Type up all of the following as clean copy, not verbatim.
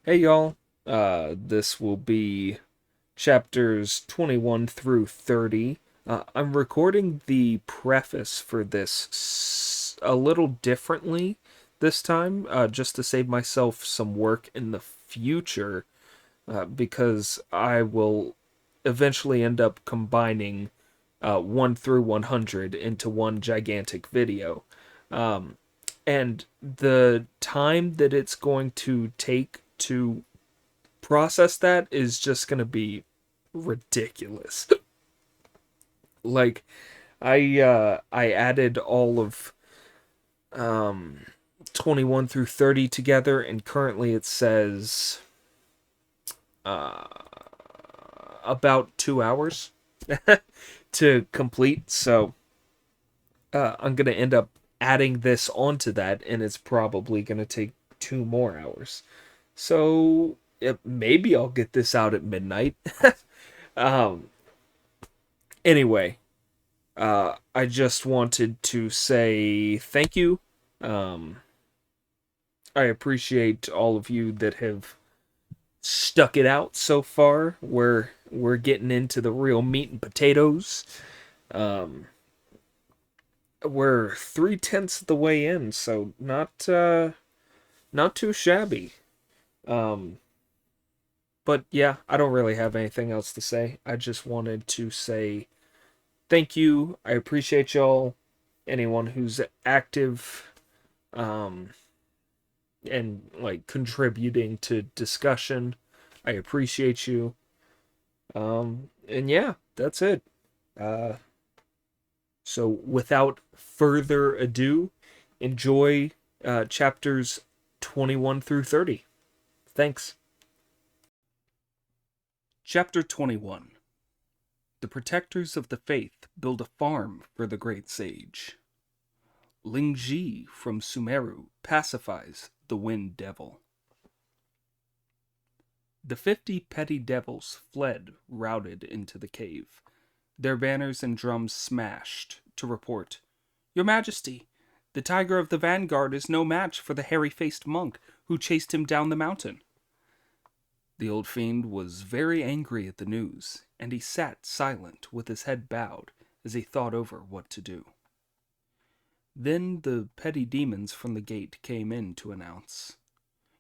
Hey y'all, this will be chapters 21 through 30. I'm recording the preface for this a little differently this time, just to save myself some work in the future, because I will eventually end up combining 1 through 100 into one gigantic video. And the time that it's going to take to process that is just going to be ridiculous. Like I added all of um 21 through 30 together, and currently it says uh about 2 hours to complete. So I'm going to end up adding this onto that, and it's probably going to take 2 more hours. So maybe I'll get this out at midnight. um anyway, I just wanted to say thank you. Um, I appreciate all of you that have stuck it out so far. We're getting into the real meat and potatoes. Um, we're 3/10 of the way in, so not too shabby. Um, but yeah, I don't really have anything else to say. I just wanted to say thank you. I appreciate y'all. Anyone who's active, um, and like contributing to discussion. I appreciate you. And yeah, that's it. Uh, so without further ado, enjoy chapters 21 through 30. Thanks. Chapter 21. The protectors of the faith build a farm for the great sage. Ling Ji from Sumeru pacifies the wind devil. The 50 petty devils fled, routed into the cave, their banners and drums smashed, to report, "Your Majesty, the tiger of the vanguard is no match for the hairy-faced monk who chased him down the mountain." The old fiend was very angry at the news, and he sat silent with his head bowed as he thought over what to do. Then the petty demons from the gate came in to announce,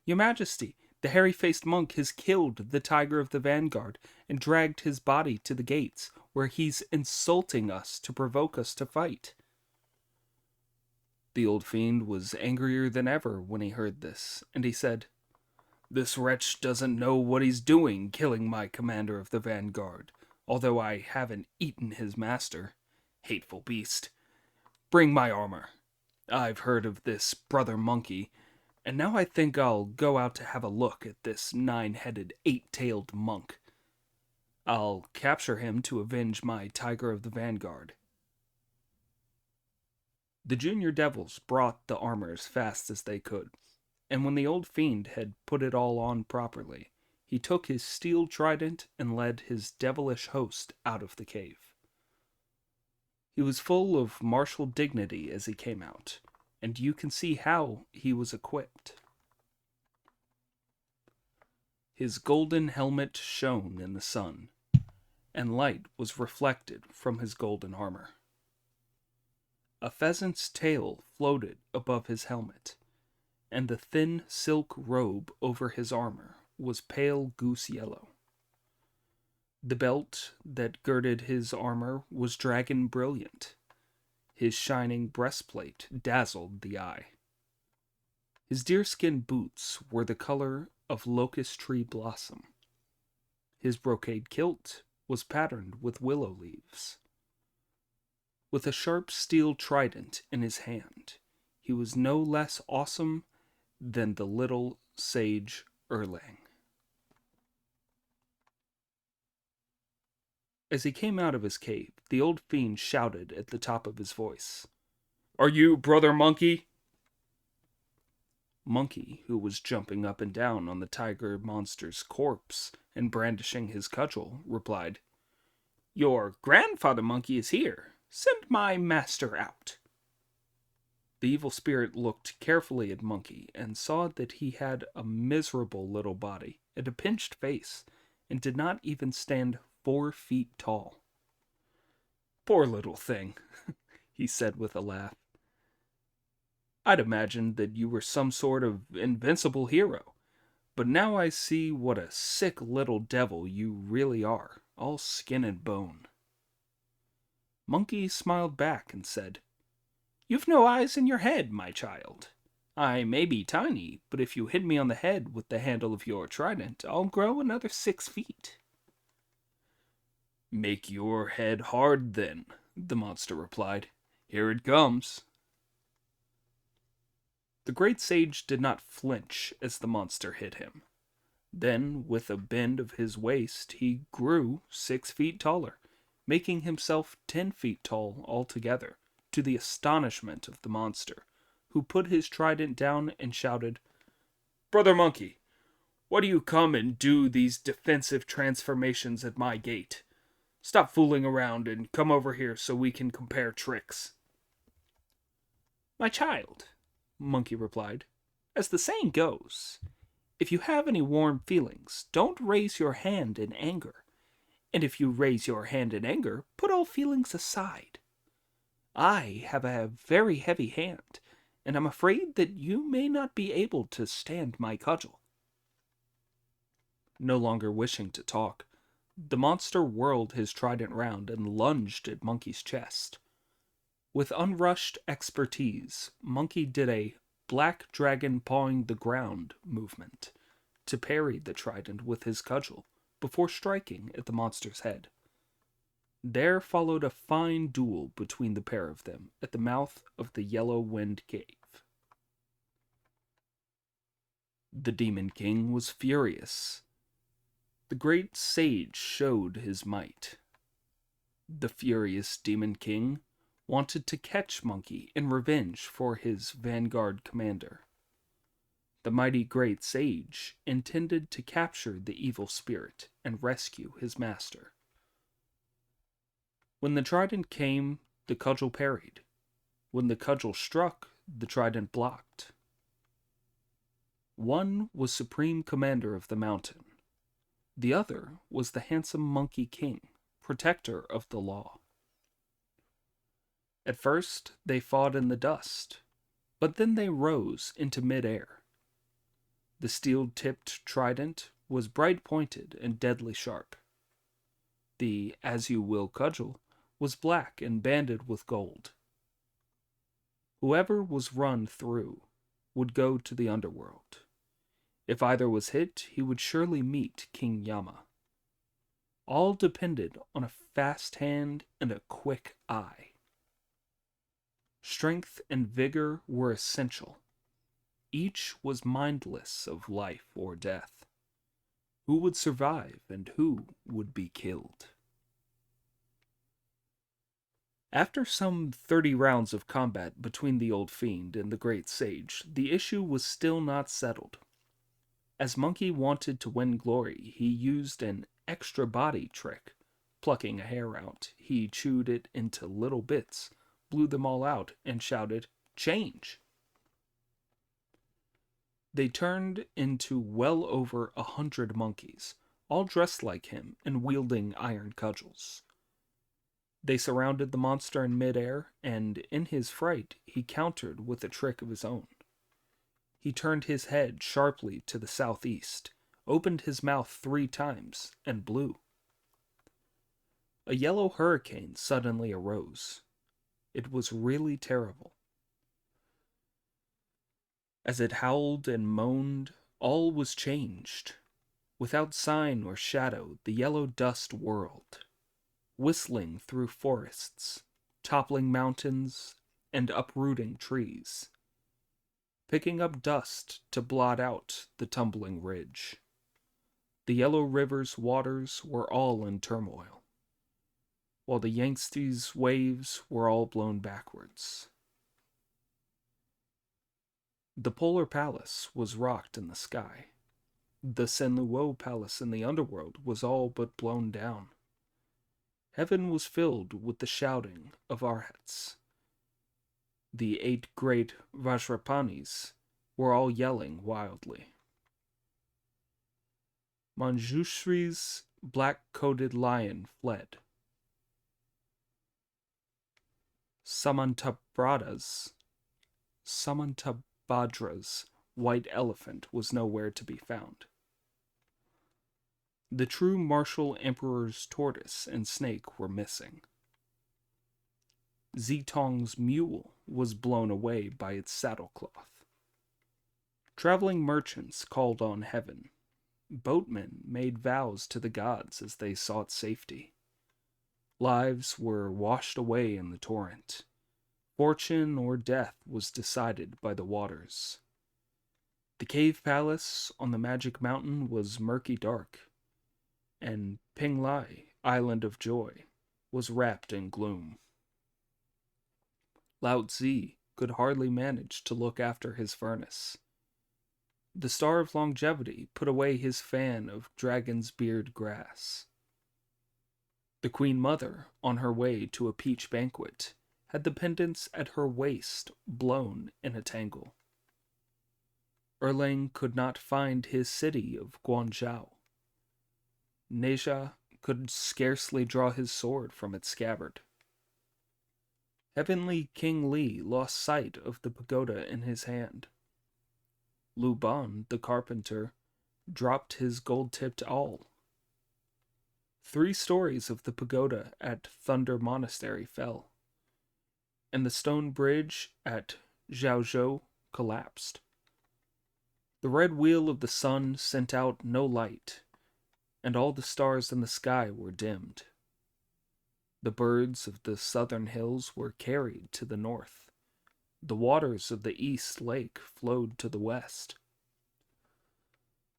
"Your Majesty, the hairy-faced monk has killed the tiger of the vanguard and dragged his body to the gates, where he's insulting us to provoke us to fight." The old fiend was angrier than ever when he heard this, and he said, "This wretch doesn't know what he's doing, killing my commander of the vanguard, although I haven't eaten his master. Hateful beast. Bring my armor. I've heard of this brother monkey, and now I think I'll go out to have a look at this 9-headed, 8-tailed monk. I'll capture him to avenge my tiger of the vanguard." The junior devils brought the armor as fast as they could, and when the old fiend had put it all on properly, he took his steel trident and led his devilish host out of the cave. He was full of martial dignity as he came out, and you can see how he was equipped. His golden helmet shone in the sun, and light was reflected from his golden armor. A pheasant's tail floated above his helmet, and the thin silk robe over his armor was pale goose yellow. The belt that girded his armor was dragon brilliant. His shining breastplate dazzled the eye. His deerskin boots were the color of locust tree blossom. His brocade kilt was patterned with willow leaves. With a sharp steel trident in his hand, he was no less awesome than the little sage Erlang. As he came out of his cave, the old fiend shouted at the top of his voice, "Are you Brother Monkey?" Monkey, who was jumping up and down on the tiger monster's corpse and brandishing his cudgel, replied, "Your grandfather Monkey is here. Send my master out." The evil spirit looked carefully at Monkey and saw that he had a miserable little body and a pinched face, and did not even stand 4 feet tall. "Poor little thing," he said with a laugh. "I'd imagined that you were some sort of invincible hero, but now I see what a sick little devil you really are, all skin and bone." Monkey smiled back and said, "You've no eyes in your head, my child. I may be tiny, but if you hit me on the head with the handle of your trident, I'll grow another 6 feet." "Make your head hard, then," the monster replied. "Here it comes." The great sage did not flinch as the monster hit him. Then, with a bend of his waist, he grew 6 feet taller, making himself 10 feet tall altogether, to the astonishment of the monster, who put his trident down and shouted, "Brother Monkey, why do you come and do these defensive transformations at my gate? Stop fooling around and come over here so we can compare tricks." "My child," Monkey replied, "as the saying goes, if you have any warm feelings, don't raise your hand in anger. And if you raise your hand in anger, put all feelings aside. I have a very heavy hand, and I'm afraid that you may not be able to stand my cudgel." No longer wishing to talk, the monster whirled his trident round and lunged at Monkey's chest. With unrushed expertise, Monkey did a black dragon pawing the ground movement to parry the trident with his cudgel before striking at the monster's head. There followed a fine duel between the pair of them at the mouth of the Yellow Wind Cave. The Demon King was furious. The great sage showed his might. The furious Demon King wanted to catch Monkey in revenge for his vanguard commander. The mighty great sage intended to capture the evil spirit and rescue his master. When the trident came, the cudgel parried. When the cudgel struck, the trident blocked. One was supreme commander of the mountain. The other was the handsome Monkey King, protector of the law. At first, they fought in the dust, but then they rose into mid-air. The steel-tipped trident was bright-pointed and deadly sharp. The as-you-will cudgel was black and banded with gold. Whoever was run through would go to the underworld. If either was hit, he would surely meet King Yama. All depended on a fast hand and a quick eye. Strength and vigor were essential. Each was mindless of life or death. Who would survive and who would be killed? After some 30 rounds of combat between the old fiend and the great sage, the issue was still not settled. As Monkey wanted to win glory, he used an extra body trick. Plucking a hair out, he chewed it into little bits, blew them all out, and shouted, "Change!" They turned into well over 100 monkeys, all dressed like him and wielding iron cudgels. They surrounded the monster in midair, and in his fright, he countered with a trick of his own. He turned his head sharply to the southeast, opened his mouth 3 times, and blew. A yellow hurricane suddenly arose. It was really terrible. As it howled and moaned, all was changed. Without sign or shadow, the yellow dust whirled, whistling through forests, toppling mountains, and uprooting trees, picking up dust to blot out the tumbling ridge. The Yellow River's waters were all in turmoil, while the Yangtze's waves were all blown backwards. The Polar Palace was rocked in the sky. The Senluo Palace in the underworld was all but blown down. Heaven was filled with the shouting of arhats. The 8 great Vajrapanis were all yelling wildly. Manjushri's black-coated lion fled. Samantabhadra's white elephant was nowhere to be found. The true martial emperor's tortoise and snake were missing. Zitong's mule was blown away by its saddlecloth. Traveling merchants called on heaven. Boatmen made vows to the gods as they sought safety. Lives were washed away in the torrent. Fortune or death was decided by the waters. The cave palace on the magic mountain was murky dark, and Pinglai, Island of Joy, was wrapped in gloom. Lao Tzu could hardly manage to look after his furnace. The Star of Longevity put away his fan of dragon's beard grass. The Queen Mother, on her way to a peach banquet, had the pendants at her waist blown in a tangle. Erlang could not find his city of Guanzhou. Neja could scarcely draw his sword from its scabbard. Heavenly King Li lost sight of the pagoda in his hand. Lu Ban, the carpenter, dropped his gold-tipped awl. 3 stories of the pagoda at Thunder Monastery fell, and the stone bridge at Zhaozhou collapsed. The red wheel of the sun sent out no light, and all the stars in the sky were dimmed. The birds of the southern hills were carried to the north. The waters of the east lake flowed to the west.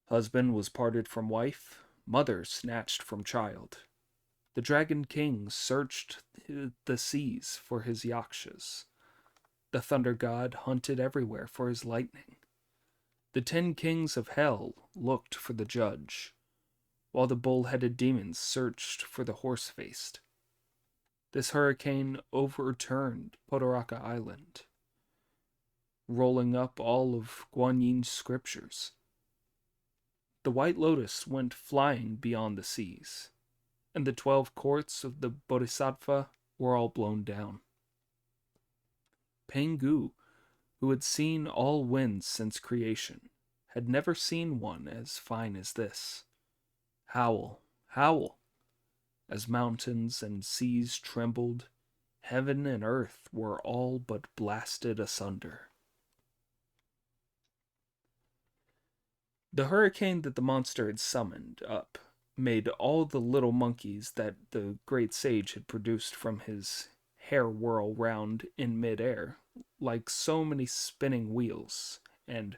Husband was parted from wife, mother snatched from child. The Dragon King searched the seas for his yakshas. The Thunder God hunted everywhere for his lightning. The 10 kings of hell looked for the judge, while the bull-headed demons searched for the horse-faced. This hurricane overturned Podoraka Island, rolling up all of Guanyin's scriptures. The White Lotus went flying beyond the seas, and the 12 courts of the Bodhisattva were all blown down. Pengu, who had seen all winds since creation, had never seen one as fine as this. Howl, howl! As mountains and seas trembled, heaven and earth were all but blasted asunder. The hurricane that the monster had summoned up made all the little monkeys that the great sage had produced from his hair whirl round in midair like so many spinning wheels, and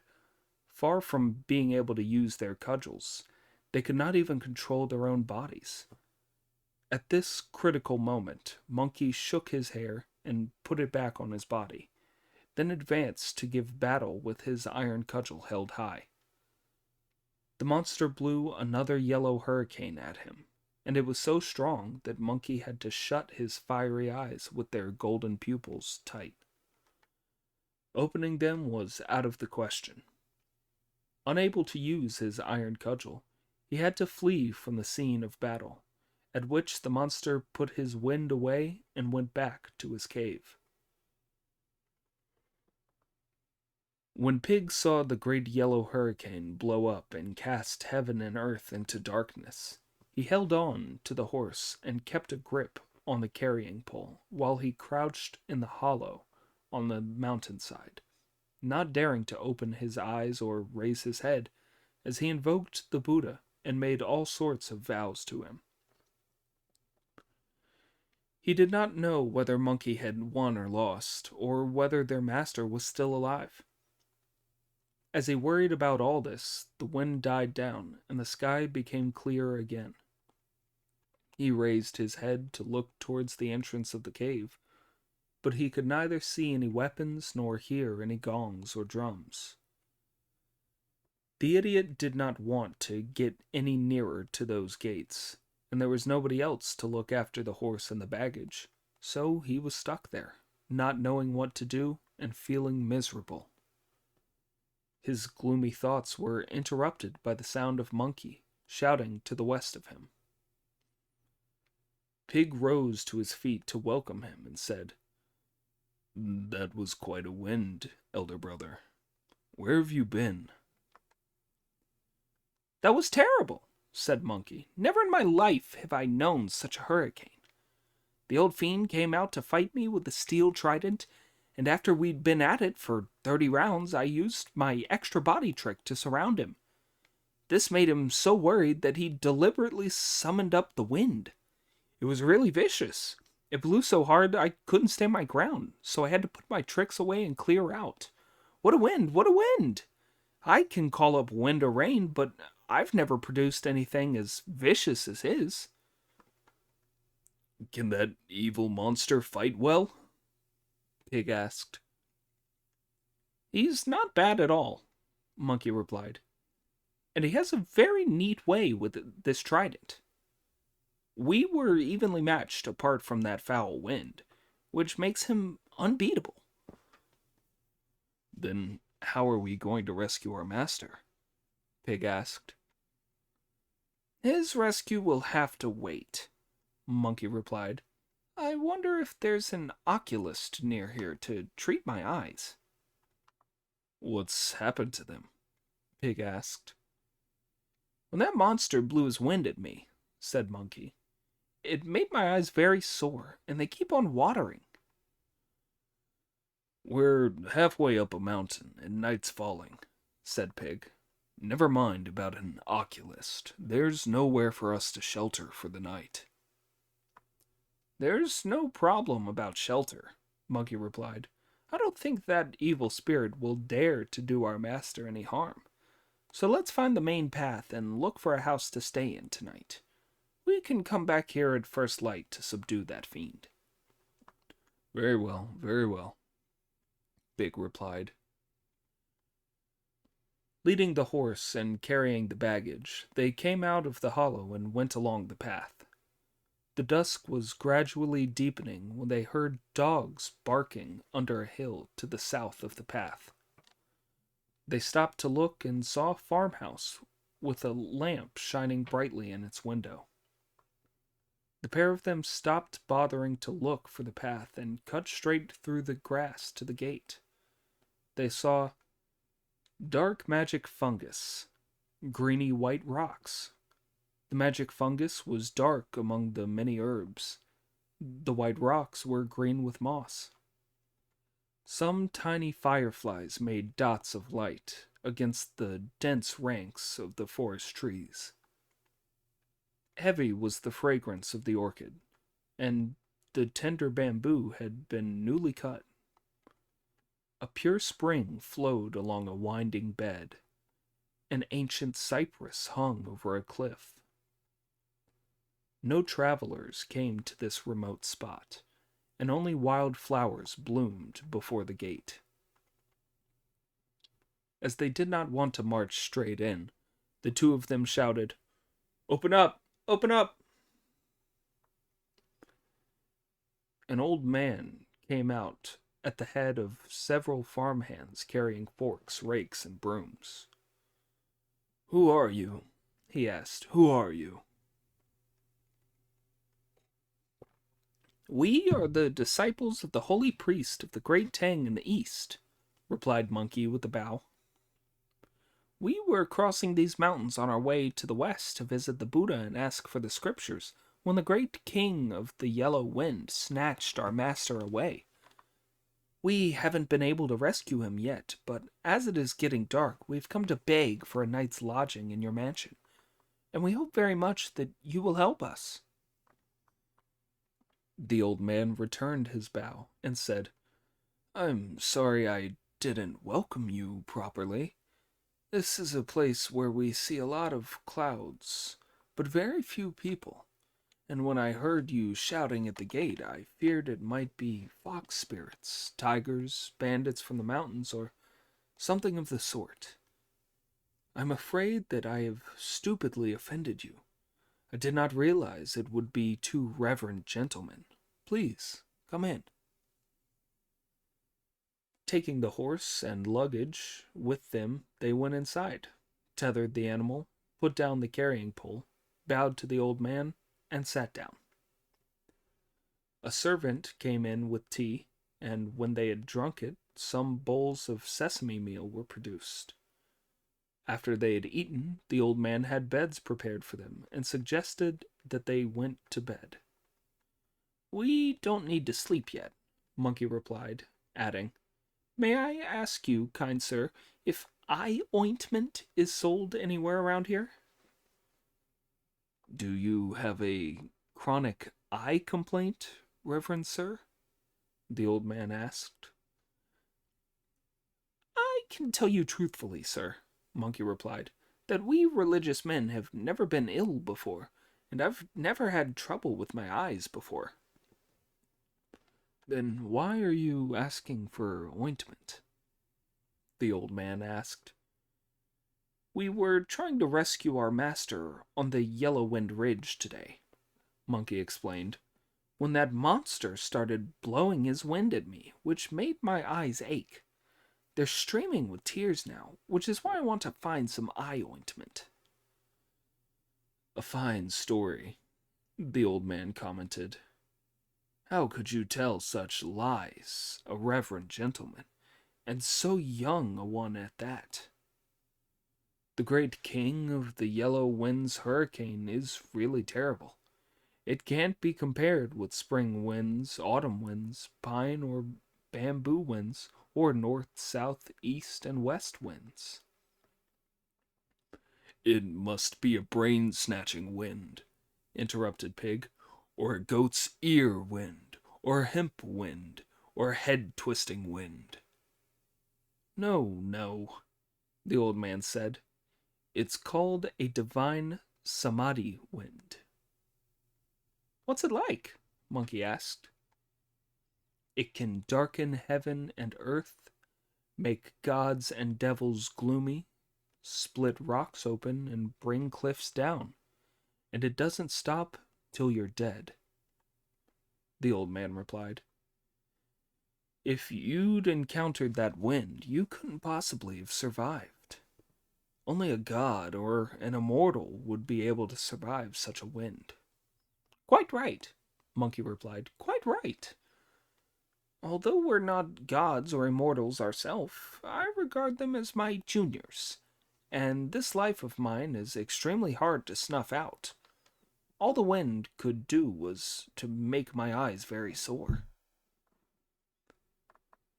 far from being able to use their cudgels, they could not even control their own bodies. At this critical moment, Monkey shook his hair and put it back on his body, then advanced to give battle with his iron cudgel held high. The monster blew another yellow hurricane at him, and it was so strong that Monkey had to shut his fiery eyes with their golden pupils tight. Opening them was out of the question. Unable to use his iron cudgel, he had to flee from the scene of battle, at which the monster put his wind away and went back to his cave. When Pig saw the great yellow hurricane blow up and cast heaven and earth into darkness, he held on to the horse and kept a grip on the carrying pole while he crouched in the hollow on the mountainside, not daring to open his eyes or raise his head, as he invoked the Buddha and made all sorts of vows to him. He did not know whether Monkey had won or lost, or whether their master was still alive. As he worried about all this, the wind died down, and the sky became clearer again. He raised his head to look towards the entrance of the cave, but he could neither see any weapons nor hear any gongs or drums. The idiot did not want to get any nearer to those gates, and there was nobody else to look after the horse and the baggage, so he was stuck there, not knowing what to do and feeling miserable. His gloomy thoughts were interrupted by the sound of Monkey shouting to the west of him. Pig rose to his feet to welcome him and said, "That was quite a wind, elder brother. Where have you been?" "That was terrible," said Monkey. "Never in my life have I known such a hurricane. The old fiend came out to fight me with a steel trident, and after we'd been at it for 30 rounds, I used my extra body trick to surround him. This made him so worried that he deliberately summoned up the wind. It was really vicious. It blew so hard I couldn't stand my ground, so I had to put my tricks away and clear out. What a wind! What a wind! I can call up wind or rain, but I've never produced anything as vicious as his." "Can that evil monster fight well?" Pig asked. "He's not bad at all," Monkey replied. "And he has a very neat way with this trident. We were evenly matched apart from that foul wind, which makes him unbeatable." "Then how are we going to rescue our master?" Pig asked. "His rescue will have to wait," Monkey replied. "I wonder if there's an oculist near here to treat my eyes." "What's happened to them?" Pig asked. "When that monster blew his wind at me," said Monkey, "it made my eyes very sore, and they keep on watering." "We're halfway up a mountain, and night's falling," said Pig. "Never mind about an oculist. There's nowhere for us to shelter for the night." "There's no problem about shelter," Monkey replied. "I don't think that evil spirit will dare to do our master any harm. So let's find the main path and look for a house to stay in tonight. We can come back here at first light to subdue that fiend." Very well," Pig replied. Leading the horse and carrying the baggage, they came out of the hollow and went along the path. The dusk was gradually deepening when they heard dogs barking under a hill to the south of the path. They stopped to look and saw a farmhouse with a lamp shining brightly in its window. The pair of them stopped bothering to look for the path and cut straight through the grass to the gate. They saw dark magic fungus, greeny white rocks. The magic fungus was dark among the many herbs. The white rocks were green with moss. Some tiny fireflies made dots of light against the dense ranks of the forest trees. Heavy was the fragrance of the orchid, and the tender bamboo had been newly cut. A pure spring flowed along a winding bed. An ancient cypress hung over a cliff. No travelers came to this remote spot, and only wild flowers bloomed before the gate. As they did not want to march straight in, the two of them shouted, "Open up! Open up!" An old man came out at the head of several farmhands carrying forks, rakes, and brooms. "Who are you?" he asked. "Who are you?" "We are the disciples of the holy priest of the great Tang in the east," replied Monkey with a bow. "We were crossing these mountains on our way to the west to visit the Buddha and ask for the scriptures, when the great king of the yellow wind snatched our master away. We haven't been able to rescue him yet, but as it is getting dark, we've come to beg for a night's lodging in your mansion, and we hope very much that you will help us." The old man returned his bow and said, "I'm sorry I didn't welcome you properly. This is a place where we see a lot of clouds, but very few people. And when I heard you shouting at the gate, I feared it might be fox spirits, tigers, bandits from the mountains, or something of the sort. I'm afraid that I have stupidly offended you. I did not realize it would be two reverend gentlemen. Please, come in." Taking the horse and luggage with them, they went inside, tethered the animal, put down the carrying pole, bowed to the old man, and sat down. A servant came in with tea, and when they had drunk it, some bowls of sesame meal were produced. After they had eaten, the old man had beds prepared for them and suggested that they went to bed. "We don't need to sleep yet," Monkey replied, adding, "May I ask you, kind sir, if eye ointment is sold anywhere around here?" "Do you have a chronic eye complaint, reverend sir?" the old man asked. "I can tell you truthfully, sir," Monkey replied, "that we religious men have never been ill before, and I've never had trouble with my eyes before." "Then why are you asking for ointment?" the old man asked. "We were trying to rescue our master on the Yellow Wind Ridge today," Monkey explained, "when that monster started blowing his wind at me, which made my eyes ache. They're streaming with tears now, which is why I want to find some eye ointment." "A fine story," the old man commented. "How could you tell such lies, a reverend gentleman, and so young a one at that? The great king of the Yellow Wind's hurricane is really terrible. It can't be compared with spring winds, autumn winds, pine or bamboo winds, or north, south, east, and west winds." "It must be a brain-snatching wind," interrupted Pig, "or a goat's ear wind, or a hemp wind, or a head-twisting wind." "No, no," the old man said. "It's called a divine samadhi wind." "What's it like?" Monkey asked. "It can darken heaven and earth, make gods and devils gloomy, split rocks open, and bring cliffs down. And it doesn't stop till you're dead," the old man replied. "If you'd encountered that wind, you couldn't possibly have survived. Only a god or an immortal would be able to survive such a wind." "Quite right," Monkey replied. "Quite right. Although we're not gods or immortals ourselves, I regard them as my juniors, and this life of mine is extremely hard to snuff out. All the wind could do was to make my eyes very sore."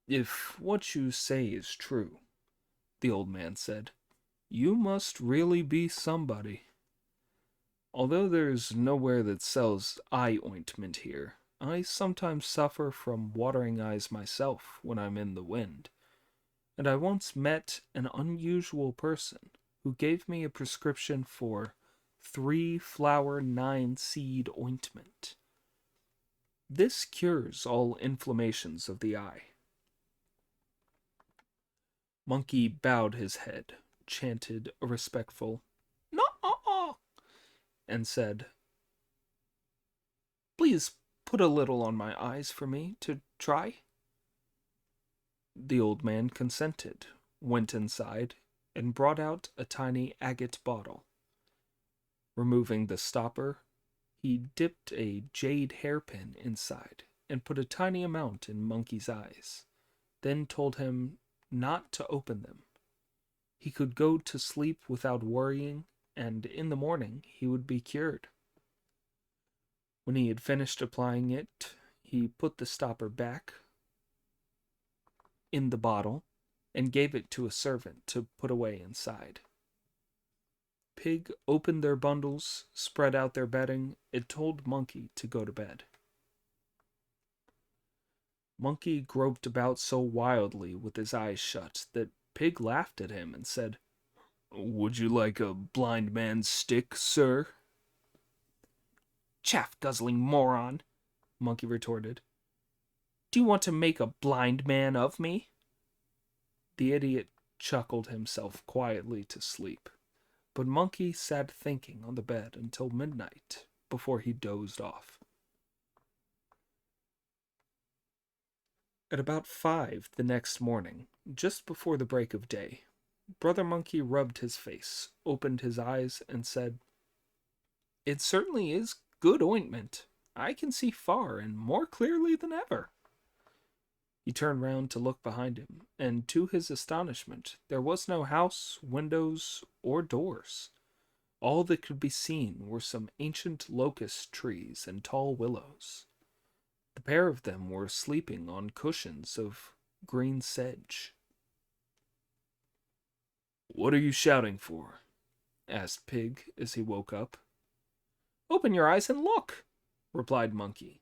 "If what you say is true," the old man said, "you must really be somebody. Although there's nowhere that sells eye ointment here, I sometimes suffer from watering eyes myself when I'm in the wind, and I once met an unusual person who gave me a prescription for 3-flower 9-seed ointment. This cures all inflammations of the eye." Monkey bowed his head, chanted a respectful "No," and said, "Please put a little on my eyes for me to try." The old man consented, went inside, and brought out a tiny agate bottle. Removing the stopper, he dipped a jade hairpin inside and put a tiny amount in Monkey's eyes, then told him not to open them. He could go to sleep without worrying, and in the morning he would be cured. When he had finished applying it, he put the stopper back in the bottle and gave it to a servant to put away inside. Pig opened their bundles, spread out their bedding, and told Monkey to go to bed. Monkey groped about so wildly with his eyes shut that Pig laughed at him and said, "Would you like a blind man's stick, sir?" "Chaff-guzzling moron," Monkey retorted. "Do you want to make a blind man of me?" The idiot chuckled himself quietly to sleep, but Monkey sat thinking on the bed until midnight before he dozed off. At about 5 the next morning, just before the break of day, Brother Monkey rubbed his face, opened his eyes, and said, "It certainly is good ointment. I can see far and more clearly than ever." He turned round to look behind him, and to his astonishment, there was no house, windows, or doors. All that could be seen were some ancient locust trees and tall willows. The pair of them were sleeping on cushions of green sedge. "What are you shouting for?" asked Pig as he woke up. "Open your eyes and look," replied Monkey.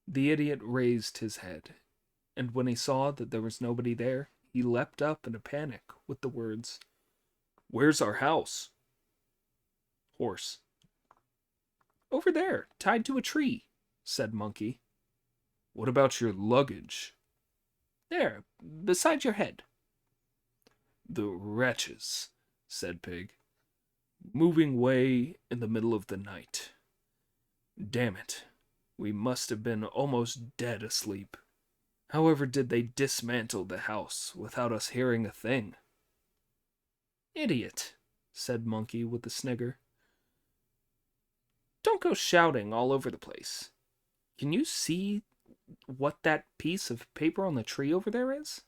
The idiot raised his head, and when he saw that there was nobody there, he leapt up in a panic with the words, "Where's our house?" Horse. "Over there, tied to a tree," said Monkey. "What about your luggage?" "There, beside your head." "The wretches," said Pig. "Moving way in the middle of the night. Damn it, we must have been almost dead asleep. However did they dismantle the house without us hearing a thing?" "Idiot," said Monkey with a snigger. "Don't go shouting all over the place. Can you see what that piece of paper on the tree over there is?"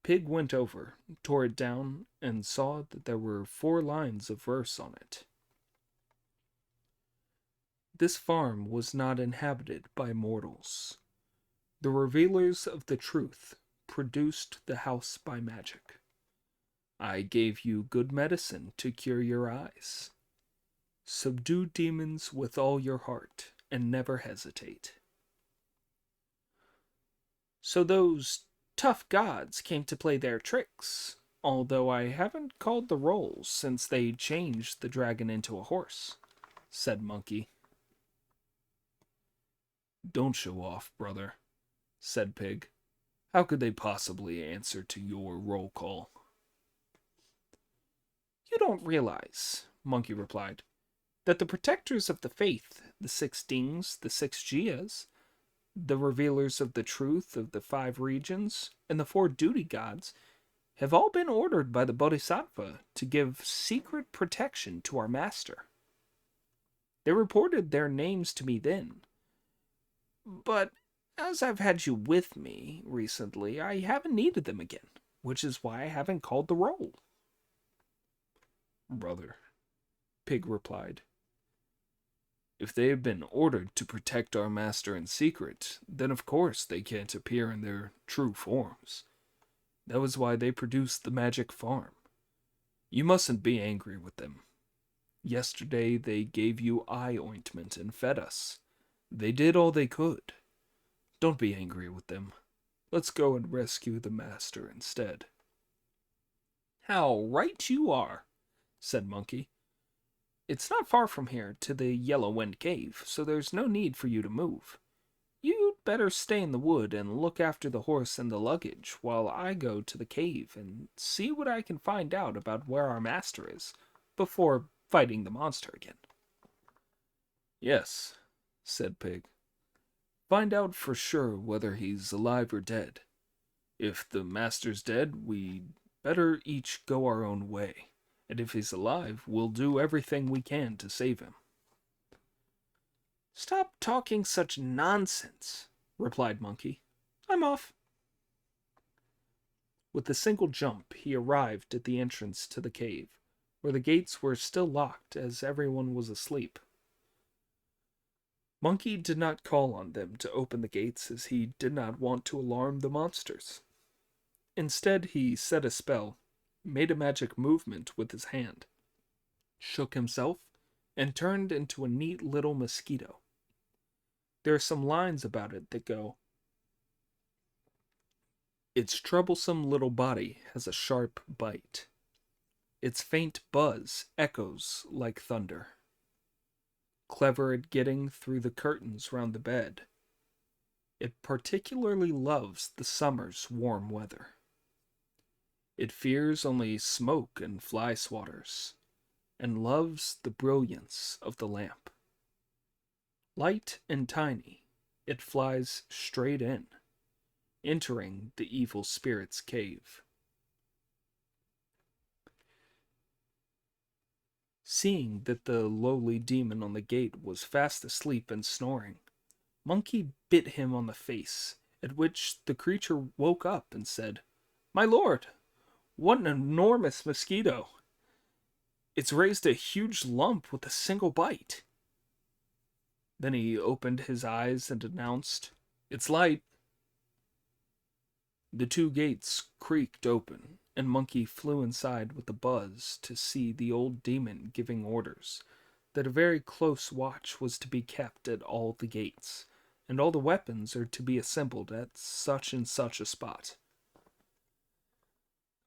Pig went over, tore it down, and saw that there were 4 lines of verse on it. This farm was not inhabited by mortals. The revealers of the truth produced the house by magic. I gave you good medicine to cure your eyes. Subdue demons with all your heart, and never hesitate. So those tough gods came to play their tricks, although I haven't called the roll since they changed the dragon into a horse," said Monkey. "Don't show off, brother," said Pig. "How could they possibly answer to your roll call?" "You don't realize," Monkey replied, "that the protectors of the faith, the 6 Dings, the 6 Gias, the revealers of the truth of the 5 regions, and the 4 duty gods have all been ordered by the Bodhisattva to give secret protection to our master. They reported their names to me then, but as I've had you with me recently, I haven't needed them again, which is why I haven't called the roll." "Brother," Pig replied, "if they have been ordered to protect our master in secret, then of course they can't appear in their true forms. That was why they produced the magic farm. You mustn't be angry with them. Yesterday they gave you eye ointment and fed us. They did all they could. Don't be angry with them. Let's go and rescue the master instead." "How right you are," said Monkey. "It's not far from here to the Yellow Wind Cave, so there's no need for you to move. You'd better stay in the wood and look after the horse and the luggage while I go to the cave and see what I can find out about where our master is before fighting the monster again." "Yes," said Pig. "Find out for sure whether he's alive or dead. If the master's dead, we'd better each go our own way, and if he's alive, we'll do everything we can to save him." "Stop talking such nonsense," replied Monkey. "I'm off." With a single jump, he arrived at the entrance to the cave, where the gates were still locked as everyone was asleep. Monkey did not call on them to open the gates as he did not want to alarm the monsters. Instead, he said a spell, made a magic movement with his hand, shook himself, and turned into a neat little mosquito. There are some lines about it that go, "Its troublesome little body has a sharp bite. Its faint buzz echoes like thunder. Clever at getting through the curtains round the bed. It particularly loves the summer's warm weather. It fears only smoke and fly swatters, and loves the brilliance of the lamp. Light and tiny, It flies straight in, entering the evil spirit's cave. Seeing that the lowly demon on the gate was fast asleep and snoring, Monkey bit him on the face, at which the creature woke up and said, "My lord, what an enormous mosquito! It's raised a huge lump with a single bite." Then he opened his eyes and announced, "It's light." The two gates creaked open, and Monkey flew inside with a buzz to see the old demon giving orders that a very close watch was to be kept at all the gates, and all the weapons are to be assembled at such and such a spot.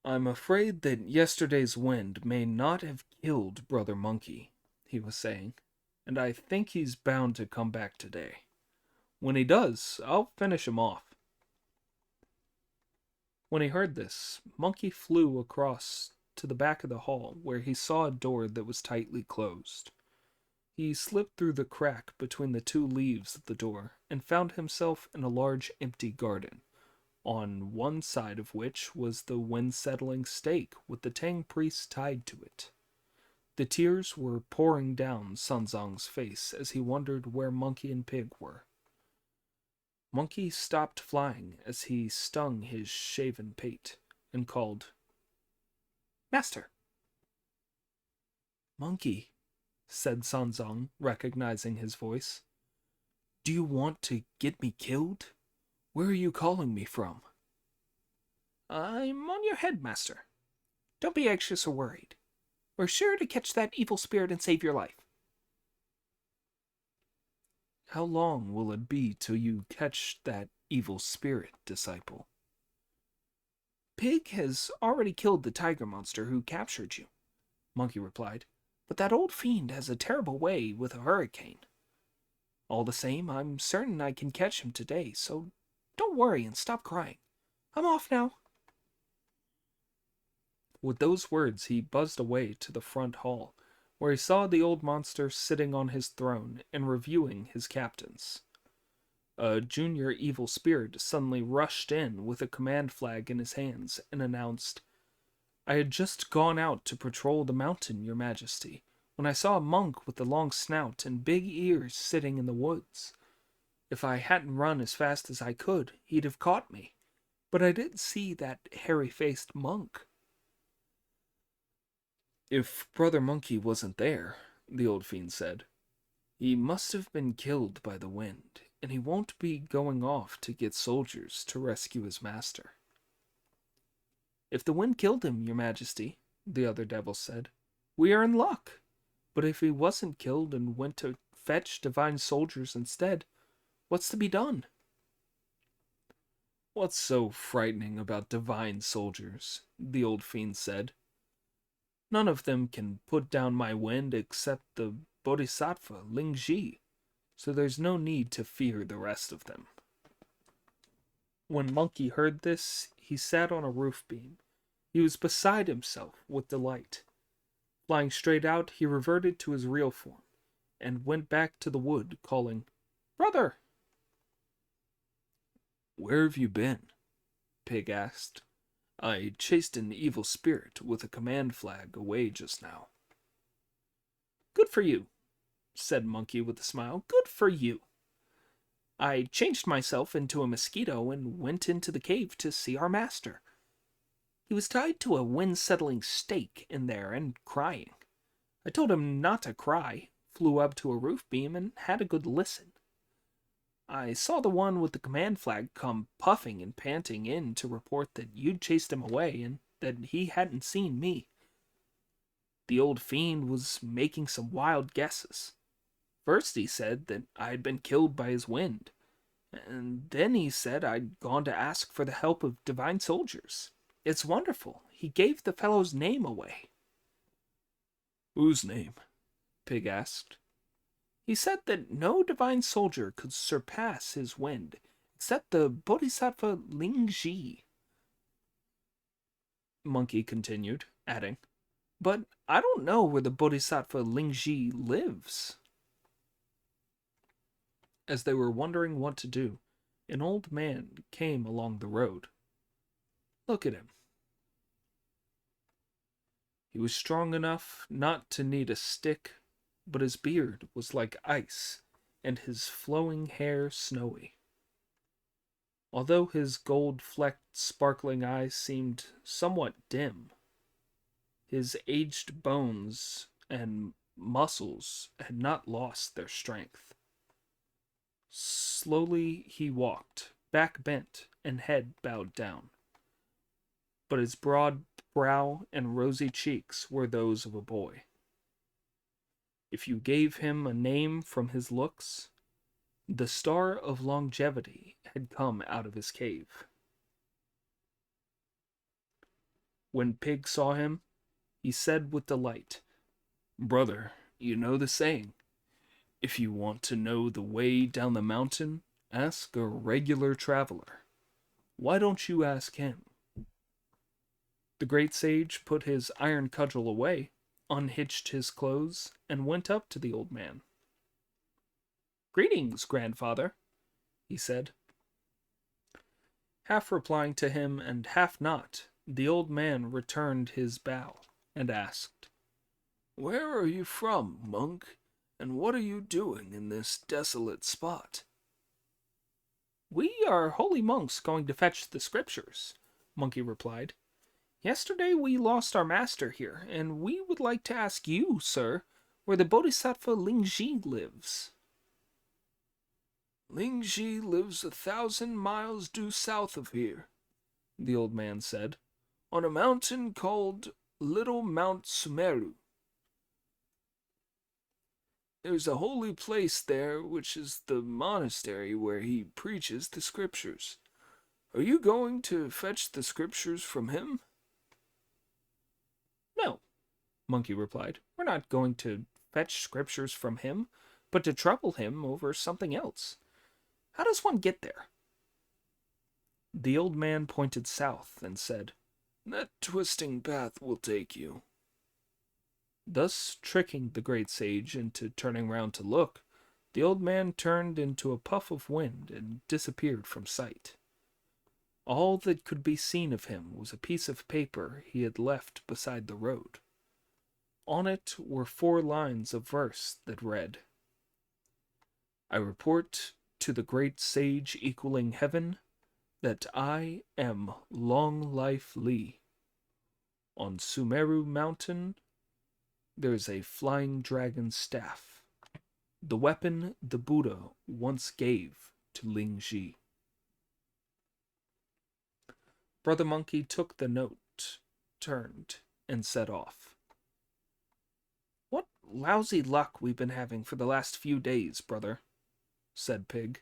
"I'm afraid that yesterday's wind may not have killed Brother Monkey," he was saying, "and I think he's bound to come back today. When he does, I'll finish him off." When he heard this, Monkey flew across to the back of the hall, where he saw a door that was tightly closed. He slipped through the crack between the two leaves of the door and found himself in a large empty garden, on one side of which was the wind-settling stake with the Tang priest tied to it. The tears were pouring down Sun Zong's face as he wondered where Monkey and Pig were. Monkey stopped flying as he stung his shaven pate and called, "Master." "Monkey," said Sanzong, recognizing his voice. "Do you want to get me killed? Where are you calling me from?" "I'm on your head, Master. Don't be anxious or worried. We're sure to catch that evil spirit and save your life." "How long will it be till you catch that evil spirit, disciple?" "Pig has already killed the tiger monster who captured you," Monkey replied. "But that old fiend has a terrible way with a hurricane. All the same, I'm certain I can catch him today, so don't worry and stop crying. I'm off now." With those words he buzzed away to the front hall, where he saw the old monster sitting on his throne and reviewing his captains. A junior evil spirit suddenly rushed in with a command flag in his hands and announced, "I had just gone out to patrol the mountain, Your Majesty, when I saw a monk with a long snout and big ears sitting in the woods. If I hadn't run as fast as I could, he'd have caught me. But I didn't see that hairy-faced monk." "If Brother Monkey wasn't there," the old fiend said, "he must have been killed by the wind, and he won't be going off to get soldiers to rescue his master." "If the wind killed him, Your Majesty," the other devil said, "we are in luck. But if he wasn't killed and went to fetch divine soldiers instead, what's to be done?" "What's so frightening about divine soldiers?" the old fiend said. "None of them can put down my wind except the Bodhisattva Lingji, so there's no need to fear the rest of them." When Monkey heard this, he sat on a roof beam. He was beside himself with delight. Flying straight out, he reverted to his real form and went back to the wood, calling, "Brother!" "Where have you been?" Pig asked. "I chased an evil spirit with a command flag away just now." "Good for you," said Monkey with a smile. "Good for you. I changed myself into a mosquito and went into the cave to see our master. He was tied to a wind-settling stake in there and crying. I told him not to cry, flew up to a roof beam, and had a good listen. I saw the one with the command flag come puffing and panting in to report that you'd chased him away and that he hadn't seen me. The old fiend was making some wild guesses. First he said that I had been killed by his wind, and then he said I'd gone to ask for the help of divine soldiers. It's wonderful. He gave the fellow's name away." "Whose name?" Pig asked. "He said that no divine soldier could surpass his wind, except the Bodhisattva Lingji," Monkey continued, adding, "But I don't know where the Bodhisattva Lingji lives." As they were wondering what to do, an old man came along the road. Look at him. He was strong enough not to need a stick, but his beard was like ice, and his flowing hair snowy. Although his gold-flecked, sparkling eyes seemed somewhat dim, his aged bones and muscles had not lost their strength. Slowly he walked, back bent and head bowed down, but his broad brow and rosy cheeks were those of a boy. If you gave him a name from his looks, the star of longevity had come out of his cave. When Pig saw him, he said with delight, "Brother, you know the saying, if you want to know the way down the mountain, ask a regular traveler. Why don't you ask him?" The great sage put his iron cudgel away, unhitched his clothes, and went up to the old man. "Greetings, grandfather," he said. Half replying to him and half not, the old man returned his bow and asked, "Where are you from, monk, and what are you doing in this desolate spot?" "We are holy monks going to fetch the scriptures," Monkey replied. "Yesterday we lost our master here, and we would like to ask you, sir, where the Bodhisattva Lingji lives." "Lingji lives 1,000 miles due south of here," the old man said, "on a mountain called Little Mount Sumeru. There's a holy place there, which is the monastery where he preaches the scriptures. Are you going to fetch the scriptures from him?" "No," Monkey replied. "We're not going to fetch scriptures from him, but to trouble him over something else. How does one get there?" The old man pointed south and said, "That twisting path will take you." Thus tricking the great sage into turning round to look, the old man turned into a puff of wind and disappeared from sight. All that could be seen of him was a piece of paper he had left beside the road. On it were 4 lines of verse that read, "I report to the great sage equaling heaven that I am Long Life Li. On Sumeru Mountain there's a flying dragon staff, the weapon the Buddha once gave to Lingji." Brother Monkey took the note, turned, and set off. "What lousy luck we've been having for the last few days, brother," said Pig.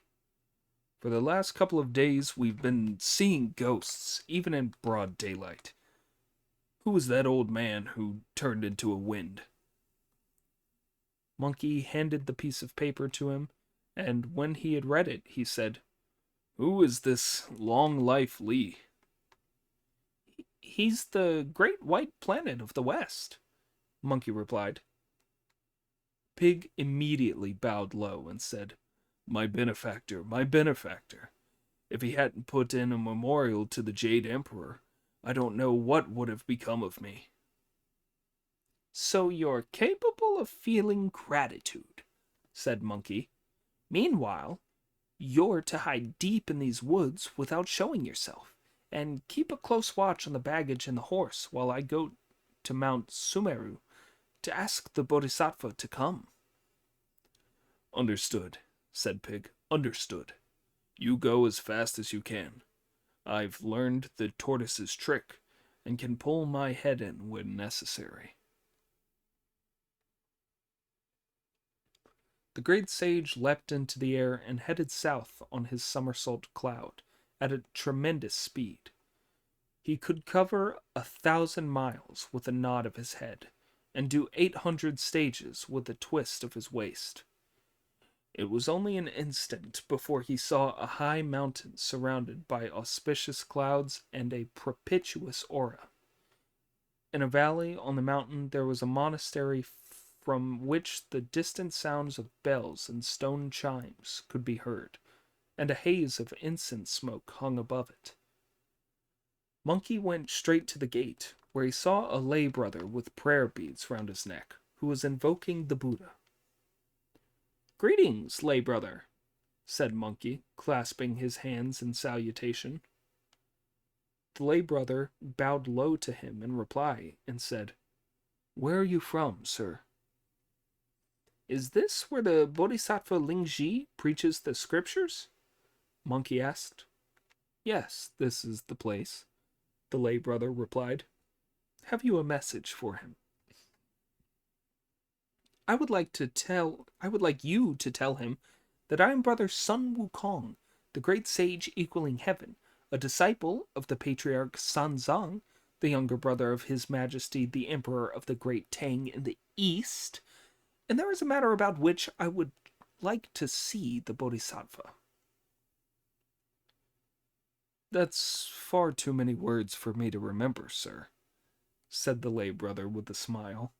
"For the last couple of days we've been seeing ghosts, even in broad daylight. Who was that old man who turned into a wind?" Monkey handed the piece of paper to him, and when he had read it, he said, "Who is this Long Life Li?" "He's the great white planet of the West," Monkey replied. Pig immediately bowed low and said, "My benefactor, my benefactor. If he hadn't put in a memorial to the Jade Emperor, I don't know what would have become of me." "So you're capable of feeling gratitude," said Monkey. "Meanwhile, you're to hide deep in these woods without showing yourself, and keep a close watch on the baggage and the horse while I go to Mount Sumeru to ask the Bodhisattva to come." "Understood," said Pig. "Understood. You go as fast as you can. I've learned the tortoise's trick, and can pull my head in when necessary." The great sage leapt into the air and headed south on his somersault cloud at a tremendous speed. He could cover 1,000 miles with a nod of his head, and do 800 stages with a twist of his waist. It was only an instant before he saw a high mountain surrounded by auspicious clouds and a propitious aura. In a valley on the mountain there was a monastery from which the distant sounds of bells and stone chimes could be heard, and a haze of incense smoke hung above it. Monkey went straight to the gate, where he saw a lay brother with prayer beads round his neck, who was invoking the Buddha. "Greetings, lay brother," said Monkey, clasping his hands in salutation. The lay brother bowed low to him in reply, and said, "Where are you from, sir?" "Is this where the Bodhisattva Lingji preaches the scriptures?" Monkey asked. "Yes, this is the place," the lay brother replied. "Have you a message for him?" I would like you to tell him that I am brother Sun Wukong, the great sage equaling heaven, a disciple of the patriarch Sanzang, the younger brother of His Majesty the Emperor of the Great Tang in the East, and there is a matter about which I would like to see the Bodhisattva." "That's far too many words for me to remember, sir," said the lay brother with a smile.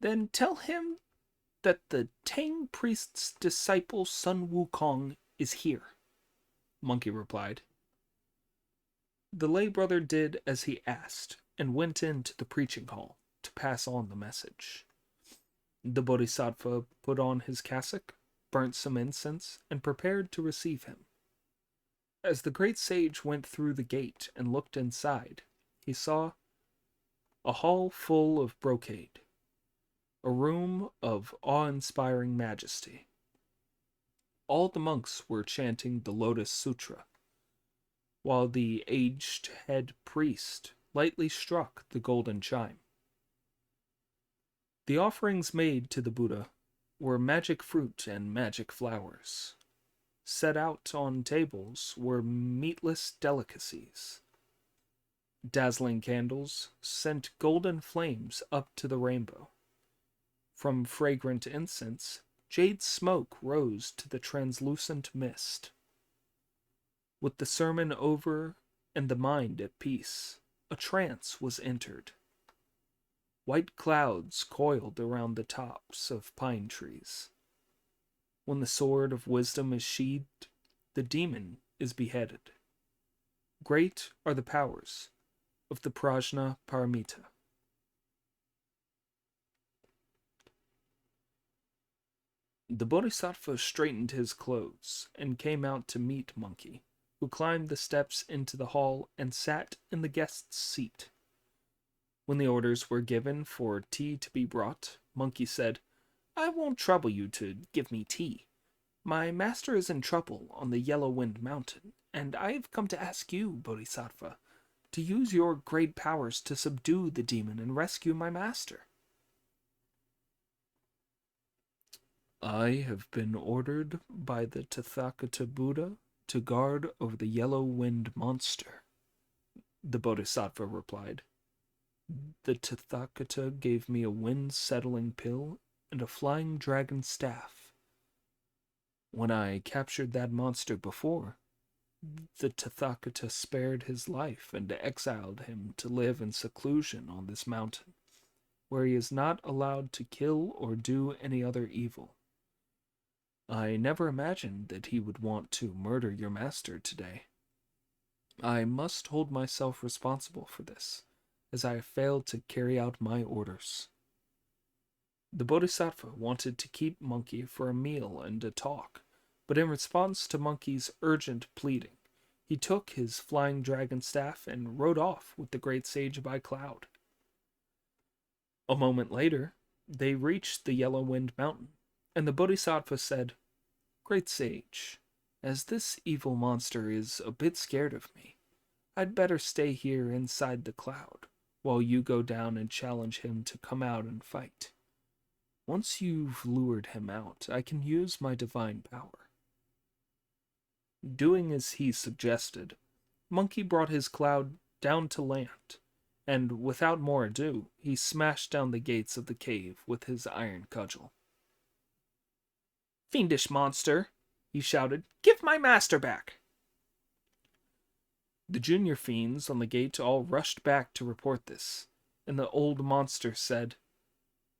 "Then tell him that the Tang priest's disciple Sun Wukong is here," Monkey replied. The lay brother did as he asked, and went into the preaching hall to pass on the message. The Bodhisattva put on his cassock, burnt some incense, and prepared to receive him. As the great sage went through the gate and looked inside, he saw a hall full of brocade, a room of awe-inspiring majesty. All the monks were chanting the Lotus Sutra, while the aged head priest lightly struck the golden chime. The offerings made to the Buddha were magic fruit and magic flowers. Set out on tables were meatless delicacies. Dazzling candles sent golden flames up to the rainbow. From fragrant incense, jade smoke rose to the translucent mist. With the sermon over and the mind at peace, a trance was entered. White clouds coiled around the tops of pine trees. When the sword of wisdom is sheathed, the demon is beheaded. Great are the powers of the Prajna Paramita. The Bodhisattva straightened his clothes and came out to meet Monkey, who climbed the steps into the hall and sat in the guest's seat. When the orders were given for tea to be brought, Monkey said, "I won't trouble you to give me tea. My master is in trouble on the Yellow Wind Mountain, and I have come to ask you, Bodhisattva, to use your great powers to subdue the demon and rescue my master." "I have been ordered by the Tathagata Buddha to guard over the Yellow Wind Monster," the Bodhisattva replied. "The Tathagata gave me a wind-settling pill and a flying dragon staff. When I captured that monster before, the Tathagata spared his life and exiled him to live in seclusion on this mountain, where he is not allowed to kill or do any other evil. I never imagined that he would want to murder your master today. I must hold myself responsible for this, as I have failed to carry out my orders." The Bodhisattva wanted to keep Monkey for a meal and a talk, but in response to Monkey's urgent pleading, he took his flying dragon staff and rode off with the great sage by cloud. A moment later, they reached the Yellow Wind Mountain, and the Bodhisattva said, "Great sage, as this evil monster is a bit scared of me, I'd better stay here inside the cloud, while you go down and challenge him to come out and fight. Once you've lured him out, I can use my divine power." Doing as he suggested, Monkey brought his cloud down to land, and without more ado, he smashed down the gates of the cave with his iron cudgel. "Fiendish monster," he shouted, "give my master back!" The junior fiends on the gate all rushed back to report this, and the old monster said,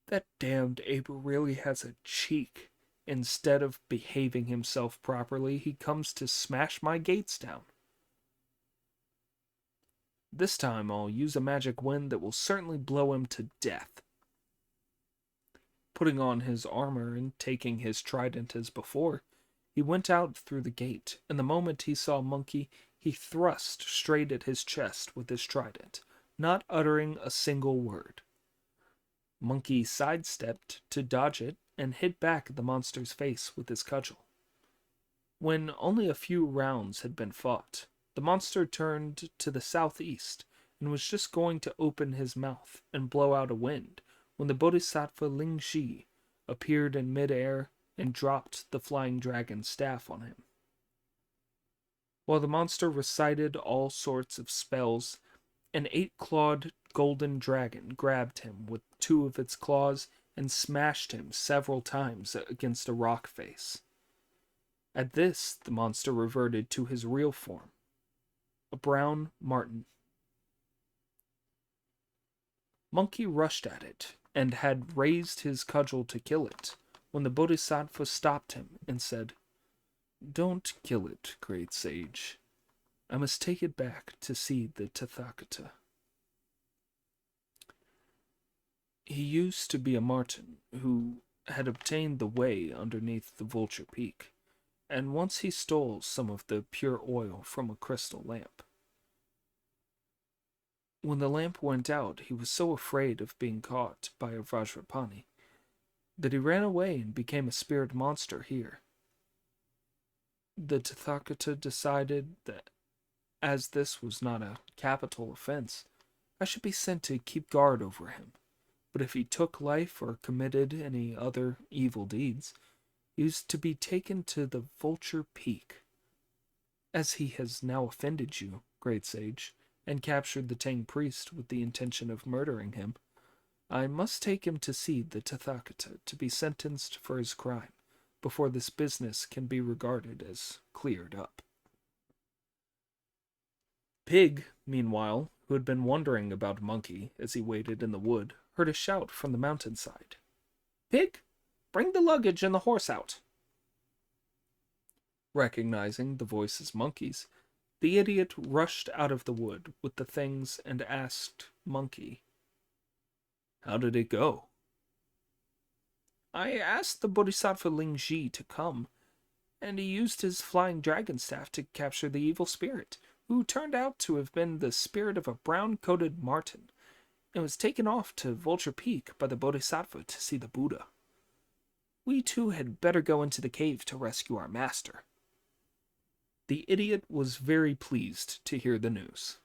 That damned ape really has a cheek. Instead of behaving himself properly, he comes to smash my gates down. This time I'll use a magic wind that will certainly blow him to death. Putting on his armor and taking his trident as before, he went out through the gate, and the moment he saw Monkey, he thrust straight at his chest with his trident, not uttering a single word. Monkey sidestepped to dodge it and hit back at the monster's face with his cudgel. When only a few rounds had been fought, the monster turned to the southeast and was just going to open his mouth and blow out a wind when the Bodhisattva Ling Shi appeared in midair and dropped the flying dragon staff on him. While the monster recited all sorts of spells, an 8-clawed golden dragon grabbed him with 2 of its claws and smashed him several times against a rock face. At this, the monster reverted to his real form, a brown marten. Monkey rushed at it and had raised his cudgel to kill it when the Bodhisattva stopped him and said, "Don't kill it, great sage. I must take it back to see the Tathagata." He used to be a marten who had obtained the way underneath the Vulture Peak, and once he stole some of the pure oil from a crystal lamp. When the lamp went out, he was so afraid of being caught by a Vajrapani that he ran away and became a spirit monster here. The Tathagata decided that as this was not a capital offense, I should be sent to keep guard over him. But if he took life or committed any other evil deeds, he was to be taken to the Vulture Peak. As he has now offended you, great sage, and captured the Tang priest with the intention of murdering him, I must take him to see the Tathagata to be sentenced for his crime before this business can be regarded as cleared up. Pig, meanwhile, who had been wondering about Monkey as he waited in the wood, heard a shout from the mountainside. "Pig, bring the luggage and the horse out." Recognizing the voice as Monkey's, the idiot rushed out of the wood with the things and asked Monkey, "How did it go?" "I asked the Bodhisattva Ling Ji to come, and he used his flying dragon staff to capture the evil spirit, who turned out to have been the spirit of a brown-coated marten, and was taken off to Vulture Peak by the Bodhisattva to see the Buddha. We too had better go into the cave to rescue our master." The idiot was very pleased to hear the news.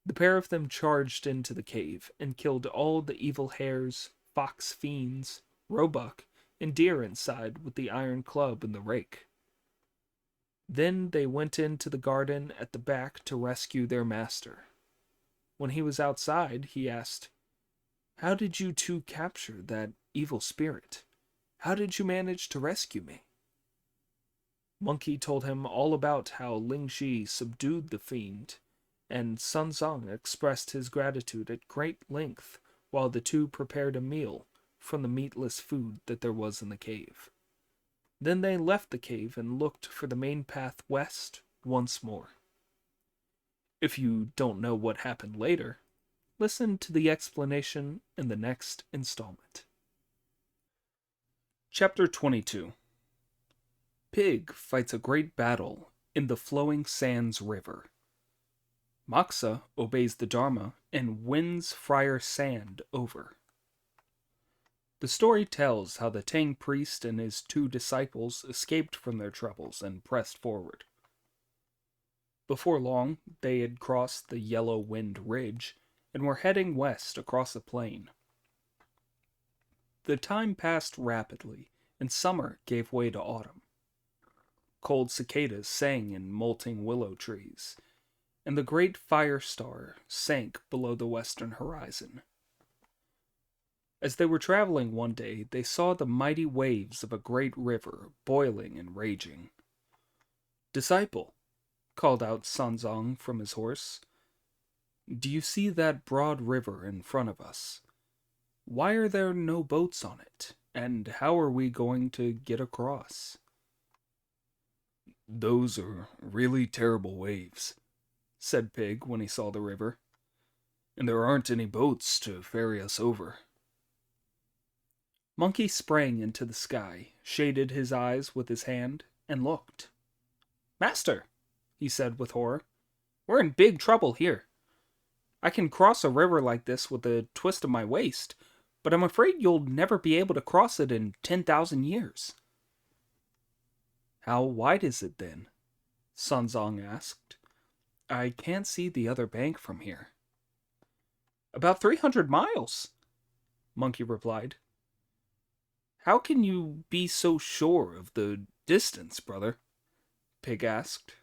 The pair of them charged into the cave and killed all the evil hares, fox fiends, roebuck, and deer inside with the iron club and the rake. Then they went into the garden at the back to rescue their master. When he was outside, he asked, "How did you two capture that evil spirit? How did you manage to rescue me?" Monkey told him all about how Ling Shi subdued the fiend, and Sun Zong expressed his gratitude at great length while the two prepared a meal from the meatless food that there was in the cave. Then they left the cave and looked for the main path west once more. If you don't know what happened later, listen to the explanation in the next installment. Chapter 22. Pig fights a great battle in the Flowing Sands River. Moxa obeys the Dharma and wins Friar Sand over. The story tells how the Tang priest and his 2 disciples escaped from their troubles and pressed forward. Before long, they had crossed the Yellow Wind Ridge and were heading west across a plain. The time passed rapidly, and summer gave way to autumn. Cold cicadas sang in molting willow trees, and the great fire star sank below the western horizon. As they were traveling one day, they saw the mighty waves of a great river boiling and raging. "Disciple," called out Sanzong from his horse, "do you see that broad river in front of us? Why are there no boats on it? And how are we going to get across? Those are really terrible waves, said Pig when he saw the river. And there aren't any boats to ferry us over. Monkey sprang into the sky, shaded his eyes with his hand, and looked. Master, he said with horror, we're in big trouble here. I can cross a river like this with a twist of my waist, but I'm afraid you'll never be able to cross it in 10,000 years. How wide is it then? Sanzong asked. I can't see the other bank from here. About 300 miles, Monkey replied. How can you be so sure of the distance, brother? Pig asked.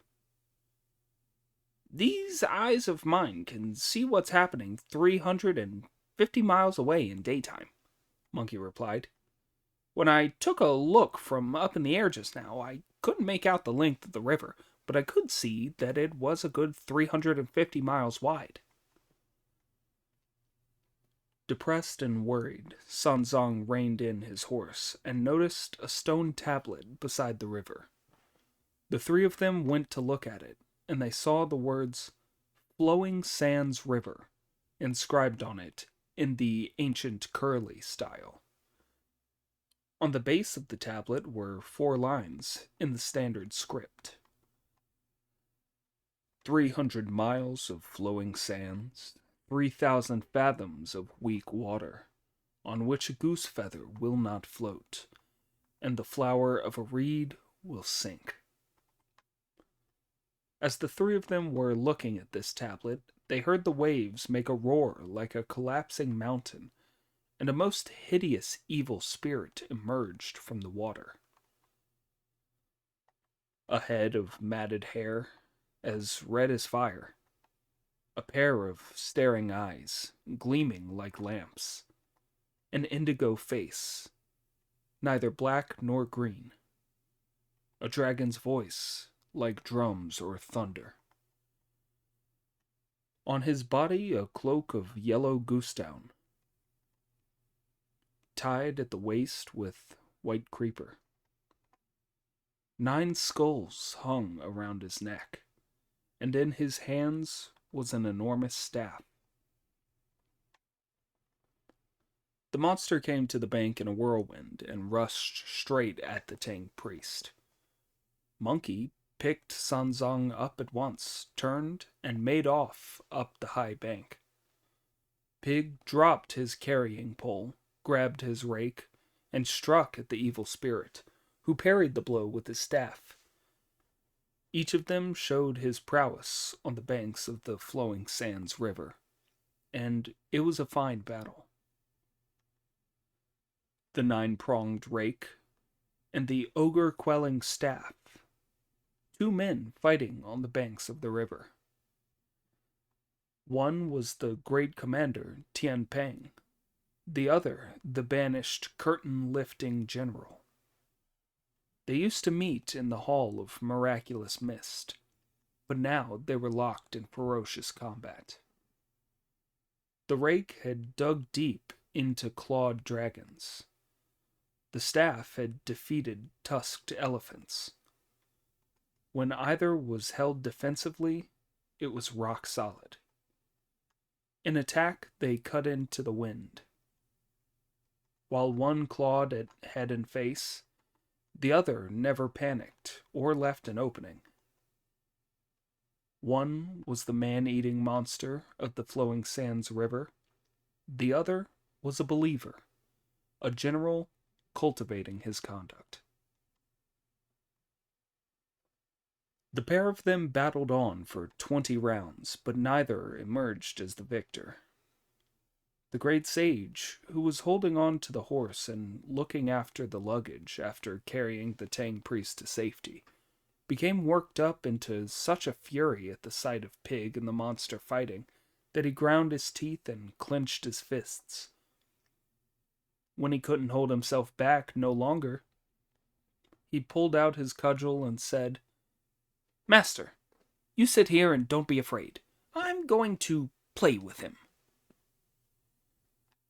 These eyes of mine can see what's happening 350 miles away in daytime, Monkey replied. When I took a look from up in the air just now, I couldn't make out the length of the river, but I could see that it was a good 350 miles wide. Depressed and worried, Sanzong reined in his horse and noticed a stone tablet beside the river. The three of them went to look at it, and they saw the words Flowing Sands River inscribed on it in the ancient curly style. On the base of the tablet were 4 lines in the standard script. 300 miles of flowing sands, 3,000 fathoms of weak water, on which a goose feather will not float, and the flower of a reed will sink. As the three of them were looking at this tablet, they heard the waves make a roar like a collapsing mountain, and a most hideous evil spirit emerged from the water. A head of matted hair, as red as fire, a pair of staring eyes, gleaming like lamps, an indigo face, neither black nor green, a dragon's voice, like drums or thunder. On his body a cloak of yellow goose down, tied at the waist with white creeper. 9 skulls hung around his neck, and in his hands was an enormous staff. The monster came to the bank in a whirlwind and rushed straight at the Tang priest. Monkey picked Sanzong up at once, turned, and made off up the high bank. Pig dropped his carrying pole, grabbed his rake, and struck at the evil spirit, who parried the blow with his staff. Each of them showed his prowess on the banks of the Flowing Sands River, and it was a fine battle. The 9-pronged rake and the ogre-quelling staff, 2 men fighting on the banks of the river. One was the great commander, Tian Peng, the other the banished curtain-lifting general. They used to meet in the Hall of Miraculous Mist, but now they were locked in ferocious combat. The rake had dug deep into clawed dragons. The staff had defeated tusked elephants. When either was held defensively, it was rock solid. In attack, they cut into the wind. While one clawed at head and face, the other never panicked or left an opening. One was the man-eating monster of the Flowing Sands River. The other was a believer, a general cultivating his conduct. The pair of them battled on for 20 rounds, but neither emerged as the victor. The great sage, who was holding on to the horse and looking after the luggage after carrying the Tang priest to safety, became worked up into such a fury at the sight of Pig and the monster fighting that he ground his teeth and clenched his fists. When he couldn't hold himself back no longer, he pulled out his cudgel and said, Master, you sit here and don't be afraid. I'm going to play with him.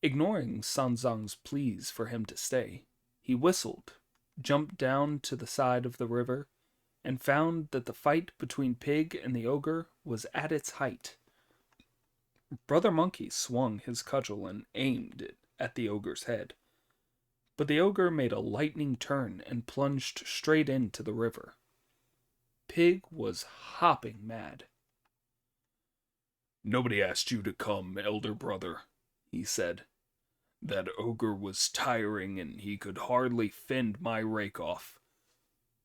Ignoring Sanzang's pleas for him to stay, he whistled, jumped down to the side of the river, and found that the fight between Pig and the ogre was at its height. Brother Monkey swung his cudgel and aimed it at the ogre's head, but the ogre made a lightning turn and plunged straight into the river. Pig was hopping mad. "Nobody asked you to come, elder brother," he said. "That ogre was tiring, and he could hardly fend my rake off.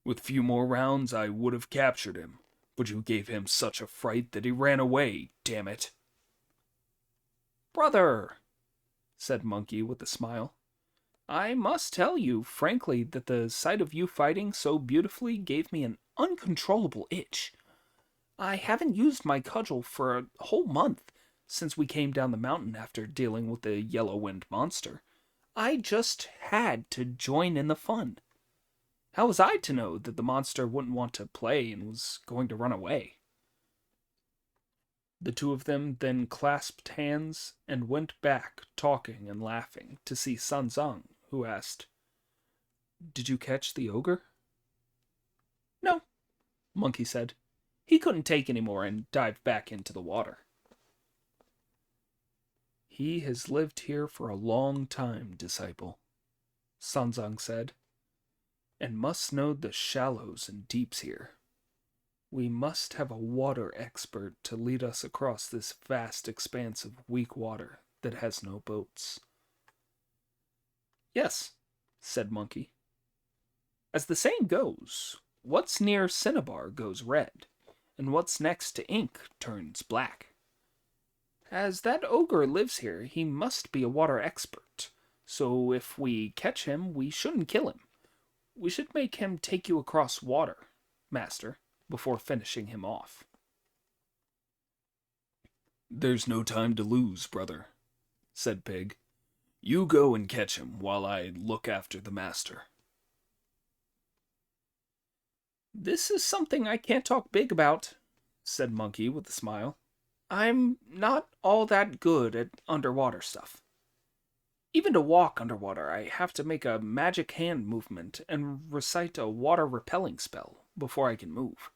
With few more rounds I would have captured him, but you gave him such a fright that he ran away, damn it." "Brother," said Monkey with a smile, "I must tell you frankly that the sight of you fighting so beautifully gave me an uncontrollable itch. I haven't used my cudgel for a whole month since we came down the mountain after dealing with the yellow-winged monster. I just had to join in the fun. How was I to know that the monster wouldn't want to play and was going to run away?" The two of them then clasped hands and went back talking and laughing to see Sanzang, who asked, "Did you catch the ogre?" "No," Monkey said. "He couldn't take any more and dived back into the water." "He has lived here for a long time, disciple," Sanzang said, "and must know the shallows and deeps here. We must have a water expert to lead us across this vast expanse of weak water that has no boats." "Yes," said Monkey. "As the saying goes, what's near cinnabar goes red, and what's next to ink turns black. As that ogre lives here, he must be a water expert, so if we catch him, we shouldn't kill him. We should make him take you across water, master, before finishing him off." "There's no time to lose, brother," said Pig. "You go and catch him while I look after the master." "This is something I can't talk big about," said Monkey with a smile. "I'm not all that good at underwater stuff. Even to walk underwater, I have to make a magic hand movement and recite a water-repelling spell before I can move.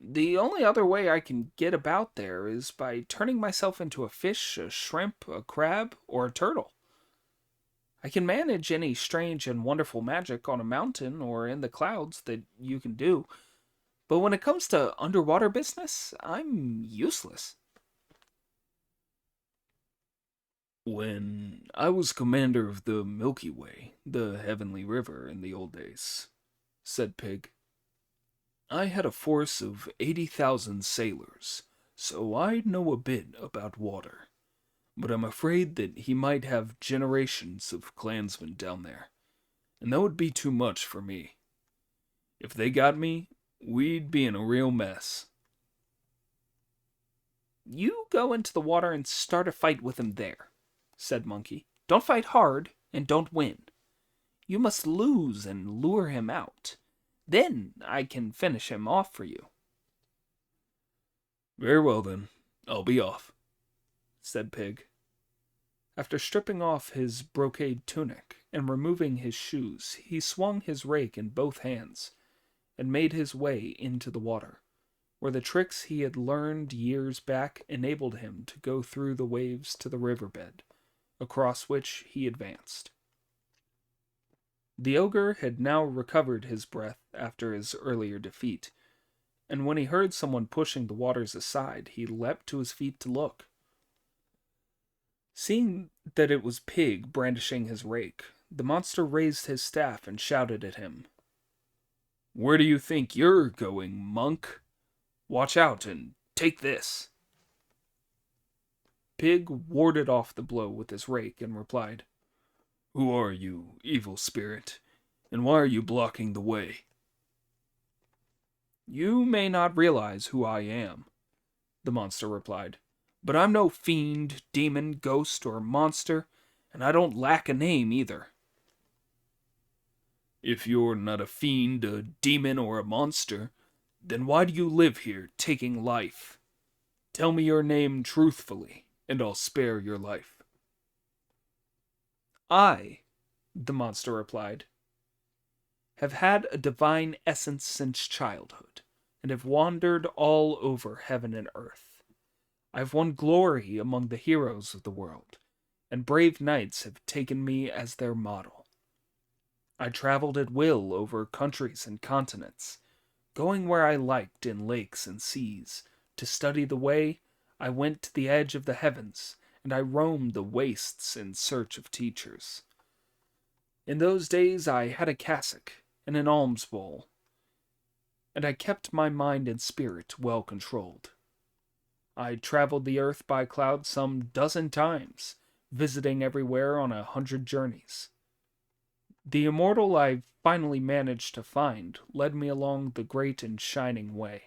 The only other way I can get about there is by turning myself into a fish, a shrimp, a crab, or a turtle. I can manage any strange and wonderful magic on a mountain or in the clouds that you can do, but when it comes to underwater business, I'm useless." "When I was commander of the Milky Way, the Heavenly River, in the old days," said Pig, "I had a force of 80,000 sailors, so I know a bit about water. But I'm afraid that he might have generations of clansmen down there, and that would be too much for me. If they got me, we'd be in a real mess." "You go into the water and start a fight with him there," said Monkey. "Don't fight hard, and don't win. You must lose and lure him out. Then I can finish him off for you." "Very well, then. I'll be off," said Pig. After stripping off his brocade tunic and removing his shoes, he swung his rake in both hands and made his way into the water, where the tricks he had learned years back enabled him to go through the waves to the riverbed, across which he advanced. The ogre had now recovered his breath after his earlier defeat, and when he heard someone pushing the waters aside, he leapt to his feet to look. Seeing that it was Pig brandishing his rake, the monster raised his staff and shouted at him, "Where do you think you're going, monk? Watch out and take this." Pig warded off the blow with his rake and replied, "Who are you, evil spirit, and why are you blocking the way?" "You may not realize who I am," the monster replied, "but I'm no fiend, demon, ghost, or monster, and I don't lack a name either." "If you're not a fiend, a demon, or a monster, then why do you live here taking life? Tell me your name truthfully, and I'll spare your life." I, the monster replied, have had a divine essence since childhood, and have wandered all over heaven and earth. I've won glory among the heroes of the world, and brave knights have taken me as their model. I traveled at will over countries and continents, going where I liked in lakes and seas. To study the way, I went to the edge of the heavens, and I roamed the wastes in search of teachers. In those days I had a cassock and an alms bowl, and I kept my mind and spirit well controlled. I traveled the earth by cloud some dozen times, visiting everywhere on 100 journeys. The immortal I finally managed to find led me along the great and shining way.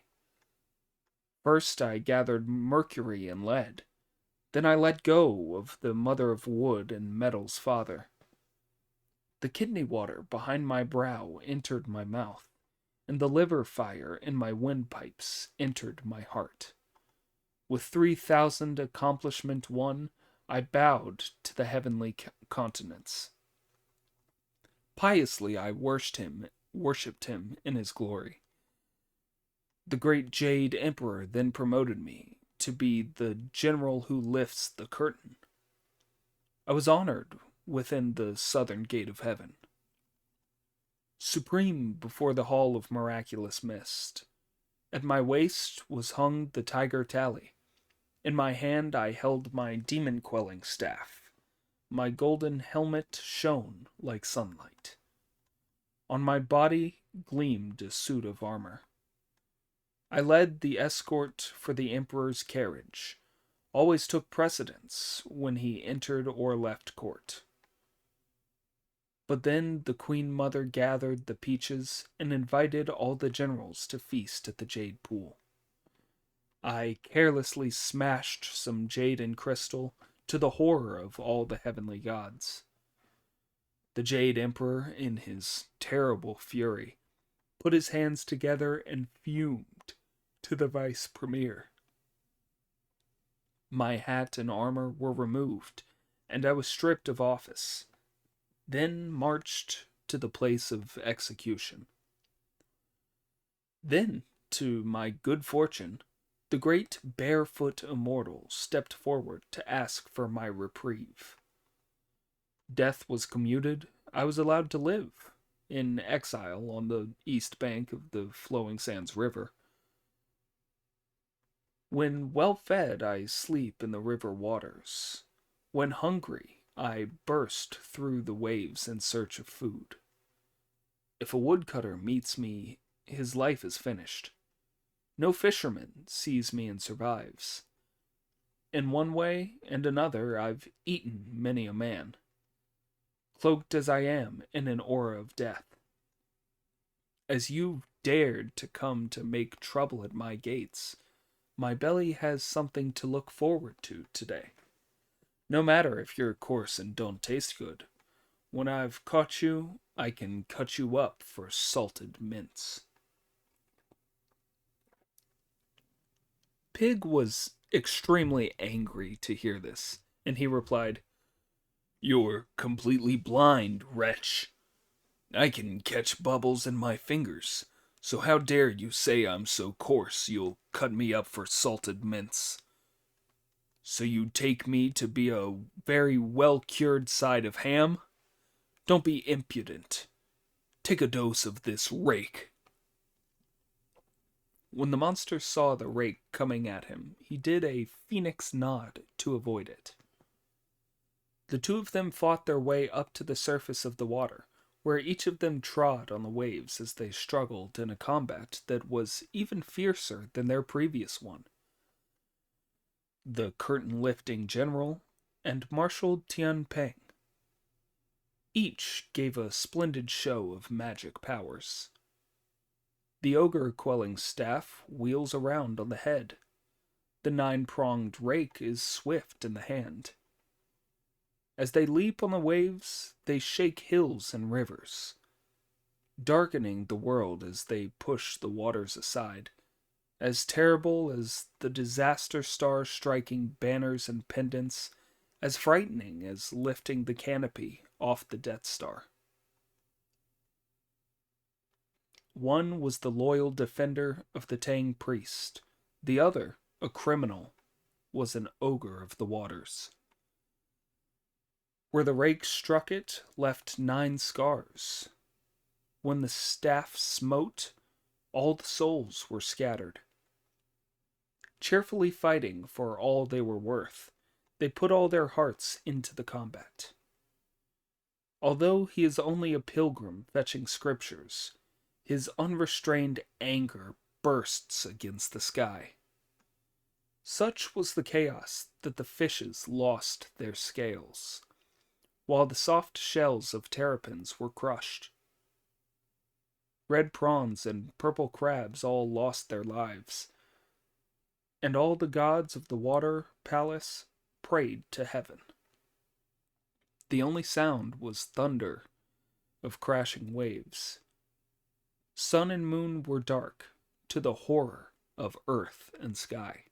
First I gathered mercury and lead, then I let go of the mother of wood and metal's father. The kidney water behind my brow entered my mouth, and the liver fire in my windpipes entered my heart. With 3,000 accomplishment won, I bowed to the heavenly continents. Piously I worshipped him in his glory. The great Jade Emperor then promoted me to be the general who lifts the curtain. I was honored within the southern gate of heaven. Supreme before the hall of miraculous mist, at my waist was hung the tiger tally. In my hand I held my demon-quelling staff. My golden helmet shone like sunlight. On my body gleamed a suit of armor. I led the escort for the Emperor's carriage, always took precedence when he entered or left court. But then the Queen Mother gathered the peaches and invited all the generals to feast at the Jade Pool. I carelessly smashed some jade and crystal, to the horror of all the heavenly gods. The Jade Emperor, in his terrible fury, put his hands together and fumed to the Vice Premier. My hat and armor were removed, and I was stripped of office, then marched to the place of execution. Then, to my good fortune, the great barefoot immortal stepped forward to ask for my reprieve. Death was commuted. I was allowed to live in exile on the east bank of the Flowing Sands River. When well fed, I sleep in the river waters. When hungry, I burst through the waves in search of food. If a woodcutter meets me, his life is finished. No fisherman sees me and survives. In one way and another, I've eaten many a man, cloaked as I am in an aura of death. As you've dared to come to make trouble at my gates, my belly has something to look forward to today. No matter if you're coarse and don't taste good. When I've caught you, I can cut you up for salted mince. Pig was extremely angry to hear this, and he replied, "You're completely blind, wretch. I can catch bubbles in my fingers, so how dare you say I'm so coarse you'll cut me up for salted mince? So you take me to be a very well-cured side of ham? Don't be impudent. Take a dose of this rake." When the monster saw the rake coming at him, he did a phoenix nod to avoid it. The two of them fought their way up to the surface of the water, where each of them trod on the waves as they struggled in a combat that was even fiercer than their previous one. The curtain-lifting general and Marshal Tian Peng. Each gave a splendid show of magic powers. The ogre-quelling staff wheels around on the head. The 9-pronged rake is swift in the hand. As they leap on the waves, they shake hills and rivers, darkening the world as they push the waters aside, as terrible as the disaster star striking banners and pendants as frightening as lifting the canopy off the Death Star. One was the loyal defender of the Tang priest. The other, a criminal, was an ogre of the waters. Where the rake struck it left 9 scars. When the staff smote, all the souls were scattered. Cheerfully fighting for all they were worth, they put all their hearts into the combat. Although he is only a pilgrim fetching scriptures, his unrestrained anger bursts against the sky. Such was the chaos that the fishes lost their scales, while the soft shells of terrapins were crushed. Red prawns and purple crabs all lost their lives, and all the gods of the water palace prayed to heaven. The only sound was thunder of crashing waves. Sun and moon were dark, to the horror of earth and sky.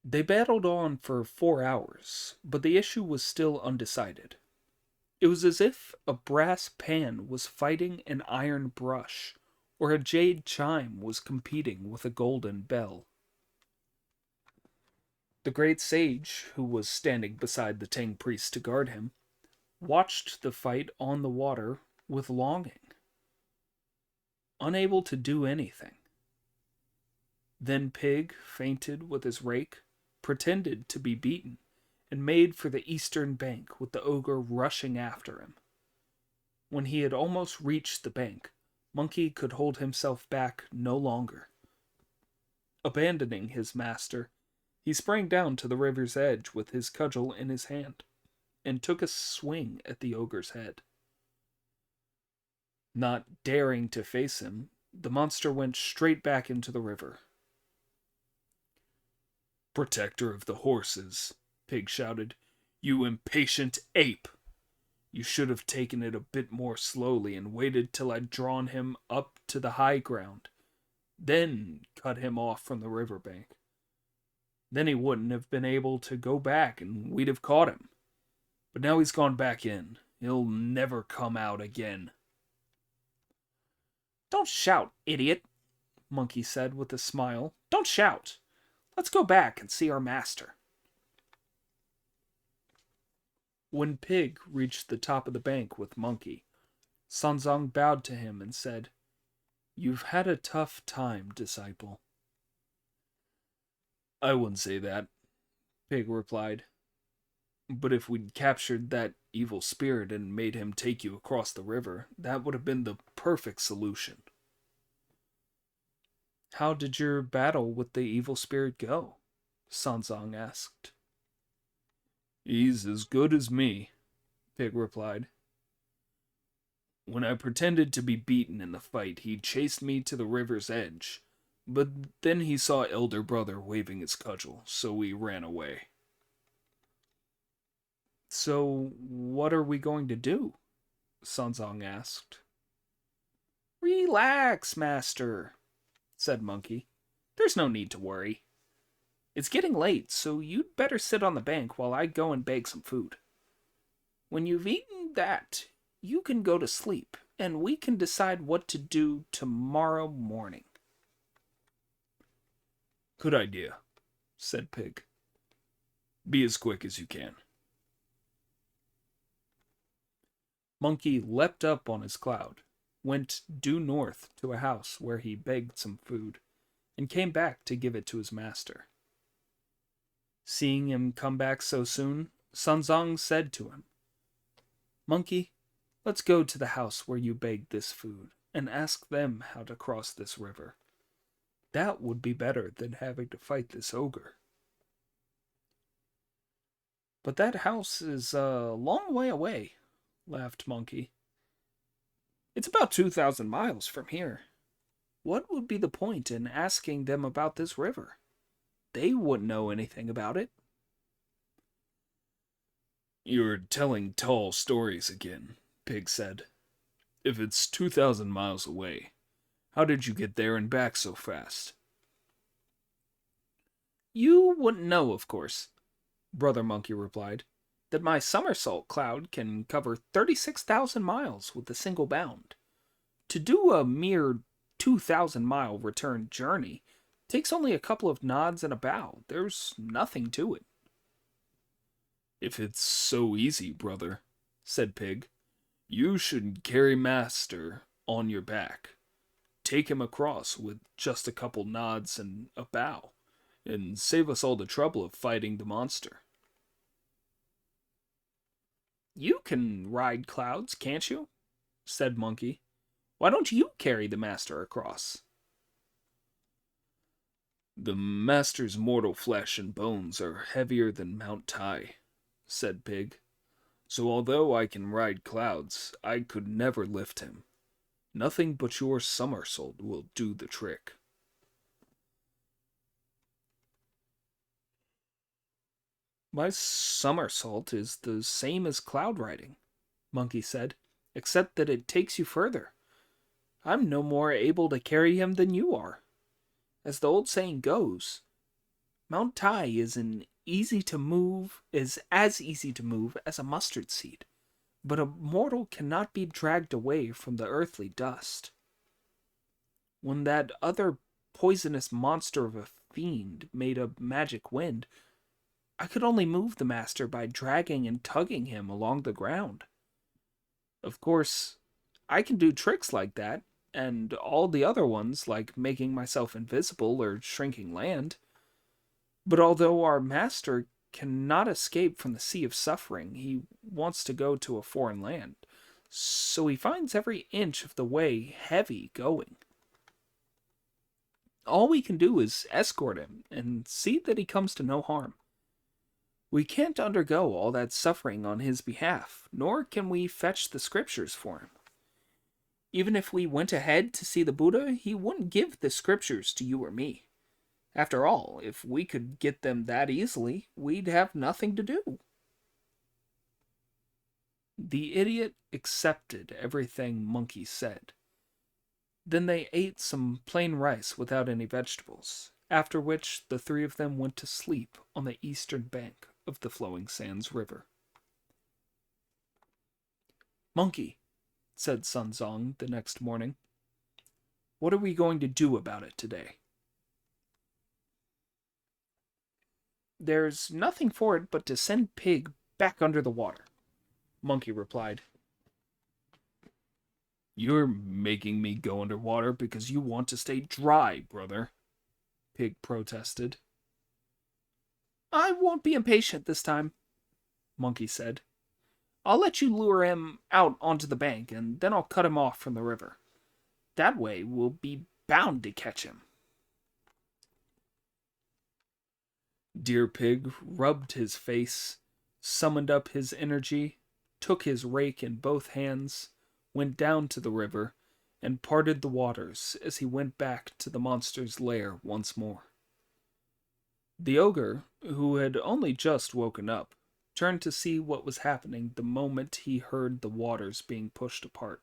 They battled on for 4 hours, but the issue was still undecided. It was as if a brass pan was fighting an iron brush, or a jade chime was competing with a golden bell. The great sage, who was standing beside the Tang priest to guard him, watched the fight on the water with longing, unable to do anything. Then Pig fainted with his rake, pretended to be beaten, and made for the eastern bank with the ogre rushing after him. When he had almost reached the bank, Monkey could hold himself back no longer. Abandoning his master, he sprang down to the river's edge with his cudgel in his hand, and took a swing at the ogre's head. Not daring to face him, the monster went straight back into the river. "Protector of the horses," Pig shouted, "you impatient ape! You should have taken it a bit more slowly and waited till I'd drawn him up to the high ground, then cut him off from the river bank. Then he wouldn't have been able to go back and we'd have caught him. But now he's gone back in. He'll never come out again." "Don't shout, idiot," Monkey said with a smile. "Don't shout. Let's go back and see our master." When Pig reached the top of the bank with Monkey, Sanzong bowed to him and said, "You've had a tough time, disciple." "I wouldn't say that," Pig replied. "But if we'd captured that evil spirit and made him take you across the river, that would have been the perfect solution." "How did your battle with the evil spirit go?" Sanzong asked. "He's as good as me," Pig replied. "When I pretended to be beaten in the fight, he chased me to the river's edge, but then he saw Elder Brother waving his cudgel, so he ran away." "So, what are we going to do?" Sanzong asked. "Relax, master," said Monkey. "There's no need to worry. It's getting late, so you'd better sit on the bank while I go and bake some food. When you've eaten that, you can go to sleep, and we can decide what to do tomorrow morning." "Good idea," said Pig. "Be as quick as you can." Monkey leapt up on his cloud, went due north to a house where he begged some food, and came back to give it to his master. Seeing him come back so soon, Sanzong said to him, "Monkey, let's go to the house where you begged this food, and ask them how to cross this river. That would be better than having to fight this ogre." "But that house is a long way away," laughed Monkey. "It's about 2,000 miles from here. What would be the point in asking them about this river? They wouldn't know anything about it." "You're telling tall stories again," Pig said. "If it's 2,000 miles away, how did you get there and back so fast?" You wouldn't know, of course, Brother Monkey replied, that my somersault cloud can cover 36,000 miles with a single bound. To do a mere 2,000-mile return journey takes only a couple of nods and a bow. There's nothing to it. If it's so easy, brother, said Pig, you should carry Master on your back. Take him across with just a couple nods and a bow, and save us all the trouble of fighting the monster. You can ride clouds, can't you? Said Monkey. Why don't you carry the Master across? The Master's mortal flesh and bones are heavier than Mount Tai, said Pig. So although I can ride clouds, I could never lift him. Nothing but your somersault will do the trick. My somersault is the same as cloud riding, Monkey said, except that it takes you further. I'm no more able to carry him than you are. As the old saying goes, Mount Tai is as easy to move as a mustard seed, but a mortal cannot be dragged away from the earthly dust. When that other poisonous monster of a fiend made a magic wind, I could only move the Master by dragging and tugging him along the ground. Of course, I can do tricks like that, and all the other ones, like making myself invisible or shrinking land. But although our Master cannot escape from the sea of suffering, he wants to go to a foreign land, so he finds every inch of the way heavy going. All we can do is escort him and see that he comes to no harm. We can't undergo all that suffering on his behalf, nor can we fetch the scriptures for him. Even if we went ahead to see the Buddha, he wouldn't give the scriptures to you or me. After all, if we could get them that easily, we'd have nothing to do. The idiot accepted everything Monkey said. Then they ate some plain rice without any vegetables, after which the three of them went to sleep on the eastern bank of the Flowing Sands River. Monkey, said Sun Zong the next morning, what are we going to do about it today? There's nothing for it but to send Pig back under the water, Monkey replied. You're making me go underwater because you want to stay dry, brother, Pig protested. I won't be impatient this time, Monkey said. I'll let you lure him out onto the bank, and then I'll cut him off from the river. That way we'll be bound to catch him. Dear Pig rubbed his face, summoned up his energy, took his rake in both hands, went down to the river, and parted the waters as he went back to the monster's lair once more. The ogre, who had only just woken up, turned to see what was happening the moment he heard the waters being pushed apart.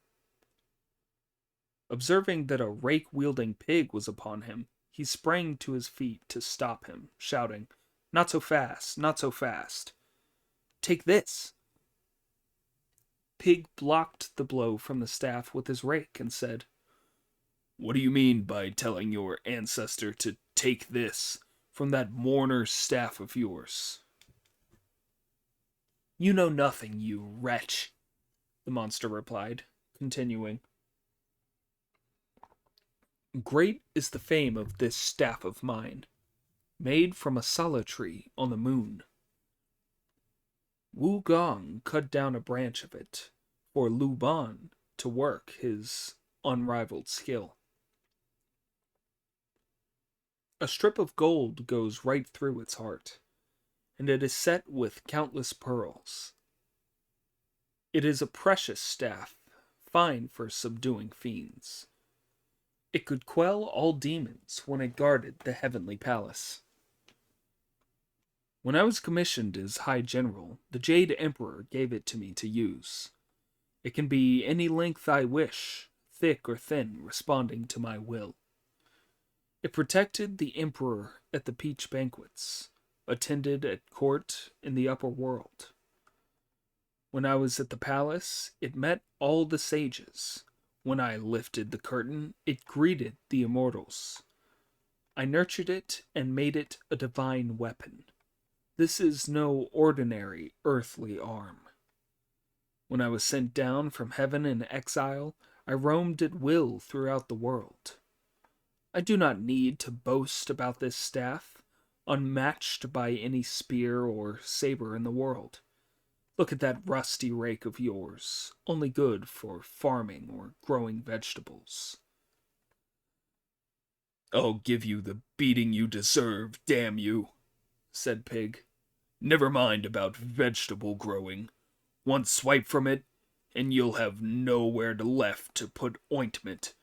Observing that a rake-wielding pig was upon him, he sprang to his feet to stop him, shouting, "Not so fast, not so fast. Take this." Pig blocked the blow from the staff with his rake and said, "What do you mean by telling your ancestor to take this from that mourner's staff of yours?" You know nothing, you wretch, the monster replied, continuing. Great is the fame of this staff of mine, made from a sala tree on the moon. Wu Gong cut down a branch of it for Lu Ban to work his unrivaled skill. A strip of gold goes right through its heart, and it is set with countless pearls. It is a precious staff, fine for subduing fiends. It could quell all demons when it guarded the heavenly palace. When I was commissioned as High General, the Jade Emperor gave it to me to use. It can be any length I wish, thick or thin, responding to my will. It protected the emperor at the peach banquets, attended at court in the upper world. When I was at the palace, it met all the sages. When I lifted the curtain, it greeted the immortals. I nurtured it and made it a divine weapon. This is no ordinary earthly arm. When I was sent down from heaven in exile, I roamed at will throughout the world. I do not need to boast about this staff, unmatched by any spear or saber in the world. Look at that rusty rake of yours, only good for farming or growing vegetables. I'll give you the beating you deserve, damn you, said Pig. Never mind about vegetable growing. One swipe from it, and you'll have nowhere left to put ointment,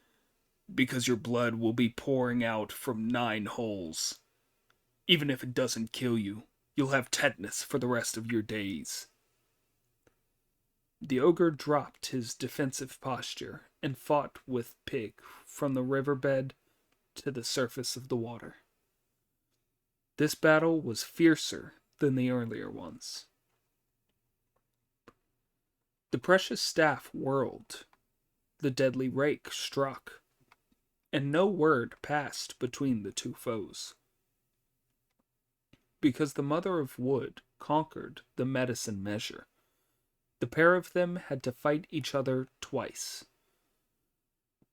because your blood will be pouring out from 9 holes. Even if it doesn't kill you, you'll have tetanus for the rest of your days. The ogre dropped his defensive posture and fought with Pig from the riverbed to the surface of the water. This battle was fiercer than the earlier ones. The precious staff whirled, the deadly rake struck, and no word passed between the two foes. Because the Mother of Wood conquered the medicine measure, the pair of them had to fight each other twice.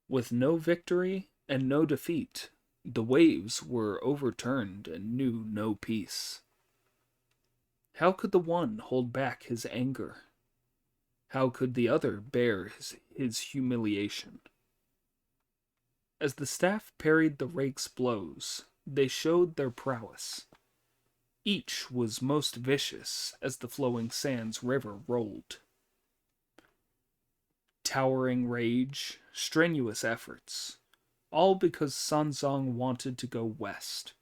With no victory and no defeat, the waves were overturned and knew no peace. How could the one hold back his anger? How could the other bear his humiliation? As the staff parried the rake's blows, they showed their prowess. Each was most vicious as the flowing sands river rolled. Towering rage, strenuous efforts, all because Sanzong wanted to go west.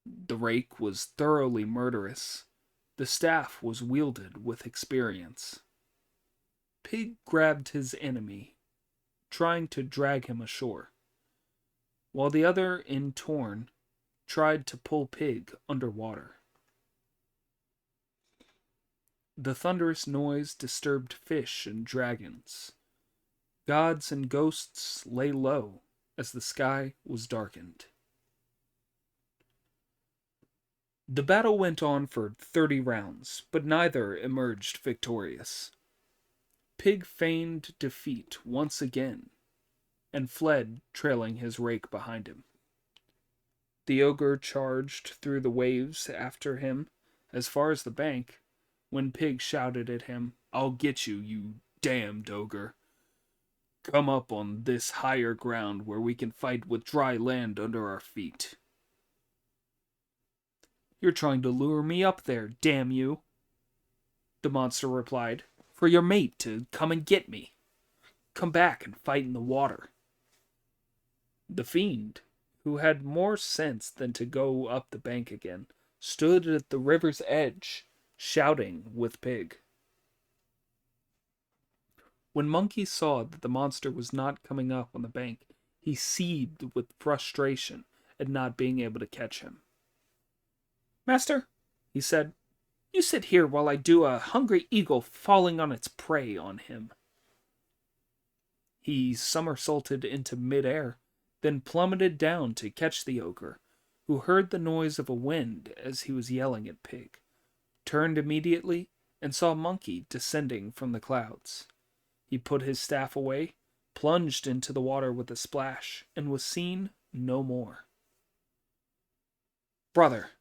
The rake was thoroughly murderous. The staff was wielded with experience. Pig grabbed his enemy, trying to drag him ashore, while the other, in turn, tried to pull Pig underwater. The thunderous noise disturbed fish and dragons. Gods and ghosts lay low as the sky was darkened. The battle went on for 30 rounds, but neither emerged victorious. Pig feigned defeat once again, and fled, trailing his rake behind him. The ogre charged through the waves after him as far as the bank, when Pig shouted at him, "I'll get you, you damned ogre. Come up on this higher ground where we can fight with dry land under our feet." "You're trying to lure me up there, damn you," the monster replied, "for your mate to come and get me. Come back and fight in the water." The fiend, who had more sense than to go up the bank again, stood at the river's edge, shouting with Pig. When Monkey saw that the monster was not coming up on the bank, he seethed with frustration at not being able to catch him. "Master," he said, "you sit here while I do a hungry eagle falling on its prey on him." He somersaulted into midair, then plummeted down to catch the ogre, who heard the noise of a wind as he was yelling at Pig, turned immediately, and saw Monkey descending from the clouds. He put his staff away, plunged into the water with a splash, and was seen no more. "Brother,"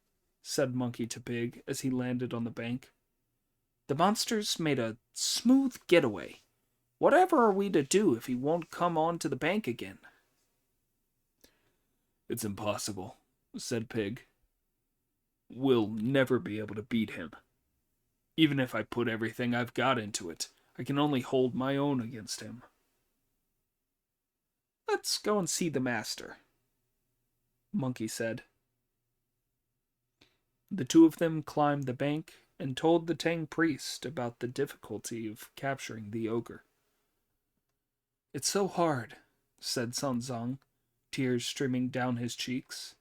said Monkey to Pig as he landed on the bank, "the monster's made a smooth getaway. Whatever are we to do if he won't come on to the bank again?" "It's impossible," said Pig. "We'll never be able to beat him. Even if I put everything I've got into it, I can only hold my own against him." "Let's go and see the master," Monkey said. The two of them climbed the bank and told the Tang priest about the difficulty of capturing the ogre. "It's so hard," said Sun Zong, tears streaming down his cheeks.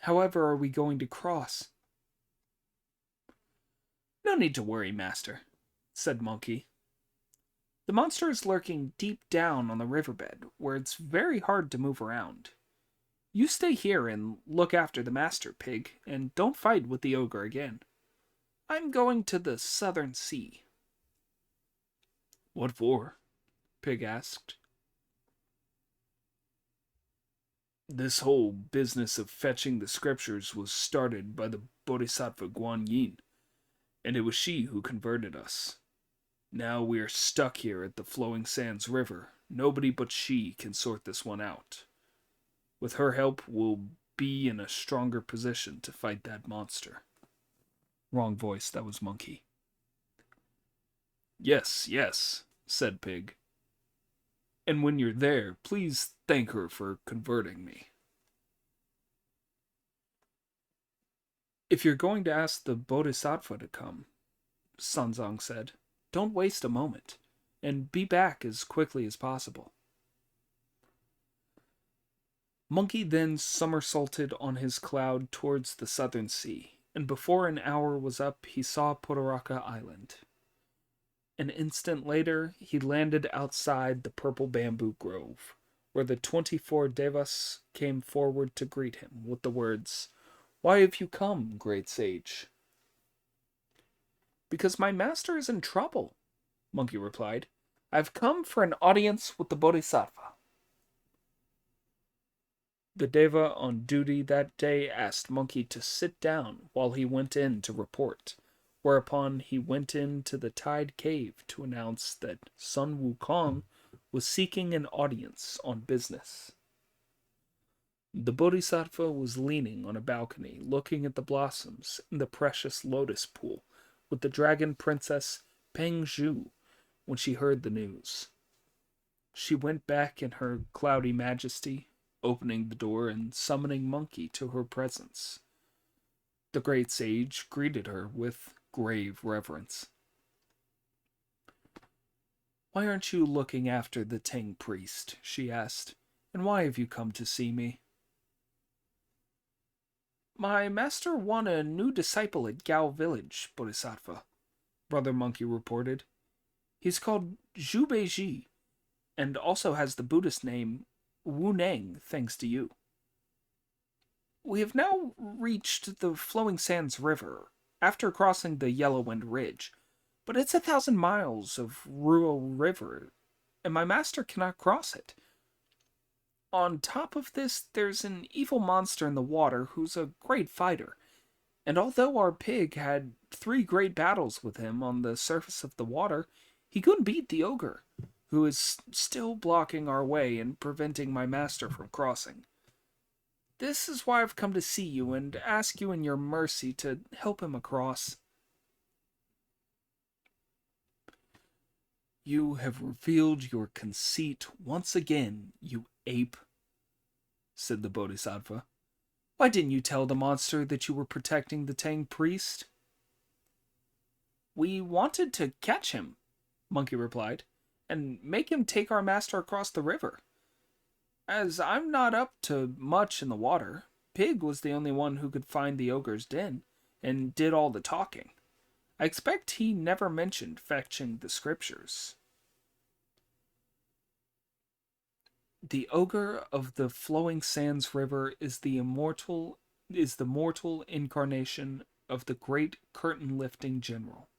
However are we going to cross? No need to worry, master, said Monkey. The monster is lurking deep down on the riverbed, where it's very hard to move around. You stay here and look after the master, Pig, and don't fight with the ogre again. I'm going to the southern sea. What for? Pig asked. This whole business of fetching the scriptures was started by the Bodhisattva Guan Yin, and it was she who converted us. Now we are stuck here at the Flowing Sands River. Nobody but she can sort this one out. With her help, we'll be in a stronger position to fight that monster. Wrong voice, that was Monkey. Yes, yes, said Pig. And when you're there, please thank her for converting me. If you're going to ask the Bodhisattva to come, Sanzang said, don't waste a moment, and be back as quickly as possible. Monkey then somersaulted on his cloud towards the southern sea, and before an hour was up he saw Potoraka Island. An instant later he landed outside the purple bamboo grove, where the 24 Devas came forward to greet him with the words, "Why have you come, great sage?" "Because my master is in trouble," Monkey replied. "I've come for an audience with the Bodhisattva." The Deva on duty that day asked Monkey to sit down while he went in to report, whereupon he went into the Tide Cave to announce that Sun Wukong was seeking an audience on business. The Bodhisattva was leaning on a balcony, looking at the blossoms in the precious lotus pool with the dragon princess Peng Zhu when she heard the news. She went back in her cloudy majesty, opening the door and summoning Monkey to her presence. The great sage greeted her with grave reverence. "Why aren't you looking after the Tang priest?" she asked. "And why have you come to see me?" "My master won a new disciple at Gao village, Bodhisattva," Brother Monkey reported. "He's called Zhu Beiji, and also has the Buddhist name Wu Nang, thanks to you. We have now reached the Flowing Sands River, after crossing the Yellow Wind Ridge, but it's 1,000 miles of Ruo River, and my master cannot cross it. On top of this, there's an evil monster in the water who's a great fighter, and although our pig had 3 great battles with him on the surface of the water, he couldn't beat the ogre, who is still blocking our way and preventing my master from crossing. This is why I've come to see you and ask you in your mercy to help him across." "You have revealed your conceit once again, you ape," said the Bodhisattva. "Why didn't you tell the monster that you were protecting the Tang priest?" "We wanted to catch him," Monkey replied, "and make him take our master across the river. As I'm not up to much in the water, Pig was the only one who could find the ogre's den, and did all the talking. I expect he never mentioned fetching the scriptures." "The ogre of the Flowing Sands River is the mortal incarnation of the great curtain-lifting general,"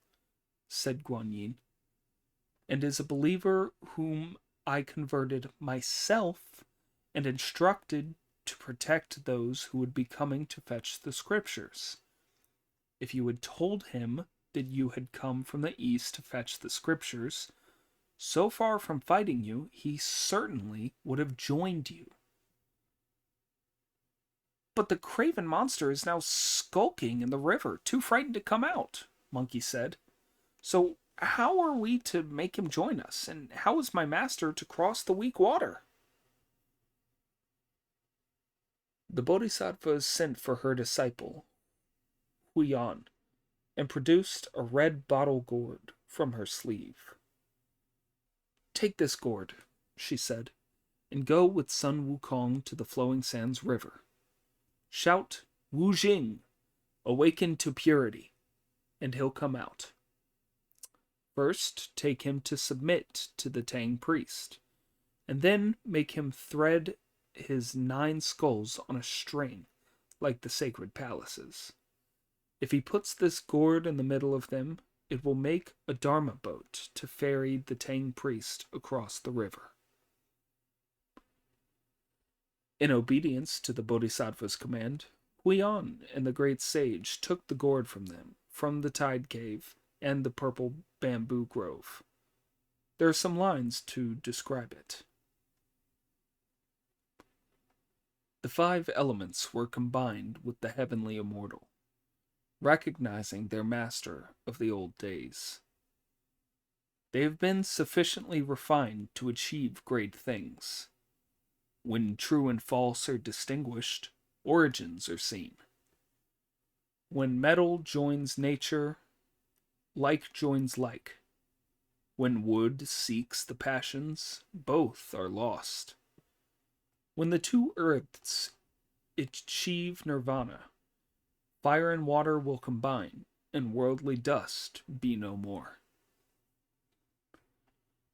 said Guan Yin, "and is a believer whom I converted myself and instructed to protect those who would be coming to fetch the scriptures. If you had told him that you had come from the east to fetch the scriptures, so far from fighting you, he certainly would have joined you." "But the craven monster is now skulking in the river, too frightened to come out," Monkey said. "So how are we to make him join us, and how is my master to cross the weak water?" The Bodhisattva sent for her disciple, Huyan, and produced a red bottle gourd from her sleeve. "Take this gourd," she said, and go with Sun Wukong to the Flowing Sands River. Shout, Wu Jing, awaken to purity, and he'll come out. First, take him to submit to the Tang priest, and then make him thread his 9 skulls on a string, like the sacred palaces. If he puts this gourd in the middle of them, it will make a Dharma boat to ferry the Tang priest across the river. In obedience to the Bodhisattva's command, Huion and the great sage took the gourd from them, from the tide cave and the purple bamboo grove. There are some lines to describe it. The 5 elements were combined with the heavenly immortal, recognizing their master of the old days. They have been sufficiently refined to achieve great things. When true and false are distinguished, origins are seen. When metal joins nature, like joins like. When wood seeks the passions, both are lost. When the 2 earths achieve nirvana, fire and water will combine, and worldly dust be no more.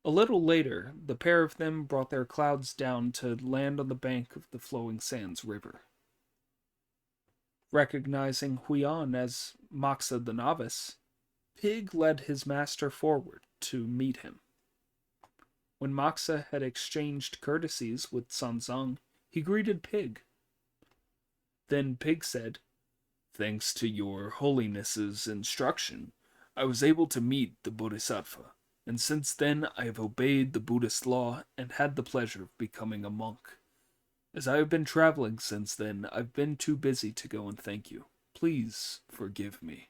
A little later, the pair of them brought their clouds down to land on the bank of the Flowing Sands River. Recognizing Huion as Moxa the novice, Pig led his master forward to meet him. When Moxa had exchanged courtesies with Sanzang, he greeted Pig. Then Pig said, "Thanks to your holiness's instruction, I was able to meet the Bodhisattva, and since then I have obeyed the Buddhist law and had the pleasure of becoming a monk. As I have been traveling since then, I've been too busy to go and thank you. Please forgive me."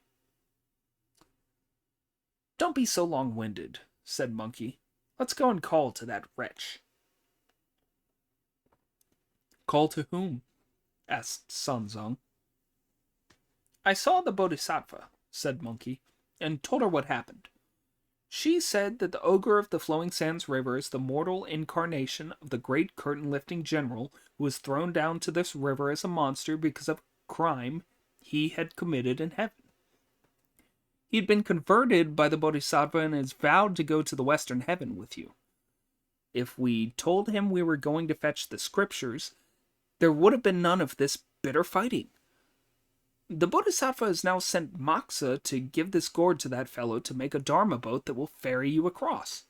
"Don't be so long-winded," said Monkey. "Let's go and call to that wretch." "Call to whom?" asked Sanzang. "I saw the Bodhisattva," said Monkey, "and told her what happened. She said that the ogre of the Flowing Sands River is the mortal incarnation of the great curtain-lifting general who was thrown down to this river as a monster because of a crime he had committed in heaven. He had been converted by the Bodhisattva and has vowed to go to the Western Heaven with you. If we told him we were going to fetch the scriptures, there would have been none of this bitter fighting. The Bodhisattva has now sent Moxa to give this gourd to that fellow to make a Dharma boat that will ferry you across."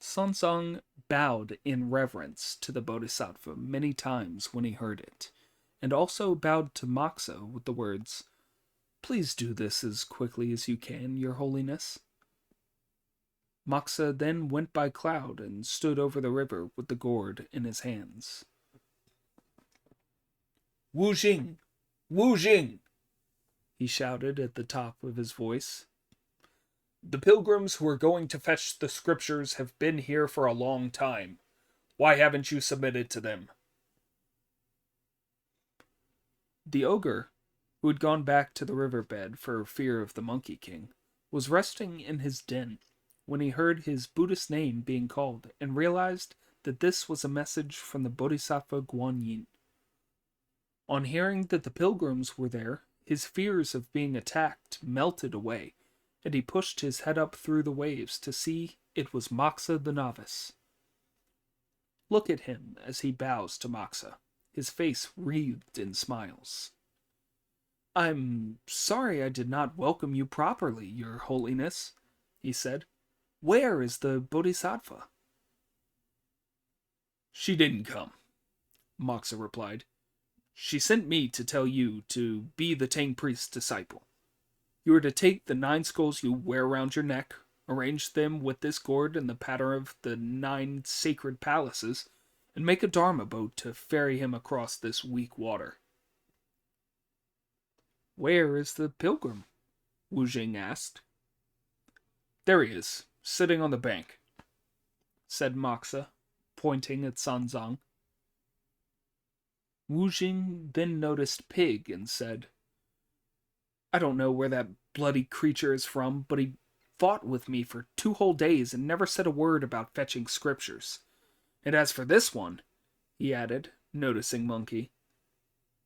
Sanzang bowed in reverence to the Bodhisattva many times when he heard it, and also bowed to Moxa with the words, "Please do this as quickly as you can, Your Holiness." Moxa then went by cloud and stood over the river with the gourd in his hands. "Wu Jing! Wu Jing!" he shouted at the top of his voice. "The pilgrims who are going to fetch the scriptures have been here for a long time. Why haven't you submitted to them?" The ogre, who had gone back to the riverbed for fear of the Monkey King, was resting in his den when he heard his Buddhist name being called and realized that this was a message from the Bodhisattva Guanyin. On hearing that the pilgrims were there, his fears of being attacked melted away, and he pushed his head up through the waves to see it was Moxa the novice. Look at him as he bows to Moxa, his face wreathed in smiles. "I'm sorry I did not welcome you properly, Your Holiness," he said. "Where is the Bodhisattva?" "She didn't come," Moxa replied. "She sent me to tell you to be the Tang priest's disciple. You are to take the 9 skulls you wear around your neck, arrange them with this gourd in the pattern of the 9 sacred palaces, and make a Dharma boat to ferry him across this weak water." "Where is the pilgrim?" Wu Jing asked. "There he is, sitting on the bank," said Moxa, pointing at Sanzang. Wu Jing then noticed Pig and said, "I don't know where that bloody creature is from, but he fought with me for 2 whole days and never said a word about fetching scriptures. And as for this one, he added, noticing Monkey,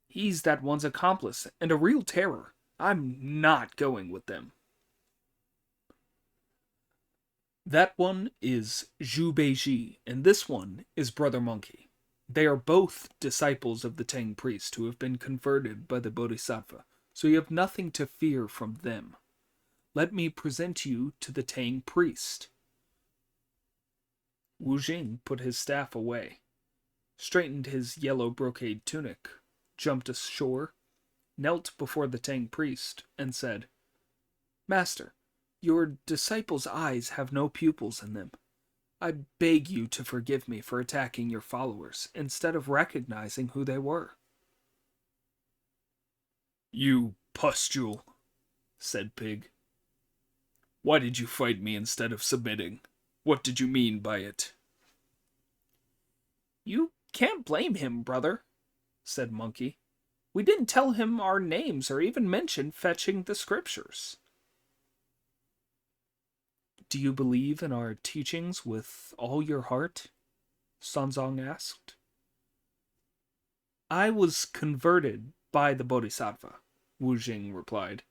he's that one's accomplice and a real terror. I'm not going with them. That one is Zhu Beiji, and this one is Brother Monkey. They are both disciples of the Tang priest who have been converted by the Bodhisattva, so you have nothing to fear from them. Let me present you to the Tang priest. Wu Jing put his staff away, straightened his yellow brocade tunic, jumped ashore, knelt before the Tang priest, and said, Master, your disciples' eyes have no pupils in them. I beg you to forgive me for attacking your followers, instead of recognizing who they were. You pustule, said Pig. Why did you fight me instead of submitting? What did you mean by it? You can't blame him, brother, said Monkey. We didn't tell him our names or even mention fetching the scriptures. Do you believe in our teachings with all your heart? Sanzong asked. I was converted by the Bodhisattva, Wu Jing replied,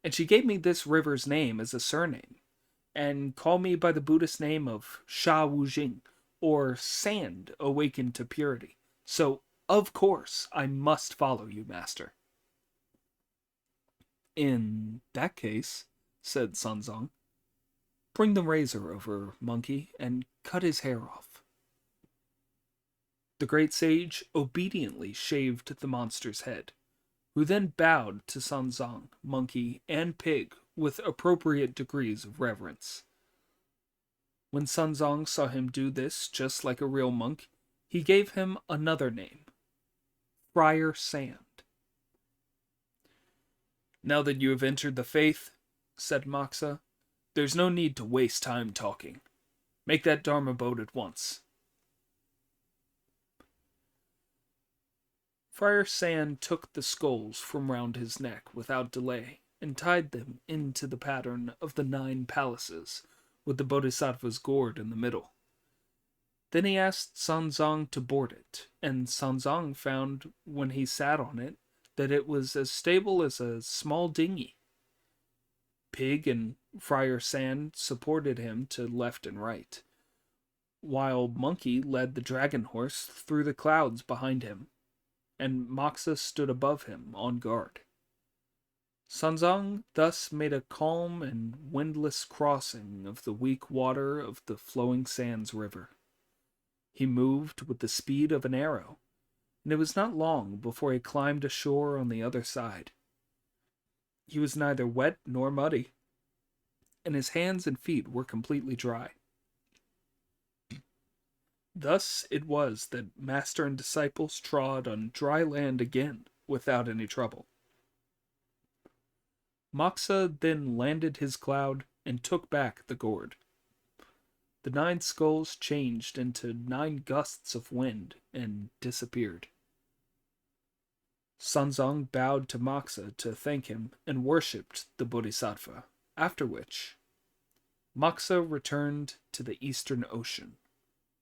and she gave me this river's name as a surname, and called me by the Buddhist name of Sha Wu Jing, or Sand Awakened to Purity. So, of course, I must follow you, Master. In that case, said Sanzong, bring the razor over, Monkey, and cut his hair off. The great sage obediently shaved the monster's head, who then bowed to Sanzong, Monkey, and Pig with appropriate degrees of reverence. When Sanzong saw him do this just like a real monk, he gave him another name, Friar Sand. Now that you have entered the faith, said Moxa, there's no need to waste time talking. Make that Dharma boat at once. Friar Sand took the skulls from round his neck without delay and tied them into the pattern of the 9 palaces, with the Bodhisattva's gourd in the middle. Then he asked Sanzong to board it, and Sanzong found, when he sat on it, that it was as stable as a small dinghy. Pig and Friar Sand supported him to left and right, while Monkey led the dragon horse through the clouds behind him, and Moxa stood above him on guard. Sanzong thus made a calm and windless crossing of the weak water of the flowing sands river. He moved with the speed of an arrow, and it was not long before he climbed ashore on the other side. He was neither wet nor muddy, and his hands and feet were completely dry. Thus it was that master and disciples trod on dry land again without any trouble. Moxa then landed his cloud and took back the gourd. The 9 skulls changed into 9 gusts of wind and disappeared. Sanzong bowed to Moxa to thank him and worshipped the Bodhisattva, after which Moxa returned to the Eastern Ocean,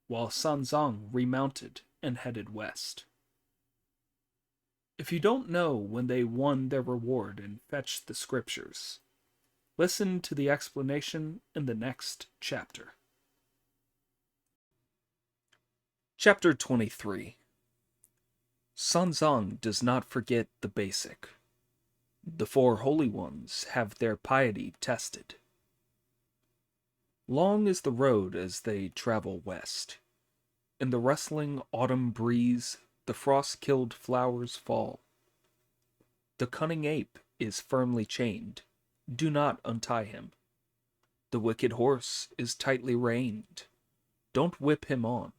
while Sanzong remounted and headed west. If you don't know when they won their reward and fetched the scriptures, listen to the explanation in the next chapter. Chapter 23. Sanzong does not forget the basic. The 4 holy ones have their piety tested. Long is the road as they travel west. In the rustling autumn breeze, the frost-killed flowers fall. The cunning ape is firmly chained. Do not untie him. The wicked horse is tightly reined. Don't whip him on.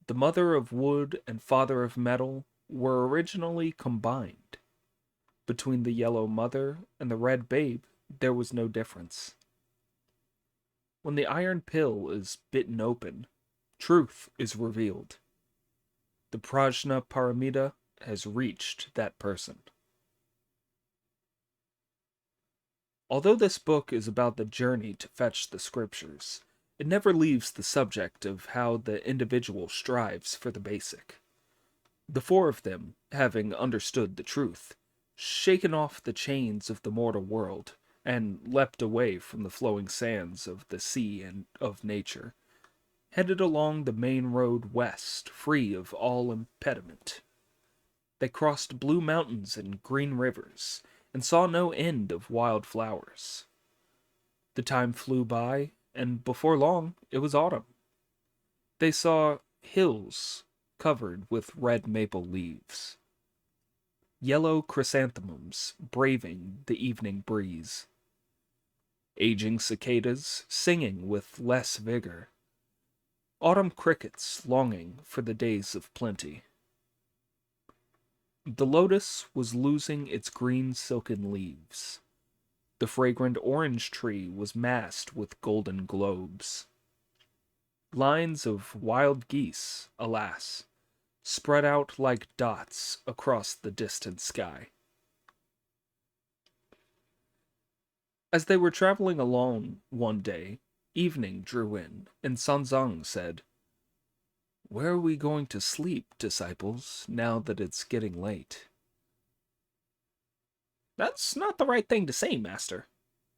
The mother of wood and father of metal were originally combined. Between the yellow mother and the red babe, there was no difference. When the iron pill is bitten open, truth is revealed. The Prajna Paramita has reached that person. Although this book is about the journey to fetch the scriptures, it never leaves the subject of how the individual strives for the basic. The four of them, having understood the truth, shaken off the chains of the mortal world, and leapt away from the flowing sands of the sea and of nature, headed along the main road west, free of all impediment. They crossed blue mountains and green rivers, and saw no end of wild flowers. The time flew by, and before long it was autumn. They saw hills covered with red maple leaves, yellow chrysanthemums braving the evening breeze, aging cicadas singing with less vigor, autumn crickets longing for the days of plenty. The lotus was losing its green silken leaves. The fragrant orange tree was massed with golden globes. Lines of wild geese, alas, spread out like dots across the distant sky. As they were traveling along one day, evening drew in, and Sanzang said, "Where are we going to sleep, disciples, now that it's getting late?" "That's not the right thing to say, master,"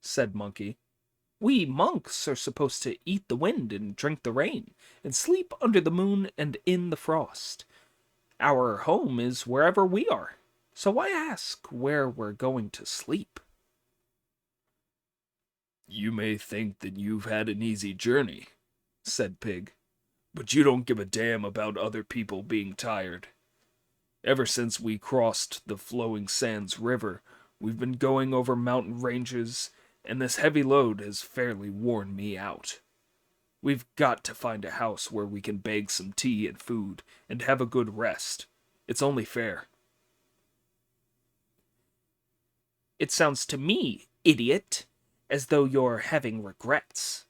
said Monkey. "We monks are supposed to eat the wind and drink the rain, and sleep under the moon and in the frost. Our home is wherever we are, so why ask where we're going to sleep?" "You may think that you've had an easy journey," said Pig, "but you don't give a damn about other people being tired. Ever since we crossed the Flowing Sands River, we've been going over mountain ranges, and this heavy load has fairly worn me out. We've got to find a house where we can bag some tea and food and have a good rest. It's only fair." "It sounds to me, idiot, as though you're having regrets,"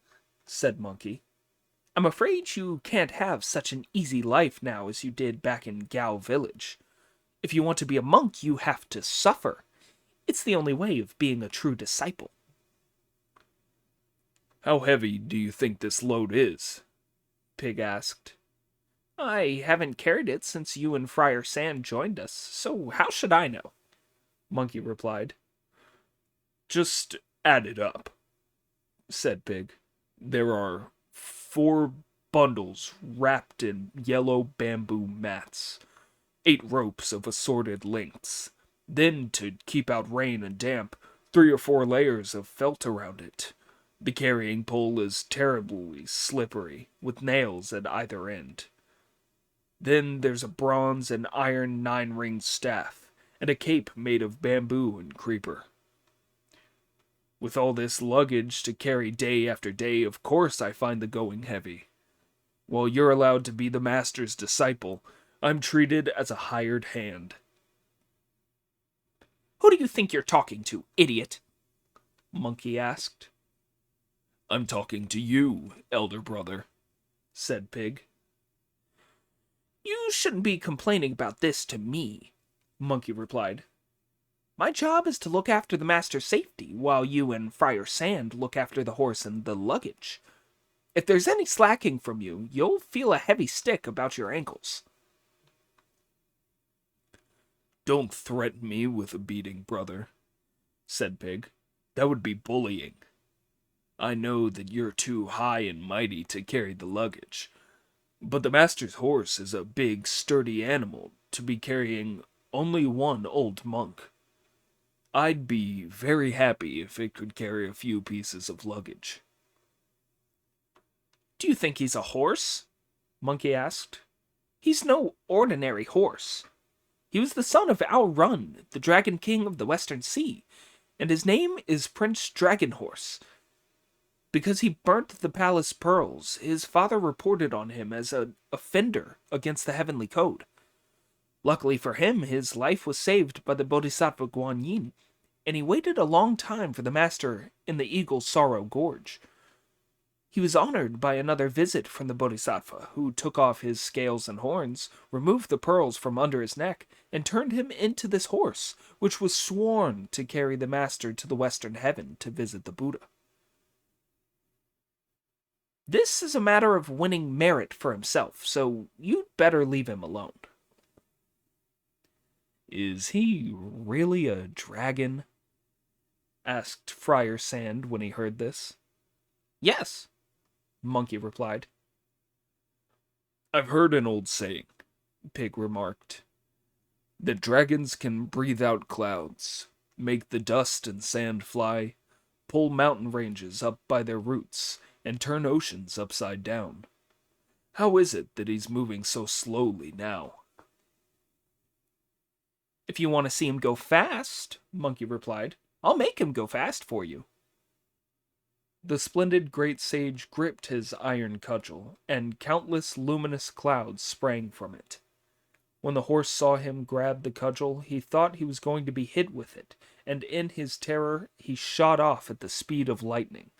said Monkey. "I'm afraid you can't have such an easy life now as you did back in Gao Village. If you want to be a monk, you have to suffer. It's the only way of being a true disciple." "How heavy do you think this load is?" Pig asked. "I haven't carried it since you and Friar Sand joined us, so how should I know?" Monkey replied. "Just add it up," said Pig. "There are 4 bundles wrapped in yellow bamboo mats, 8 ropes of assorted lengths. Then, to keep out rain and damp, 3 or 4 layers of felt around it. The carrying pole is terribly slippery, with nails at either end. Then there's a bronze and iron 9-ringed staff, and a cape made of bamboo and creeper. With all this luggage to carry day after day, of course I find the going heavy. While you're allowed to be the master's disciple, I'm treated as a hired hand." "Who do you think you're talking to, idiot?" Monkey asked. "I'm talking to you, elder brother," said Pig. "You shouldn't be complaining about this to me," Monkey replied. "My job is to look after the master's safety, while you and Friar Sand look after the horse and the luggage. If there's any slacking from you, you'll feel a heavy stick about your ankles." "Don't threaten me with a beating, brother," said Pig. "That would be bullying. I know that you're too high and mighty to carry the luggage, but the master's horse is a big, sturdy animal to be carrying only one old monk. I'd be very happy if it could carry a few pieces of luggage." "Do you think he's a horse?" Monkey asked. "He's no ordinary horse. He was the son of Ao Run, the Dragon King of the Western Sea, and his name is Prince Dragonhorse. Because he burnt the palace pearls, his father reported on him as an offender against the heavenly code. Luckily for him, his life was saved by the Bodhisattva Guanyin, and he waited a long time for the master in the Eagle's Sorrow Gorge. He was honored by another visit from the Bodhisattva, who took off his scales and horns, removed the pearls from under his neck, and turned him into this horse, which was sworn to carry the master to the Western Heaven to visit the Buddha." This is a matter of winning merit for himself, so you'd better leave him alone. Is he really a dragon? Asked Friar Sand when he heard this. Yes, Monkey replied. I've heard an old saying, Pig remarked, that dragons can breathe out clouds, make the dust and sand fly, pull mountain ranges up by their roots, and turn oceans upside down. How is it that he's moving so slowly now? If you want to see him go fast, Monkey replied, I'll make him go fast for you. The splendid great sage gripped his iron cudgel, and countless luminous clouds sprang from it. When the horse saw him grab the cudgel, he thought he was going to be hit with it, and in his terror he shot off at the speed of lightning.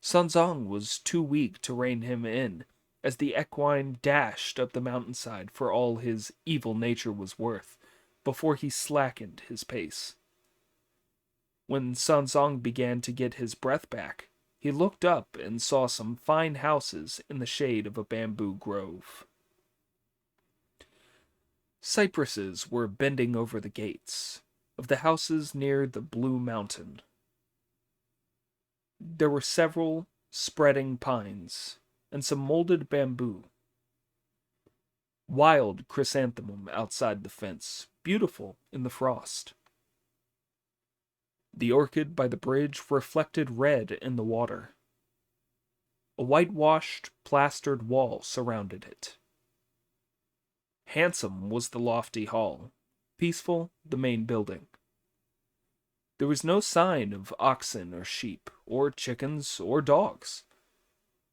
Sunzong was too weak to rein him in, as the equine dashed up the mountainside for all his evil nature was worth, before he slackened his pace. When Sunzong began to get his breath back, he looked up and saw some fine houses in the shade of a bamboo grove. Cypresses were bending over the gates of the houses near the Blue Mountain. There were several spreading pines and some molded bamboo. Wild chrysanthemum outside the fence, beautiful in the frost. The orchid by the bridge reflected red in the water. A whitewashed, plastered wall surrounded it. Handsome was the lofty hall, peaceful the main building. There was no sign of oxen or sheep, or chickens or dogs.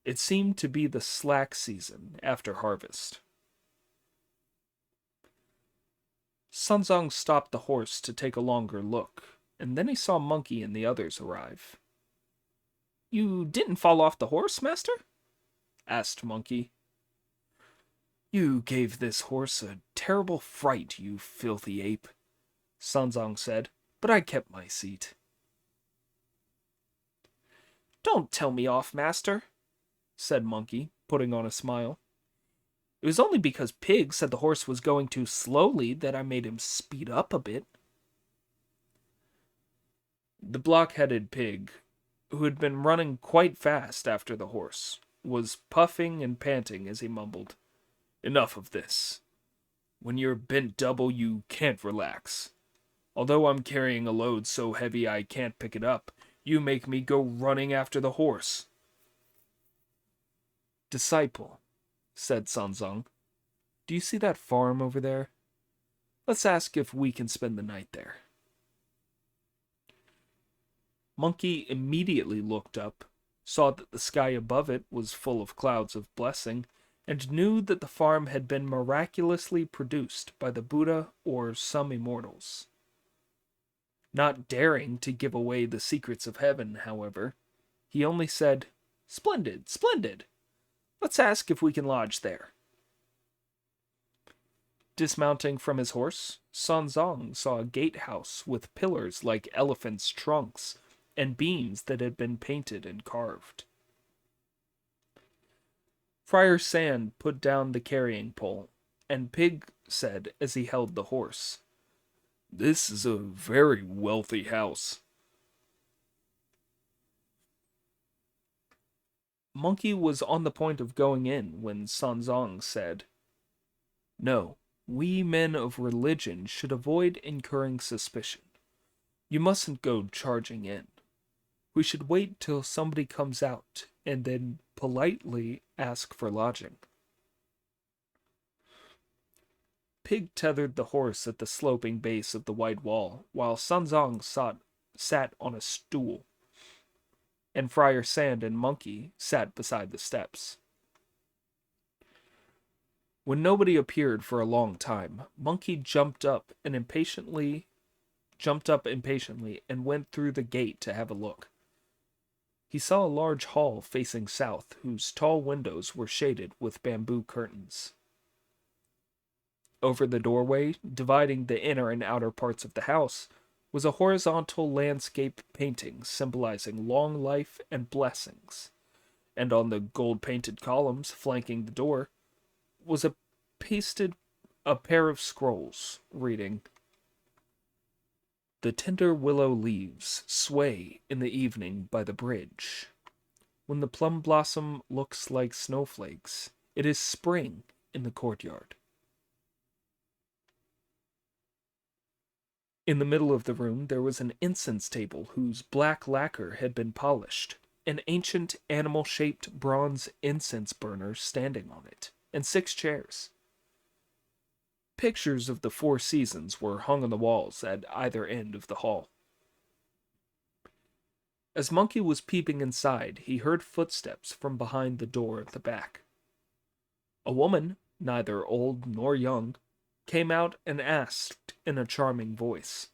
It seemed to be the slack season after harvest. Sunzong stopped the horse to take a longer look, and then he saw Monkey and the others arrive. You didn't fall off the horse, master? Asked Monkey. You gave this horse a terrible fright, you filthy ape, Sunzong said, but I kept my seat. Don't tell me off, master, said Monkey, putting on a smile. It was only because Pig said the horse was going too slowly that I made him speed up a bit. The block-headed Pig, who had been running quite fast after the horse, was puffing and panting as he mumbled, Enough of this. When you're bent double, you can't relax. Although I'm carrying a load so heavy I can't pick it up, you make me go running after the horse. Disciple, said Sanzong, do you see that farm over there? Let's ask if we can spend the night there. Monkey immediately looked up, saw that the sky above it was full of clouds of blessing, and knew that the farm had been miraculously produced by the Buddha or some immortals. Not daring to give away the secrets of heaven, however, he only said, Splendid, splendid. Let's ask if we can lodge there. Dismounting from his horse, Sanzong saw a gatehouse with pillars like elephants' trunks and beams that had been painted and carved. Friar Sand put down the carrying pole, and Pig said as he held the horse, This is a very wealthy house. Monkey was on the point of going in when Sanzong said, No, we men of religion should avoid incurring suspicion. You mustn't go charging in. We should wait till somebody comes out and then politely ask for lodging. Pig tethered the horse at the sloping base of the white wall, while Sanzong sat on a stool, and Friar Sand and Monkey sat beside the steps. When nobody appeared for a long time, Monkey jumped up impatiently and went through the gate to have a look. He saw a large hall facing south, whose tall windows were shaded with bamboo curtains. Over the doorway, dividing the inner and outer parts of the house, was a horizontal landscape painting symbolizing long life and blessings, and on the gold-painted columns flanking the door was pasted a pair of scrolls reading, "The tender willow leaves sway in the evening by the bridge. When the plum blossom looks like snowflakes, it is spring in the courtyard." In the middle of the room there was an incense table whose black lacquer had been polished, an ancient animal-shaped bronze incense burner standing on it, and 6 chairs. Pictures of the 4 seasons were hung on the walls at either end of the hall. As Monkey was peeping inside, he heard footsteps from behind the door at the back. A woman, neither old nor young, came out and asked in a charming voice,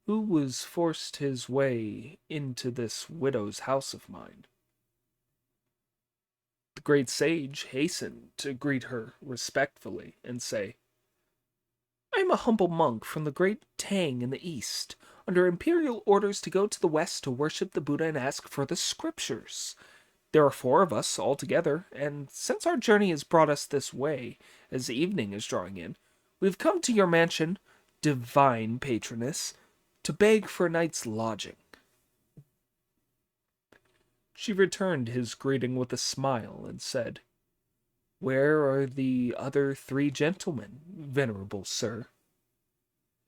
"Who was forced his way into this widow's house of mine?" The great sage hastened to greet her respectfully and say, "I am a humble monk from the great Tang in the east, under imperial orders to go to the west to worship the Buddha and ask for the scriptures. There are 4 of us altogether, and since our journey has brought us this way, as evening is drawing in, we have come to your mansion, divine patroness, to beg for a night's lodging." She returned his greeting with a smile and said, "Where are the other 3 gentlemen, venerable sir?"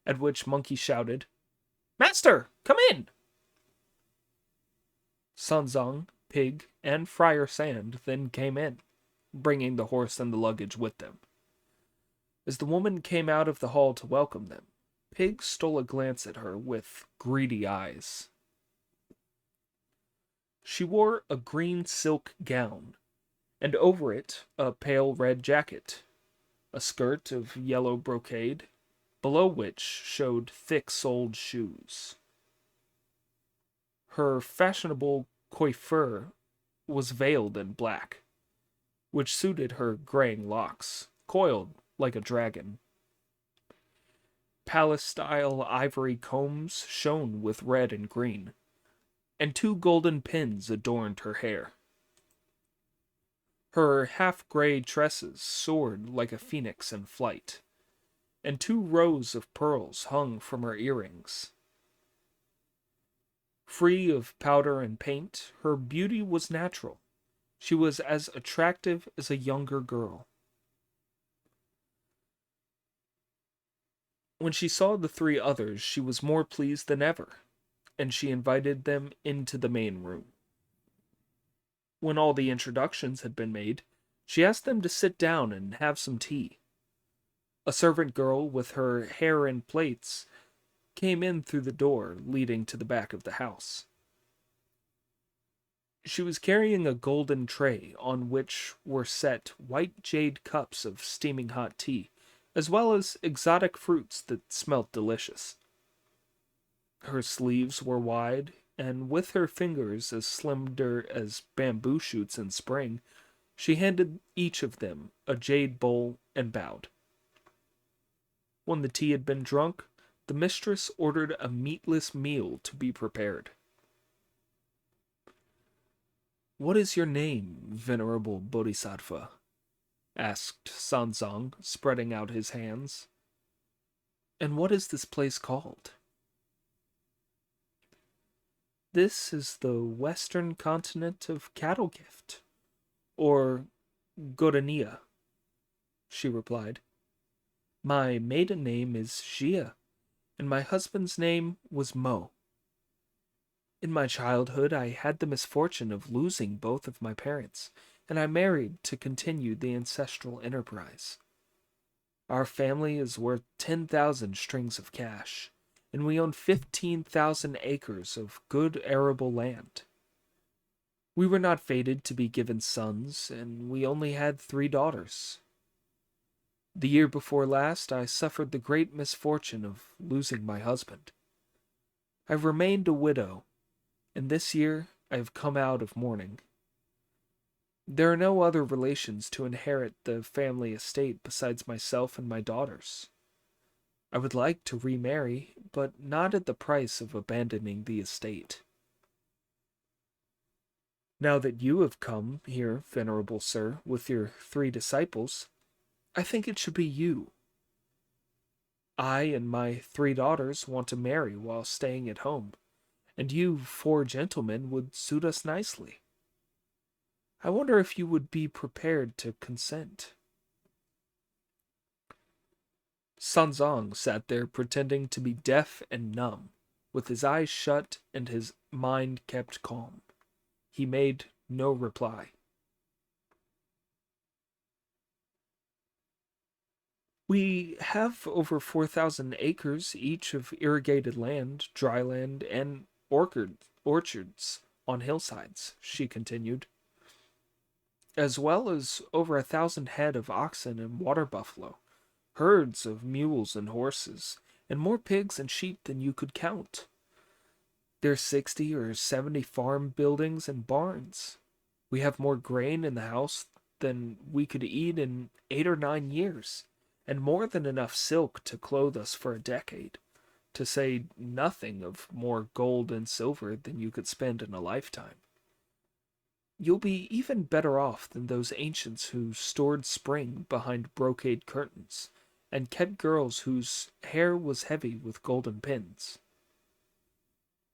At which Monkey shouted, "Master, come in!" Sanzong, Pig, and Friar Sand then came in, bringing the horse and the luggage with them. As the woman came out of the hall to welcome them, Pig stole a glance at her with greedy eyes. She wore a green silk gown, and over it a pale red jacket, a skirt of yellow brocade, below which showed thick-soled shoes. Her fashionable coiffure was veiled in black, which suited her graying locks, coiled like a dragon. Palace-style ivory combs shone with red and green, and 2 golden pins adorned her hair. Her half-gray tresses soared like a phoenix in flight, and 2 rows of pearls hung from her earrings. Free of powder and paint, her beauty was natural. She was as attractive as a younger girl. When she saw the 3 others, she was more pleased than ever, and she invited them into the main room. When all the introductions had been made, she asked them to sit down and have some tea. A servant girl with her hair in plaits came in through the door leading to the back of the house. She was carrying a golden tray on which were set white jade cups of steaming hot tea, as well as exotic fruits that smelt delicious. Her sleeves were wide, and with her fingers as slender as bamboo shoots in spring, she handed each of them a jade bowl and bowed. When the tea had been drunk, the mistress ordered a meatless meal to be prepared. "What is your name, venerable Bodhisattva?" asked Sanzong, spreading out his hands. "And what is this place called?" "This is the western continent of Cattle Gift, or Godania," she replied. "My maiden name is Xia, and my husband's name was Mo. In my childhood, I had the misfortune of losing both of my parents, and I married to continue the ancestral enterprise. Our family is worth 10,000 strings of cash, and we own 15,000 acres of good arable land. We were not fated to be given sons, and we only had 3 daughters. The year before last, I suffered the great misfortune of losing my husband. I've remained a widow, and this year I have come out of mourning. There are no other relations to inherit the family estate besides myself and my daughters. I would like to remarry, but not at the price of abandoning the estate." Now that you have come here, venerable sir, with your 3 disciples, I think it should be you. I and my 3 daughters want to marry while staying at home, and you 4 gentlemen would suit us nicely. I wonder if you would be prepared to consent. Sanzong sat there pretending to be deaf and numb, with his eyes shut and his mind kept calm. He made no reply. We have over 4,000 acres each of irrigated land, dry land, and orchards on hillsides, she continued, as well as over 1,000 head of oxen and water buffalo, herds of mules and horses, and more pigs and sheep than you could count. There's 60 or 70 farm buildings and barns. We have more grain in the house than we could eat in 8 or 9 years, and more than enough silk to clothe us for a decade, to say nothing of more gold and silver than you could spend in a lifetime. You'll be even better off than those ancients who stored spring behind brocade curtains, and kept girls whose hair was heavy with golden pins.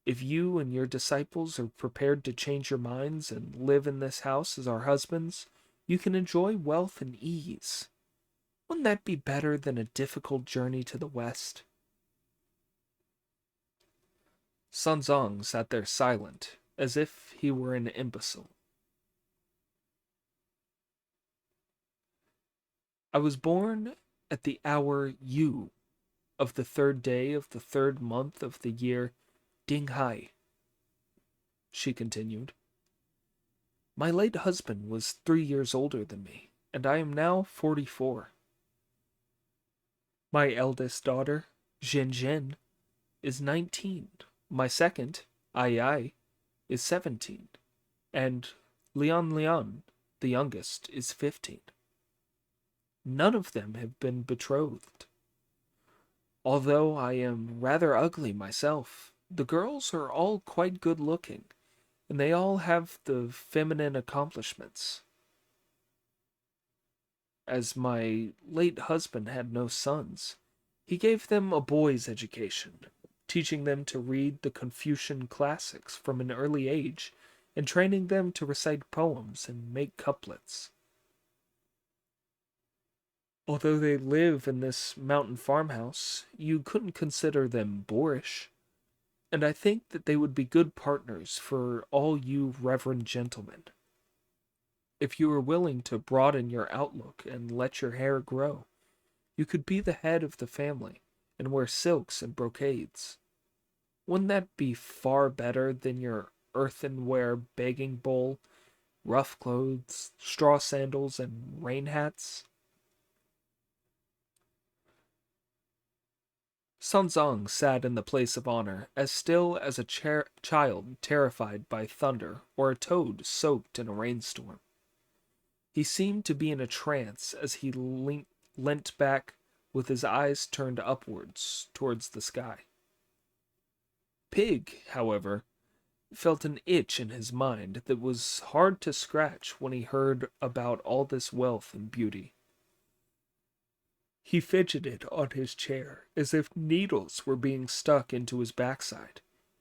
If you and your disciples are prepared to change your minds and live in this house as our husbands, you can enjoy wealth and ease. Wouldn't that be better than a difficult journey to the west? Sunzong sat there silent, as if he were an imbecile. I was born at the hour U of the 3rd day of the 3rd month of the year Ding Hai, she continued. My late husband was 3 years older than me, and I am now 44. My eldest daughter, Jin Jin, is 19. My second, Ai Ai, is 17. And Lian Lian, the youngest, is 15. None of them have been betrothed. Although I am rather ugly myself, the girls are all quite good looking, and they all have the feminine accomplishments. As my late husband had no sons, he gave them a boy's education, teaching them to read the Confucian classics from an early age and training them to recite poems and make couplets. Although they live in this mountain farmhouse, you couldn't consider them boorish, and I think that they would be good partners for all you reverend gentlemen. If you were willing to broaden your outlook and let your hair grow, you could be the head of the family and wear silks and brocades. Wouldn't that be far better than your earthenware begging bowl, rough clothes, straw sandals, and rain hats? Sunzong sat in the place of honor, as still as a child terrified by thunder or a toad soaked in a rainstorm. He seemed to be in a trance as he leant back with his eyes turned upwards towards the sky. Pig, however, felt an itch in his mind that was hard to scratch when he heard about all this wealth and beauty. He fidgeted on his chair as if needles were being stuck into his backside,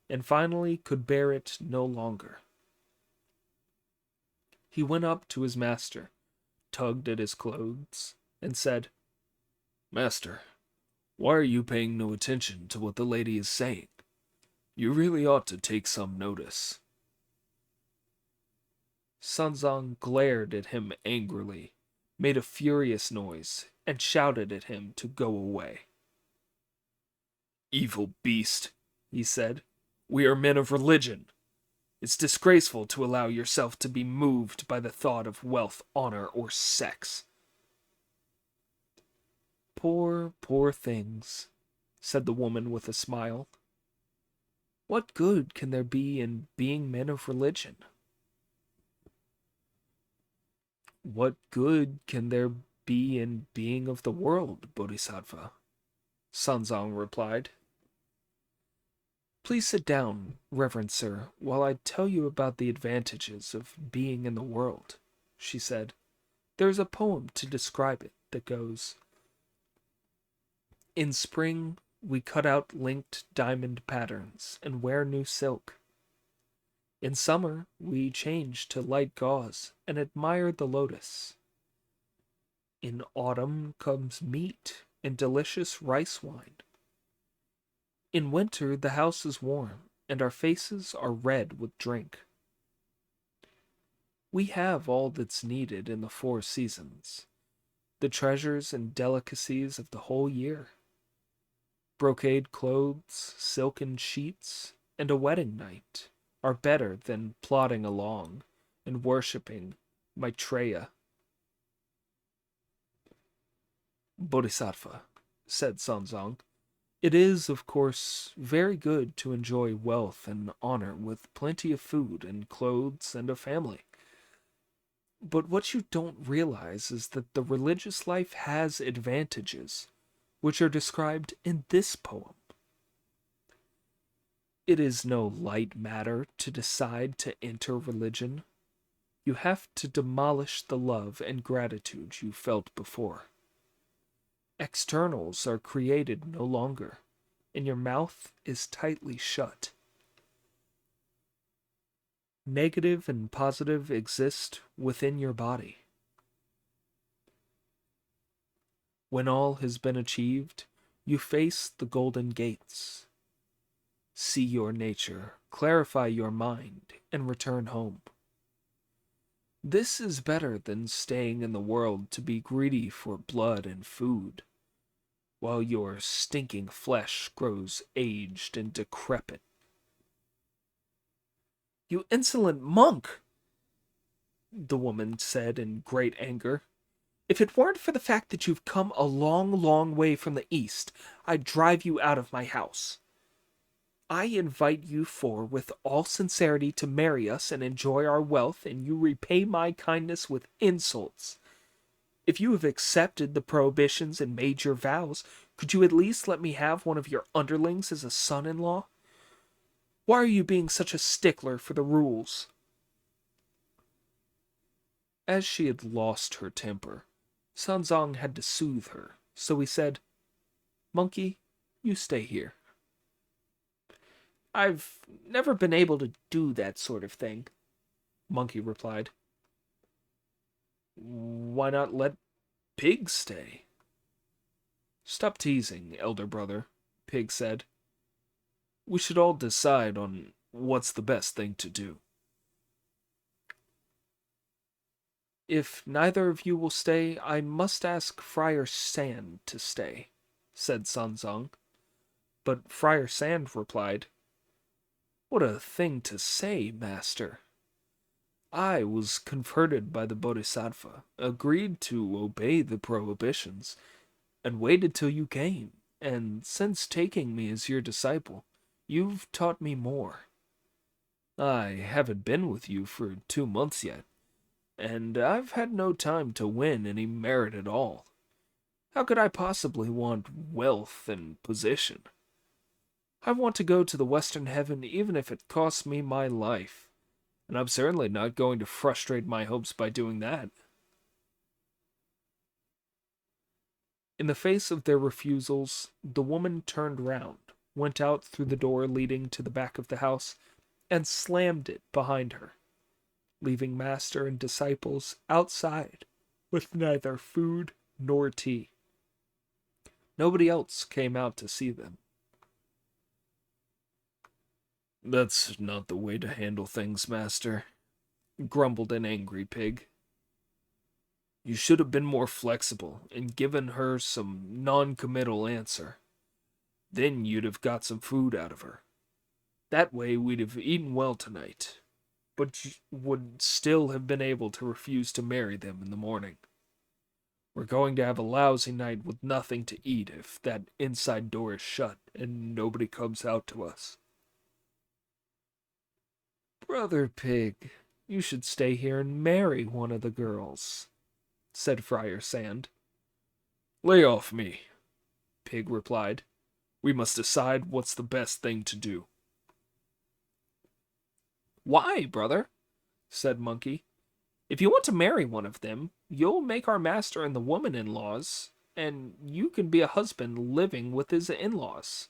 and finally could bear it no longer. He went up to his master, tugged at his clothes, and said, Master, why are you paying no attention to what the lady is saying? You really ought to take some notice. Sunzong glared at him angrily, made a furious noise, and shouted at him to go away. Evil beast, he said. We are men of religion. It's disgraceful to allow yourself to be moved by the thought of wealth, honor, or sex. Poor, poor things, said the woman with a smile. What good can there be in being men of religion? What good can there be in being of the world, Bodhisattva? Sanzong replied. Please sit down, Reverend Sir, while I tell you about the advantages of being in the world, she said. There's a poem to describe it that goes, in spring, we cut out linked diamond patterns and wear new silk. In summer, we change to light gauze and admire the lotus. In autumn comes meat and delicious rice wine. In winter, the house is warm and our faces are red with drink. We have all that's needed in the 4 seasons, the treasures and delicacies of the whole year. Brocade clothes, silken sheets, and a wedding night are better than plodding along and worshipping Maitreya. Bodhisattva, said Sanzong. It is, of course, very good to enjoy wealth and honor with plenty of food and clothes and a family. But what you don't realize is that the religious life has advantages, which are described in this poem. It is no light matter to decide to enter religion. You have to demolish the love and gratitude you felt before. Externals are created no longer, and your mouth is tightly shut. Negative and positive exist within your body. When all has been achieved, you face the golden gates. See your nature, clarify your mind, and return home. This is better than staying in the world to be greedy for blood and food, while your stinking flesh grows aged and decrepit. You insolent monk, the woman said in great anger. If it weren't for the fact that you've come a long, long way from the east, I'd drive you out of my house. I invite you with all sincerity to marry us and enjoy our wealth, and you repay my kindness with insults. If you have accepted the prohibitions and made your vows, could you at least let me have one of your underlings as a son-in-law? Why are you being such a stickler for the rules? As she had lost her temper, Sanzong had to soothe her, so he said, Monkey, you stay here. I've never been able to do that sort of thing, Monkey replied. Why not let Pig stay? Stop teasing, elder brother, Pig said. We should all decide on what's the best thing to do. If neither of you will stay, I must ask Friar Sand to stay, said Sanzong. But Friar Sand replied, What a thing to say, master. I was converted by the Bodhisattva, agreed to obey the prohibitions, and waited till you came, and since taking me as your disciple, you've taught me more. I haven't been with you for 2 months yet, and I've had no time to win any merit at all. How could I possibly want wealth and position? I want to go to the Western Heaven even if it costs me my life, and I'm certainly not going to frustrate my hopes by doing that. In the face of their refusals, the woman turned round, went out through the door leading to the back of the house, and slammed it behind her, leaving master and disciples outside with neither food nor tea. Nobody else came out to see them. That's not the way to handle things, master, grumbled an angry Pig. You should have been more flexible and given her some non-committal answer. Then you'd have got some food out of her. That way we'd have eaten well tonight, but you would still have been able to refuse to marry them in the morning. We're going to have a lousy night with nothing to eat if that inside door is shut and nobody comes out to us. Brother Pig, you should stay here and marry one of the girls, said Friar Sand. Lay off me, Pig replied. We must decide what's the best thing to do. Why, brother? Said Monkey. If you want to marry one of them, you'll make our master and the woman in laws, and you can be a husband living with his in laws.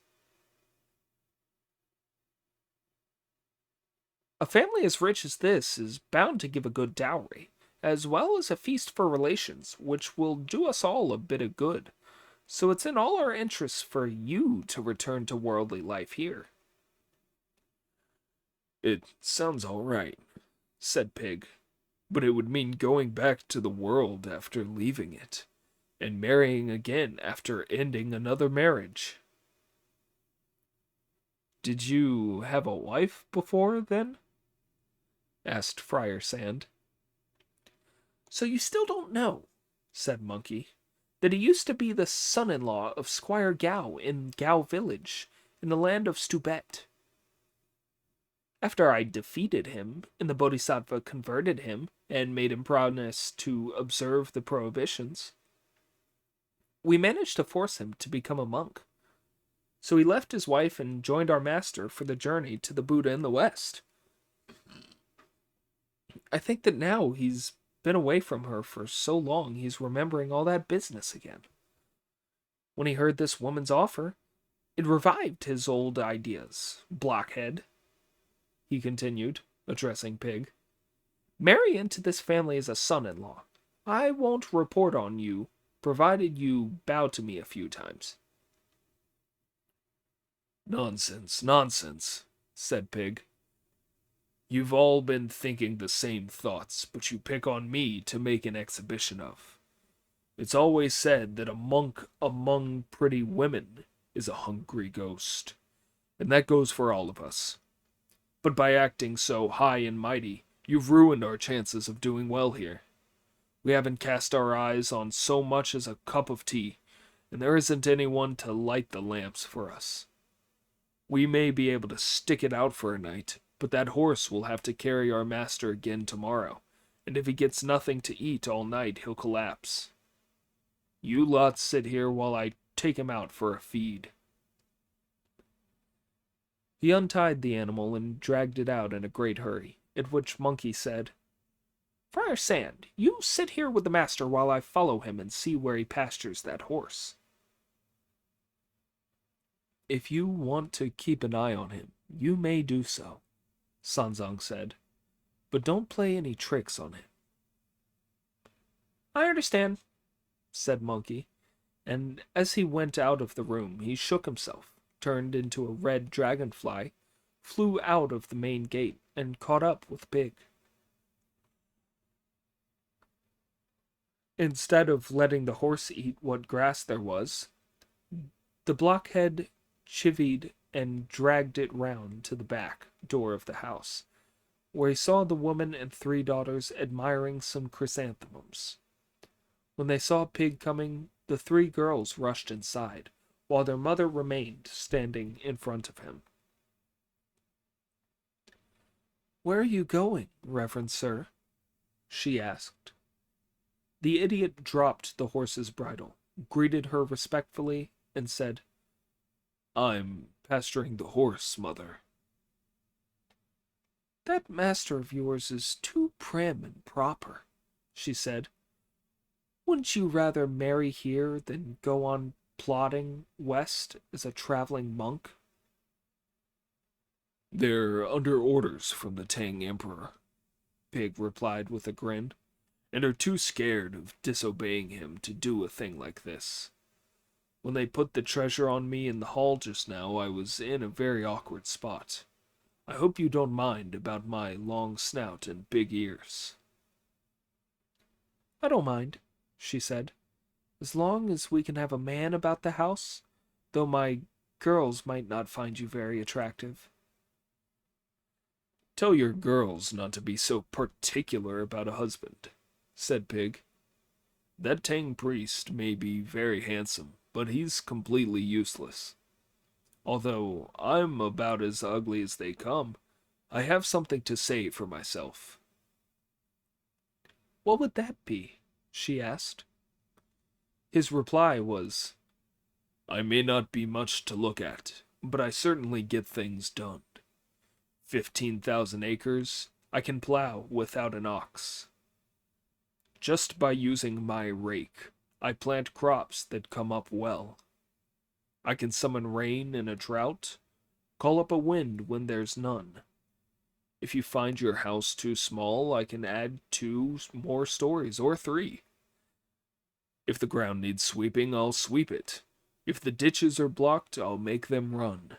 A family as rich as this is bound to give a good dowry, as well as a feast for relations, which will do us all a bit of good. So it's in all our interests for you to return to worldly life here. It sounds all right, said Pig, but it would mean going back to the world after leaving it, and marrying again after ending another marriage. Did you have a wife before, then? Asked Friar Sand. So you still don't know, said Monkey, that he used to be the son-in-law of Squire Gow in Gow Village, in the land of Stubet. After I defeated him, and the Bodhisattva converted him, and made him promise to observe the prohibitions, we managed to force him to become a monk. So he left his wife and joined our master for the journey to the Buddha in the West. I think that now he's been away from her for so long he's remembering all that business again. When he heard this woman's offer, it revived his old ideas. Blockhead, he continued, addressing Pig. Marry into this family as a son-in-law. I won't report on you, provided you bow to me a few times. Nonsense, nonsense, said Pig. You've all been thinking the same thoughts, but you pick on me to make an exhibition of. It's always said that a monk among pretty women is a hungry ghost, and that goes for all of us. But by acting so high and mighty, you've ruined our chances of doing well here. We haven't cast our eyes on so much as a cup of tea, and there isn't anyone to light the lamps for us. We may be able to stick it out for a night, but that horse will have to carry our master again tomorrow, and if he gets nothing to eat all night, he'll collapse. You lots sit here while I take him out for a feed. He untied the animal and dragged it out in a great hurry, at which Monkey said, Friar Sand, you sit here with the master while I follow him and see where he pastures that horse. If you want to keep an eye on him, you may do so, Sanzang said, but don't play any tricks on him. I understand, said Monkey, and as he went out of the room, he shook himself, turned into a red dragonfly, flew out of the main gate, and caught up with Pig. Instead of letting the horse eat what grass there was, the blockhead chivied and dragged it round to the back door of the house, where he saw the woman and 3 daughters admiring some chrysanthemums. When they saw Pig coming, the 3 girls rushed inside, while their mother remained standing in front of him. Where are you going, Reverend Sir? She asked. The idiot dropped the horse's bridle, greeted her respectfully, and said, I'm pasturing the horse, mother. That master of yours is too prim and proper, she said. Wouldn't you rather marry here than go on plodding west as a traveling monk? They're under orders from the Tang Emperor, Pig replied with a grin, and are too scared of disobeying him to do a thing like this. When they put the treasure on me in the hall just now, I was in a very awkward spot. I hope you don't mind about my long snout and big ears. I don't mind, she said, as long as we can have a man about the house, though my girls might not find you very attractive. Tell your girls not to be so particular about a husband, said Pig. That Tang priest may be very handsome, but he's completely useless. Although I'm about as ugly as they come, I have something to say for myself. What would that be? She asked. His reply was, I may not be much to look at, but I certainly get things done. 15,000 acres I can plow without an ox. Just by using my rake, I plant crops that come up well. I can summon rain in a drought, call up a wind when there's none. If you find your house too small, I can add 2 more stories or 3. If the ground needs sweeping, I'll sweep it. If the ditches are blocked, I'll make them run.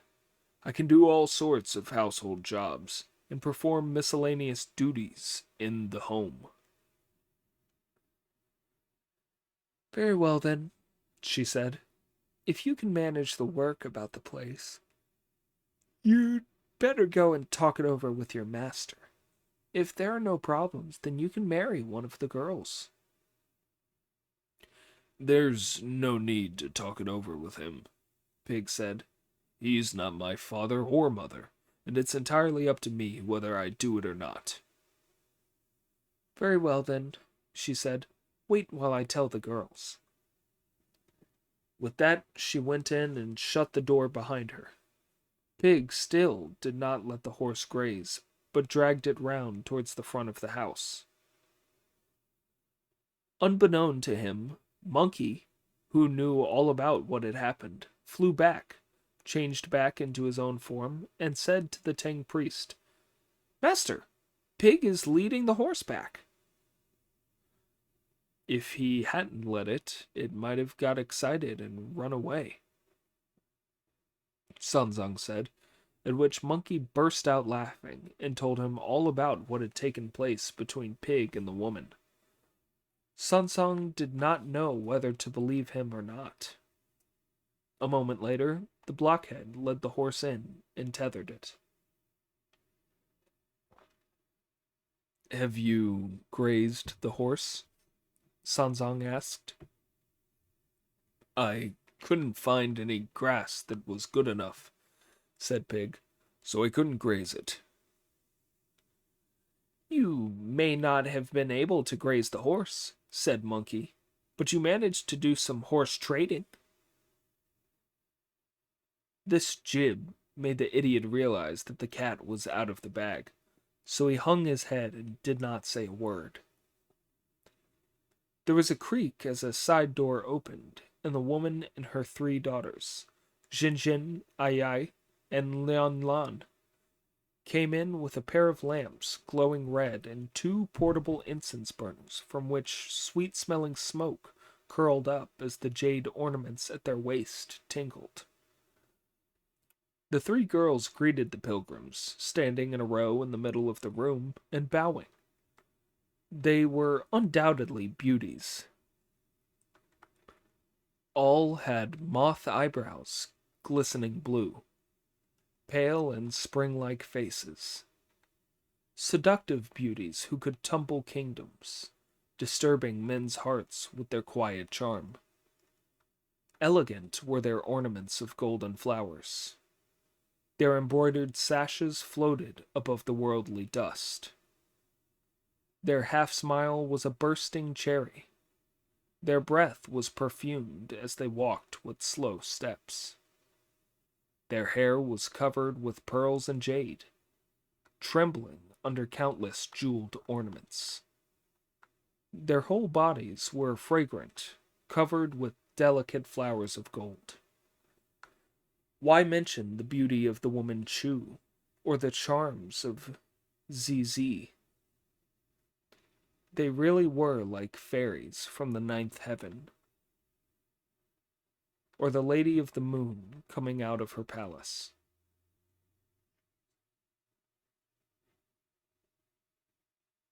I can do all sorts of household jobs and perform miscellaneous duties in the home. Very well, then, she said. If you can manage the work about the place, you'd better go and talk it over with your master. If there are no problems, then you can marry one of the girls. There's no need to talk it over with him, Pig said. He's not my father or mother, and it's entirely up to me whether I do it or not. Very well, then, she said. Wait while I tell the girls. With that, she went in and shut the door behind her. Pig still did not let the horse graze, but dragged it round towards the front of the house. Unbeknown to him, Monkey, who knew all about what had happened, flew back, changed back into his own form, and said to the Tang priest, Master, Pig is leading the horse back. If he hadn't let it, it might have got excited and run away, Sunzong said, at which Monkey burst out laughing and told him all about what had taken place between Pig and the woman. Sunzong did not know whether to believe him or not. A moment later, the blockhead led the horse in and tethered it. Have you grazed the horse? Sanzong asked. I couldn't find any grass that was good enough, said Pig, so I couldn't graze it. You may not have been able to graze the horse, said Monkey, but you managed to do some horse trading. This jib made the idiot realize that the cat was out of the bag, so he hung his head and did not say a word. There was a creak as a side door opened, and the woman and her 3 daughters, Jinjin, Ai, and Lian Lan, came in with a pair of lamps glowing red and 2 portable incense burners from which sweet-smelling smoke curled up as the jade ornaments at their waist tinkled. The 3 girls greeted the pilgrims, standing in a row in the middle of the room and bowing. They were undoubtedly beauties. All had moth eyebrows, glistening blue, pale and spring-like faces. Seductive beauties who could tumble kingdoms, disturbing men's hearts with their quiet charm. Elegant were their ornaments of golden flowers. Their embroidered sashes floated above the worldly dust. Their half-smile was a bursting cherry. Their breath was perfumed as they walked with slow steps. Their hair was covered with pearls and jade, trembling under countless jeweled ornaments. Their whole bodies were fragrant, covered with delicate flowers of gold. Why mention the beauty of the woman Chu, or the charms of ZZ? They really were like fairies from the 9th heaven, or the Lady of the Moon coming out of her palace.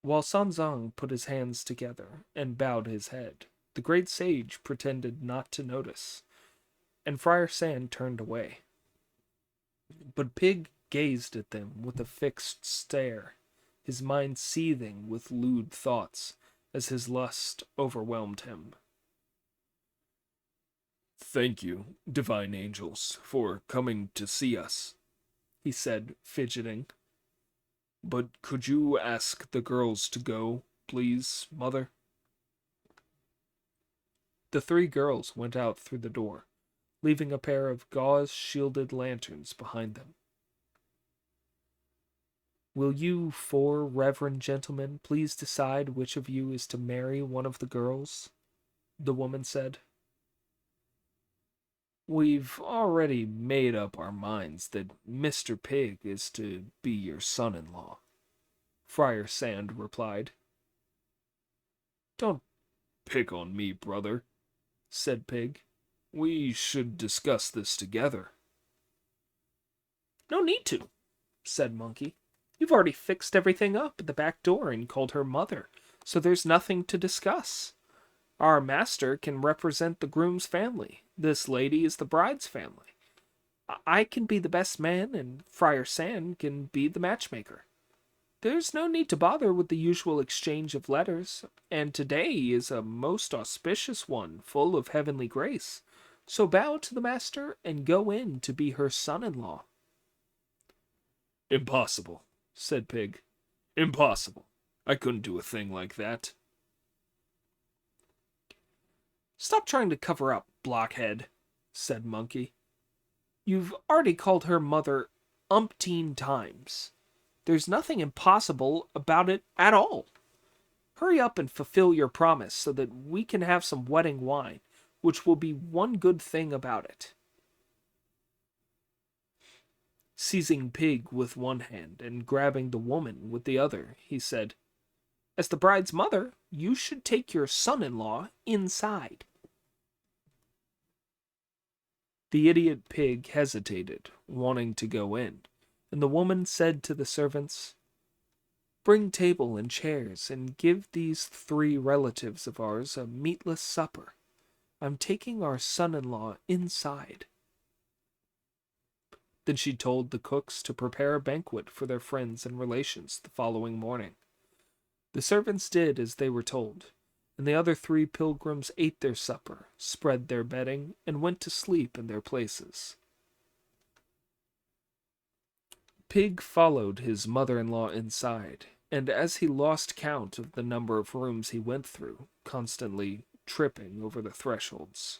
While Sanzang put his hands together and bowed his head, the great sage pretended not to notice, and Friar Sand turned away. But Pig gazed at them with a fixed stare, his mind seething with lewd thoughts as his lust overwhelmed him. Thank you, divine angels, for coming to see us, he said, fidgeting. But could you ask the girls to go, please, mother? The 3 girls went out through the door, leaving a pair of gauze-shielded lanterns behind them. Will you four reverend gentlemen please decide which of you is to marry one of the girls? The woman said. We've already made up our minds that Mr. Pig is to be your son-in-law, Friar Sand replied. Don't pick on me, brother, said Pig. We should discuss this together. No need to, said Monkey. You've already fixed everything up at the back door and called her mother, so there's nothing to discuss. Our master can represent the groom's family. This lady is the bride's family. I can be the best man, and Friar Sand can be the matchmaker. There's no need to bother with the usual exchange of letters, and today is a most auspicious one, full of heavenly grace. So bow to the master and go in to be her son-in-law. Impossible, said Pig. Impossible. I couldn't do a thing like that. Stop trying to cover up, blockhead, said Monkey. You've already called her mother umpteen times. There's nothing impossible about it at all. Hurry up and fulfill your promise so that we can have some wedding wine, which will be one good thing about it. Seizing Pig with one hand and grabbing the woman with the other, he said, As the bride's mother, you should take your son-in-law inside. The idiot Pig hesitated, wanting to go in, and the woman said to the servants, Bring table and chairs, and give these 3 relatives of ours a meatless supper. I'm taking our son-in-law inside. Then she told the cooks to prepare a banquet for their friends and relations the following morning. The servants did as they were told, and the other 3 pilgrims ate their supper, spread their bedding, and went to sleep in their places. Pig followed his mother-in-law inside, and as he lost count of the number of rooms he went through, constantly tripping over the thresholds.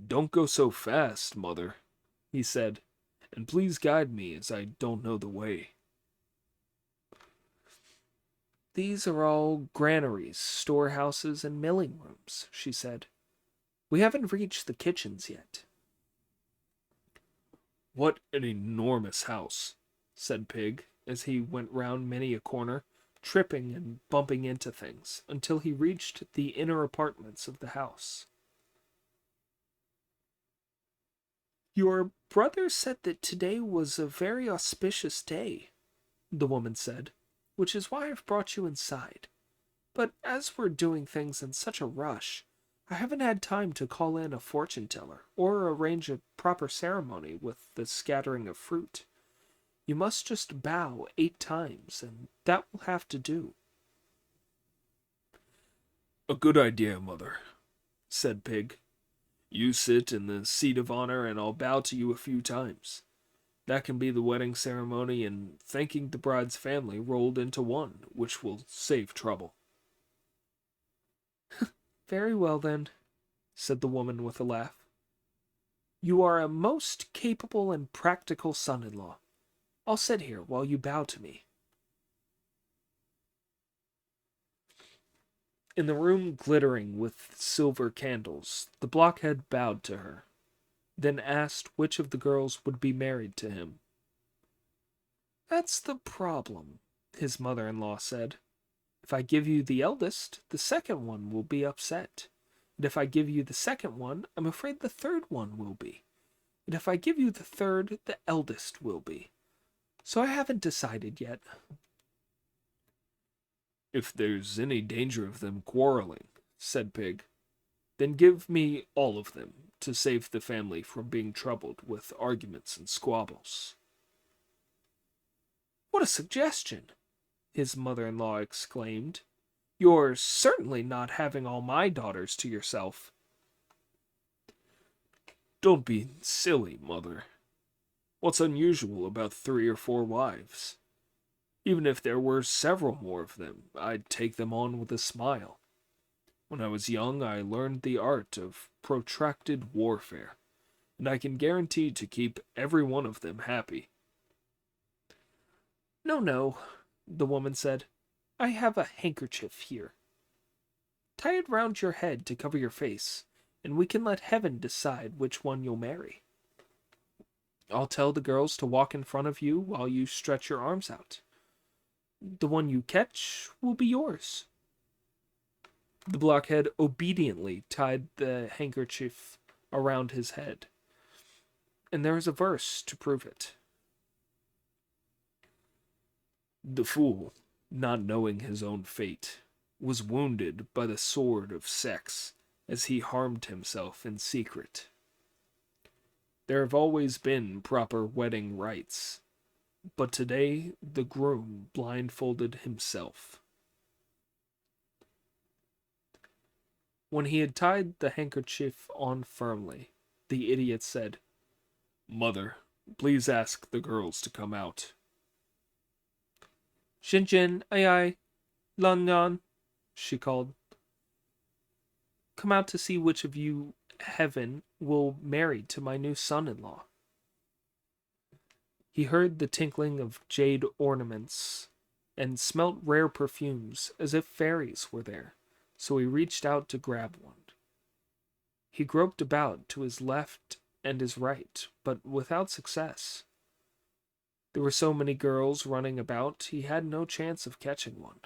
Don't go so fast, mother, he said, and please guide me as I don't know the way. These are all granaries, storehouses, and milling rooms, she said. We haven't reached the kitchens yet. What an enormous house, said Pig, as he went round many a corner, tripping and bumping into things, until he reached the inner apartments of the house. Your brother said that today was a very auspicious day, the woman said, which is why I've brought you inside. But as we're doing things in such a rush, I haven't had time to call in a fortune teller or arrange a proper ceremony with the scattering of fruit. You must just bow 8 times, and that will have to do. A good idea, mother, said Pig. You sit in the seat of honor, and I'll bow to you a few times. That can be the wedding ceremony and thanking the bride's family rolled into one, which will save trouble. Very well, then, said the woman with a laugh. You are a most capable and practical son-in-law. I'll sit here while you bow to me. In the room glittering with silver candles, the blockhead bowed to her, then asked which of the girls would be married to him. That's the problem, his mother-in-law said. If I give you the eldest, the second one will be upset. And if I give you the second one, I'm afraid the third one will be. And if I give you the third, the eldest will be. So I haven't decided yet. If there's any danger of them quarreling, said Pig, then give me all of them to save the family from being troubled with arguments and squabbles. What a suggestion, his mother-in-law exclaimed. You're certainly not having all my daughters to yourself. Don't be silly, mother. What's unusual about 3 or 4 wives? Even if there were several more of them, I'd take them on with a smile. When I was young, I learned the art of protracted warfare, and I can guarantee to keep every one of them happy. No, no, the woman said. I have a handkerchief here. Tie it round your head to cover your face, and we can let heaven decide which one you'll marry. I'll tell the girls to walk in front of you while you stretch your arms out. The one you catch will be yours. The blockhead obediently tied the handkerchief around his head, and there is a verse to prove it. The fool, not knowing his own fate, was wounded by the sword of sex as he harmed himself in secret. There have always been proper wedding rites, but today the groom blindfolded himself. When he had tied the handkerchief on firmly, the idiot said, Mother, please ask the girls to come out. Shinjin, ai ai, Lan Lan, she called. Come out to see which of you heaven will marry to my new son-in-law. He heard the tinkling of jade ornaments and smelt rare perfumes as if fairies were there, so he reached out to grab one. He groped about to his left and his right, but without success. There were so many girls running about, he had no chance of catching one.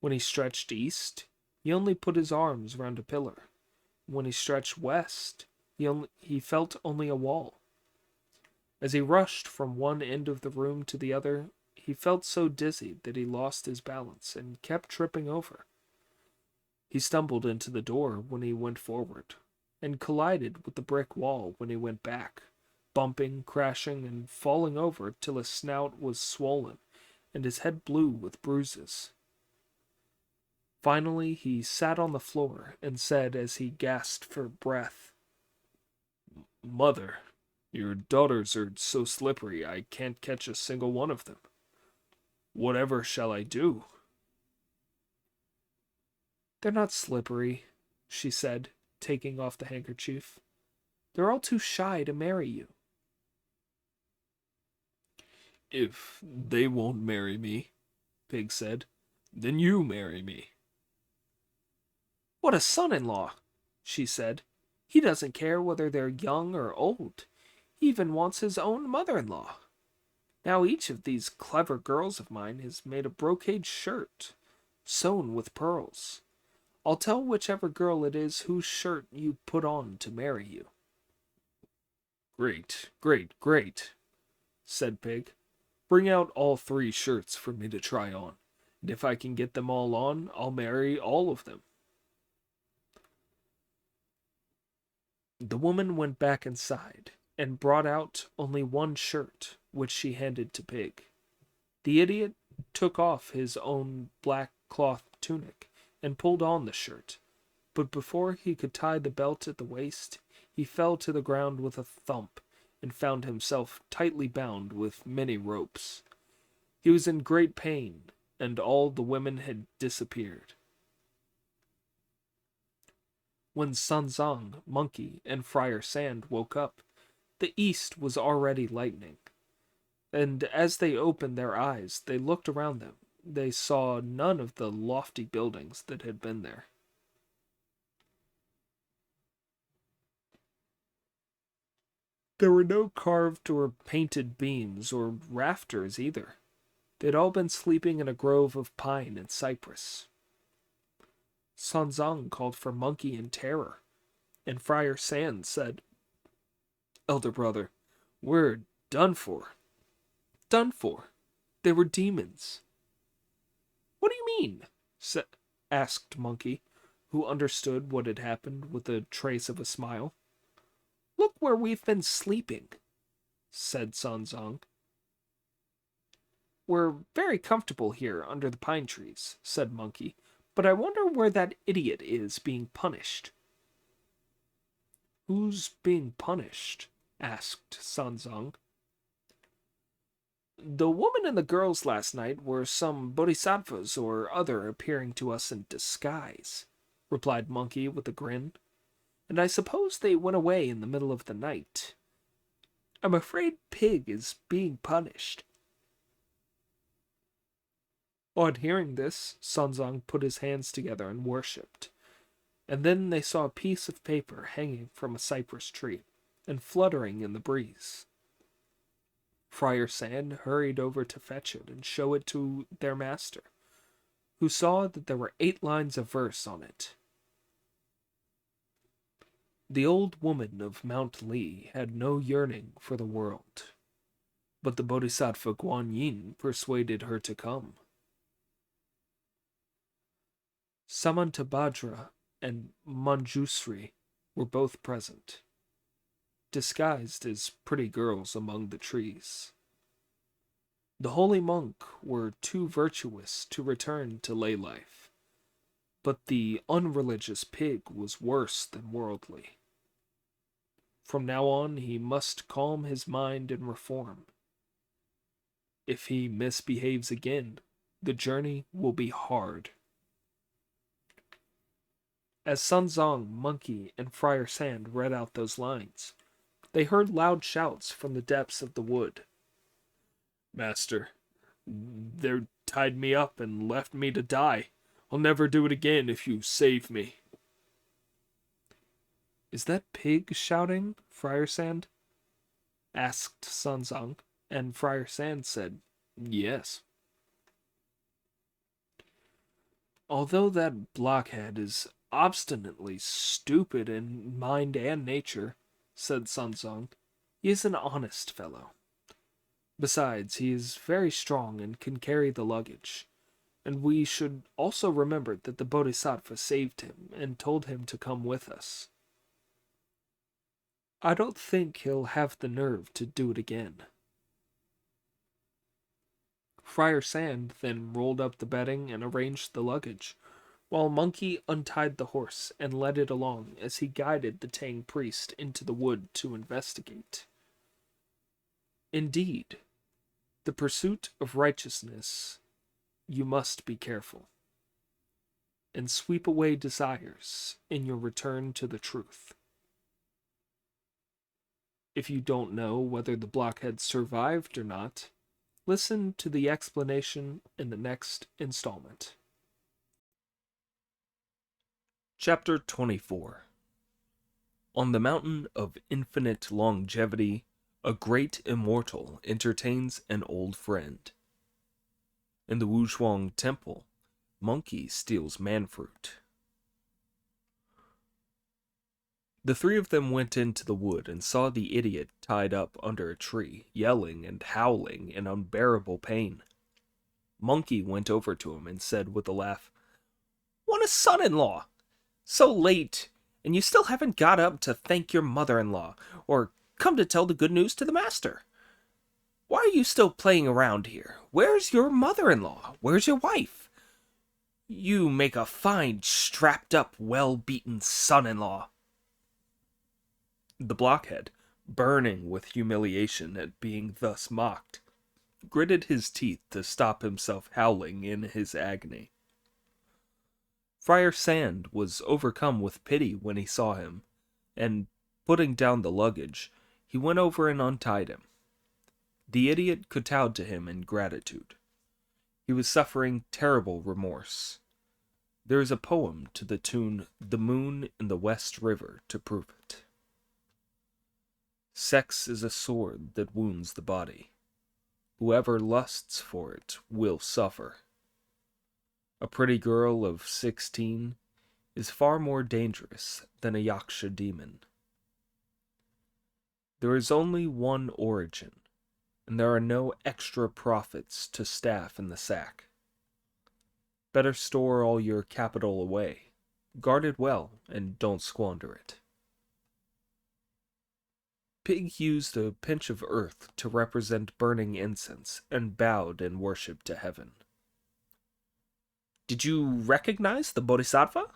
When he stretched east, he only put his arms round a pillar. When he stretched west, he felt only a wall. As he rushed from one end of the room to the other, he felt so dizzy that he lost his balance and kept tripping over. He stumbled into the door when he went forward, and collided with the brick wall when he went back, bumping, crashing, and falling over till his snout was swollen and his head blue with bruises. Finally, he sat on the floor and said as he gasped for breath, Mother, your daughters are so slippery I can't catch a single one of them. Whatever shall I do? They're not slippery, she said, taking off the handkerchief. They're all too shy to marry you. If they won't marry me, Pig said, then you marry me. What a son-in-law, she said. He doesn't care whether they're young or old. He even wants his own mother-in-law. Now each of these clever girls of mine has made a brocade shirt, sewn with pearls. I'll tell whichever girl it is whose shirt you put on to marry you. Great, great, great, said Pig. Bring out all 3 shirts for me to try on, and if I can get them all on, I'll marry all of them. The woman went back inside and brought out only 1 shirt, which she handed to Pig. The idiot took off his own black cloth tunic and pulled on the shirt, but before he could tie the belt at the waist, he fell to the ground with a thump and found himself tightly bound with many ropes. He was in great pain, and all the women had disappeared. When Sanzang, Monkey, and Friar Sand woke up, the east was already lightening, and as they opened their eyes, they looked around them. They saw none of the lofty buildings that had been there. There were no carved or painted beams or rafters either. They'd all been sleeping in a grove of pine and cypress. Sanzang called for Monkey in terror, and Friar Sand said, Elder brother, we're done for. Done for. They were demons. What do you mean? Asked Monkey, who understood what had happened with a trace of a smile. Look where we've been sleeping, said Sanzang. We're very comfortable here under the pine trees, said Monkey, but I wonder where that idiot is being punished. Who's being punished? Asked Sanzang. The woman and the girls last night were some bodhisattvas or other appearing to us in disguise, replied Monkey with a grin. And I suppose they went away in the middle of the night. I'm afraid Pig is being punished. On hearing this, Sanzang put his hands together and worshipped. And then they saw a piece of paper hanging from a cypress tree and fluttering in the breeze. Friar Sand hurried over to fetch it and show it to their master, who saw that there were 8 lines of verse on it. The old woman of Mount Li had no yearning for the world, but the Bodhisattva Guan Yin persuaded her to come. Samantabhadra and Manjusri were both present, disguised as pretty girls among the trees. The holy monk were too virtuous to return to lay life, but the unreligious pig was worse than worldly. From now on he must calm his mind and reform. If he misbehaves again, the journey will be hard. As Sanzang, Monkey, and Friar Sand read out those lines, they heard loud shouts from the depths of the wood. Master, they tied me up and left me to die. I'll never do it again if you save me. Is that pig shouting, Friar Sand? Asked Sanzang, and Friar Sand said, yes. Although that blockhead is obstinately stupid in mind and nature, said Sanzang, he is an honest fellow. Besides, he is very strong and can carry the luggage. And we should also remember that the Bodhisattva saved him and told him to come with us. I don't think he'll have the nerve to do it again. Friar Sand then rolled up the bedding and arranged the luggage, while Monkey untied the horse and led it along as he guided the Tang priest into the wood to investigate. Indeed, the pursuit of righteousness, you must be careful, and sweep away desires in your return to the truth. If you don't know whether the blockhead survived or not, listen to the explanation in the next installment. Chapter 24. On the mountain of infinite longevity, a great immortal entertains an old friend. In the Wushuang Temple, Monkey steals manfruit. The 3 of them went into the wood and saw the idiot tied up under a tree, yelling and howling in unbearable pain. Monkey went over to him and said with a laugh, "What a son-in-law! So late, and you still haven't got up to thank your mother-in-law, or come to tell the good news to the master. Why are you still playing around here? Where's your mother-in-law? Where's your wife? You make a fine, strapped-up, well-beaten son-in-law." The blockhead, burning with humiliation at being thus mocked, gritted his teeth to stop himself howling in his agony. Friar Sand was overcome with pity when he saw him, and, putting down the luggage, he went over and untied him. The idiot kowtowed to him in gratitude. He was suffering terrible remorse. There is a poem to the tune "The Moon in the West River" to prove it. Sex is a sword that wounds the body. Whoever lusts for it will suffer. A pretty girl of 16 is far more dangerous than a yaksha demon. There is only one origin, and there are no extra profits to staff in the sack. Better store all your capital away, guard it well, and don't squander it. Pig used a pinch of earth to represent burning incense and bowed in worship to heaven. "Did you recognize the Bodhisattva?"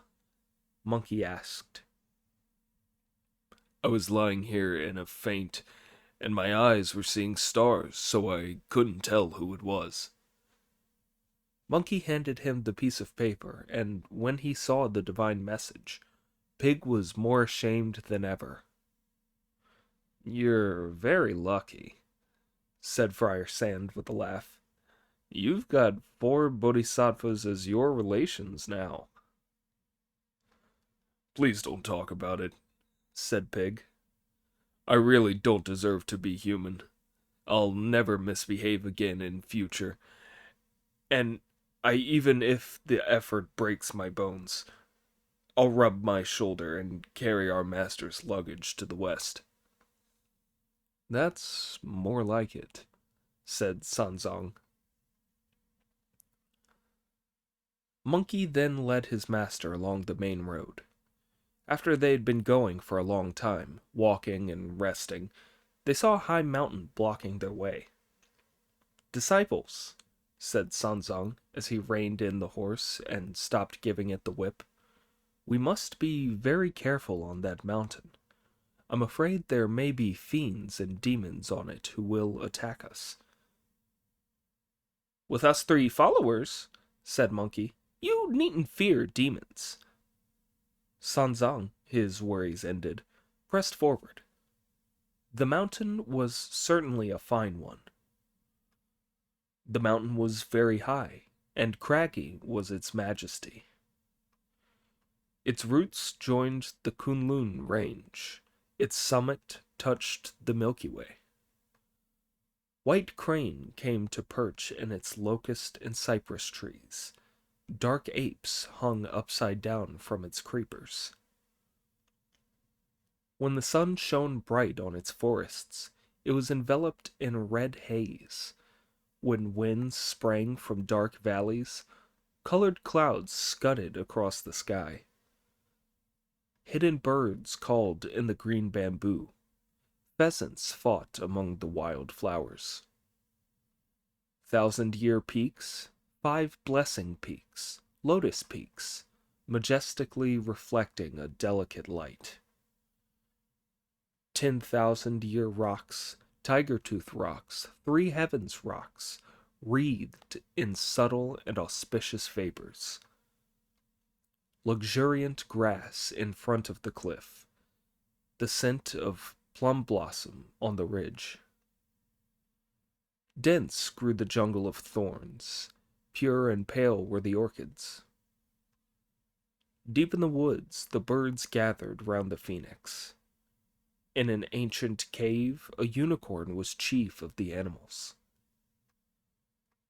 Monkey asked. "I was lying here in a faint, and my eyes were seeing stars, so I couldn't tell who it was." Monkey handed him the piece of paper, and when he saw the divine message, Pig was more ashamed than ever. "You're very lucky," said Friar Sand with a laugh. You've got 4 bodhisattvas as your relations now. Please don't talk about it, said Pig. I really don't deserve to be human. I'll never misbehave again in future. And even if the effort breaks my bones, I'll rub my shoulder and carry our master's luggage to the west. That's more like it, said Sanzong. Monkey then led his master along the main road. After they had been going for a long time, walking and resting, they saw a high mountain blocking their way. Disciples, said Sanzong as he reined in the horse and stopped giving it the whip. We must be very careful on that mountain. I'm afraid there may be fiends and demons on it who will attack us. With us 3 followers, said Monkey, you needn't fear demons. Sanzang, his worries ended, pressed forward. The mountain was certainly a fine one. The mountain was very high, and craggy was its majesty. Its roots joined the Kunlun range. Its summit touched the Milky Way. White crane came to perch in its locust and cypress trees. Dark apes hung upside down from its creepers. When the sun shone bright on its forests, it was enveloped in a red haze. When winds sprang from dark valleys, colored clouds scudded across the sky. Hidden birds called in the green bamboo. Pheasants fought among the wild flowers. 1,000-year peaks, 5 blessing peaks, lotus peaks, majestically reflecting a delicate light. 10,000-year rocks, tiger-tooth rocks, 3 heavens rocks, wreathed in subtle and auspicious vapors. Luxuriant grass in front of the cliff, the scent of plum blossom on the ridge. Dense grew the jungle of thorns, pure and pale were the orchids. Deep in the woods, the birds gathered round the phoenix. In an ancient cave, a unicorn was chief of the animals.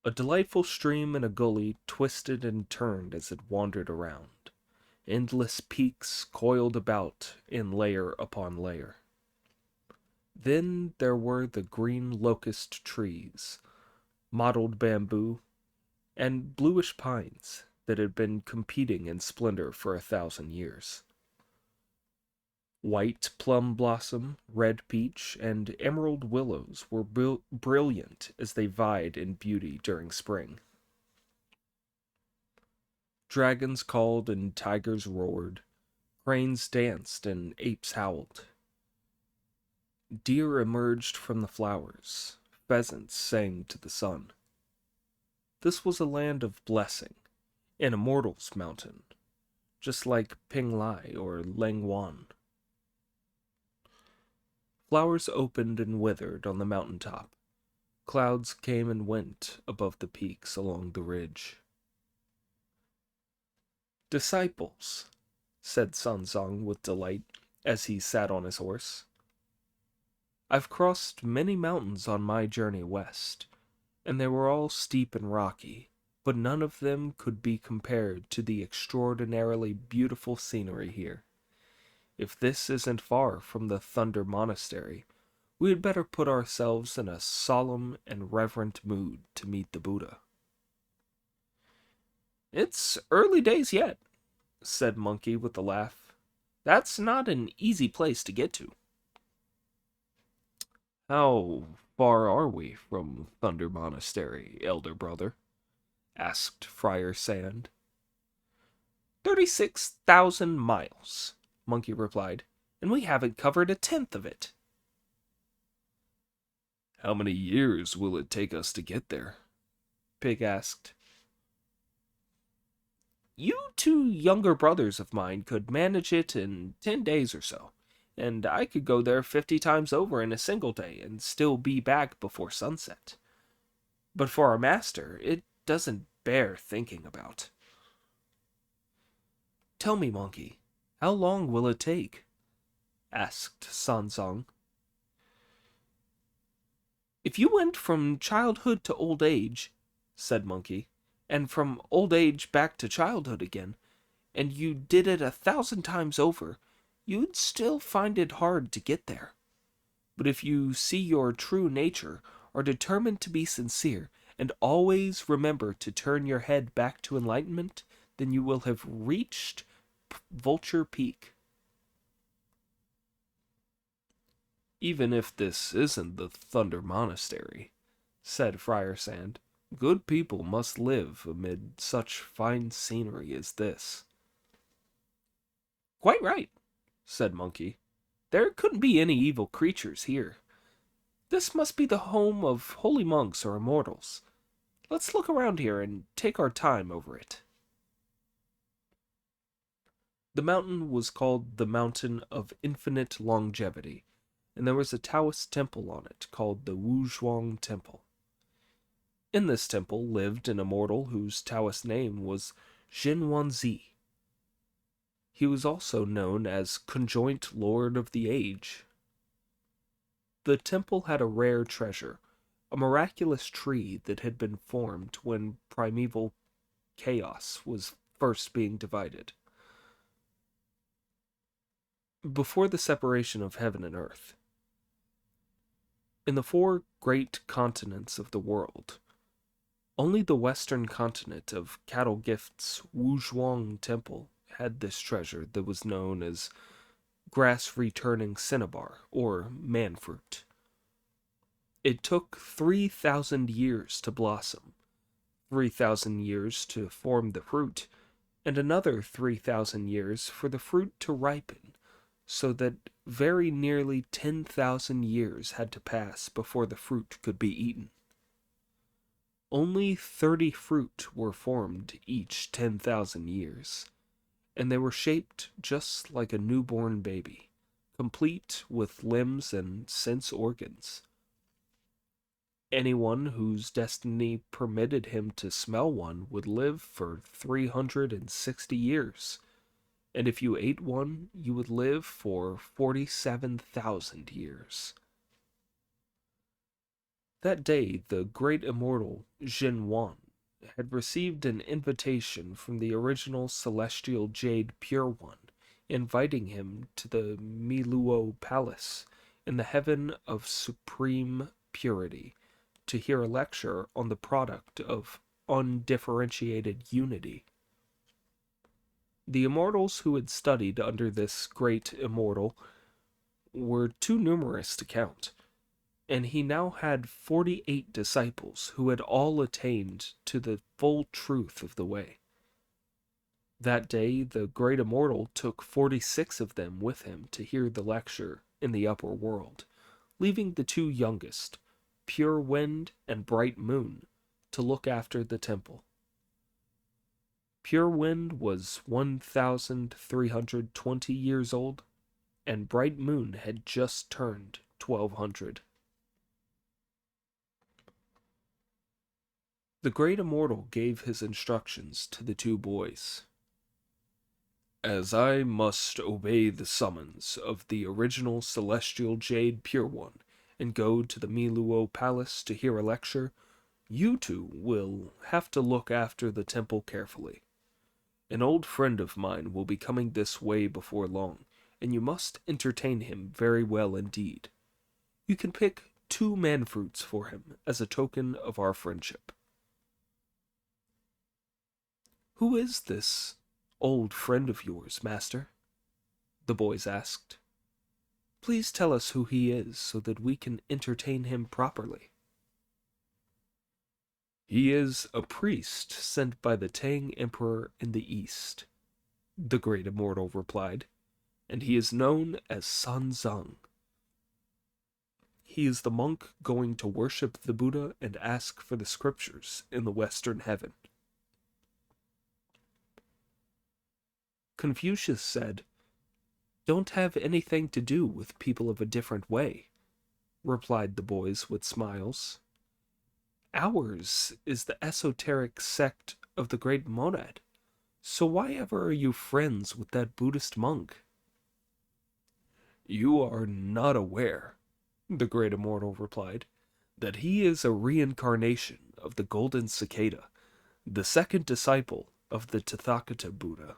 A delightful stream in a gully twisted and turned as it wandered around. Endless peaks coiled about in layer upon layer. Then there were the green locust trees, mottled bamboo, and bluish pines that had been competing in splendor for 1,000 years. White plum blossom, red peach, and emerald willows were brilliant as they vied in beauty during spring. Dragons called and tigers roared, cranes danced and apes howled. Deer emerged from the flowers, pheasants sang to the sun. This was a land of blessing, an immortal's mountain, just like Pinglai or Langwan. Flowers opened and withered on the mountaintop. Clouds came and went above the peaks along the ridge. Disciples, said Sanzong with delight as he sat on his horse. I've crossed many mountains on my journey west, and they were all steep and rocky, but none of them could be compared to the extraordinarily beautiful scenery here. If this isn't far from the Thunder Monastery, we had better put ourselves in a solemn and reverent mood to meet the Buddha. It's early days yet, said Monkey with a laugh. That's not an easy place to get to. How far are we from Thunder Monastery, elder brother? Asked Friar Sand. 36,000 miles, Monkey replied, and we haven't covered 1/10 of it. How many years will it take us to get there? Pig asked. You 2 younger brothers of mine could manage it in 10 days or so, and I could go there 50 times over in a single day and still be back before sunset. but for our master, it doesn't bear thinking about. Tell me, monkey, how long will it take? Asked Sanzong. If you went from childhood to old age, said Monkey, and from old age back to childhood again, and you did it 1,000 times over, you'd still find it hard to get there. But if you see your true nature, are determined to be sincere, and always remember to turn your head back to enlightenment, then you will have reached Vulture Peak. Even if this isn't the Thunder Monastery, said Friar Sand, good people must live amid such fine scenery as this. Quite right, said Monkey. There couldn't be any evil creatures here. This must be the home of holy monks or immortals. Let's look around here and take our time over it. The mountain was called the Mountain of Infinite Longevity, and there was a Taoist temple on it called the Wuzhuang Temple. In this temple lived an immortal whose Taoist name was Jin Wanzi. He was also known as Conjoint Lord of the Age. The temple had a rare treasure, a miraculous tree that had been formed when primeval chaos was first being divided. Before the separation of heaven and earth, in the 4 great continents of the world, only the western continent of Cattle Gift's Wuzhuang Temple had this treasure that was known as grass-returning cinnabar, or manfruit. It took 3,000 years to blossom, 3,000 years to form the fruit, and another 3,000 years for the fruit to ripen, so that very nearly 10,000 years had to pass before the fruit could be eaten. Only 30 fruit were formed each 10,000 years, and they were shaped just like a newborn baby, complete with limbs and sense organs. Anyone whose destiny permitted him to smell one would live for 360 years, and if you ate one, you would live for 47,000 years. That day, the great immortal Jin Wan had received an invitation from the original celestial jade Pure One, inviting him to the Miluo Palace in the heaven of supreme purity to hear a lecture on the product of undifferentiated unity. The immortals who had studied under this great immortal were too numerous to count, and he now had 48 disciples who had all attained to the full truth of the way. That day, the great immortal took 46 of them with him to hear the lecture in the upper world, leaving the 2 youngest, Pure Wind and Bright Moon, to look after the temple. Pure Wind was 1,320 years old, and Bright Moon had just turned 1,200. The great immortal gave his instructions to the 2 boys. As I must obey the summons of the original celestial jade Pure One and go to the Miluo Palace to hear a lecture, you 2 will have to look after the temple carefully. An old friend of mine will be coming this way before long, and you must entertain him very well indeed. You can pick 2 manfruits for him as a token of our friendship. Who is this old friend of yours, master? The boys asked. Please tell us who he is so that we can entertain him properly. He is a priest sent by the Tang Emperor in the East, the great immortal replied, and he is known as Sanzang. He is the monk going to worship the Buddha and ask for the scriptures in the Western Heaven. Confucius said, Don't have anything to do with people of a different way, replied the boys with smiles. Ours is the esoteric sect of the Great Monad. So why ever are you friends with that Buddhist monk? You are not aware, the Great Immortal replied, that he is a reincarnation of the Golden Cicada, the second disciple of the Tathagata Buddha,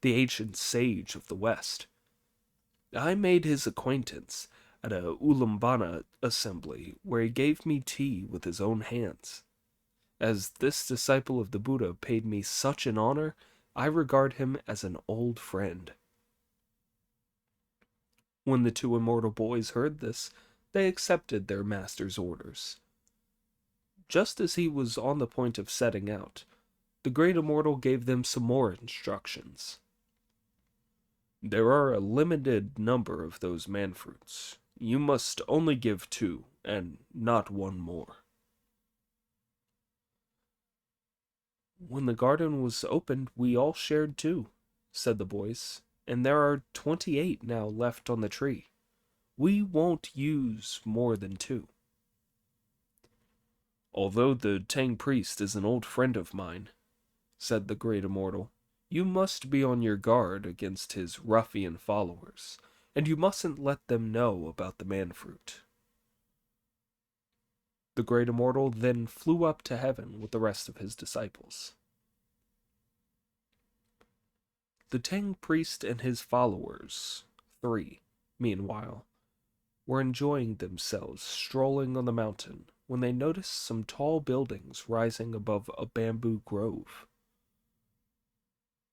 the ancient sage of the West. I made his acquaintance at a Ulambana assembly where he gave me tea with his own hands. As this disciple of the Buddha paid me such an honor, I regard him as an old friend. When the two immortal boys heard this, they accepted their master's orders. Just as he was on the point of setting out, the great immortal gave them some more instructions. There are a limited number of those man-fruits. You must only give 2, and not 1 more. When the garden was opened, we all shared 2, said the boys, and there are 28 now left on the tree. We won't use more than 2. Although the Tang priest is an old friend of mine, said the great immortal, you must be on your guard against his ruffian followers, and you mustn't let them know about the man-fruit. The great immortal then flew up to heaven with the rest of his disciples. The Tang priest and his followers, 3, meanwhile, were enjoying themselves strolling on the mountain when they noticed some tall buildings rising above a bamboo grove.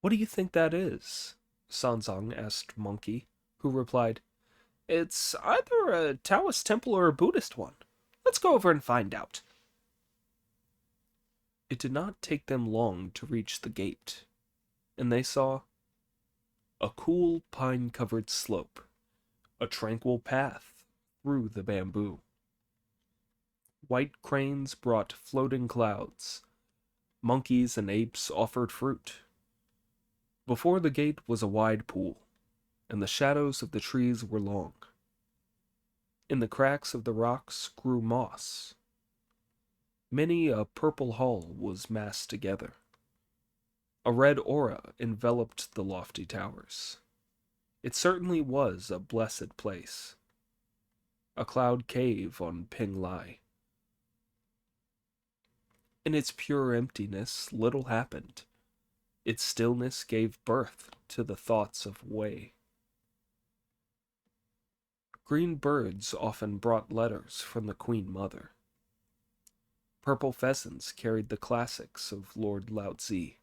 What do you think that is? Sanzang asked Monkey, who replied, It's either a Taoist temple or a Buddhist one. Let's go over and find out. It did not take them long to reach the gate, and they saw a cool pine-covered slope, a tranquil path through the bamboo. White cranes brought floating clouds. Monkeys and apes offered fruit. Before the gate was a wide pool, and the shadows of the trees were long. In the cracks of the rocks grew moss. Many a purple hull was massed together. A red aura enveloped the lofty towers. It certainly was a blessed place. A cloud cave on Ping Lai. In its pure emptiness, little happened. Its stillness gave birth to the thoughts of Wei. Green birds often brought letters from the Queen Mother. Purple pheasants carried the classics of Lord Laozi.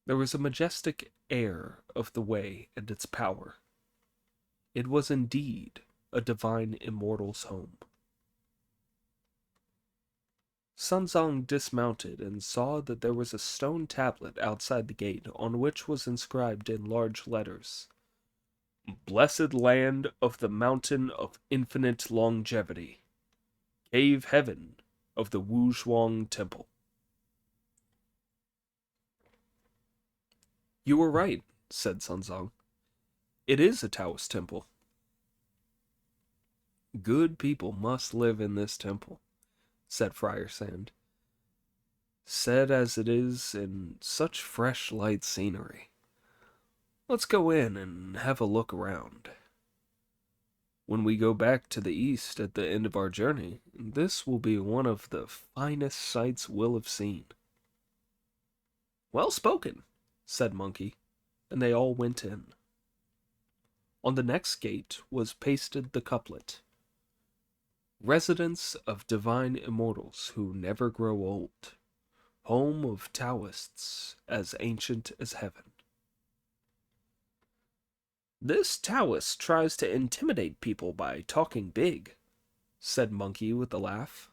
There was a majestic air of the Wei and its power. It was indeed a divine immortal's home. Sanzang dismounted and saw that there was a stone tablet outside the gate on which was inscribed in large letters, Blessed Land of the Mountain of Infinite Longevity, Cave Heaven of the Wuzhuang Temple. You were right, said Sanzang. It is a Taoist temple. Good people must live in this temple, said Friar Sand. Said as it is in such fresh light scenery. Let's go in and have a look around. When we go back to the east at the end of our journey, this will be one of the finest sights we'll have seen. Well spoken, said Monkey, and they all went in. On the next gate was pasted the couplet, Residence of divine immortals who never grow old, home of Taoists as ancient as heaven. This Taoist tries to intimidate people by talking big, said Monkey with a laugh.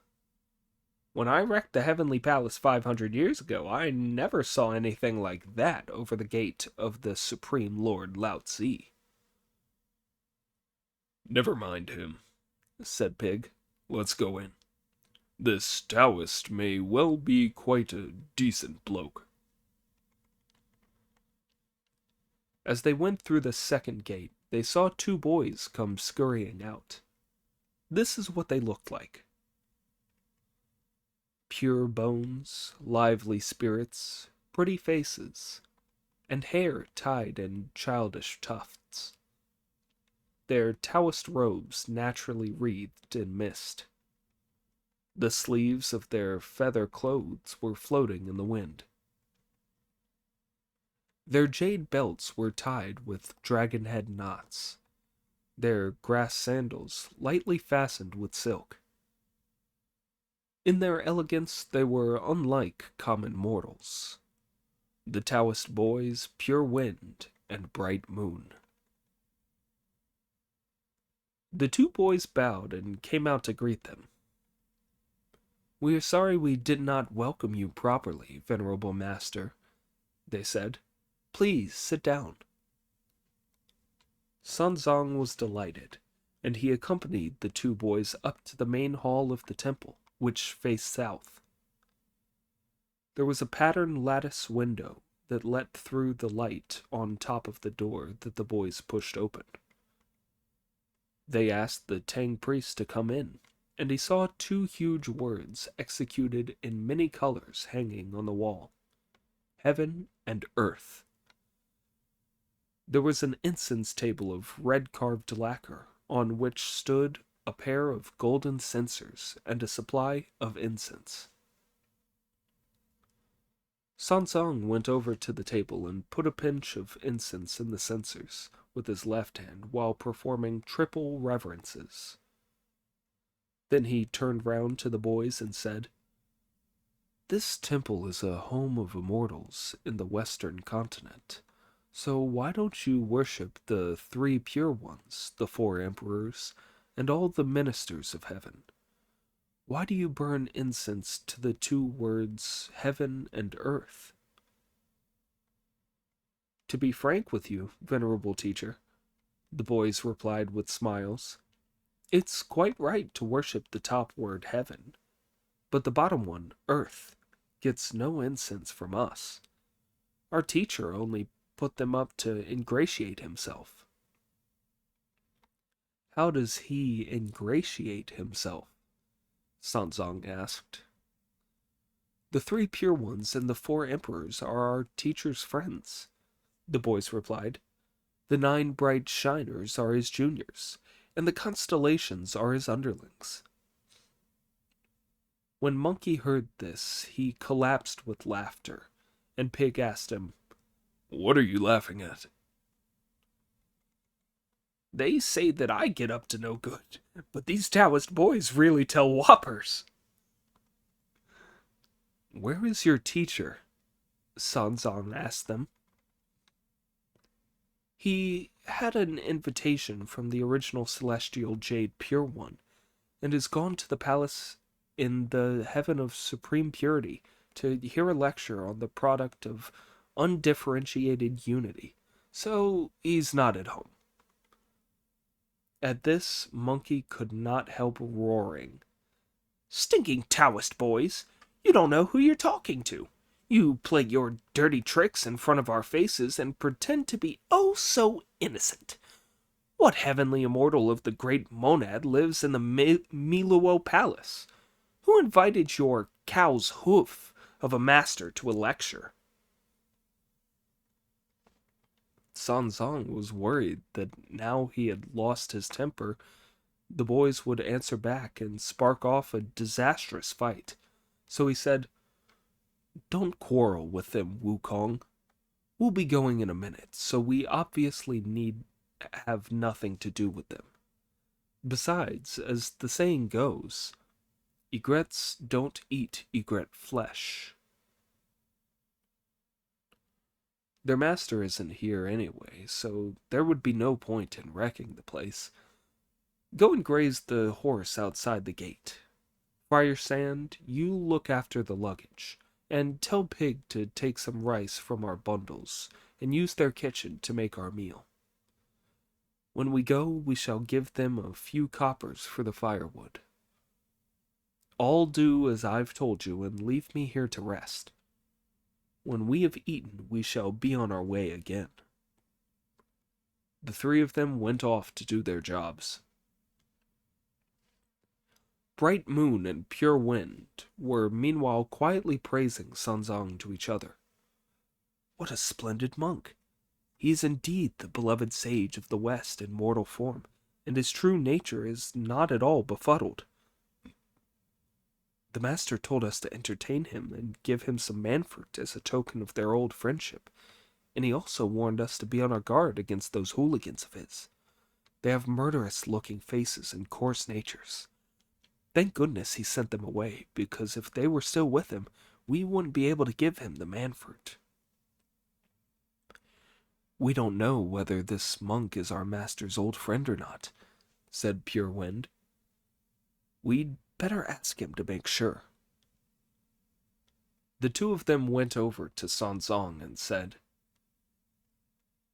When I wrecked the Heavenly Palace 500 years ago, I never saw anything like that over the gate of the Supreme Lord Laozi. Never mind him, said Pig. Let's go in. This Taoist may well be quite a decent bloke. As they went through the second gate, they saw 2 boys come scurrying out. This is what they looked like. pure bones, lively spirits, pretty faces, and hair tied in childish tufts. Their Taoist robes naturally wreathed in mist. The sleeves of their feather clothes were floating in the wind. Their jade belts were tied with dragon head knots, their grass sandals lightly fastened with silk. In their elegance they were unlike common mortals. The Taoist boys, pure wind and bright moon. The two boys bowed and came out to greet them. "We are sorry we did not welcome you properly, venerable master," they said. "Please sit down." Sanzong was delighted, and he accompanied the two boys up to the main hall of the temple, which faced south. There was a patterned lattice window that let through the light on top of the door that the boys pushed open. They asked the Tang priest to come in, and he saw two huge words executed in many colors hanging on the wall: Heaven and Earth. There was an incense table of red carved lacquer, on which stood a pair of golden censers and a supply of incense. Sansong went over to the table and put a pinch of incense in the censers with his left hand while performing triple reverences. Then he turned round to the boys and said, "This temple is a home of immortals in the western continent. So why don't you worship the three pure ones, the four emperors, and all the ministers of heaven? Why do you burn incense to the two words heaven and earth?" "To be frank with you, venerable teacher," the boys replied with smiles, "it's quite right to worship the top word heaven, but the bottom one, earth, gets no incense from us. Our teacher only put them up to ingratiate himself." "How does he ingratiate himself?" Sanzong asked. "The three pure ones and the four emperors are our teacher's friends," the boys replied. "The 9 bright shiners are his juniors, and the constellations are his underlings." When Monkey heard this, he collapsed with laughter, and Pig asked him, "What are you laughing at?" "They say that I get up to no good, but these Taoist boys really tell whoppers." "Where is your teacher?" Sanzong asked them. "He had an invitation from the original celestial Jade Pure One, and has gone to the palace in the heaven of supreme purity to hear a lecture on the product of undifferentiated unity, so he's not at home." At this, Monkey could not help roaring. "Stinking Taoist boys! You don't know who you're talking to. You play your dirty tricks in front of our faces and pretend to be oh so innocent. What heavenly immortal of the great monad lives in the Miluo Palace? Who invited your cow's hoof of a master to a lecture?" Sanzong was worried that now he had lost his temper, the boys would answer back and spark off a disastrous fight. So he said, "Don't quarrel with them, Wukong. We'll be going in a minute, so we obviously need have nothing to do with them. Besides, as the saying goes, egrets don't eat egret flesh. Their master isn't here anyway, so there would be no point in wrecking the place. Go and graze the horse outside the gate. Friar Sand, you look after the luggage, and tell Pig to take some rice from our bundles, and use their kitchen to make our meal. When we go, we shall give them a few coppers for the firewood. All do as I've told you, and leave me here to rest. When we have eaten, we shall be on our way again." The three of them went off to do their jobs. Bright Moon and Pure Wind were meanwhile quietly praising Sanzang to each other. What a splendid monk! He is indeed the beloved sage of the West in mortal form, and his true nature is not at all befuddled. The master told us to entertain him and give him some manfruit as a token of their old friendship, and he also warned us to be on our guard against those hooligans of his. They have murderous-looking faces and coarse natures. Thank goodness he sent them away, because if they were still with him, we wouldn't be able to give him the manfruit. We don't know whether this monk is our master's old friend or not, said Pure Wind. We'd better ask him to make sure. The two of them went over to Sanzang and said,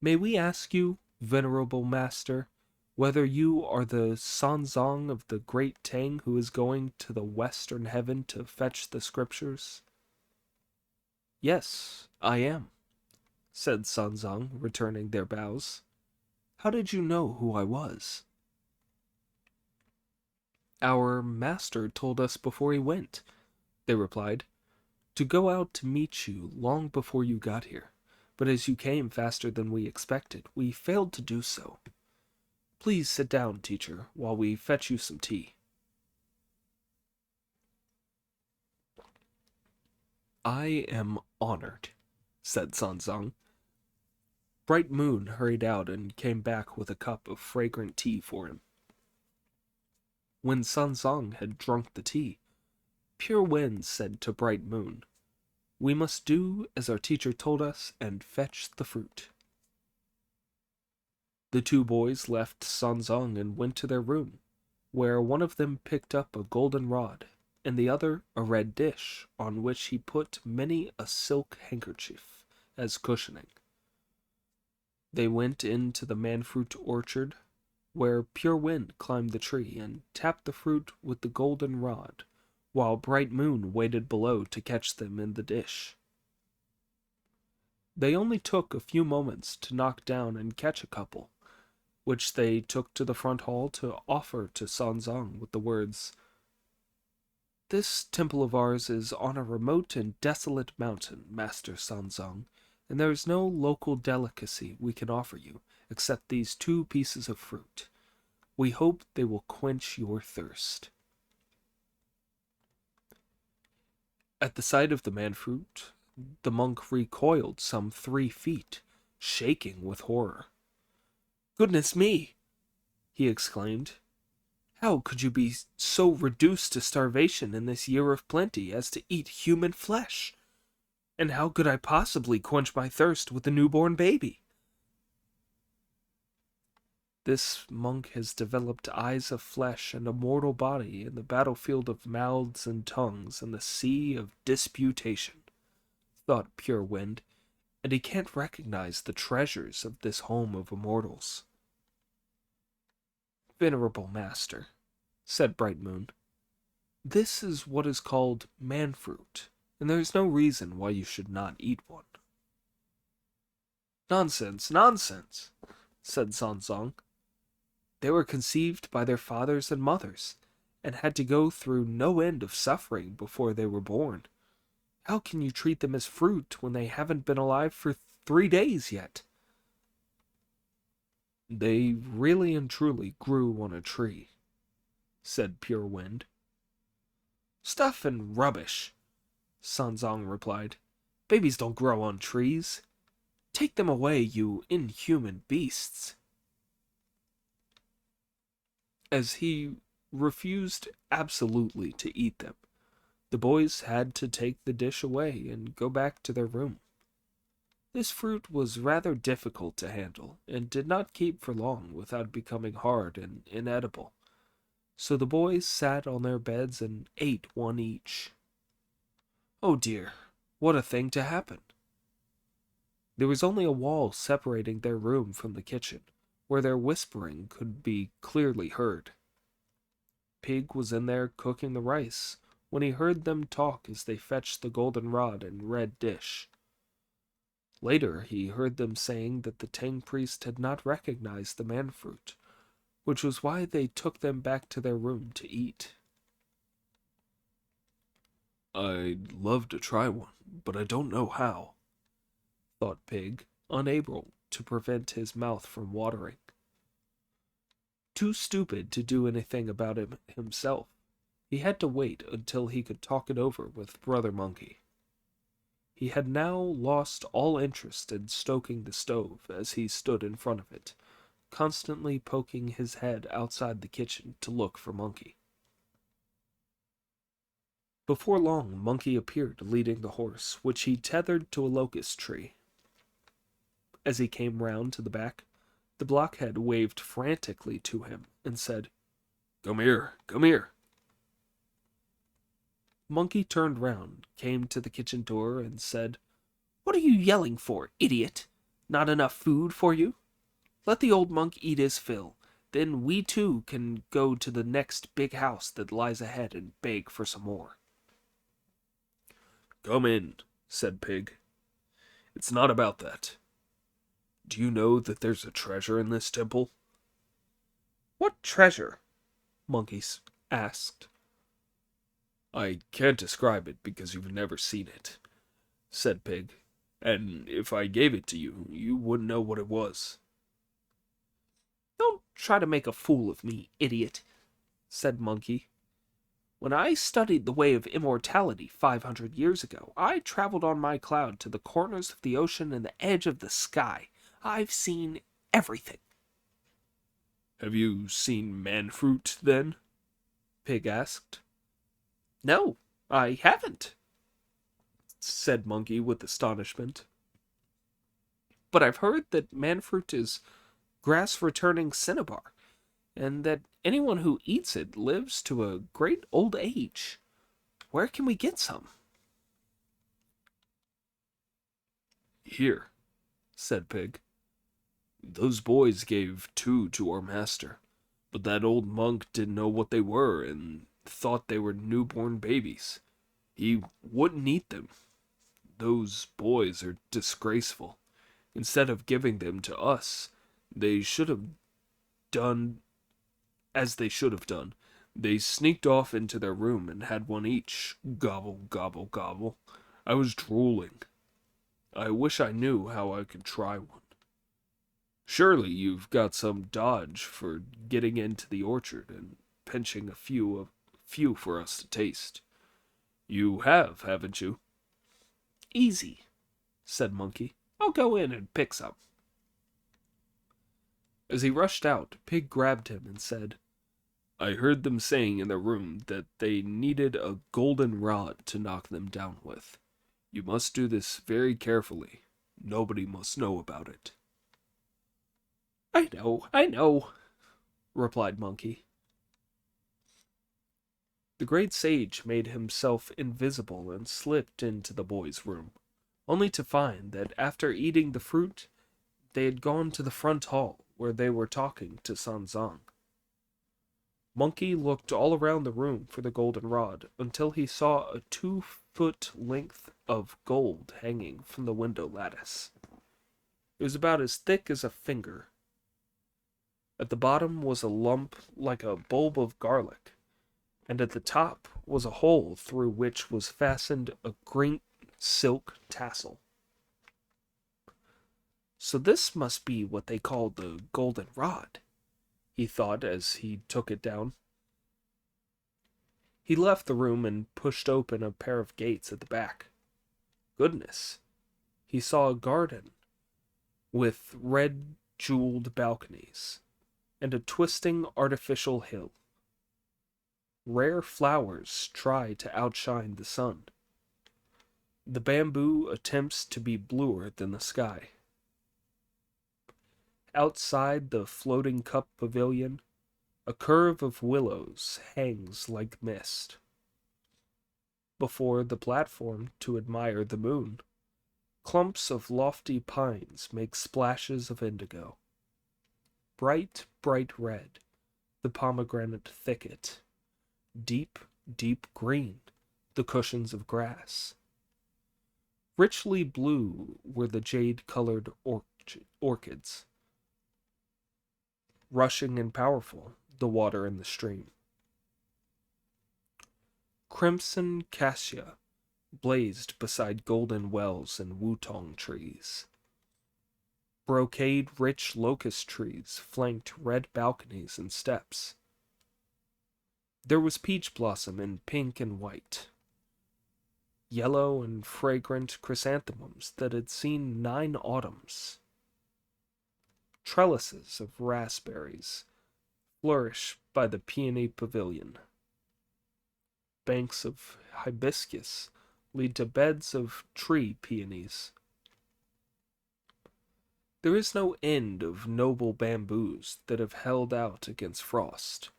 May we ask you, venerable master, whether you are the Sanzang of the great Tang who is going to the western heaven to fetch the scriptures? Yes, I am, said Sanzang, returning their bows. How did you know who I was? Our master told us before he went, they replied, to go out to meet you long before you got here. But as you came faster than we expected, we failed to do so. Please sit down, teacher, while we fetch you some tea. I am honored, said Sanzang. Bright Moon hurried out and came back with a cup of fragrant tea for him. When Sanzang had drunk the tea, Pure Wind said to Bright Moon, We must do as our teacher told us and fetch the fruit. The two boys left Sanzang and went to their room, where one of them picked up a golden rod, and the other a red dish, on which he put many a silk handkerchief as cushioning. They went into the manfruit orchard, where Pure Wind climbed the tree and tapped the fruit with the golden rod, while Bright Moon waited below to catch them in the dish. They only took a few moments to knock down and catch a couple, which they took to the front hall to offer to Sanzang with the words, This temple of ours is on a remote and desolate mountain, Master Sanzang, and there is no local delicacy we can offer you, except these 2 pieces of fruit. We hope they will quench your thirst. At the sight of the manfruit, the monk recoiled some 3 feet, shaking with horror. Goodness me, he exclaimed. How could you be so reduced to starvation in this year of plenty as to eat human flesh? And how could I possibly quench my thirst with a newborn baby? This monk has developed eyes of flesh and a mortal body in the battlefield of mouths and tongues and the sea of disputation, thought Pure Wind, and he can't recognize the treasures of this home of immortals. Venerable master, said Bright Moon, this is what is called manfruit, and there is no reason why you should not eat one. Nonsense, nonsense, said Sanzang. They were conceived by their fathers and mothers, and had to go through no end of suffering before they were born. How can you treat them as fruit when they haven't been alive for 3 days yet? They really and truly grew on a tree, said Pure Wind. Stuff and rubbish, Sanzang replied. Babies don't grow on trees. Take them away, you inhuman beasts. As he refused absolutely to eat them, the boys had to take the dish away and go back to their room. This fruit was rather difficult to handle, and did not keep for long without becoming hard and inedible. So the boys sat on their beds and ate one each. Oh dear, what a thing to happen! There was only a wall separating their room from the kitchen, where their whispering could be clearly heard. Pig was in there cooking the rice, when he heard them talk as they fetched the golden rod and red dish. Later he heard them saying that the Tang priest had not recognized the manfruit, which was why they took them back to their room to eat. I'd love to try one, but I don't know how, thought Pig, unable to prevent his mouth from watering. Too stupid to do anything about it himself, he had to wait until he could talk it over with Brother Monkey. He had now lost all interest in stoking the stove as he stood in front of it, constantly poking his head outside the kitchen to look for Monkey. Before long, Monkey appeared leading the horse, which he tethered to a locust tree. As he came round to the back, the blockhead waved frantically to him and said, "Come here, come here." Monkey turned round, came to the kitchen door, and said, "What are you yelling for, idiot? Not enough food for you? Let the old monk eat his fill. Then we too can go to the next big house that lies ahead and beg for some more." "Come in," said Pig. "It's not about that. Do you know that there's a treasure in this temple?" "What treasure?" Monkey asked. "I can't describe it because you've never seen it," said Pig. "And if I gave it to you, you wouldn't know what it was." "Don't try to make a fool of me, idiot," said Monkey. "When I studied the way of immortality 500 years ago, I traveled on my cloud to the corners of the ocean and the edge of the sky. I've seen everything." "Have you seen man-fruit, then?" Pig asked. "No, I haven't," said Monkey with astonishment. "But I've heard that man-fruit is grass-returning cinnabar, and that anyone who eats it lives to a great old age. Where can we get some?" "Here," said Pig. "Those boys gave 2 to our master, but that old monk didn't know what they were and thought they were newborn babies. He wouldn't eat them. Those boys are disgraceful. Instead of giving them to us, they should have done as they should have done. They sneaked off into their room and had one each. Gobble, gobble, gobble. I was drooling. I wish I knew how I could try one. Surely you've got some dodge for getting into the orchard and pinching a few for us to taste. You have, haven't you?" "Easy," said Monkey. "I'll go in and pick some." As he rushed out, Pig grabbed him and said, "I heard them saying in their room that they needed a golden rod to knock them down with. You must do this very carefully. Nobody must know about it." I know," replied Monkey. The great sage made himself invisible and slipped into the boy's room, only to find that after eating the fruit, they had gone to the front hall, where they were talking to Sanzang. Monkey looked all around the room for the golden rod until he saw a 2-foot length of gold hanging from the window lattice. It was about as thick as a finger. At the bottom was a lump like a bulb of garlic, and at the top was a hole through which was fastened a green silk tassel. "So this must be what they called the golden rod," he thought as he took it down. He left the room and pushed open a pair of gates at the back. Goodness! He saw a garden with red jeweled balconies and a twisting artificial hill. Rare flowers try to outshine the sun. The bamboo attempts to be bluer than the sky. Outside the floating cup pavilion, a curve of willows hangs like mist. Before the platform to admire the moon, clumps of lofty pines make splashes of indigo. Bright, bright red, the pomegranate thicket. Deep, deep green, the cushions of grass. Richly blue were the jade-colored orchids. Rushing and powerful, the water in the stream. Crimson cassia blazed beside golden wells and wutong trees. Brocade-rich locust trees flanked red balconies and steps. There was peach blossom in pink and white, yellow and fragrant chrysanthemums that had seen 9 autumns. Trellises of raspberries flourish by the peony pavilion. Banks of hibiscus lead to beds of tree peonies. There is no end of noble bamboos that have held out against frost,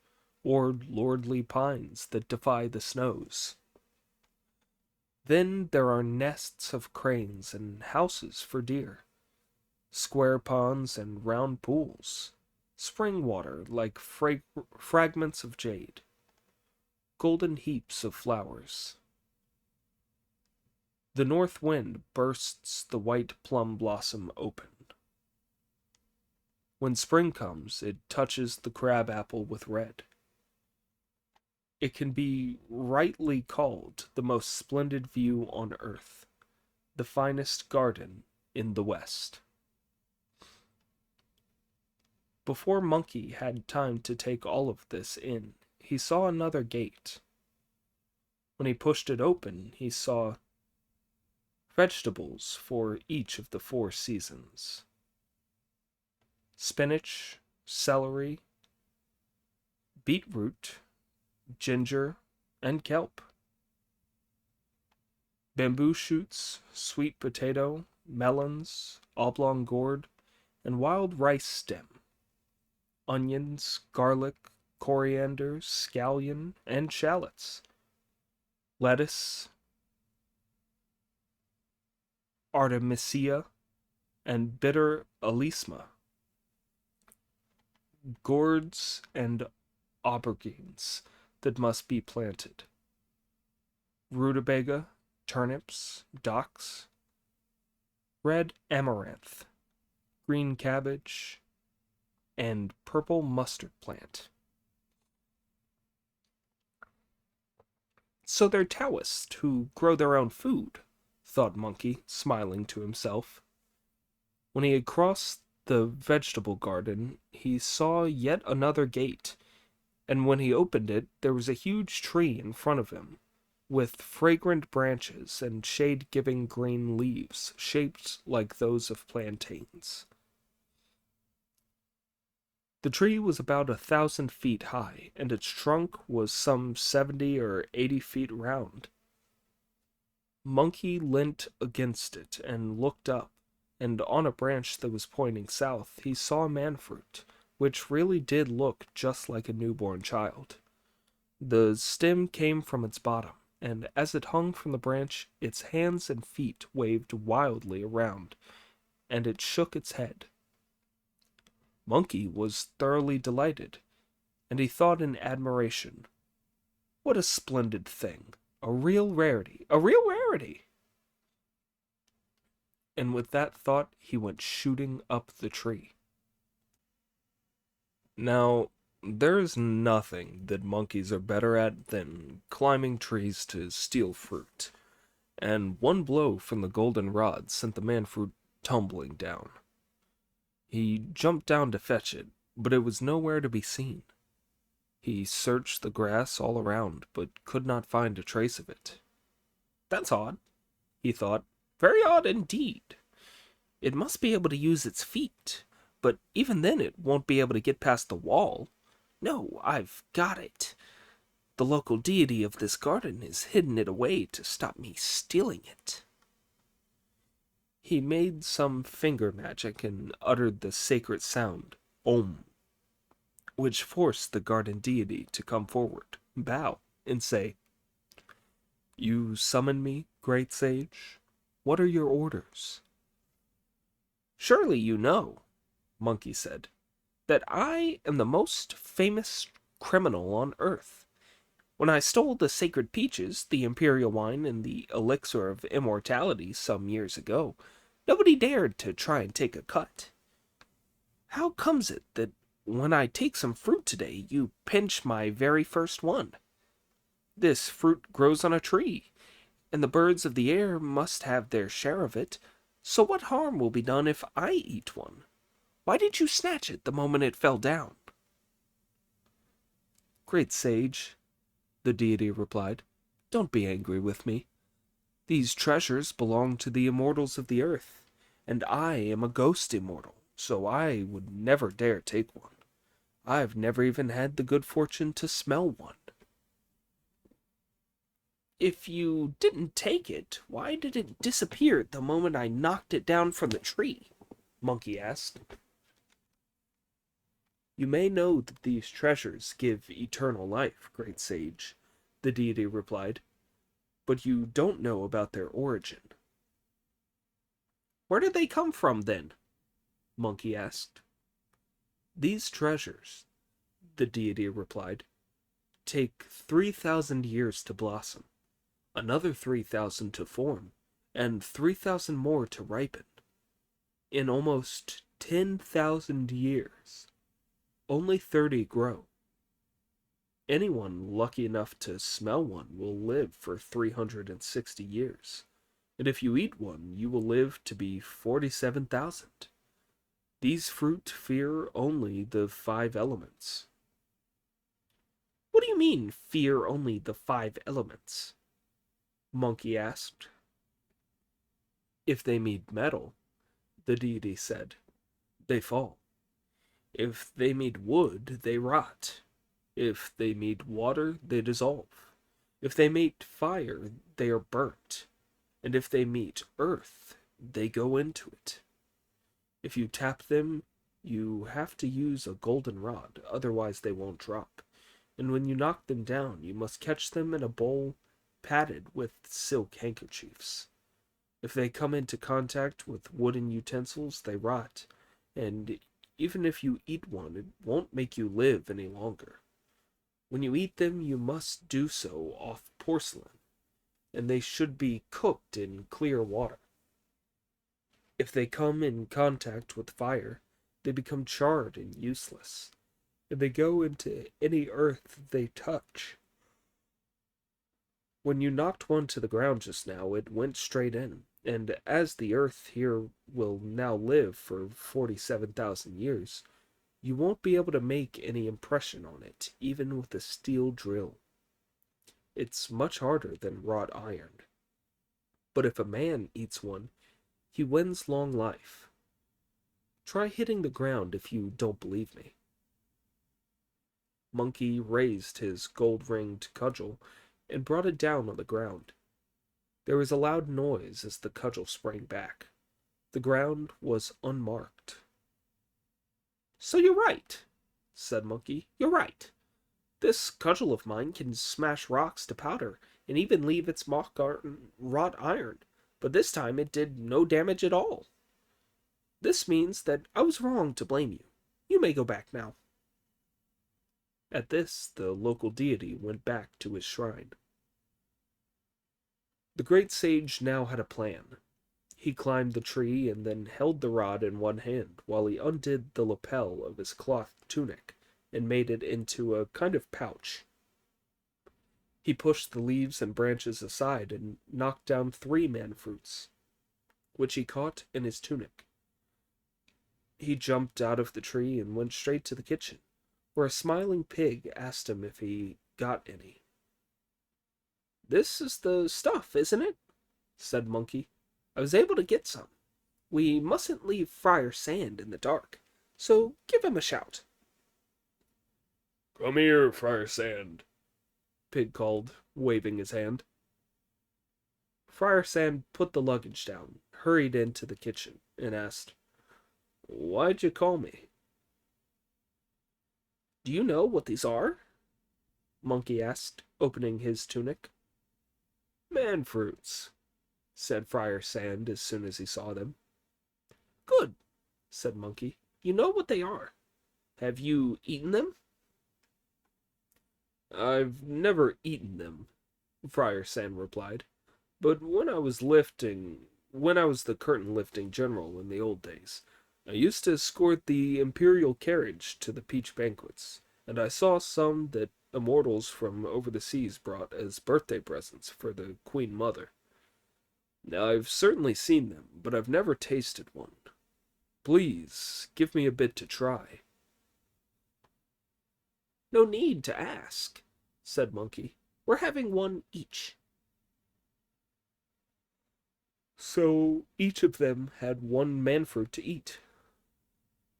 or lordly pines that defy the snows. Then there are nests of cranes and houses for deer, square ponds and round pools, spring water like fragments of jade, golden heaps of flowers. The north wind bursts the white plum blossom open. When spring comes, it touches the crab apple with red. It can be rightly called the most splendid view on earth, the finest garden in the West. Before Monkey had time to take all of this in, he saw another gate. When he pushed it open, he saw vegetables for each of the 4 seasons. Spinach, celery, beetroot, ginger, and kelp. Bamboo shoots, sweet potato, melons, oblong gourd, and wild rice stem. Onions, garlic, coriander, scallion, and shallots. Lettuce, artemisia, and bitter alisma. Gourds and aubergines that must be planted. Rutabaga, turnips, docks, red amaranth, green cabbage, and purple mustard plant. So they're Taoists who grow their own food, thought Monkey, smiling to himself. When he had crossed the vegetable garden, he saw yet another gate, and when he opened it, there was a huge tree in front of him, with fragrant branches and shade-giving green leaves shaped like those of plantains. The tree was about 1,000 feet high, and its trunk was some 70 or 80 feet round. Monkey leant against it and looked up, and on a branch that was pointing south, he saw a man-fruit, which really did look just like a newborn child. The stem came from its bottom, and as it hung from the branch, its hands and feet waved wildly around, and it shook its head. Monkey was thoroughly delighted, and he thought in admiration, "What a splendid thing! A real rarity! A real rarity!" And with that thought, he went shooting up the tree. Now, there is nothing that monkeys are better at than climbing trees to steal fruit, and one blow from the golden rod sent the man-fruit tumbling down. He jumped down to fetch it, but it was nowhere to be seen. He searched the grass all around, but could not find a trace of it. "That's odd," he thought. "Very odd indeed. It must be able to use its feet, but even then it won't be able to get past the wall. No, I've got it. The local deity of this garden has hidden it away to stop me stealing it." He made some finger magic and uttered the sacred sound, Om, which forced the garden deity to come forward, bow, and say, "You summon me, great sage? What are your orders?" "Surely you know," Monkey said, "that I am the most famous criminal on earth. When I stole the sacred peaches, the imperial wine, and the elixir of immortality some years ago, nobody dared to try and take a cut. How comes it that when I take some fruit today, you pinch my very first one? This fruit grows on a tree, and the birds of the air must have their share of it. So what harm will be done if I eat one? Why did you snatch it the moment it fell down?" "Great sage," the deity replied, "don't be angry with me. These treasures belong to the immortals of the earth, and I am a ghost immortal, so I would never dare take one. I've never even had the good fortune to smell one." "If you didn't take it, why did it disappear the moment I knocked it down from the tree?" Monkey asked. "You may know that these treasures give eternal life, great sage," the deity replied, "but you don't know about their origin." "Where did they come from, then?" Monkey asked. "These treasures," the deity replied, "take 3,000 years to blossom, another 3,000 to form, and 3,000 more to ripen. In almost 10,000 years, only 30 grow. Anyone lucky enough to smell one will live for 360 years, and if you eat one, you will live to be 47,000. These fruit fear only the 5 elements." "What do you mean, fear only the 5 elements?" Monkey asked. "If they meet metal," the deity said, "they fall. If they meet wood, they rot. If they meet water, they dissolve. If they meet fire, they are burnt. And if they meet earth, they go into it. If you tap them, you have to use a golden rod, otherwise they won't drop. And when you knock them down, you must catch them in a bowl padded with silk handkerchiefs. If they come into contact with wooden utensils, they rot, and even if you eat one, it won't make you live any longer. When you eat them, you must do so off porcelain, and they should be cooked in clear water. If they come in contact with fire, they become charred and useless, and they go into any earth they touch. When you knocked one to the ground just now, it went straight in, and as the earth here will now live for 47,000 years, you won't be able to make any impression on it, even with a steel drill. It's much harder than wrought iron. But if a man eats one, he wins long life. Try hitting the ground if you don't believe me." Monkey raised his gold-ringed cudgel and brought it down on the ground. There was a loud noise as the cudgel sprang back. The ground was unmarked. "So you're right," said Monkey. "You're right. This cudgel of mine can smash rocks to powder and even leave its mark on wrought iron, but this time it did no damage at all. This means that I was wrong to blame you. You may go back now." At this, the local deity went back to his shrine. The great sage now had a plan. He climbed the tree and then held the rod in one hand while he undid the lapel of his cloth tunic and made it into a kind of pouch. He pushed the leaves and branches aside and knocked down 3 man-fruits, which he caught in his tunic. He jumped out of the tree and went straight to the kitchen, where a smiling pig asked him if he got any. "This is the stuff, isn't it?" said Monkey. "I was able to get some. We mustn't leave Friar Sand in the dark, so give him a shout." "Come here, Friar Sand," Pig called, waving his hand. Friar Sand put the luggage down, hurried into the kitchen, and asked, "Why'd you call me?" "Do you know what these are?" Monkey asked, opening his tunic. "Man-fruits," said Friar Sand as soon as he saw them. "Good," said Monkey. "You know what they are. Have you eaten them?" "I've never eaten them," Friar Sand replied. "But when I was the curtain lifting general in the old days, I used to escort the imperial carriage to the peach banquets, and I saw some that immortals from over the seas brought as birthday presents for the Queen Mother. Now, I've certainly seen them, but I've never tasted one. Please, give me a bit to try. No need to ask, said Monkey. We're having one each. So each of them had one manfruit to eat.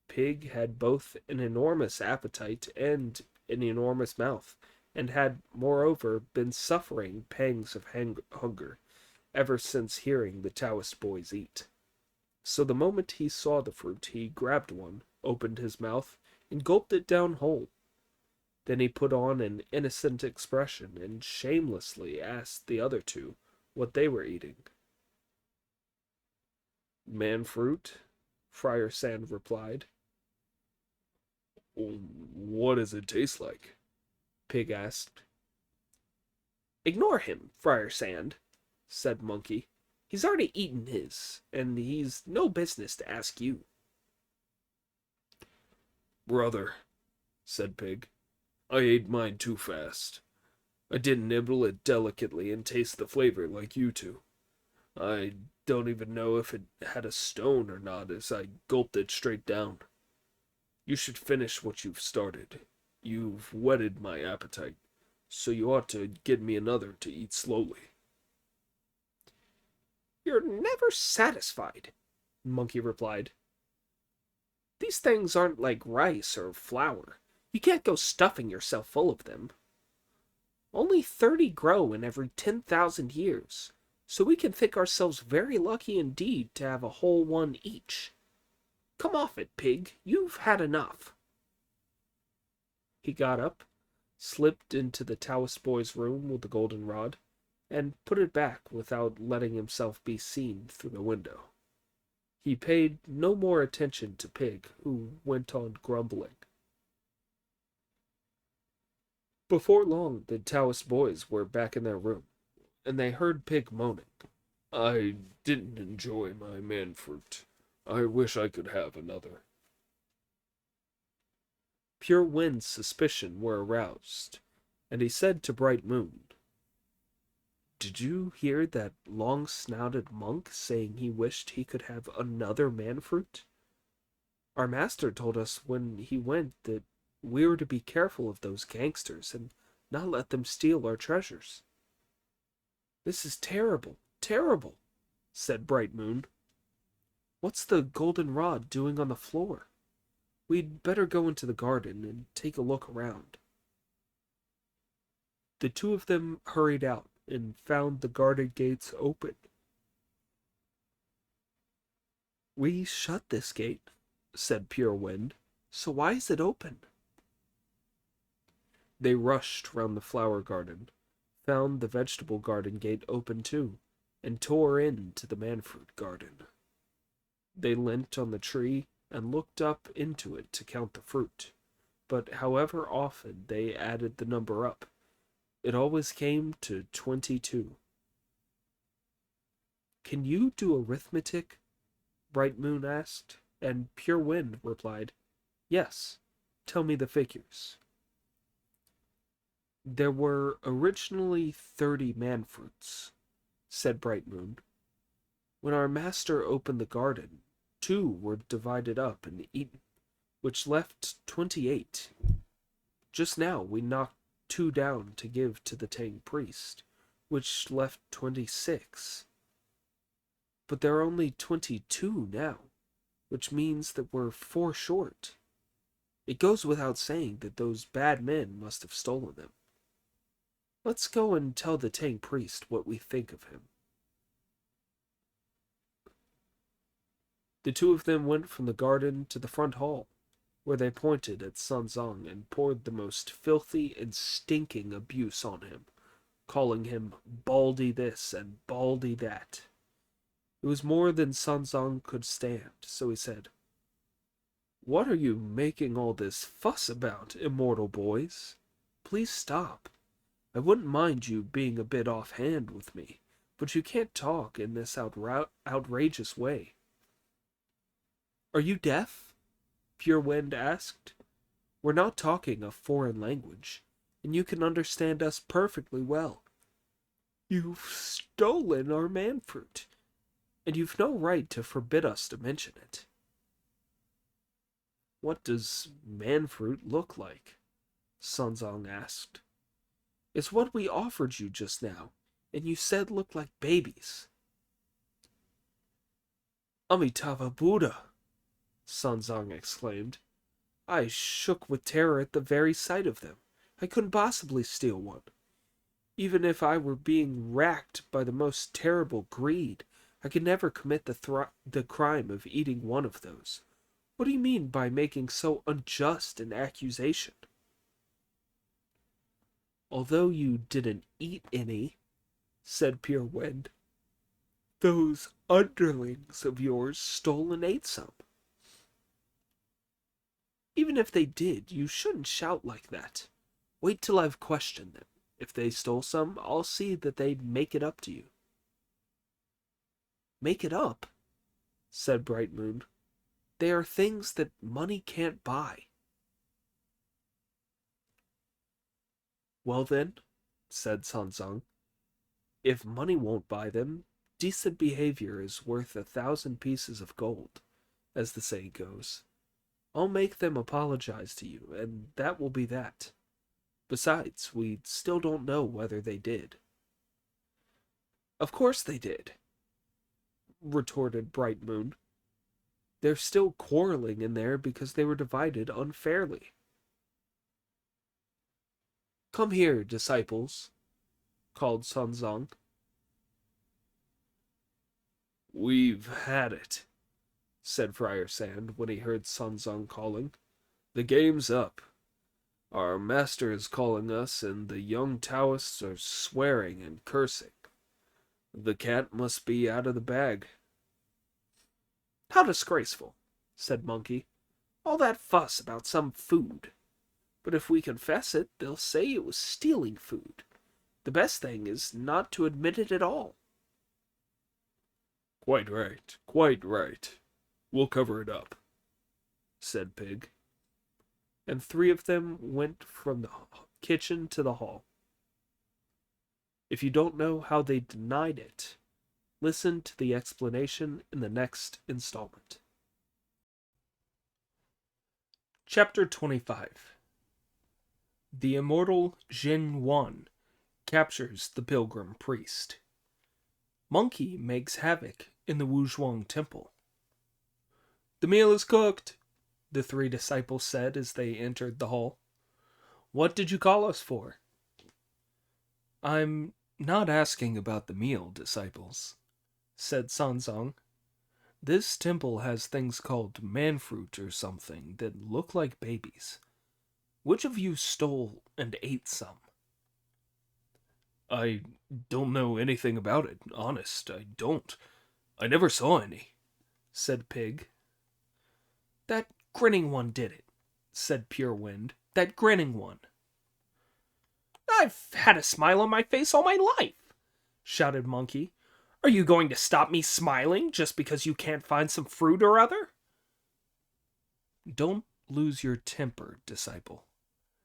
Pig had both an enormous appetite and an enormous mouth, and had, moreover, been suffering pangs of hunger ever since hearing the Taoist boys eat. So the moment he saw the fruit, he grabbed one, opened his mouth, and gulped it down whole. Then he put on an innocent expression and shamelessly asked the other two what they were eating. Man fruit, Friar Sand replied. What does it taste like? Pig asked. Ignore him, Friar Sand, said Monkey. He's already eaten his, and he's no business to ask you. Brother, said Pig, I ate mine too fast. I didn't nibble it delicately and taste the flavor like you two. I don't even know if it had a stone or not as I gulped it straight down. You should finish what you've started. You've whetted my appetite, so you ought to get me another to eat slowly. You're never satisfied, Monkey replied. These things aren't like rice or flour. You can't go stuffing yourself full of them. Only 30 grow in every 10,000 years, so we can think ourselves very lucky indeed to have a whole one each. Come off it, Pig. You've had enough. He got up, slipped into the Taoist boy's room with the golden rod, and put it back without letting himself be seen through the window. He paid no more attention to Pig, who went on grumbling. Before long, the Taoist boys were back in their room, and they heard Pig moaning. I didn't enjoy my man fruit. I wish I could have another. Pure Wind's suspicion were aroused, and he said to Bright Moon, Did you hear that long-snouted monk saying he wished he could have another man fruit? Our master told us when he went that we were to be careful of those gangsters and not let them steal our treasures. This is terrible, terrible, said Bright Moon. What's the golden rod doing on the floor? We'd better go into the garden and take a look around. The two of them hurried out and found the garden gates open. We shut this gate, said Pure Wind, so why is it open? They rushed round the flower garden, found the vegetable garden gate open too, and tore into the manfruit garden. They leant on the tree and looked up into it to count the fruit, but however often they added the number up, it always came to 22. Can you do arithmetic? Bright Moon asked, and Pure Wind replied, Yes, tell me the figures. There were originally 30 manfruits, said Bright Moon. When our master opened the garden, 2 were divided up and eaten, which left 28. Just now we knocked 2 down to give to the Tang priest, which left 26. But there are only 22 now, which means that we're 4 short. It goes without saying that those bad men must have stolen them. Let's go and tell the Tang priest what we think of him. The two of them went from the garden to the front hall, where they pointed at Sun Zong and poured the most filthy and stinking abuse on him, calling him Baldy this and Baldy that. It was more than Sun Zong could stand, so he said, What are you making all this fuss about, immortal boys? Please stop. I wouldn't mind you being a bit offhand with me, but you can't talk in this outrageous way. Are you deaf? Pure Wind asked. We're not talking a foreign language, and you can understand us perfectly well. You've stolen our manfruit. and you've no right to forbid us to mention it. What does man-fruit look like? Sunzong asked. It's what we offered you just now, and you said looked like babies. Amitabha Buddha! Sunzong exclaimed. I shook with terror at the very sight of them. I couldn't possibly steal one. Even if I were being racked by the most terrible greed, I could never commit the crime of eating one of those. What do you mean by making so unjust an accusation? Although you didn't eat any, said Pure Wind, those underlings of yours stole and ate some. Even if they did, you shouldn't shout like that. Wait till I've questioned them. If they stole some, I'll see that they make it up to you. Make it up? Said Bright Moon. They are things that money can't buy. Well then, said Sanzang, if money won't buy them, decent behavior is worth 1,000 pieces of gold, as the saying goes. I'll make them apologize to you, and that will be that. Besides, we still don't know whether they did. Of course they did, retorted Bright Moon. They're still quarreling in there because they were divided unfairly. Come here, disciples, called Sunzong. We've had it, said Friar Sand when he heard Sunzong calling. The game's up. Our master is calling us, and the young Taoists are swearing and cursing. The cat must be out of the bag. How disgraceful, said Monkey. All that fuss about some food. But if we confess it, they'll say it was stealing food. The best thing is not to admit it at all. Quite right, quite right. We'll cover it up, said Pig. And 3 of them went from the kitchen to the hall. If you don't know how they denied it, listen to the explanation in the next installment. Chapter 25. The immortal Jin Wan captures the pilgrim priest. Monkey makes havoc in the Wuzhuang temple. The meal is cooked, the 3 disciples said as they entered the hall. What did you call us for? I'm not asking about the meal, disciples, said Sanzong. This temple has things called man-fruit or something that look like babies. Which of you stole and ate some? I don't know anything about it, honest, I don't. I never saw any, said Pig. That grinning one did it, said Pure Wind. That grinning one. I've had a smile on my face all my life, shouted Monkey. Are you going to stop me smiling just because you can't find some fruit or other? Don't lose your temper, disciple,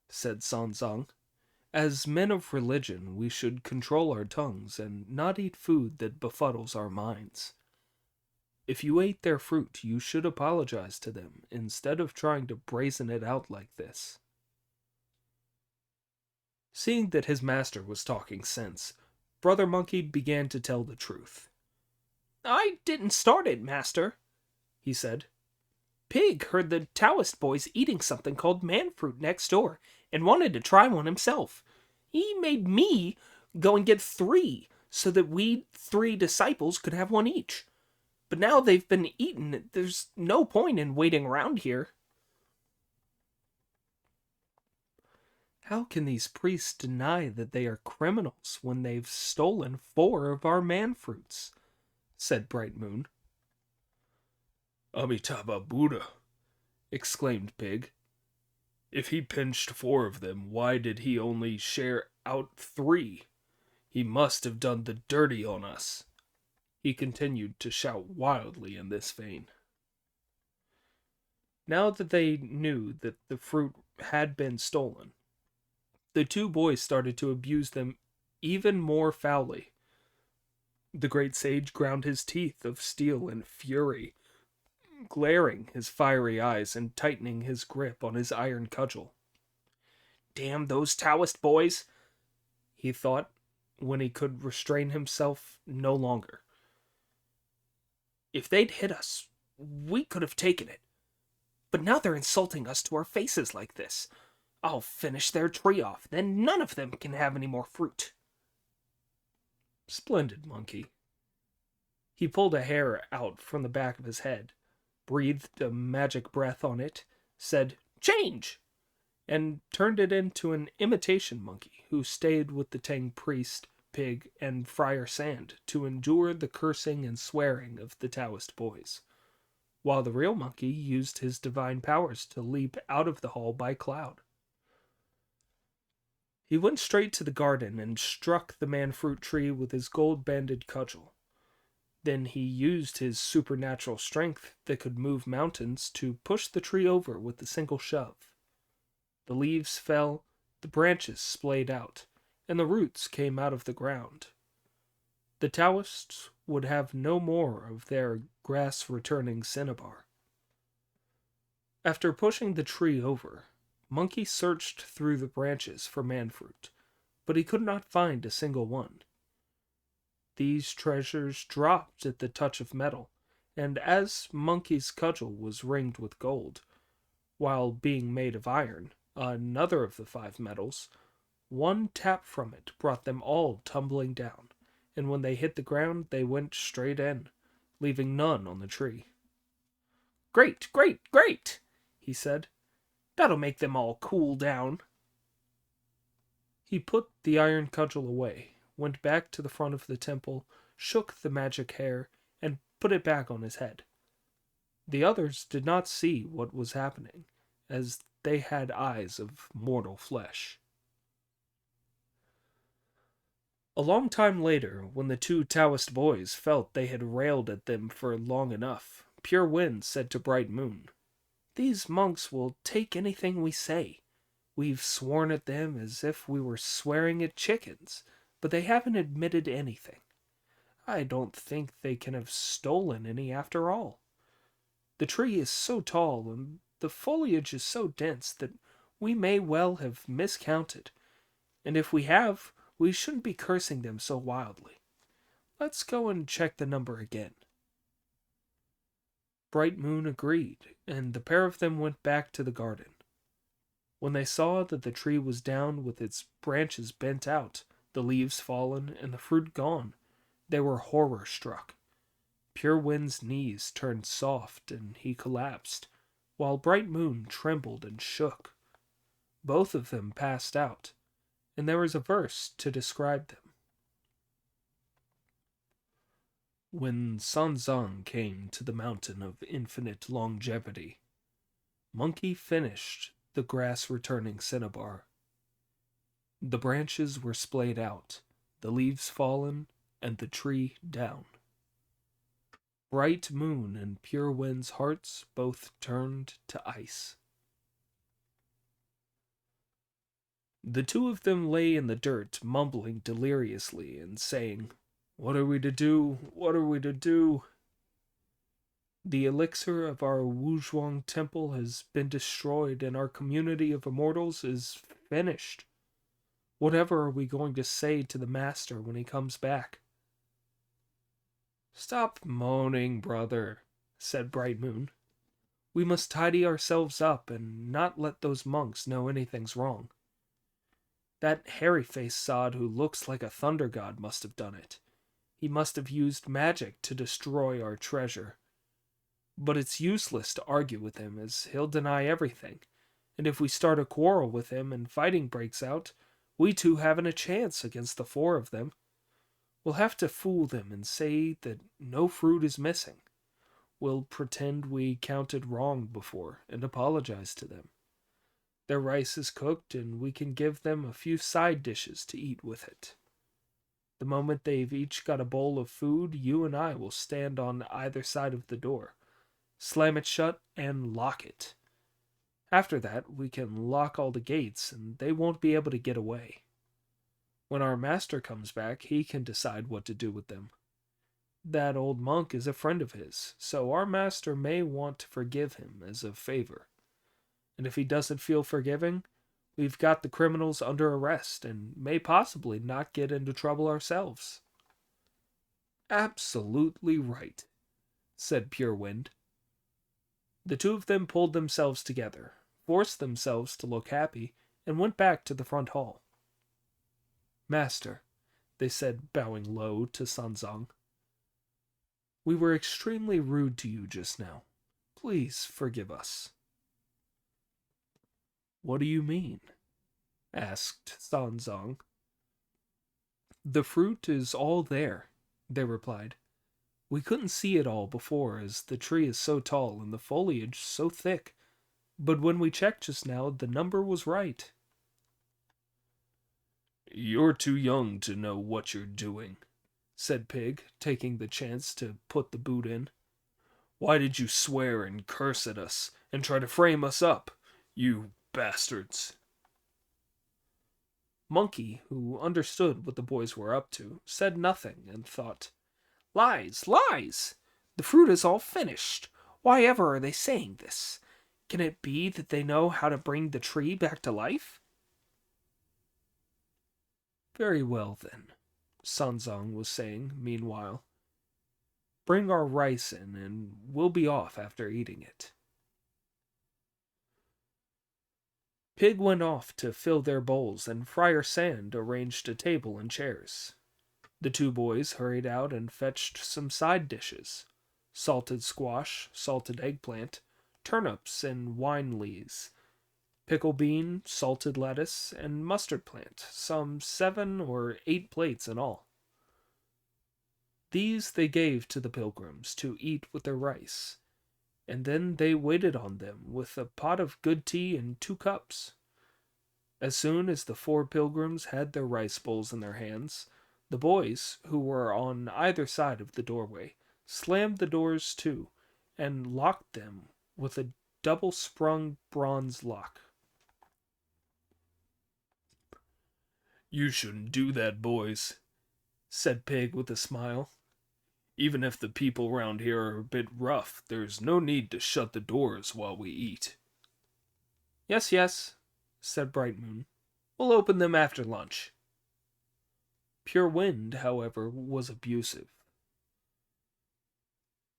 said Sanzang. As men of religion, we should control our tongues and not eat food that befuddles our minds. If you ate their fruit, you should apologize to them instead of trying to brazen it out like this. Seeing that his master was talking sense, Brother Monkey began to tell the truth. I didn't start it, master, he said. Pig heard the Taoist boys eating something called man-fruit next door and wanted to try one himself. He made me go and get 3 so that we 3 disciples could have one each. But now they've been eaten, there's no point in waiting around here. How can these priests deny that they are criminals when they've stolen 4 of our man-fruits? Said Bright Moon. Amitabha Buddha, exclaimed Pig. If he pinched 4 of them, why did he only share out 3? He must have done the dirty on us. He continued to shout wildly in this vein. Now that they knew that the fruit had been stolen, the 2 boys started to abuse them even more foully. The great sage ground his teeth of steel in fury, glaring his fiery eyes and tightening his grip on his iron cudgel. Damn those Taoist boys, he thought, when he could restrain himself no longer. If they'd hit us, we could have taken it. But now they're insulting us to our faces like this. I'll finish their tree off, then none of them can have any more fruit. Splendid, Monkey. He pulled a hair out from the back of his head, breathed a magic breath on it, said, "Change!" and turned it into an imitation monkey who stayed with the Tang priest, pig, and Friar Sand to endure the cursing and swearing of the Taoist boys, while the real monkey used his divine powers to leap out of the hall by cloud. He went straight to the garden and struck the man-fruit tree with his gold-banded cudgel. Then he used his supernatural strength that could move mountains to push the tree over with a single shove. The leaves fell, the branches splayed out, and the roots came out of the ground. The Taoists would have no more of their grass-returning cinnabar. After pushing the tree over, Monkey searched through the branches for man-fruit, but he could not find a single one. These treasures dropped at the touch of metal, and as Monkey's cudgel was ringed with gold, while being made of iron, another of the 5 metals, one tap from it brought them all tumbling down, and when they hit the ground they went straight in, leaving none on the tree. "Great, great, great!" he said. "That'll make them all cool down." He put the iron cudgel away, went back to the front of the temple, shook the magic hair, and put it back on his head. The others did not see what was happening, as they had eyes of mortal flesh. A long time later, when the 2 Taoist boys felt they had railed at them for long enough, Pure Wind said to Bright Moon, "These monks will take anything we say. We've sworn at them as if we were swearing at chickens, but they haven't admitted anything. I don't think they can have stolen any after all. The tree is so tall and the foliage is so dense that we may well have miscounted, and if we have, we shouldn't be cursing them so wildly. Let's go and check the number again." Bright Moon agreed, and the pair of them went back to the garden. When they saw that the tree was down with its branches bent out, the leaves fallen, and the fruit gone, they were horror-struck. Pure Wind's knees turned soft, and he collapsed, while Bright Moon trembled and shook. Both of them passed out, and there is a verse to describe them. When Sanzang came to the mountain of infinite longevity, Monkey finished the grass-returning cinnabar. The branches were splayed out, the leaves fallen, and the tree down. Bright Moon and Pure Wind's hearts both turned to ice. The 2 of them lay in the dirt, mumbling deliriously and saying, "What are we to do? What are we to do?" The elixir of our Wuzhuang temple has been destroyed, and our community of immortals is finished. Whatever are we going to say to the master when he comes back? "Stop moaning, brother," said Bright Moon. "We must tidy ourselves up and not let those monks know anything's wrong. That hairy-faced sod who looks like a thunder god must have done it. He must have used magic to destroy our treasure. But it's useless to argue with him, as he'll deny everything, and if we start a quarrel with him and fighting breaks out, we 2 haven't a chance against the 4 of them. We'll have to fool them and say that no fruit is missing. We'll pretend we counted wrong before and apologize to them. Their rice is cooked, and we can give them a few side dishes to eat with it. The moment they've each got a bowl of food, you and I will stand on either side of the door, slam it shut, and lock it. After that, we can lock all the gates, and they won't be able to get away. When our master comes back, he can decide what to do with them. That old monk is a friend of his, so our master may want to forgive him as a favor. And if he doesn't feel forgiving, we've got the criminals under arrest and may possibly not get into trouble ourselves." "Absolutely right," said Pure Wind. The two of them pulled themselves together, forced themselves to look happy, and went back to the front hall. "Master," they said, bowing low to Sanzang, "we were extremely rude to you just now. Please forgive us." "What do you mean?" asked Sanzang. "The fruit is all there," they replied. "We couldn't see it all before, as the tree is so tall and the foliage so thick. But when we checked just now, the number was right." "You're too young to know what you're doing," said Pig, taking the chance to put the boot in. "Why did you swear and curse at us and try to frame us up, you bastards?" Monkey, who understood what the boys were up to, said nothing and thought, "Lies, lies! The fruit is all finished. Why ever are they saying this? Can it be that they know how to bring the tree back to life?" "Very well, then," Sanzang was saying meanwhile. "Bring our rice in, and we'll be off after eating it." Pig went off to fill their bowls, and Friar Sand arranged a table and chairs. The two boys hurried out and fetched some side dishes: salted squash, salted eggplant, turnips and wine lees, pickle bean, salted lettuce, and mustard plant, some 7 or 8 plates in all. These they gave to the pilgrims to eat with their rice, and then they waited on them with a pot of good tea and 2 cups. As soon as the 4 pilgrims had their rice bowls in their hands, the boys, who were on either side of the doorway, slammed the doors to, and locked them with a double-sprung bronze lock. "You shouldn't do that, boys," said Pig with a smile. "Even if the people round here are a bit rough, there's no need to shut the doors while we eat." "Yes, yes," said Bright Moon. "We'll open them after lunch." Pure Wind, however, was abusive.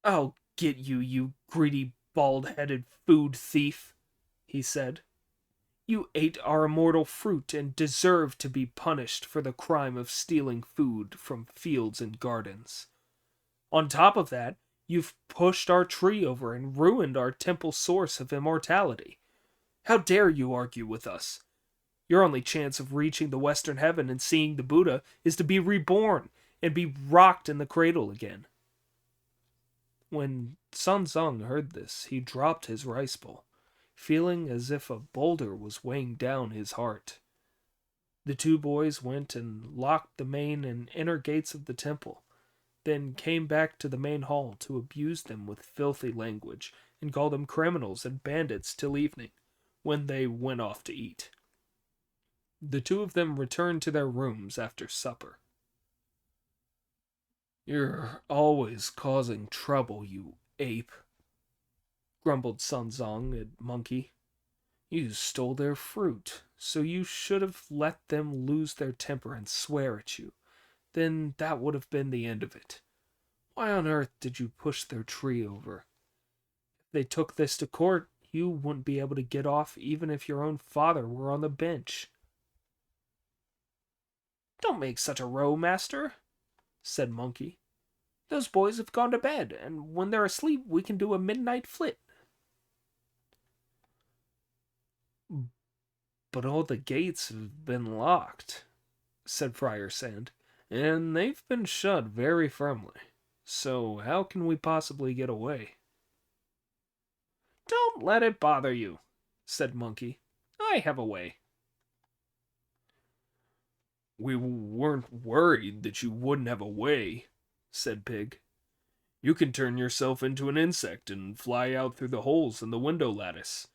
"I'll get you, you greedy, bald-headed food thief," he said. "You ate our immortal fruit and deserve to be punished for the crime of stealing food from fields and gardens. On top of that, you've pushed our tree over and ruined our temple source of immortality. How dare you argue with us? Your only chance of reaching the western heaven and seeing the Buddha is to be reborn and be rocked in the cradle again." When Sanzang heard this, he dropped his rice bowl, feeling as if a boulder was weighing down his heart. The two boys went and locked the main and inner gates of the temple, then came back to the main hall to abuse them with filthy language and call them criminals and bandits till evening, when they went off to eat. The two of them returned to their rooms after supper. "You're always causing trouble, you ape," grumbled Sanzang at Monkey. "You stole their fruit, so you should have let them lose their temper and swear at you. Then that would have been the end of it. Why on earth did you push their tree over? If they took this to court, you wouldn't be able to get off even if your own father were on the bench." "Don't make such a row, master," said Monkey. "Those boys have gone to bed, and when they're asleep we can do a midnight flit." "But all the gates have been locked," said Friar Sand, "and they've been shut very firmly. So how can we possibly get away?" "Don't let it bother you," said Monkey. "I have a way." "We weren't worried that you wouldn't have a way," said Pig. "You can turn yourself into an insect and fly out through the holes in the window lattice.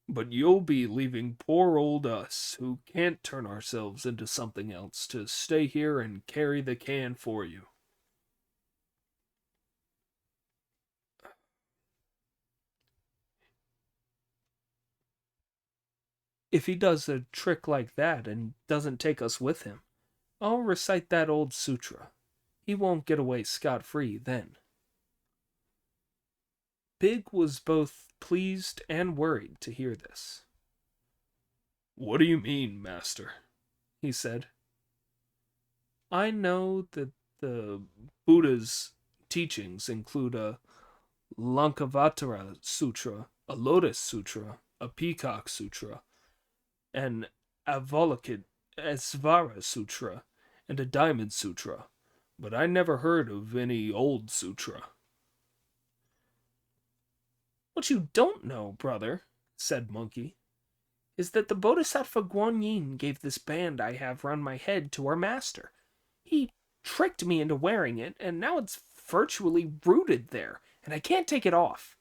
But you'll be leaving poor old us, who can't turn ourselves into something else, to stay here and carry the can for you." If he does a trick like that and doesn't take us with him, I'll recite that old sutra. He won't get away scot-free then." Pig was both pleased and worried to hear this. "What do you mean, master?" he said. "I know that the Buddha's teachings include a Lankavatara Sutra, a Lotus Sutra, a Peacock Sutra, an Avalokitesvara Sutra, and a Diamond Sutra, but I never heard of any old sutra." "What you don't know, brother," said Monkey, "is that the Bodhisattva Guanyin gave this band I have round my head to our master. He tricked me into wearing it, and now it's virtually rooted there, and I can't take it off.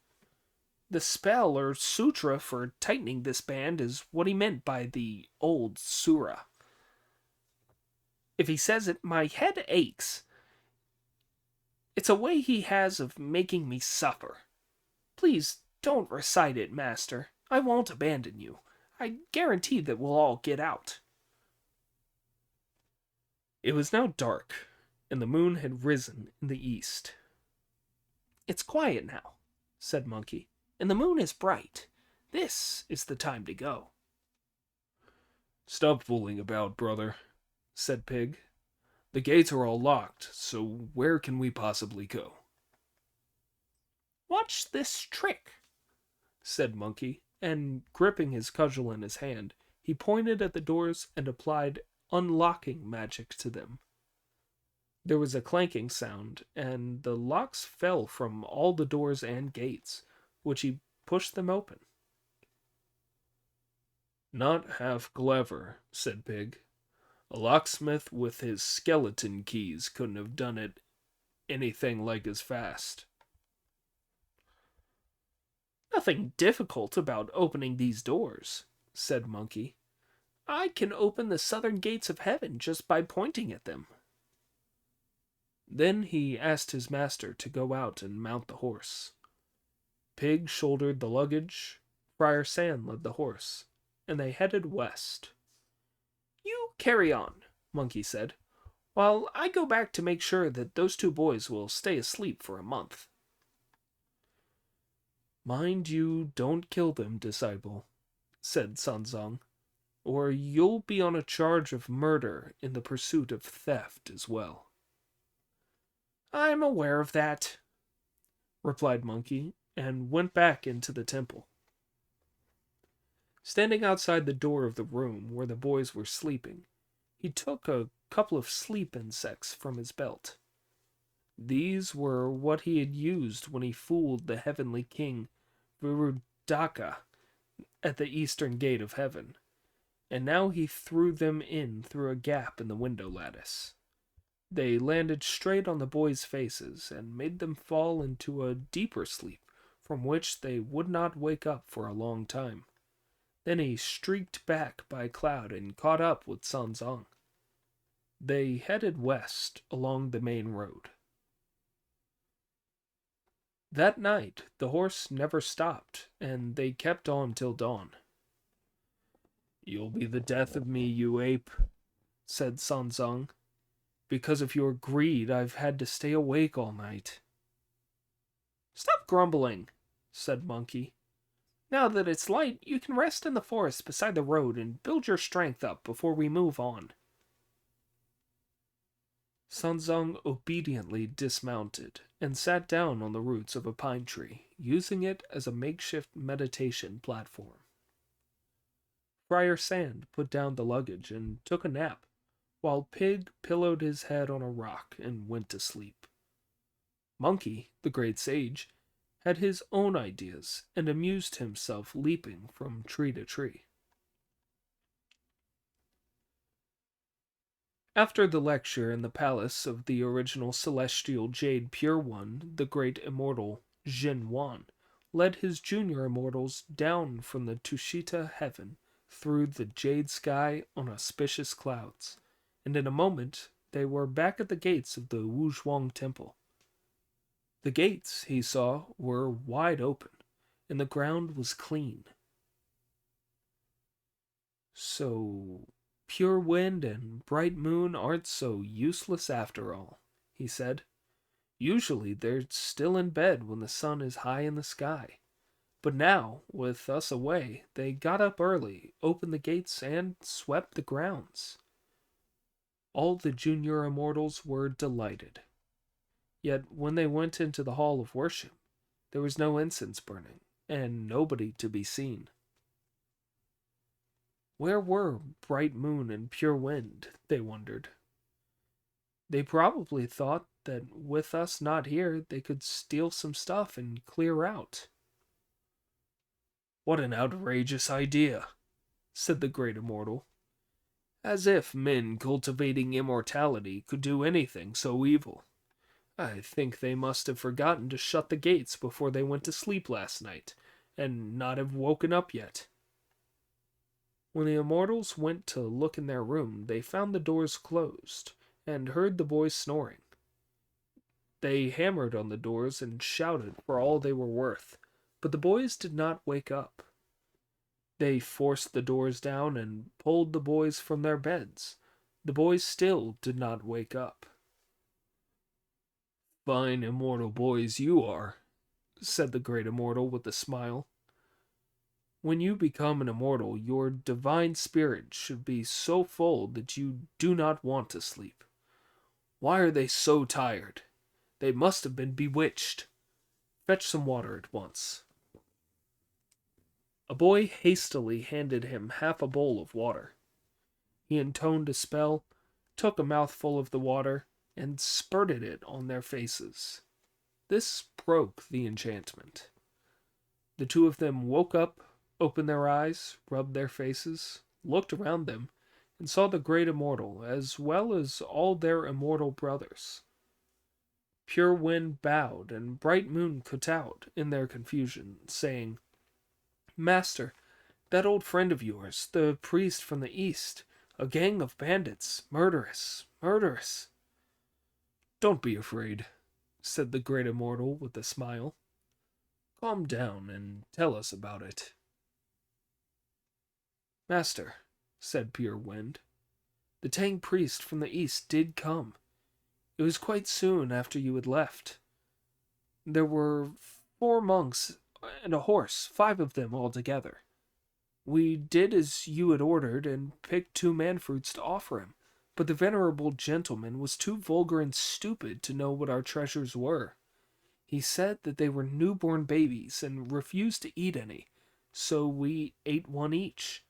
The spell or sutra for tightening this band is what he meant by the old sura. If he says it, my head aches. It's a way he has of making me suffer. Please don't recite it, master. I won't abandon you. I guarantee that we'll all get out." It was now dark, and the moon had risen in the east. "It's quiet now," said Monkey, "and the moon is bright. This is the time to go." "Stop fooling about, brother," said Pig. "The gates are all locked, so where can we possibly go?" "Watch this trick," said Monkey, and gripping his cudgel in his hand, he pointed at the doors and applied unlocking magic to them. There was a clanking sound, and the locks fell from all the doors and gates, which he pushed them open. "Not half clever," said Pig. "A locksmith with his skeleton keys couldn't have done it anything like as fast." "Nothing difficult about opening these doors," said Monkey. "I can open the southern gates of heaven just by pointing at them." Then he asked his master to go out and mount the horse. Pig shouldered the luggage, Friar Sand led the horse, and they headed west. "You carry on," Monkey said, "while I go back to make sure that those two boys will stay asleep for a month." "Mind you don't kill them, disciple," said Sanzong, "or you'll be on a charge of murder in the pursuit of theft as well." "I'm aware of that," replied Monkey, and went back into the temple. Standing outside the door of the room where the boys were sleeping, he took a couple of sleep insects from his belt. These were what he had used when he fooled the heavenly king Virudaka at the eastern gate of heaven, and now he threw them in through a gap in the window lattice. They landed straight on the boys' faces and made them fall into a deeper sleep from which they would not wake up for a long time. Then he streaked back by a cloud and caught up with Sanzong. They headed west along the main road. That night the horse never stopped, and they kept on till dawn. "You'll be the death of me, you ape," said Sanzong. "Because of your greed, I've had to stay awake all night." "Stop grumbling," said Monkey. "Now that it's light, you can rest in the forest beside the road and build your strength up before we move on." Sanzong obediently dismounted and sat down on the roots of a pine tree, using it as a makeshift meditation platform. Friar Sand put down the luggage and took a nap, while Pig pillowed his head on a rock and went to sleep. Monkey, the great sage, had his own ideas and amused himself leaping from tree to tree. After the lecture in the palace of the original celestial Jade Pure One, the great immortal Jin Wan led his junior immortals down from the Tushita heaven through the jade sky on auspicious clouds, and in a moment they were back at the gates of the Wuzhuang Temple. The gates, he saw, were wide open, and the ground was clean. So, Pure Wind and Bright Moon aren't so useless after all, he said. Usually they're still in bed when the sun is high in the sky. But now, with us away, they got up early, opened the gates, and swept the grounds. All the junior immortals were delighted. Yet when they went into the hall of worship, there was no incense burning, and nobody to be seen. Where were Bright Moon and Pure Wind, they wondered. They probably thought that with us not here, they could steal some stuff and clear out. What an outrageous idea, said the great immortal. As if men cultivating immortality could do anything so evil. I think they must have forgotten to shut the gates before they went to sleep last night, and not have woken up yet. When the immortals went to look in their room, they found the doors closed, and heard the boys snoring. They hammered on the doors and shouted for all they were worth, but the boys did not wake up. They forced the doors down and pulled the boys from their beds. The boys still did not wake up. Fine immortal boys you are, said the great immortal with a smile. When you become an immortal, your divine spirit should be so full that you do not want to sleep. Why are they so tired? They must have been bewitched. Fetch some water at once. A boy hastily handed him half a bowl of water. He intoned a spell, took a mouthful of the water, and spurted it on their faces. This broke the enchantment. The two of them woke up, opened their eyes, rubbed their faces, looked around them, and saw the great immortal, as well as all their immortal brothers. Pure Wind bowed, and Bright Moon kowtowed in their confusion, saying, Master, that old friend of yours, the priest from the east, a gang of bandits, murderous, murderous. Don't be afraid, said the great immortal with a smile. Calm down and tell us about it. Master, said Pure Wind, the Tang priest from the east did come. It was quite soon after you had left. There were 4 monks and a horse, 5 of them altogether. We did as you had ordered and picked 2 man-fruits to offer him, but the venerable gentleman was too vulgar and stupid to know what our treasures were. He said that they were newborn babies and refused to eat any, so we ate 1 each.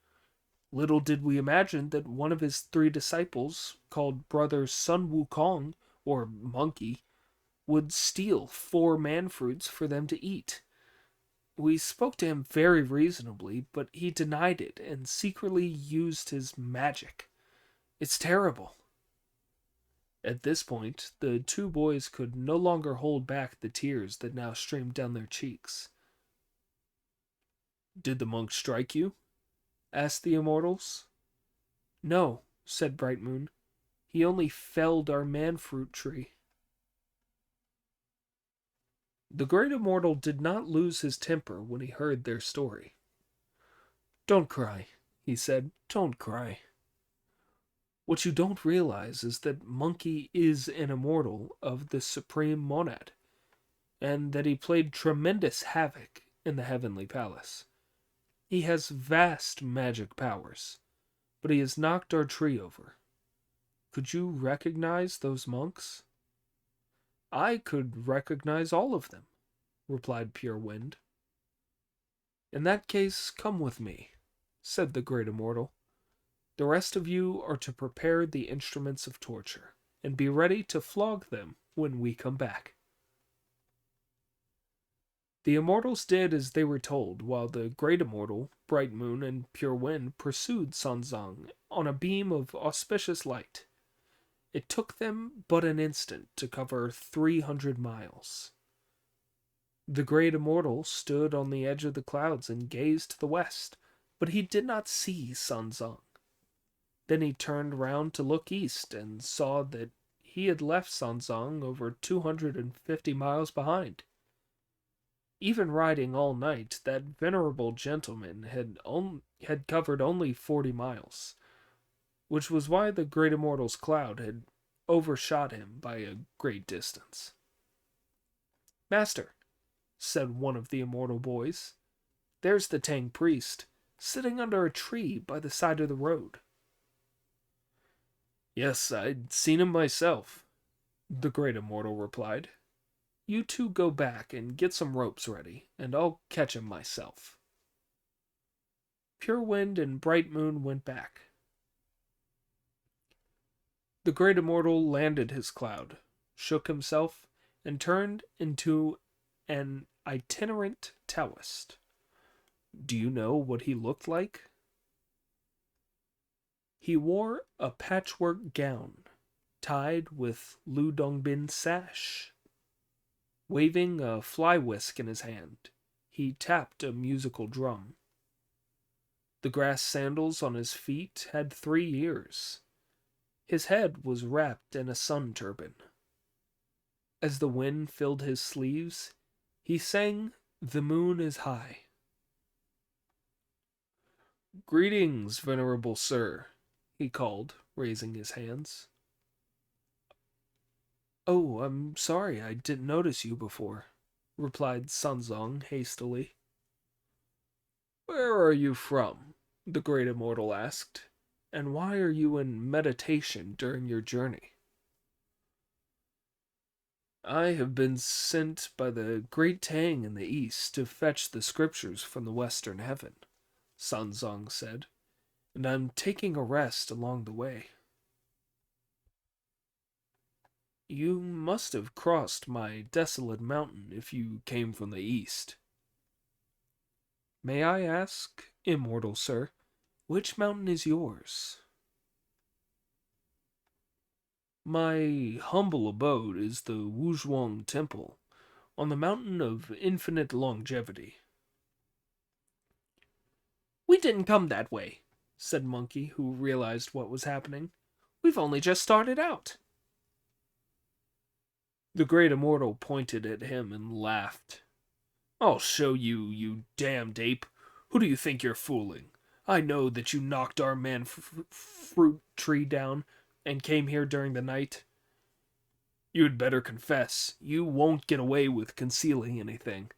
Little did we imagine that one of his 3 disciples, called Brother Sun Wukong, or Monkey, would steal 4 man-fruits for them to eat. We spoke to him very reasonably, but he denied it and secretly used his magic. It's terrible. At this point, the 2 boys could no longer hold back the tears that now streamed down their cheeks. Did the monk strike you? Asked the immortals. No, said Bright Moon. He only felled our man-fruit tree. The great immortal did not lose his temper when he heard their story. Don't cry, he said. Don't cry. What you don't realize is that Monkey is an immortal of the supreme monad, and that he played tremendous havoc in the heavenly palace. He has vast magic powers, but he has knocked our tree over. Could you recognize those monks? I could recognize all of them, replied Pure Wind. In that case, come with me, said the great immortal. The rest of you are to prepare the instruments of torture, and be ready to flog them when we come back. The immortals did as they were told, while the great immortal, Bright Moon, and Pure Wind pursued Sanzang on a beam of auspicious light. It took them but an instant to cover 300 miles. The great immortal stood on the edge of the clouds and gazed to the west, but he did not see Sanzang. Then he turned round to look east and saw that he had left Sanzang over 250 miles behind. Even riding all night, that venerable gentleman had covered only 40 miles, which was why the Great Immortal's cloud had overshot him by a great distance. "Master," said one of the immortal boys, "there's the Tang priest, sitting under a tree by the side of the road." "Yes, I'd seen him myself," the Great Immortal replied. "You two go back and get some ropes ready, and I'll catch him myself." Pure Wind and Bright Moon went back. The Great Immortal landed his cloud, shook himself, and turned into an itinerant Taoist. Do you know what he looked like? He wore a patchwork gown, tied with Lu Dongbin sash. Waving a fly whisk in his hand, he tapped a musical drum. The grass sandals on his feet had 3 ears. His head was wrapped in a sun turban. As the wind filled his sleeves, he sang "The Moon is High." "Greetings, venerable sir," he called, raising his hands. "Oh, I'm sorry I didn't notice you before," replied Sunzong hastily. "Where are you from?" the Great Immortal asked. "And why are you in meditation during your journey?" "I have been sent by the great Tang in the east to fetch the scriptures from the western heaven," Sunzong said, "and I'm taking a rest along the way." "You must have crossed my desolate mountain if you came from the east." "May I ask, immortal sir, which mountain is yours?" "My humble abode is the Wuzhuang Temple, on the mountain of infinite longevity." "We didn't come that way," said Monkey, who realized what was happening. "We've only just started out." The Great Immortal pointed at him and laughed. "I'll show you, you damned ape. Who do you think you're fooling? I know that you knocked our man fruit tree down and came here during the night. You'd better confess. You won't get away with concealing anything.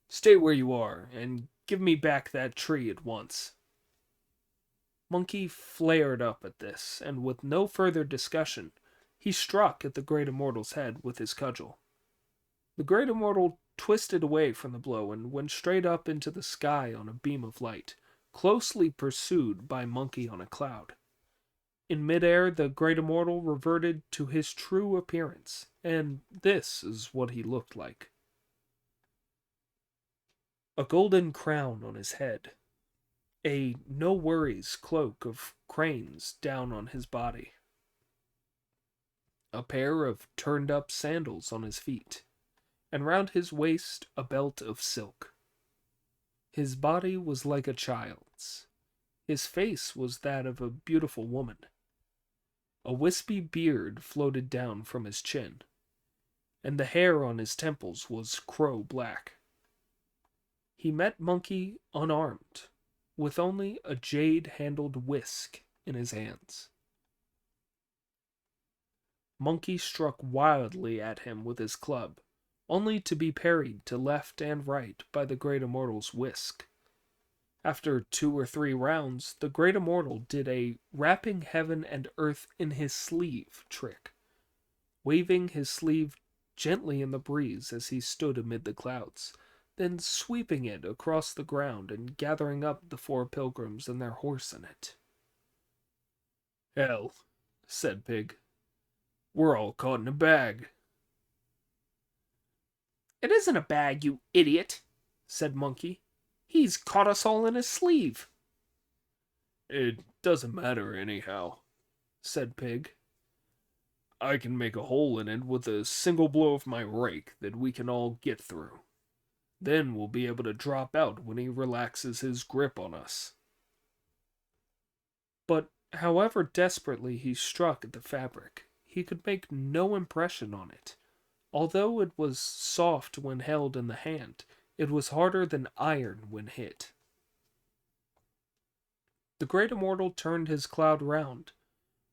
Stay where you are and give me back that tree at once." Monkey flared up at this, and with no further discussion, he struck at the Great Immortal's head with his cudgel. The Great Immortal twisted away from the blow and went straight up into the sky on a beam of light, closely pursued by Monkey on a cloud. In midair, the Great Immortal reverted to his true appearance, and this is what he looked like. A golden crown on his head, a no-worries cloak of cranes down on his body, a pair of turned-up sandals on his feet, and round his waist a belt of silk. His body was like a child's. His face was that of a beautiful woman. A wispy beard floated down from his chin, and the hair on his temples was crow-black. He met Monkey unarmed, with only a jade-handled whisk in his hands. Monkey struck wildly at him with his club, only to be parried to left and right by the Great Immortal's whisk. After 2 or 3 rounds, the Great Immortal did a wrapping heaven and earth in his sleeve trick, waving his sleeve gently in the breeze as he stood amid the clouds, then sweeping it across the ground and gathering up the 4 pilgrims and their horse in it. "Hell," said Pig. "We're all caught in a bag." "It isn't a bag, you idiot," said Monkey. "He's caught us all in his sleeve." "It doesn't matter anyhow," said Pig. "I can make a hole in it with a single blow of my rake that we can all get through. Then we'll be able to drop out when he relaxes his grip on us." But however desperately he struck at the fabric, he could make no impression on it. Although it was soft when held in the hand, it was harder than iron when hit. The great immortal turned his cloud round,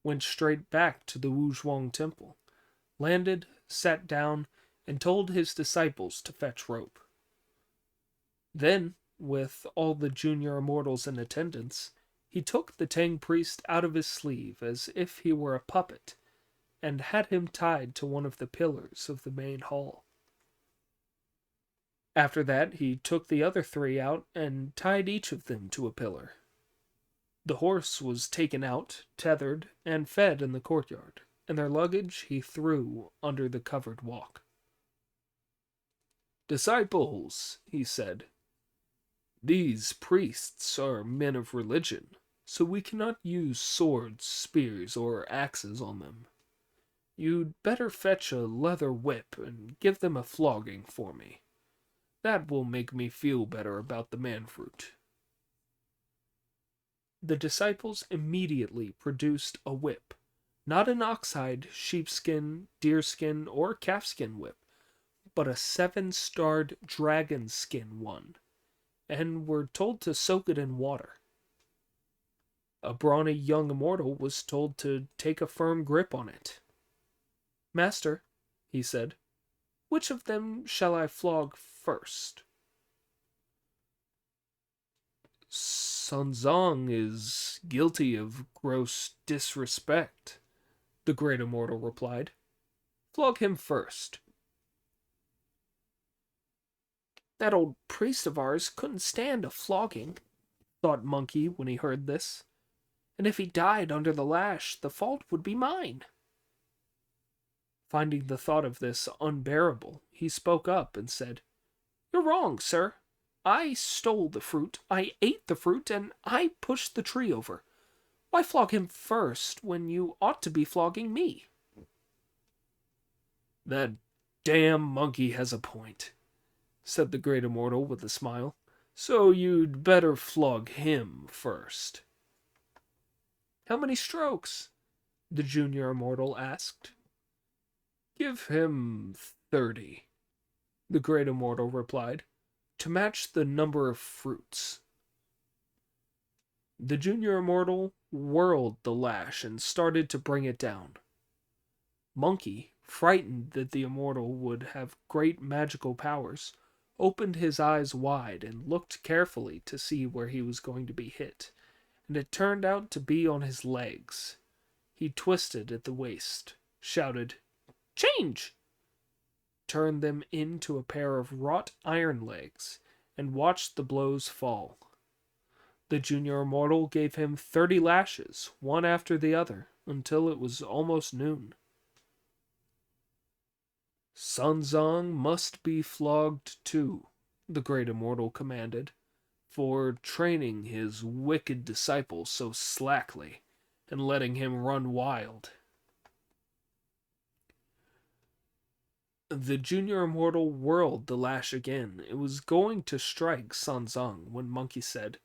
went straight back to the Wuzhuang temple, landed, sat down, and told his disciples to fetch rope. Then, with all the junior immortals in attendance, he took the Tang priest out of his sleeve as if he were a puppet, and had him tied to one of the pillars of the main hall. After that, he took the other three out and tied each of them to a pillar. The horse was taken out, tethered, and fed in the courtyard, and their luggage he threw under the covered walk. "Disciples," he said, "these priests are men of religion, so we cannot use swords, spears, or axes on them. You'd better fetch a leather whip and give them a flogging for me. That will make me feel better about the man-fruit." The disciples immediately produced a whip, not an oxhide, sheepskin, deerskin, or calfskin whip, but a 7-starred dragon skin one, and were told to soak it in water. A brawny young immortal was told to take a firm grip on it. "Master," he said, "which of them shall I flog first?" "Sun Zong is guilty of gross disrespect," the great immortal replied. "Flog him first." "That old priest of ours couldn't stand a flogging," thought Monkey when he heard this. "And if he died under the lash, the fault would be mine." Finding the thought of this unbearable, he spoke up and said, "You're wrong, sir. I stole the fruit, I ate the fruit, and I pushed the tree over. Why flog him first when you ought to be flogging me?" "That damn monkey has a point," said the great immortal with a smile. "So you'd better flog him first." "How many strokes?" the junior immortal asked. "Give him 30," the great immortal replied, "to match the number of fruits." The junior immortal whirled the lash and started to bring it down. Monkey, frightened that the immortal would have great magical powers, opened his eyes wide and looked carefully to see where he was going to be hit, and it turned out to be on his legs. He twisted at the waist, shouted, "Change!" turned them into a pair of wrought iron legs, and watched the blows fall. The junior immortal gave him 30 lashes, one after the other, until it was almost noon. "Sun Zong must be flogged too," the great immortal commanded, "for training his wicked disciple so slackly, and letting him run wild." The junior immortal whirled the lash again. It was going to strike Sun Zong when Monkey said,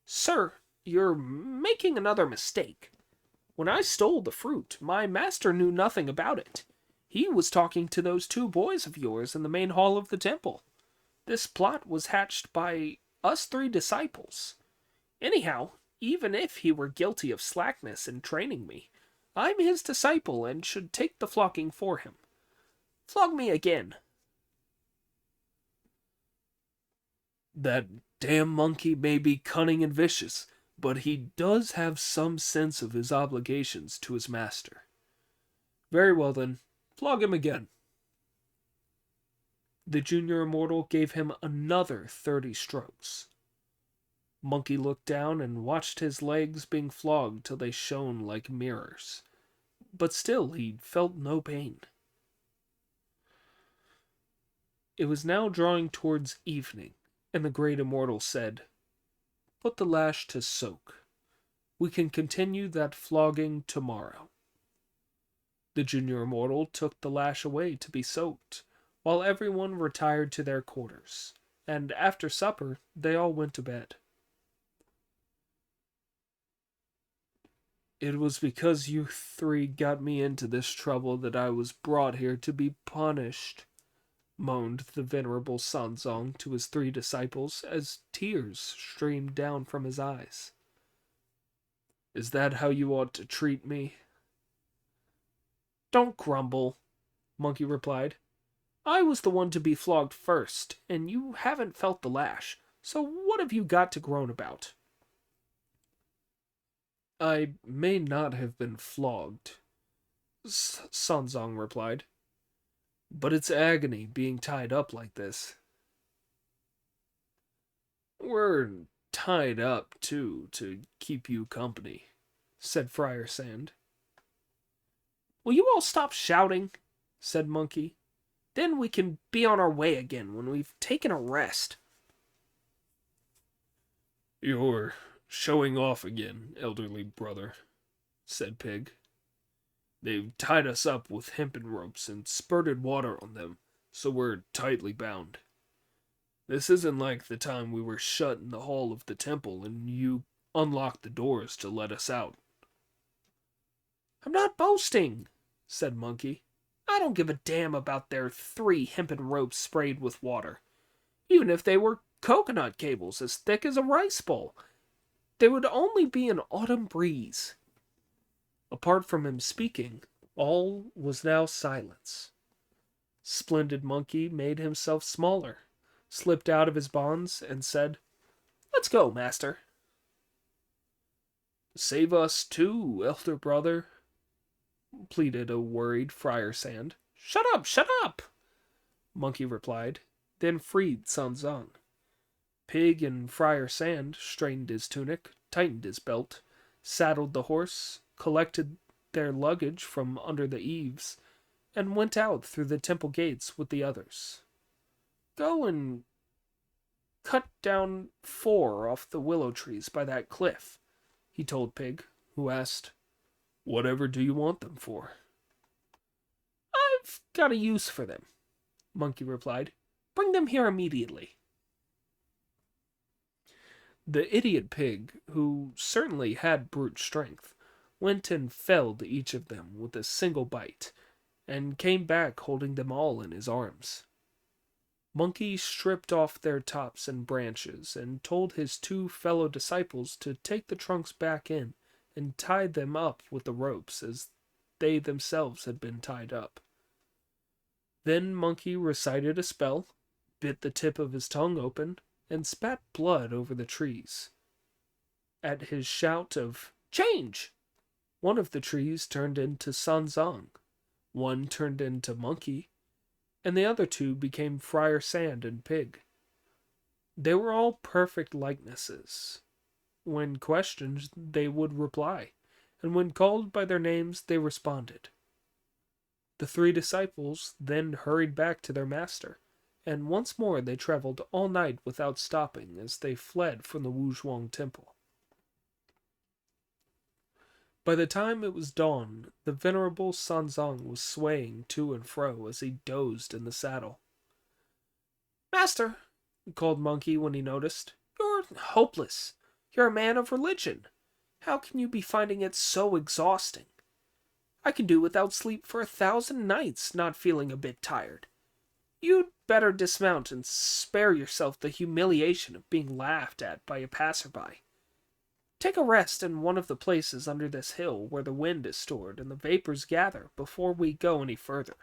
"Sir, you're making another mistake. When I stole the fruit, my master knew nothing about it. He was talking to those 2 boys of yours in the main hall of the temple. This plot was hatched by us 3 disciples. Anyhow, even if he were guilty of slackness in training me, I'm his disciple and should take the flogging for him. Flog me again." "That damn monkey may be cunning and vicious, but he does have some sense of his obligations to his master. Very well then, flog him again." The junior immortal gave him another 30 strokes. Monkey looked down and watched his legs being flogged till they shone like mirrors, but still he felt no pain. It was now drawing towards evening, and the great immortal said, "Put the lash to soak. We can continue that flogging tomorrow." The junior immortal took the lash away to be soaked, while everyone retired to their quarters, and after supper they all went to bed. "It was because you 3 got me into this trouble that I was brought here to be punished," moaned the venerable Sun Zong to his 3 disciples as tears streamed down from his eyes. Is that how you ought to treat me? Don't grumble, Monkey replied. I was the one to be flogged first, and you haven't felt the lash, so what have you got to groan about? I may not have been flogged, Sanzong replied, but it's agony being tied up like this. We're tied up, too, to keep you company, said Friar Sand. Will you all stop shouting? Said Monkey. Then we can be on our way again when we've taken a rest. You're showing off again, elderly brother, said Pig. They've tied us up with hempen ropes and spurted water on them, so we're tightly bound. This isn't like the time we were shut in the hall of the temple and you unlocked the doors to let us out. I'm not boasting, said Monkey. I don't give a damn about their 3 hempen ropes sprayed with water. Even if they were coconut cables as thick as a rice bowl, there would only be an autumn breeze. Apart from him speaking, all was now silence. Splendid Monkey made himself smaller, slipped out of his bonds, and said, Let's go, master. Save us too, elder brother, pleaded a worried Friar Sand. Shut up, Monkey replied, then freed Sanzang. Pig and Friar Sand straightened his tunic, tightened his belt, saddled the horse, collected their luggage from under the eaves, and went out through the temple gates with the others. Go and cut down 4 off the willow trees by that cliff, he told Pig, who asked, Whatever do you want them for? I've got a use for them, Monkey replied. Bring them here immediately. The idiot Pig, who certainly had brute strength, went and felled each of them with a single bite, and came back holding them all in his arms. Monkey stripped off their tops and branches, and told his 2 fellow disciples to take the trunks back in and tie them up with the ropes as they themselves had been tied up. Then Monkey recited a spell, bit the tip of his tongue open, and spat blood over the trees. At his shout of "Change!" one of the trees turned into Sanzang, one turned into Monkey, and the other 2 became Friar Sand and Pig. They were all perfect likenesses. When questioned, they would reply, and when called by their names, they responded. The 3 disciples then hurried back to their master, and once more they traveled all night without stopping as they fled from the Wuzhuang temple. By the time it was dawn, the venerable Sanzang was swaying to and fro as he dozed in the saddle. Master, called Monkey when he noticed, you're hopeless. You're a man of religion. How can you be finding it so exhausting? I can do without sleep for 1,000 nights, not feeling a bit tired. You'd better dismount and spare yourself the humiliation of being laughed at by a passerby. Take a rest in one of the places under this hill where the wind is stored and the vapors gather before we go any further.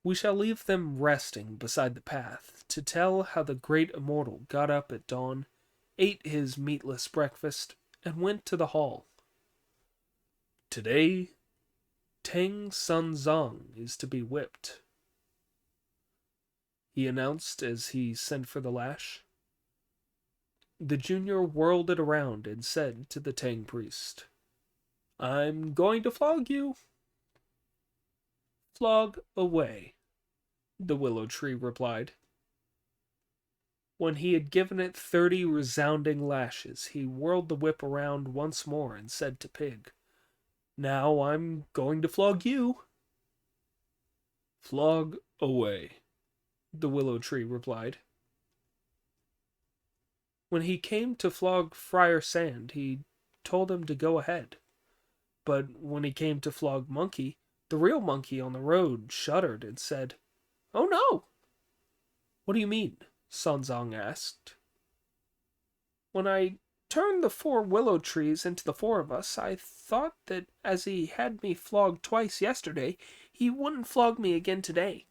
We shall leave them resting beside the path to tell how the great immortal got up at dawn, ate his meatless breakfast, and went to the hall. Today, Tang Sanzang is to be whipped, he announced as he sent for the lash. The junior whirled it around and said to the Tang priest, I'm going to flog you. Flog away, the willow tree replied. When he had given it 30 resounding lashes, he whirled the whip around once more and said to Pig, Now I'm going to flog you. Flog away, the willow tree replied. When he came to flog Friar Sand, he told him to go ahead. But when he came to flog Monkey, the real monkey on the road shuddered and said, Oh no! What do you mean? Sanzang asked. When I turned the 4 willow trees into the 4 of us, I thought that as he had me flogged twice yesterday, he wouldn't flog me again today.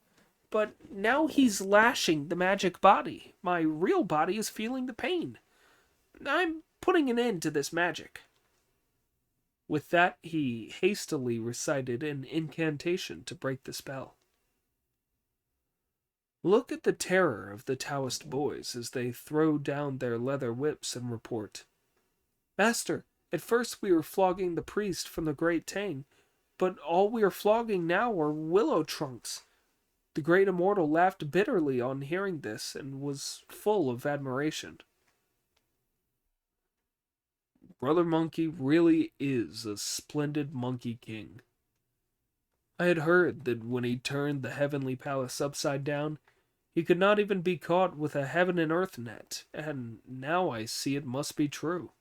But now he's lashing the magic body. My real body is feeling the pain. I'm putting an end to this magic." With that, he hastily recited an incantation to break the spell. Look at the terror of the Taoist boys as they throw down their leather whips and report, "Master, at first we were flogging the priest from the Great Tang, but all we are flogging now are willow trunks." The great immortal laughed bitterly on hearing this and was full of admiration. Brother Monkey really is a splendid monkey king. I had heard that when he turned the heavenly palace upside down, he could not even be caught with a heaven and earth net, and now I see it must be true.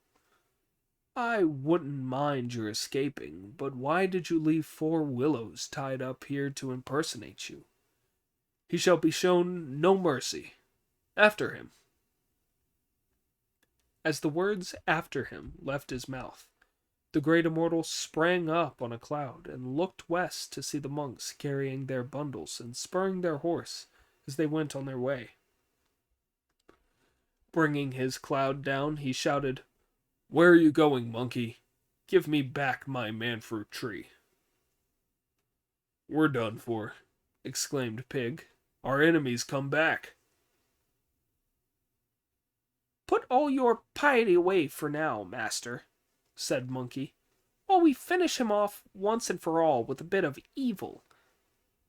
I wouldn't mind your escaping, but why did you leave 4 willows tied up here to impersonate you? He shall be shown no mercy. After him." As the words "after him" left his mouth, the great immortal sprang up on a cloud and looked west to see the monks carrying their bundles and spurring their horse as they went on their way. Bringing his cloud down, he shouted, "Where are you going, monkey? Give me back my man-fruit tree." "We're done for," exclaimed Pig. "Our enemies come back." "Put all your piety away for now, master," said Monkey, "while we finish him off once and for all with a bit of evil.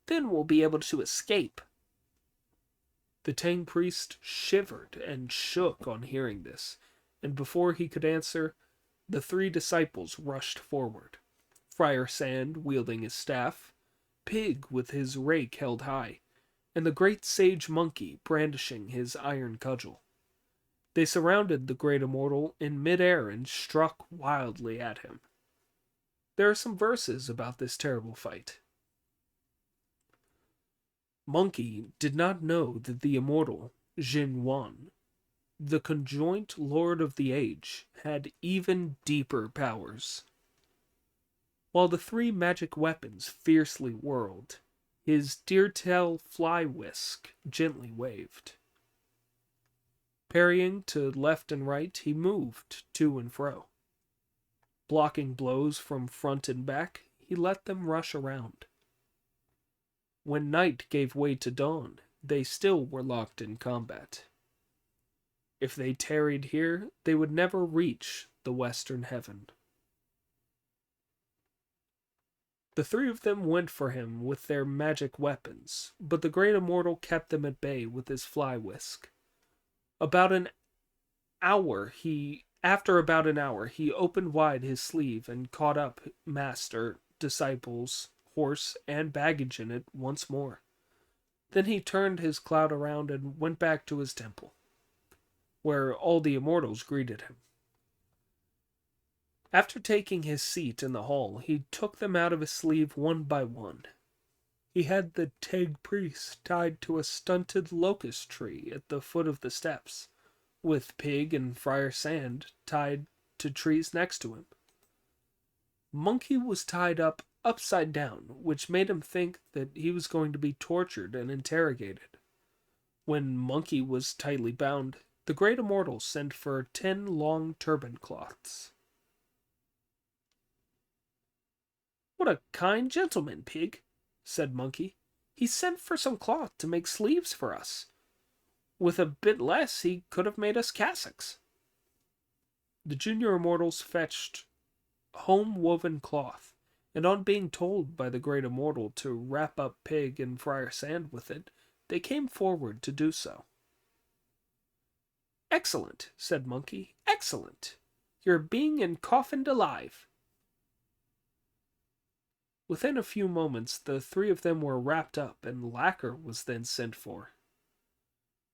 Then we'll be able to escape." The Tang priest shivered and shook on hearing this, and before he could answer, the 3 disciples rushed forward. Friar Sand wielding his staff, Pig with his rake held high, and the great sage Monkey brandishing his iron cudgel. They surrounded the great immortal in mid-air and struck wildly at him. There are some verses about this terrible fight. Monkey did not know that the immortal Jin Yuan, the conjoint lord of the age, had even deeper powers. While the 3 magic weapons fiercely whirled, his deer-tail fly-whisk gently waved. Parrying to left and right, he moved to and fro. Blocking blows from front and back, he let them rush around. When night gave way to dawn, they still were locked in combat. If they tarried here, they would never reach the western heaven. The 3 of them went for him with their magic weapons, but the great immortal kept them at bay with his fly-whisk. After about an hour, he opened wide his sleeve and caught up master, disciples, horse, and baggage in it once more. Then he turned his cloud around and went back to his temple, where all the immortals greeted him. After taking his seat in the hall, he took them out of his sleeve one by one. He had the Tang priest tied to a stunted locust tree at the foot of the steps, with Pig and Friar Sand tied to trees next to him. Monkey was tied up upside down, which made him think that he was going to be tortured and interrogated. When Monkey was tightly bound, the great immortal sent for 10 long turban cloths. "What a kind gentleman, Pig," said Monkey. "He sent for some cloth to make sleeves for us. With a bit less, he could have made us cassocks." The junior immortals fetched home-woven cloth, and on being told by the great immortal to wrap up Pig and Friar Sand with it, they came forward to do so. "Excellent," said Monkey. "Excellent. You're being encoffined alive." Within a few moments, the 3 of them were wrapped up, and lacquer was then sent for.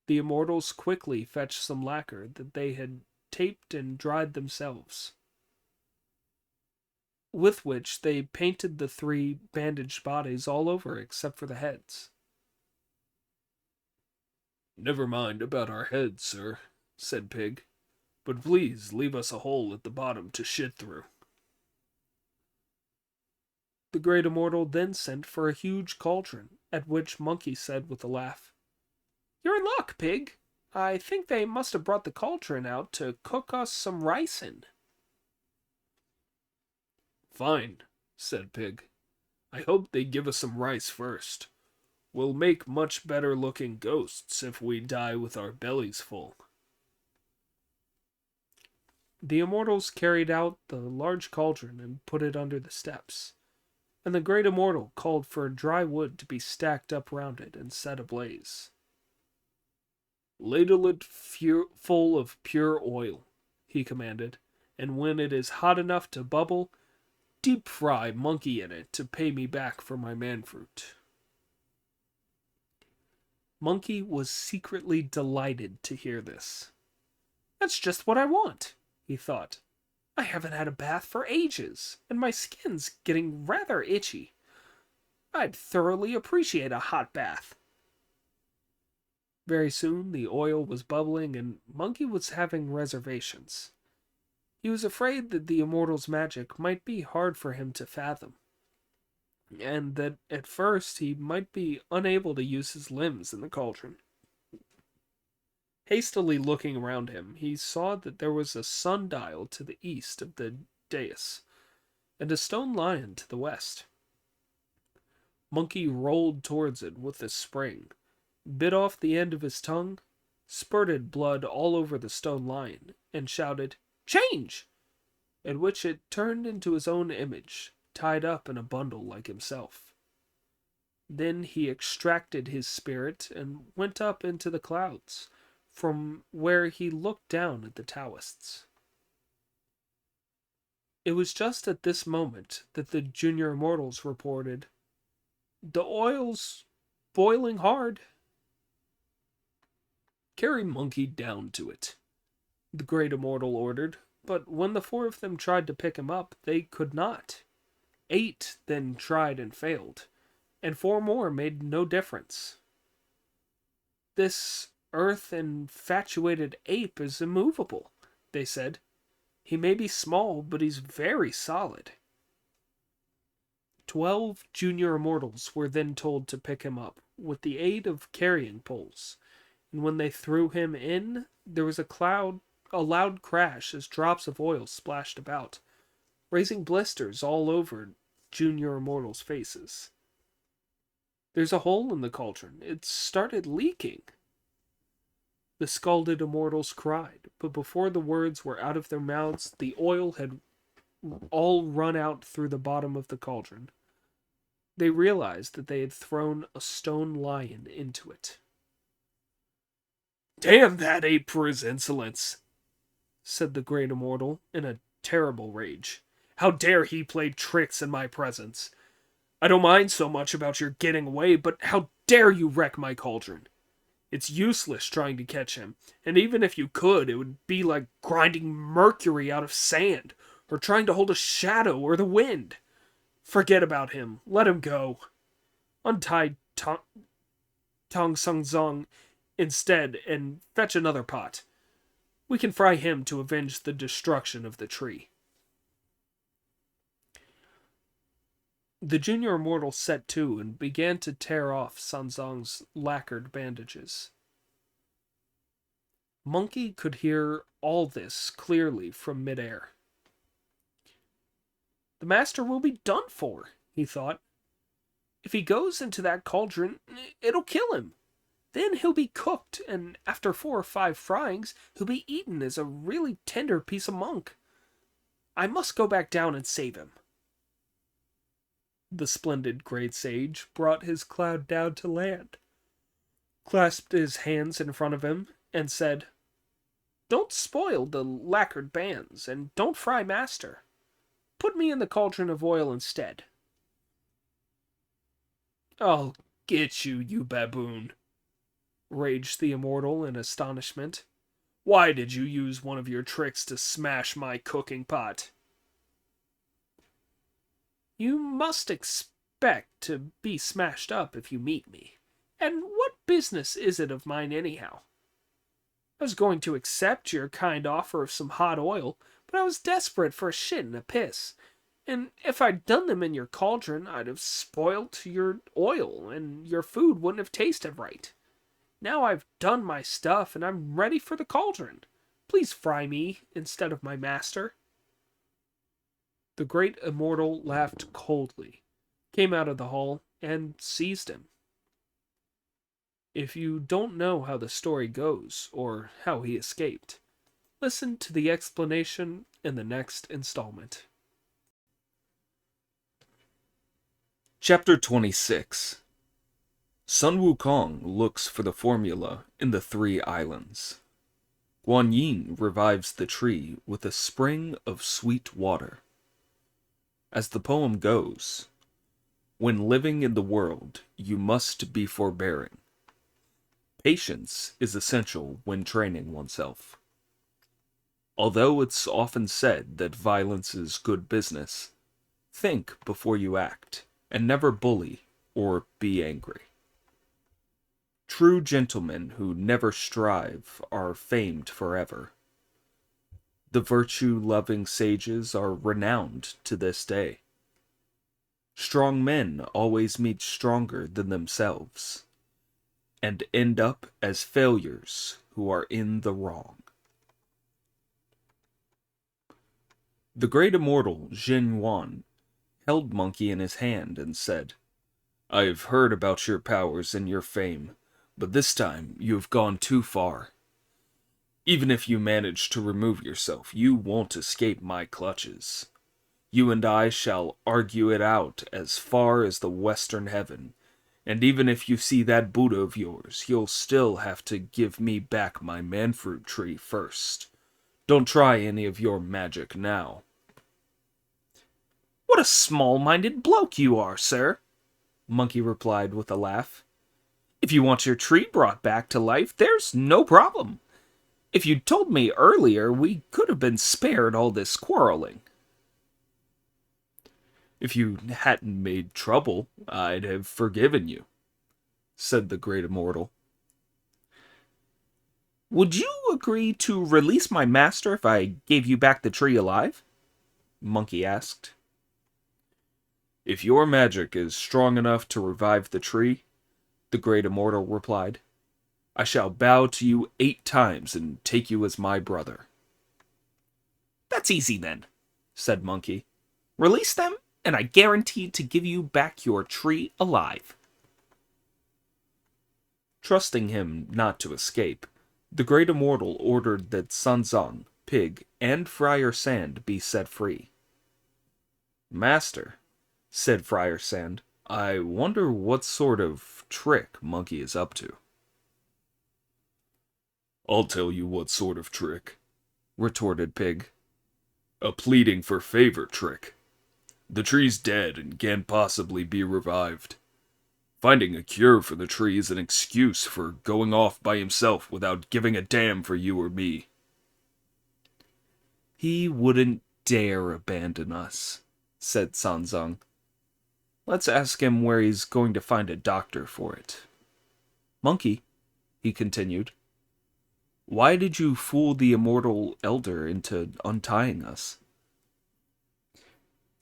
The immortals quickly fetched some lacquer that they had taped and dried themselves, with which they painted the 3 bandaged bodies all over except for the heads. "Never mind about our heads, sir," said Pig. but please leave us a hole at the bottom to shit through. The great immortal then sent for a huge cauldron, at which Monkey said with a laugh, "You're in luck, Pig. I think they must have brought the cauldron out to cook us some rice in." Fine, said Pig. I hope they give us some rice first. We'll make much better looking ghosts if we die with our bellies full. The immortals carried out the large cauldron and put it under the steps, and the great immortal called for dry wood to be stacked up round it and set ablaze. Ladle it full of pure oil, he commanded, and when it is hot enough to bubble, deep fry Monkey in it to pay me back for my man-fruit. Monkey was secretly delighted to hear this. "That's just what I want," he thought. "I haven't had a bath for ages, and my skin's getting rather itchy. I'd thoroughly appreciate a hot bath." Very soon the oil was bubbling, and Monkey was having reservations. He was afraid that the immortal's magic might be hard for him to fathom, and that at first he might be unable to use his limbs in the cauldron. Hastily looking around him, he saw that there was a sundial to the east of the dais, and a stone lion to the west. Monkey rolled towards it with a spring, bit off the end of his tongue, spurted blood all over the stone lion, and shouted, "Change!" at which it turned into his own image, tied up in a bundle like himself. Then he extracted his spirit and went up into the clouds, from where he looked down at the Taoists. It was just at this moment that the junior immortals reported, "The oil's boiling hard." "Carry Monkey down to it," the great immortal ordered, but when the four of them tried to pick him up, they could not. 8 then tried and failed, and 4 more made no difference. "This earth-infatuated ape is immovable," they said. "He may be small, but he's very solid." 12 junior immortals were then told to pick him up, with the aid of carrying poles, and when they threw him in, there was a loud crash as drops of oil splashed about, raising blisters all over junior immortals' faces. "There's a hole in the cauldron. It's started leaking." The scalded immortals cried, but before the words were out of their mouths, the oil had all run out through the bottom of the cauldron. They realized that they had thrown a stone lion into it. "Damn that ape for his insolence," said the great immortal in a terrible rage. "How dare he play tricks in my presence? I don't mind so much about your getting away, but how dare you wreck my cauldron? It's useless trying to catch him, and even if you could, it would be like grinding mercury out of sand, or trying to hold a shadow or the wind. Forget about him. Let him go. Untie Tong Sung Zong instead, and fetch another pot. We can fry him to avenge the destruction of the tree." The junior immortal set to and began to tear off Sanzong's lacquered bandages. Monkey could hear all this clearly from midair. "The master will be done for," he thought. "If he goes into that cauldron, it'll kill him. Then he'll be cooked, and after 4 or 5 fryings, he'll be eaten as a really tender piece of monk. I must go back down and save him." The splendid great sage brought his cloud down to land, clasped his hands in front of him, and said, "Don't spoil the lacquered bands, and don't fry master. Put me in the cauldron of oil instead." "I'll get you, you baboon," raged the immortal in astonishment. "Why did you use one of your tricks to smash my cooking pot?" "You must expect to be smashed up if you meet me. And what business is it of mine anyhow? I was going to accept your kind offer of some hot oil, but I was desperate for a shit and a piss. And if I'd done them in your cauldron, I'd have spoilt your oil, and your food wouldn't have tasted right. Now I've done my stuff, and I'm ready for the cauldron. Please fry me instead of my master." The great immortal laughed coldly, came out of the hall, and seized him. If you don't know how the story goes, or how he escaped, listen to the explanation in the next installment. Chapter 26. Sun Wukong looks for the formula in the 3 islands. Guan Yin revives the tree with a spring of sweet water. As the poem goes, when living in the world, you must be forbearing. Patience is essential when training oneself. Although it's often said that violence is good business, think before you act, and never bully or be angry. True gentlemen who never strive are famed forever. The virtue-loving sages are renowned to this day. Strong men always meet stronger than themselves, and end up as failures who are in the wrong. The great immortal Jin Yuan held Monkey in his hand and said, "I've heard about your powers and your fame, but this time you have gone too far. Even if you manage to remove yourself, you won't escape my clutches. You and I shall argue it out as far as the western heaven, and even if you see that Buddha of yours, you'll still have to give me back my manfruit tree first. Don't try any of your magic now." "What a small-minded bloke you are, sir," Monkey replied with a laugh. "If you want your tree brought back to life, there's no problem. If you'd told me earlier, we could have been spared all this quarreling." "If you hadn't made trouble, I'd have forgiven you," said the great immortal. "Would you agree to release my master if I gave you back the tree alive?" Monkey asked. "If your magic is strong enough to revive the tree," the great immortal replied, "I shall bow to you 8 times and take you as my brother." "That's easy then," said Monkey. "Release them, and I guarantee to give you back your tree alive." Trusting him not to escape, the great immortal ordered that Sanzang, Pig, and Friar Sand be set free. "Master," said Friar Sand, "I wonder what sort of trick Monkey is up to." "I'll tell you what sort of trick," retorted Pig. "A pleading for favor trick. The tree's dead and can't possibly be revived. Finding a cure for the tree is an excuse for going off by himself without giving a damn for you or me." "He wouldn't dare abandon us," said Sanzang. "Let's ask him where he's going to find a doctor for it. Monkey," he continued, "why did you fool the immortal elder into untying us?"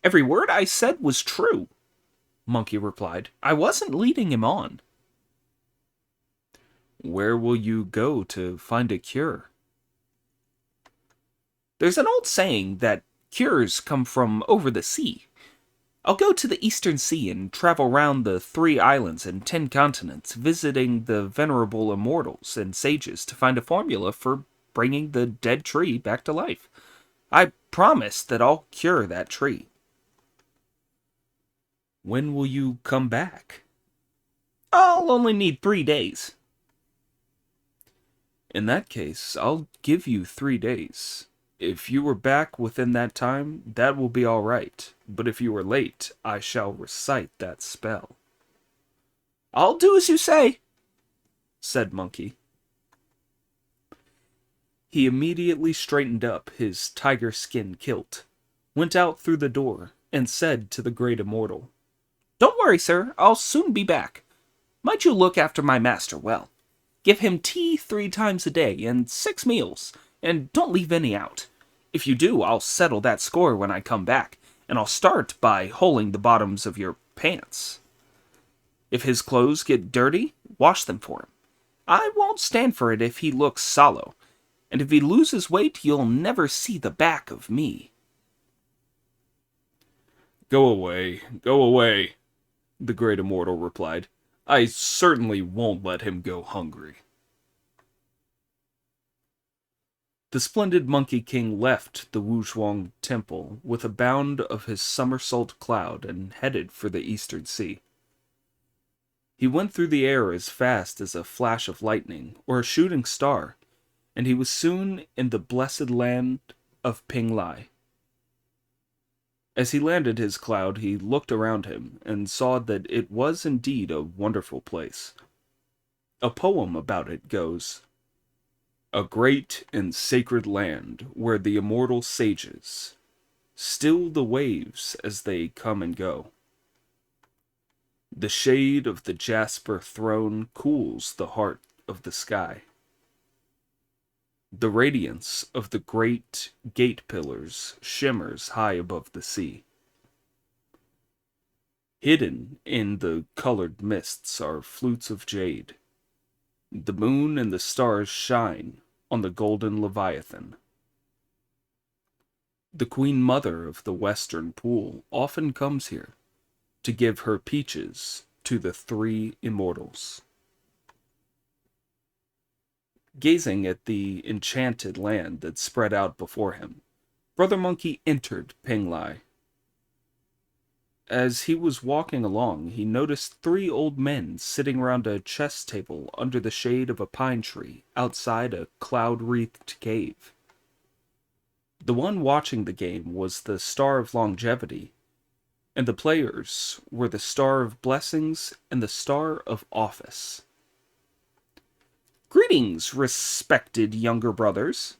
"Every word I said was true," Monkey replied. "I wasn't leading him on." "Where will you go to find a cure?" "There's an old saying that cures come from over the sea. I'll go to the Eastern Sea and travel round the 3 islands and 10 continents, visiting the venerable immortals and sages to find a formula for bringing the dead tree back to life. I promise that I'll cure that tree." "When will you come back?" "I'll only need 3 days." "In that case, I'll give you 3 days. If you were back within that time, that will be all right. But if you are late, I shall recite that spell." "I'll do as you say," said Monkey. He immediately straightened up his tiger skin kilt, went out through the door, and said to the great immortal, "Don't worry, sir. I'll soon be back. Might you look after my master well?" Give him tea 3 times a day and 6 meals, and don't leave any out. If you do, I'll settle that score when I come back, and I'll start by holing the bottoms of your pants. If his clothes get dirty, wash them for him. I won't stand for it if he looks sallow, and if he loses weight, you'll never see the back of me." Go away, the great immortal replied. "I certainly won't let him go hungry." The splendid Monkey King left the Wuzhuang temple with a bound of his somersault cloud and headed for the eastern sea. He went through the air as fast as a flash of lightning or a shooting star, and he was soon in the blessed land of Pinglai. As he landed his cloud, he looked around him and saw that it was indeed a wonderful place. A poem about it goes, "A great and sacred land where the immortal sages still the waves as they come and go. The shade of the jasper throne cools the heart of the sky. The radiance of the great gate pillars shimmers high above the sea. Hidden in the colored mists are flutes of jade. The moon and the stars shine on the golden Leviathan. The Queen Mother of the Western Pool often comes here to give her peaches to the 3 immortals." Gazing at the enchanted land that spread out before him, Brother Monkey entered Pinglai. As he was walking along, he noticed 3 old men sitting round a chess table under the shade of a pine tree outside a cloud-wreathed cave. The one watching the game was the Star of Longevity, and the players were the Star of Blessings and the Star of Office. "Greetings, respected younger brothers,"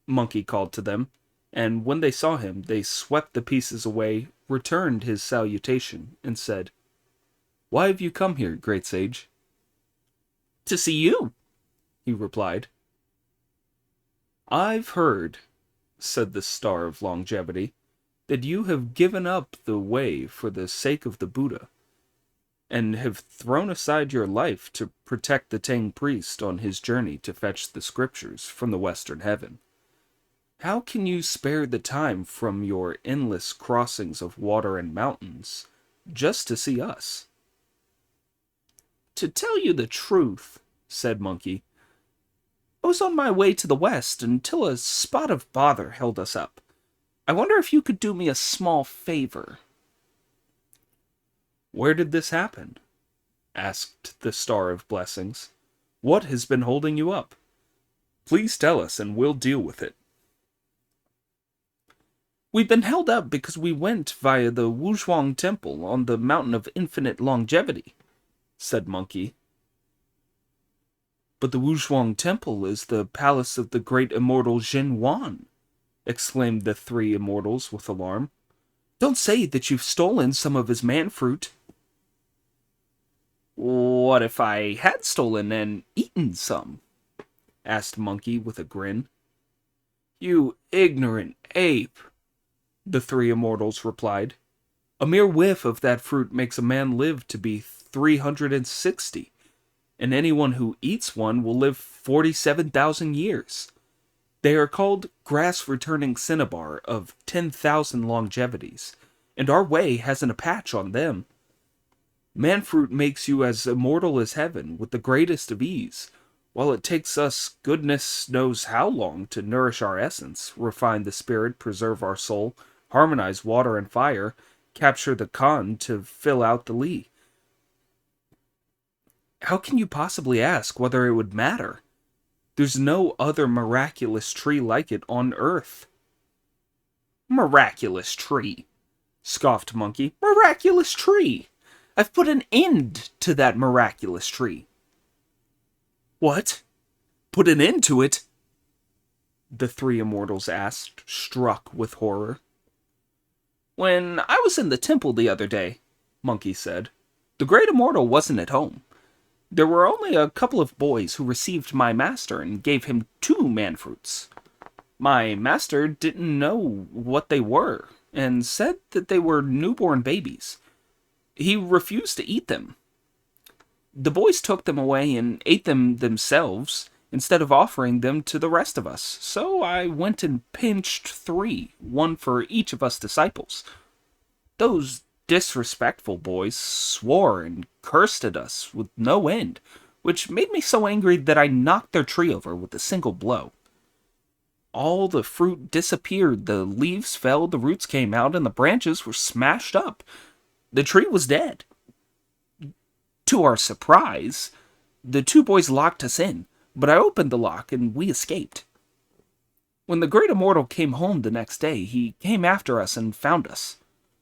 Monkey called to them, and when they saw him, they swept the pieces away, returned his salutation, and said, "Why have you come here, great sage?" "To see you," he replied. "I've heard," said the Star of Longevity, "that you have given up the way for the sake of the Buddha, and have thrown aside your life to protect the Tang priest on his journey to fetch the scriptures from the western heaven. How can you spare the time from your endless crossings of water and mountains just to see us?" "To tell you the truth," said Monkey, "I was on my way to the west until a spot of bother held us up. I wonder if you could do me a small favor." "Where did this happen?" asked the Star of Blessings. "What has been holding you up? Please tell us and we'll deal with it." "We've been held up because we went via the Wuzhuang Temple on the Mountain of Infinite Longevity," said Monkey. "But the Wuzhuang Temple is the palace of the great immortal Jin Wan," exclaimed the 3 immortals with alarm. "Don't say that you've stolen some of his man-fruit." "What if I had stolen and eaten some?" asked Monkey with a grin. "You ignorant ape," the 3 immortals replied. "A mere whiff of that fruit makes a man live to be 360, and anyone who eats one will live 47,000 years. They are called grass-returning cinnabar of 10,000 longevities, and our way hasn't a patch on them. Man-fruit makes you as immortal as heaven with the greatest of ease, while it takes us goodness knows how long to nourish our essence, refine the spirit, preserve our soul, harmonize water and fire, capture the Khan to fill out the Li. How can you possibly ask whether it would matter? There's no other miraculous tree like it on earth." "Miraculous tree," scoffed Monkey. "Miraculous tree! I've put an end to that miraculous tree." "What? Put an end to it?" the 3 immortals asked, struck with horror. "When I was in the temple the other day," Monkey said, "the great immortal wasn't at home. There were only a couple of boys who received my master and gave him 2 man-fruits. My master didn't know what they were, and said that they were newborn babies. He refused to eat them. The boys took them away and ate them themselves, instead of offering them to the rest of us. So I went and pinched 3, one for each of us disciples. Those disrespectful boys swore and cursed at us with no end, which made me so angry that I knocked their tree over with a single blow. All the fruit disappeared, the leaves fell, the roots came out, and the branches were smashed up. The tree was dead. To our surprise, the 2 boys locked us in, but I opened the lock and we escaped. When the great immortal came home the next day, he came after us and found us.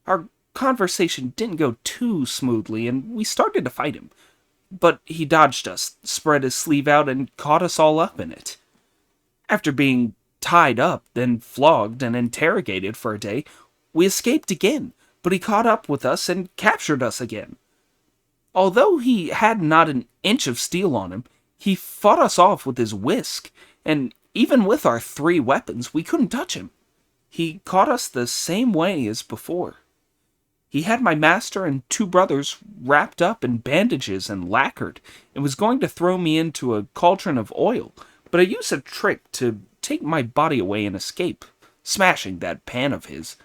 Our conversation didn't go too smoothly, and we started to fight him. But he dodged us, spread his sleeve out, and caught us all up in it. After being tied up, then flogged and interrogated for a day, we escaped again, but he caught up with us and captured us again. Although he had not an inch of steel on him, he fought us off with his whisk, and even with our 3 weapons, we couldn't touch him. He caught us the same way as before. He had my master and 2 brothers wrapped up in bandages and lacquered, and was going to throw me into a cauldron of oil, but I used a trick to take my body away and escape, smashing that pan of his.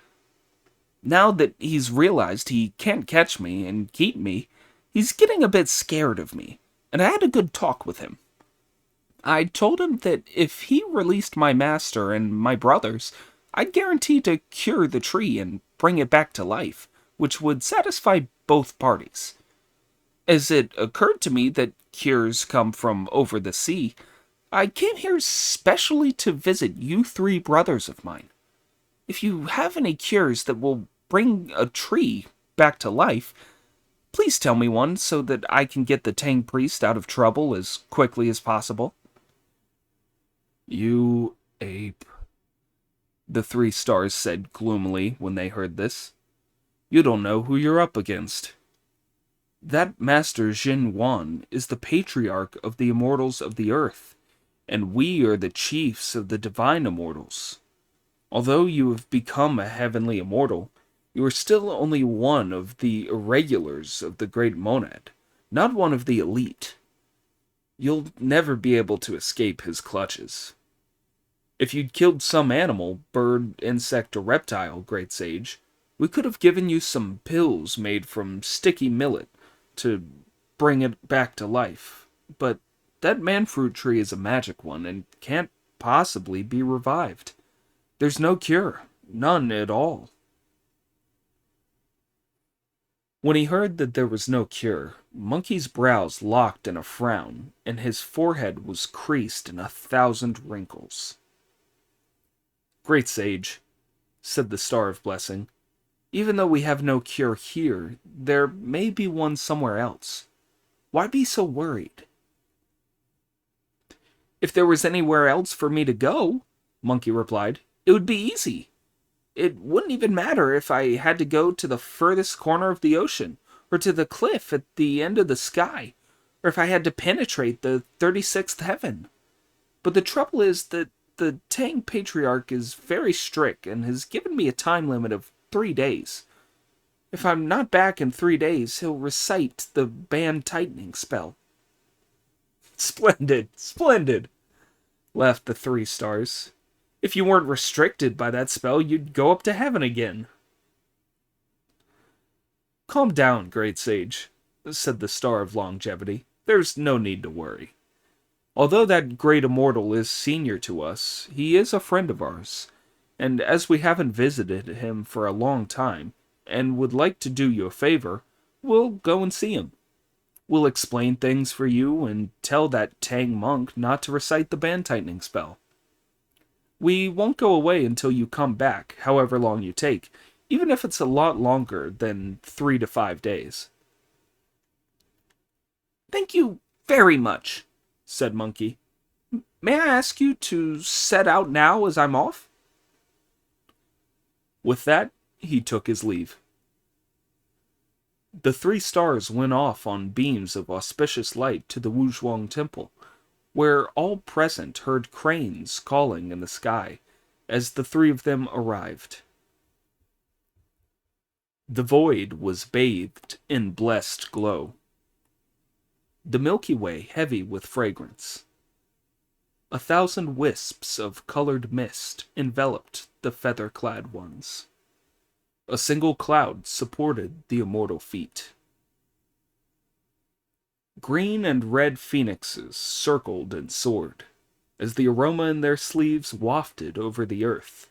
Now that he's realized he can't catch me and keep me, he's getting a bit scared of me, and I had a good talk with him. I told him that if he released my master and my brothers, I'd guarantee to cure the tree and bring it back to life, which would satisfy both parties. As it occurred to me that cures come from over the sea, I came here specially to visit you 3 brothers of mine. If you have any cures that will bring a tree back to life, please tell me one so that I can get the Tang priest out of trouble as quickly as possible. You ape, the 3 stars said gloomily when they heard this. You don't know who you're up against. That Master Jin Wan is the patriarch of the immortals of the earth, and we are the chiefs of the divine immortals. Although you have become a heavenly immortal, you are still only one of the irregulars of the great monad, not one of the elite. You'll never be able to escape his clutches. If you'd killed some animal, bird, insect, or reptile, great sage, we could have given you some pills made from sticky millet to bring it back to life. But that man-fruit tree is a magic one and can't possibly be revived. There's no cure, none at all. When he heard that there was no cure, Monkey's brows locked in a frown, and his forehead was creased in 1,000 wrinkles. Great sage, said the Star of Blessing, even though we have no cure here, there may be one somewhere else. Why be so worried? If there was anywhere else for me to go, Monkey replied, it would be easy. It wouldn't even matter if I had to go to the furthest corner of the ocean, or to the cliff at the end of the sky, or if I had to penetrate the 36th heaven. But the trouble is that the Tang Patriarch is very strict and has given me a time limit of 3 days. If I'm not back in 3 days, he'll recite the band tightening spell. Splendid, splendid, laughed the 3 stars. If you weren't restricted by that spell, you'd go up to heaven again. Calm down, great sage, said the Star of Longevity. There's no need to worry. Although that great immortal is senior to us, he is a friend of ours, and as we haven't visited him for a long time, and would like to do you a favor, we'll go and see him. We'll explain things for you and tell that Tang monk not to recite the band tightening spell. We won't go away until you come back, however long you take, even if it's a lot longer than 3 to 5 days. Thank you very much, said Monkey. May I ask you to set out now as I'm off? With that, he took his leave. The 3 stars went off on beams of auspicious light to the Wuzhuang Temple, where all present heard cranes calling in the sky as the 3 of them arrived. The void was bathed in blessed glow, the Milky Way heavy with fragrance. 1,000 wisps of colored mist enveloped the feather-clad ones. A single cloud supported the immortal feet. Green and red phoenixes circled and soared, as the aroma in their sleeves wafted over the earth.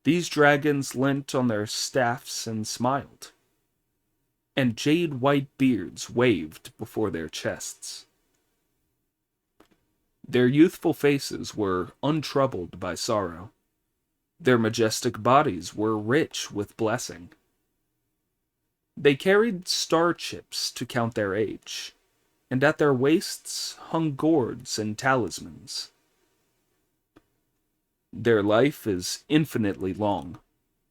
These dragons leant on their staffs and smiled, and jade-white beards waved before their chests. Their youthful faces were untroubled by sorrow. Their majestic bodies were rich with blessing. They carried star chips to count their age, and at their waists hung gourds and talismans. Their life is infinitely long,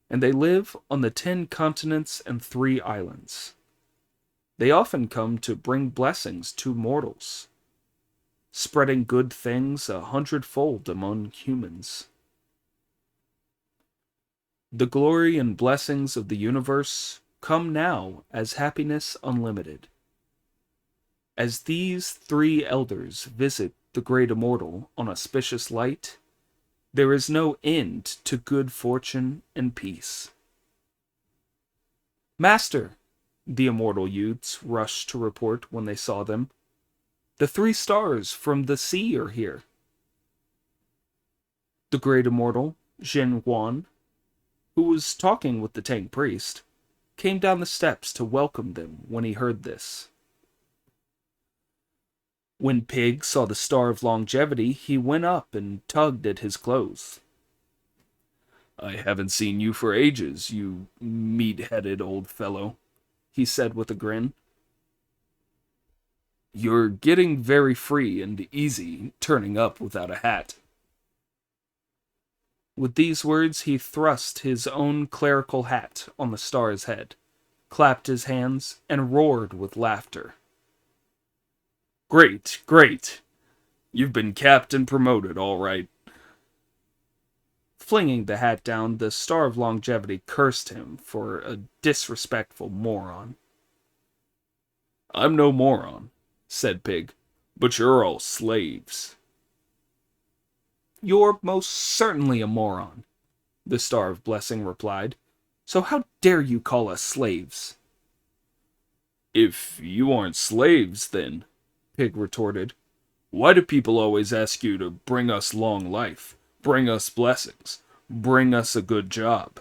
and they live on the 10 continents and 3 islands. They often come to bring blessings to mortals, spreading good things 100-fold among humans. The glory and blessings of the universe come now as happiness unlimited. As these 3 elders visit the great immortal on auspicious light, there is no end to good fortune and peace. Master, the immortal youths rushed to report when they saw them. The 3 stars from the sea are here. The great immortal, Jin Huan, who was talking with the Tang priest, came down the steps to welcome them when he heard this. When Pig saw the Star of Longevity, he went up and tugged at his clothes. "I haven't seen you for ages, you meat-headed old fellow," he said with a grin. "You're getting very free and easy, turning up without a hat." With these words, he thrust his own clerical hat on the star's head, clapped his hands, and roared with laughter. "Great, great! You've been capped and promoted, all right." Flinging the hat down, the Star of Longevity cursed him for a disrespectful moron. "I'm no moron," said Pig, "but you're all slaves." "You're most certainly a moron," the Star of Blessing replied. "So how dare you call us slaves?" "If you aren't slaves, then," Pig retorted, "why do people always ask you to bring us long life, bring us blessings, bring us a good job?"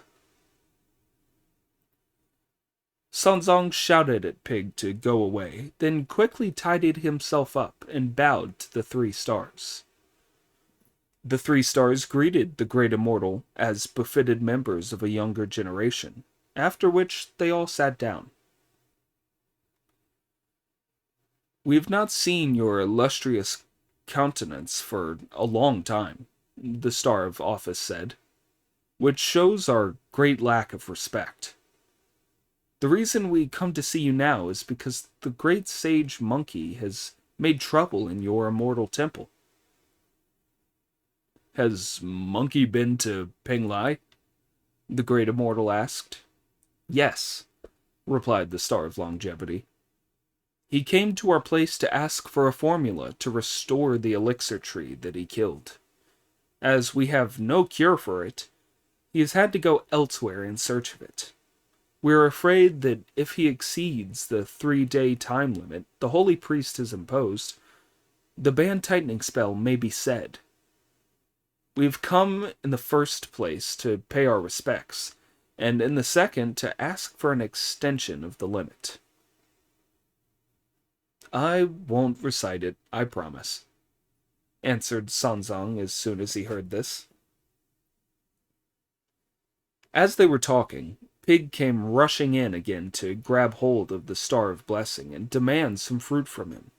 Sanzong shouted at Pig to go away, then quickly tidied himself up and bowed to the 3 stars. The 3 stars greeted the great immortal as befitted members of a younger generation, after which they all sat down. "We have not seen your illustrious countenance for a long time," the Star of Office said, "which shows our great lack of respect. The reason we come to see you now is because the great sage monkey has made trouble in your immortal temple." "Has Monkey been to Penglai?" the great immortal asked. "Yes," replied the Star of Longevity. "He came to our place to ask for a formula to restore the elixir tree that he killed. As we have no cure for it, he has had to go elsewhere in search of it. We are afraid that if he exceeds the 3-day time limit the holy priest has imposed, the band-tightening spell may be said. We've come in the first place to pay our respects, and in the second to ask for an extension of the limit." "I won't recite it, I promise," answered Sanzong as soon as he heard this. As they were talking, Pig came rushing in again to grab hold of the Star of Blessing and demand some fruit from him.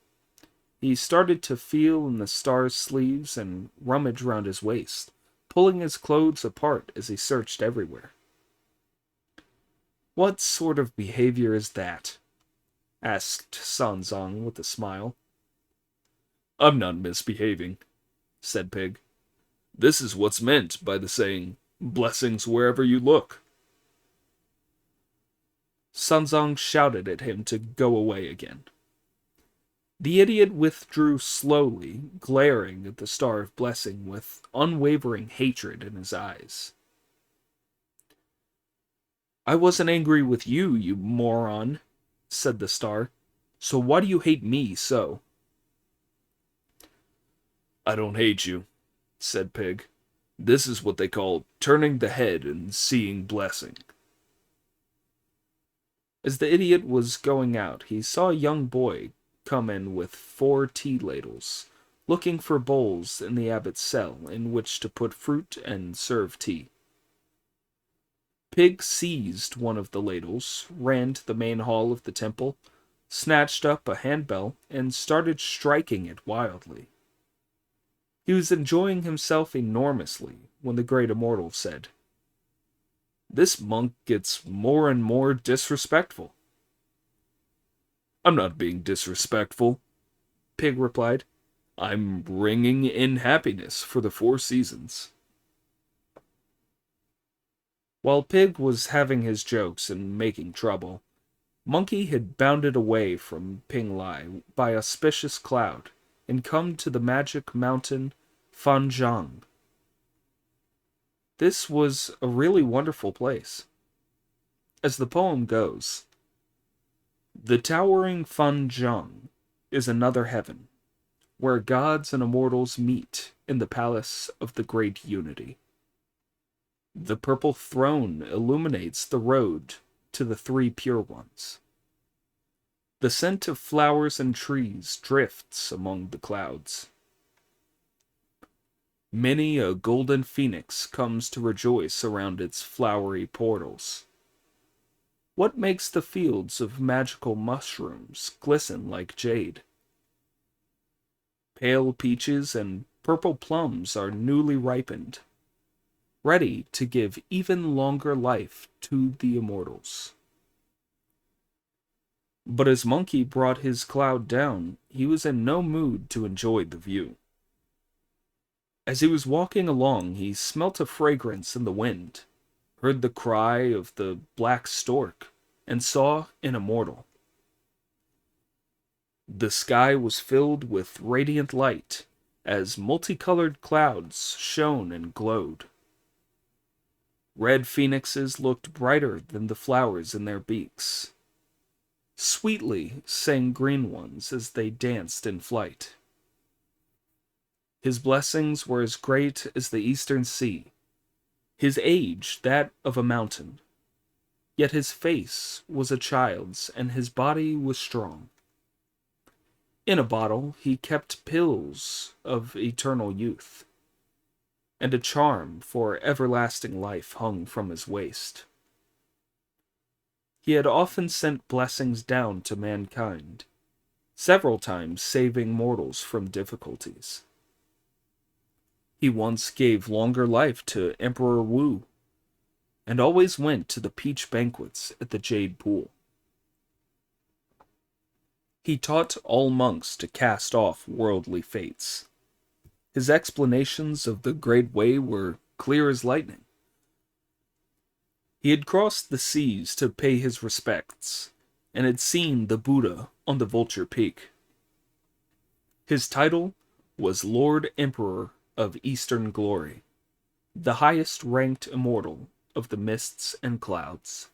He started to feel in the star's sleeves and rummage round his waist, pulling his clothes apart as he searched everywhere. What sort of behavior is that? Asked Sanzong with a smile. I'm not misbehaving, said Pig. This is what's meant by the saying, blessings wherever you look. Sanzong shouted at him to go away again. The idiot withdrew slowly, glaring at the Star of Blessing with unwavering hatred in his eyes. I wasn't angry with you, you moron, said the star. So why do you hate me so? I don't hate you, said Pig. This is what they call turning the head and seeing blessing. As the idiot was going out, he saw a young boy come in with 4 tea ladles, looking for bowls in the abbot's cell in which to put fruit and serve tea. Pig seized one of the ladles, ran to the main hall of the temple, snatched up a handbell, and started striking it wildly. He was enjoying himself enormously when the great immortal said, This monk gets more and more disrespectful. I'm not being disrespectful, Pig replied. I'm bringing in happiness for the 4 seasons. While Pig was having his jokes and making trouble, Monkey had bounded away from Ping Lai by auspicious cloud and come to the magic mountain Fanzhang. This was a really wonderful place. As the poem goes, the towering Fanzhang is another heaven, where gods and immortals meet in the palace of the Great Unity. The purple throne illuminates the road to the 3 pure ones. The scent of flowers and trees drifts among the clouds. Many a golden phoenix comes to rejoice around its flowery portals. What makes the fields of magical mushrooms glisten like jade? Pale peaches and purple plums are newly ripened, ready to give even longer life to the immortals. But as Monkey brought his cloud down, he was in no mood to enjoy the view. As he was walking along, he smelt a fragrance in the wind, heard the cry of the black stork, and saw an immortal. The sky was filled with radiant light, as multicolored clouds shone and glowed. Red phoenixes looked brighter than the flowers in their beaks. Sweetly sang green ones as they danced in flight. His blessings were as great as the eastern sea, his age that of a mountain. Yet his face was a child's, and his body was strong. In a bottle he kept pills of eternal youth, and a charm for everlasting life hung from his waist. He had often sent blessings down to mankind, several times saving mortals from difficulties. He once gave longer life to Emperor Wu, and always went to the peach banquets at the Jade Pool. He taught all monks to cast off worldly fates. His explanations of the Great Way were clear as lightning. He had crossed the seas to pay his respects, and had seen the Buddha on the Vulture Peak. His title was Lord Emperor of Eastern Glory, the highest ranked immortal of the mists and clouds.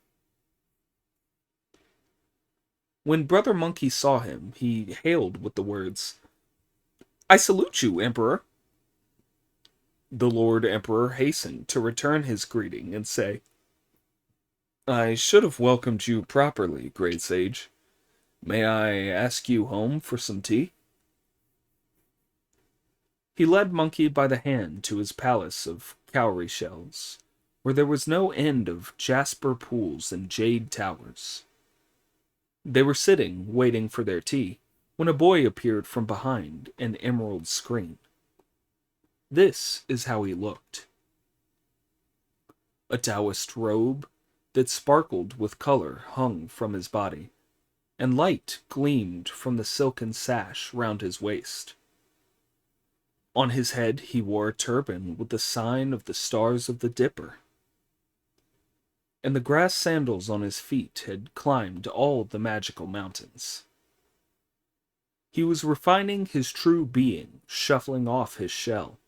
When Brother Monkey saw him, he hailed with the words, I salute you, Emperor. The Lord Emperor hastened to return his greeting and say, I should have welcomed you properly, great sage. May I ask you home for some tea? He led Monkey by the hand to his palace of cowrie shells, where there was no end of jasper pools and jade towers. They were sitting, waiting for their tea, when a boy appeared from behind an emerald screen. This is how he looked. A Taoist robe, that sparkled with color hung from his body, and light gleamed from the silken sash round his waist. On his head he wore a turban with the sign of the Stars of the Dipper, and the grass sandals on his feet had climbed all the magical mountains. He was refining his true being, shuffling off his shell,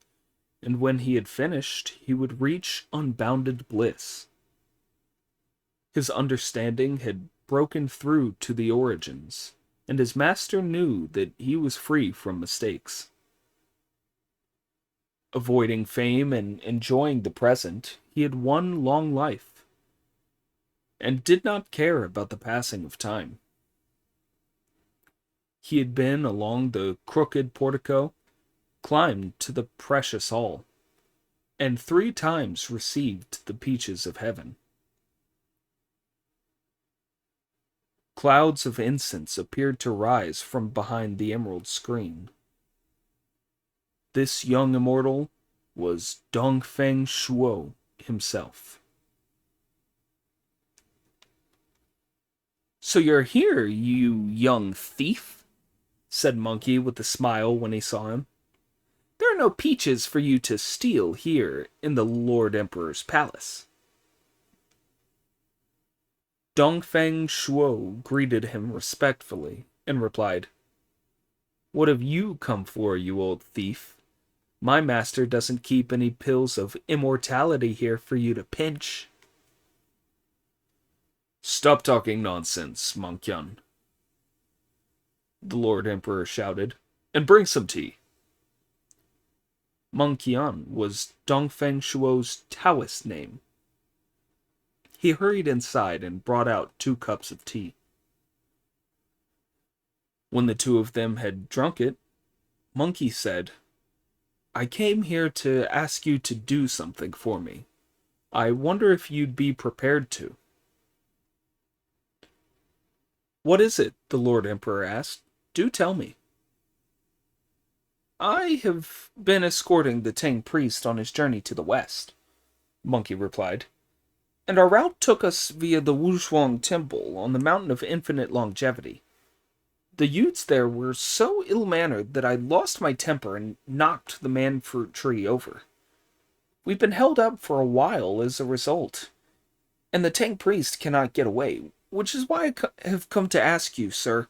and when he had finished, he would reach unbounded bliss. His understanding had broken through to the origins, and his master knew that he was free from mistakes. Avoiding fame and enjoying the present, he had won long life, and did not care about the passing of time. He had been along the crooked portico, climbed to the precious hall, and 3 times received the peaches of heaven. Clouds of incense appeared to rise from behind the emerald screen. This young immortal was Dongfeng Shuo himself. "So you're here, you young thief," said Monkey with a smile when he saw him. "There are no peaches for you to steal here in the Lord Emperor's palace." Dongfeng Shuo greeted him respectfully and replied, "What have you come for, you old thief? My master doesn't keep any pills of immortality here for you to pinch." "Stop talking nonsense, Monkyun," the Lord Emperor shouted, "and bring some tea." Monkyun was Dongfeng Shuo's Taoist name. He hurried inside and brought out 2 cups of tea. When the 2 of them had drunk it, Monkey said, "I came here to ask you to do something for me. I wonder if you'd be prepared to." "What is it?" the Lord Emperor asked. "Do tell me." "I have been escorting the Tang priest on his journey to the west," Monkey replied, "and our route took us via the Wuzhuang Temple on the Mountain of Infinite Longevity. The youths there were so ill-mannered that I lost my temper and knocked the man-fruit tree over. We've been held up for a while as a result, and the Tang priest cannot get away, which is why I have come to ask you, sir,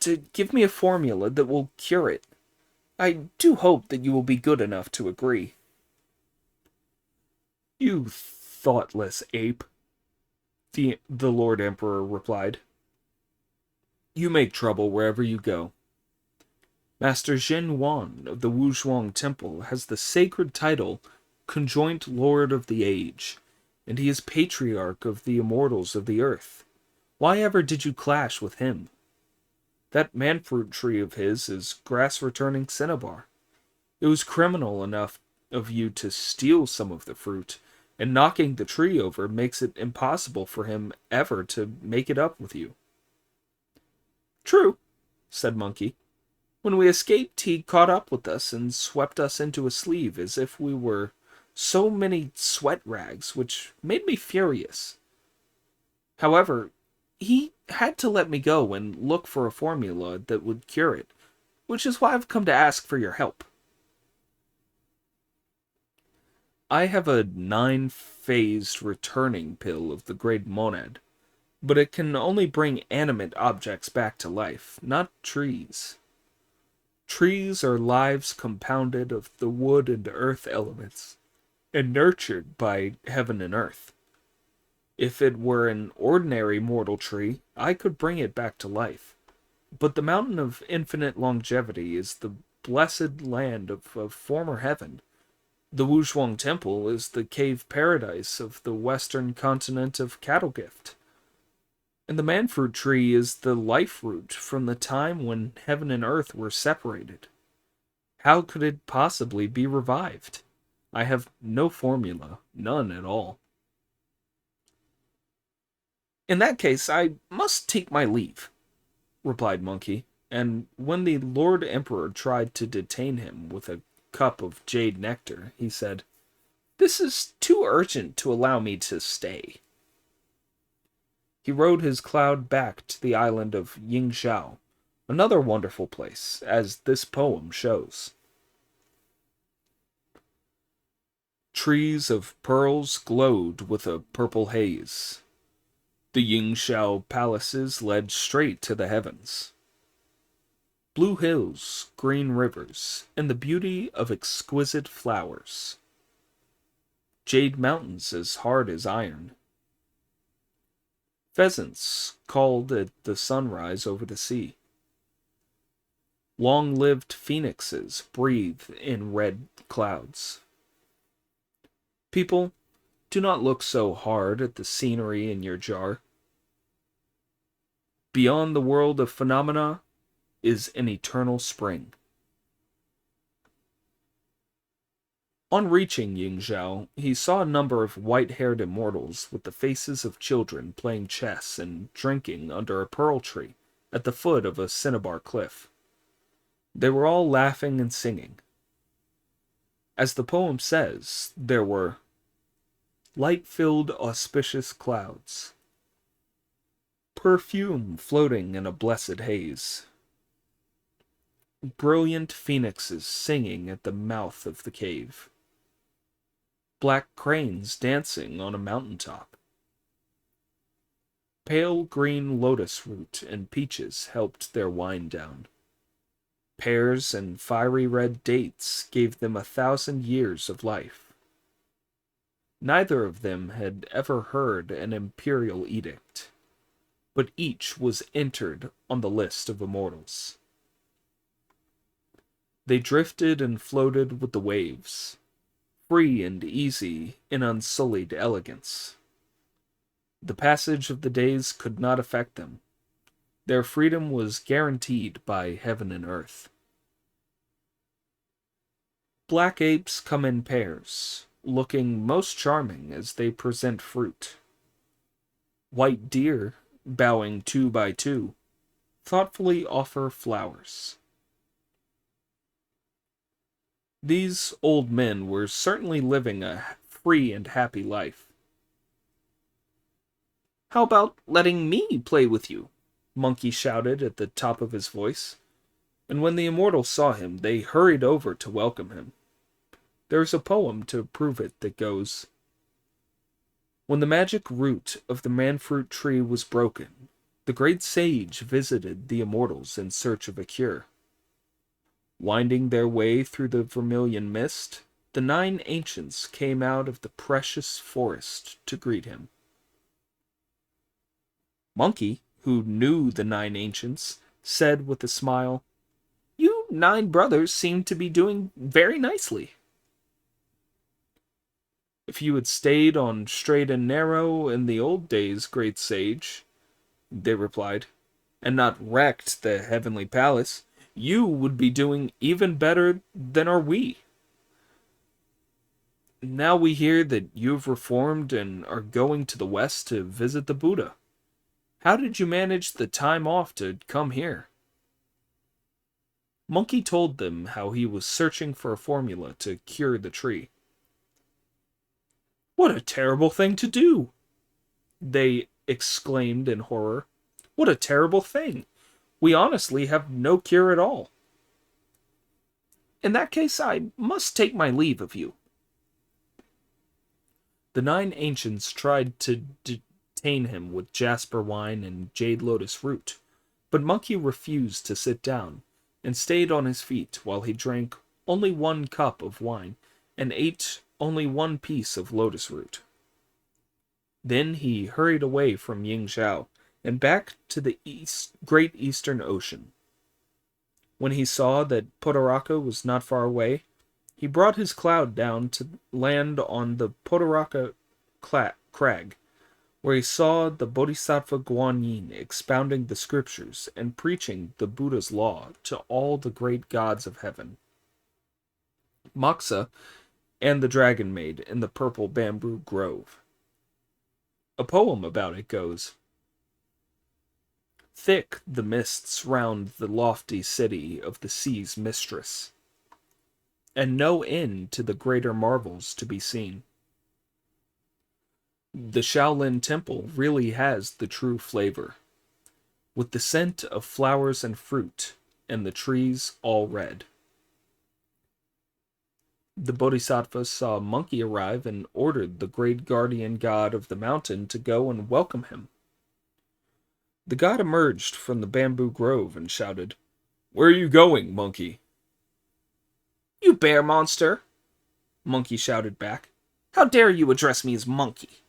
to give me a formula that will cure it. I do hope that you will be good enough to agree." "You thoughtless ape," the Lord Emperor replied. "You make trouble wherever you go. Master Jin Wan of the Wuzhuang Temple has the sacred title Conjoint Lord of the Age, and he is Patriarch of the Immortals of the Earth. Why ever did you clash with him? That man-fruit tree of his is grass-returning cinnabar. It was criminal enough of you to steal some of the fruit, and knocking the tree over makes it impossible for him ever to make it up with you." "True," said Monkey. "When we escaped, he caught up with us and swept us into a sleeve as if we were so many sweat rags, which made me furious. However, he had to let me go and look for a formula that would cure it, which is why I've come to ask for your help." "I have a 9-phased returning pill of the Great Monad, but it can only bring animate objects back to life, not trees. Trees are lives compounded of the wood and earth elements, and nurtured by heaven and earth. If it were an ordinary mortal tree, I could bring it back to life. But the Mountain of Infinite Longevity is the blessed land of former heaven. The Wuzhuang Temple is the cave paradise of the western continent of Cattlegift. And the manfruit tree is the life root from the time when heaven and earth were separated. How could it possibly be revived? I have no formula, none at all." "In that case, I must take my leave," replied Monkey, and when the Lord Emperor tried to detain him with a cup of jade nectar, he said, "This is too urgent to allow me to stay." He rode his cloud back to the island of Yingzhou, another wonderful place, as this poem shows. Trees of pearls glowed with a purple haze. The Yingzhou palaces led straight to the heavens. Blue hills, green rivers, and the beauty of exquisite flowers. Jade mountains as hard as iron. Pheasants called at the sunrise over the sea. Long-lived phoenixes breathe in red clouds. People, do not look so hard at the scenery in your jar. Beyond the world of phenomena is an eternal spring. On reaching Yingzhou, he saw a number of white-haired immortals with the faces of children playing chess and drinking under a pearl tree at the foot of a cinnabar cliff. They were all laughing and singing. As the poem says, there were light-filled auspicious clouds, perfume floating in a blessed haze, brilliant phoenixes singing at the mouth of the cave, black cranes dancing on a mountaintop. Pale green lotus root and peaches helped their wine down. Pears and fiery red dates gave them 1,000 years of life. Neither of them had ever heard an imperial edict, but each was entered on the list of immortals. They drifted and floated with the waves, free and easy in unsullied elegance. The passage of the days could not affect them. Their freedom was guaranteed by heaven and earth. Black apes come in pairs, looking most charming as they present fruit. White deer, bowing 2 by 2, thoughtfully offer flowers. These old men were certainly living a free and happy life. "How about letting me play with you?" Monkey shouted at the top of his voice, and when the immortals saw him, they hurried over to welcome him. There is a poem to prove it that goes, "When the magic root of the manfruit tree was broken, the great sage visited the immortals in search of a cure. Winding their way through the vermilion mist, the 9 ancients came out of the precious forest to greet him." Monkey, who knew the 9 ancients, said with a smile, "You 9 brothers seem to be doing very nicely." "If you had stayed on straight and narrow in the old days, great sage," they replied, "and not wrecked the heavenly palace, you would be doing even better than are we. Now we hear that you have reformed and are going to the west to visit the Buddha. How did you manage the time off to come here?" Monkey told them how he was searching for a formula to cure the tree. "What a terrible thing to do!" they exclaimed in horror. "What a terrible thing! We honestly have no cure at all." "In that case, I must take my leave of you." The 9 ancients tried to detain him with jasper wine and jade lotus root, but Monkey refused to sit down and stayed on his feet while he drank only 1 cup of wine and ate only 1 piece of lotus root. Then he hurried away from Yingzhou and back to the great eastern ocean. When he saw that Potoraka was not far away, he brought his cloud down to land on the Potoraka crag, where he saw the Bodhisattva Guanyin expounding the scriptures and preaching the Buddha's law to all the great gods of heaven. Moxa and the dragon maid in the purple bamboo grove. A poem about it goes, "Thick the mists round the lofty city of the sea's mistress, and no end to the greater marvels to be seen. The Shaolin Temple really has the true flavor, with the scent of flowers and fruit, and the trees all red. The Bodhisattva saw a monkey arrive and ordered the great guardian god of the mountain to go and welcome him. The god emerged from the bamboo grove and shouted, "Where are you going, monkey?" "You bear monster!" Monkey shouted back. "How dare you address me as monkey?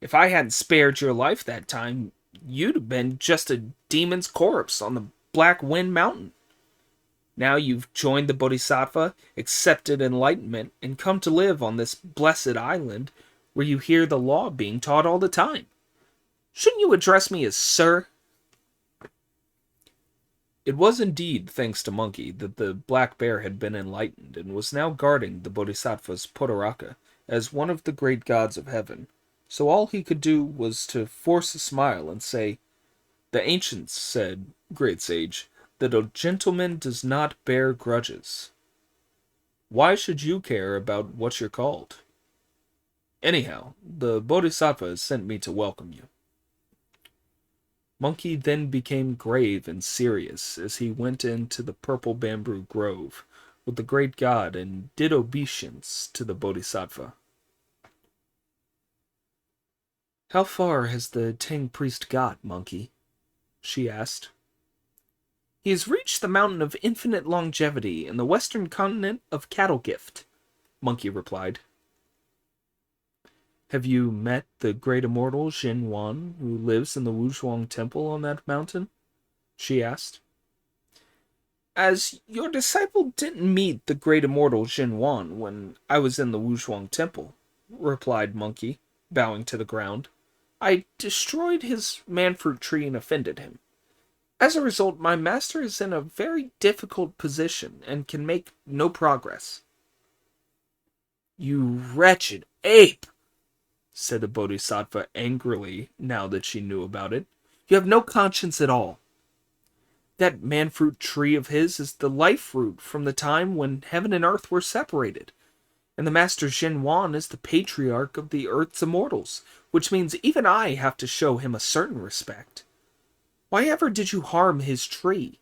If I hadn't spared your life that time, you'd have been just a demon's corpse on the Black Wind Mountain. Now you've joined the Bodhisattva, accepted enlightenment, and come to live on this blessed island where you hear the law being taught all the time. Shouldn't you address me as sir?" It was indeed thanks to Monkey that the black bear had been enlightened and was now guarding the Bodhisattva's Potoraka as one of the great gods of heaven, so all he could do was to force a smile and say, "The ancients said, great sage, that a gentleman does not bear grudges. Why should you care about what you're called? Anyhow, the Bodhisattva has sent me to welcome you." Monkey then became grave and serious as he went into the purple bamboo grove with the great god and did obeisance to the Bodhisattva. "How far has the Tang priest got, Monkey?" she asked. "He has reached the mountain of infinite longevity in the western continent of Cattle Gift," Monkey replied. "Have you met the great immortal Jin Wan, who lives in the Wuzhuang Temple on that mountain?" she asked. "As your disciple didn't meet the great immortal Jin Wan when I was in the Wuzhuang Temple," replied Monkey, bowing to the ground. "I destroyed his manfruit tree and offended him. As a result, my master is in a very difficult position and can make no progress." "You wretched ape!" said the Bodhisattva angrily now that she knew about it. "You have no conscience at all. That manfruit tree of his is the life root from the time when heaven and earth were separated, and the Master Jin Wan is the patriarch of the earth's immortals, which means even I have to show him a certain respect. Why ever did you harm his tree?"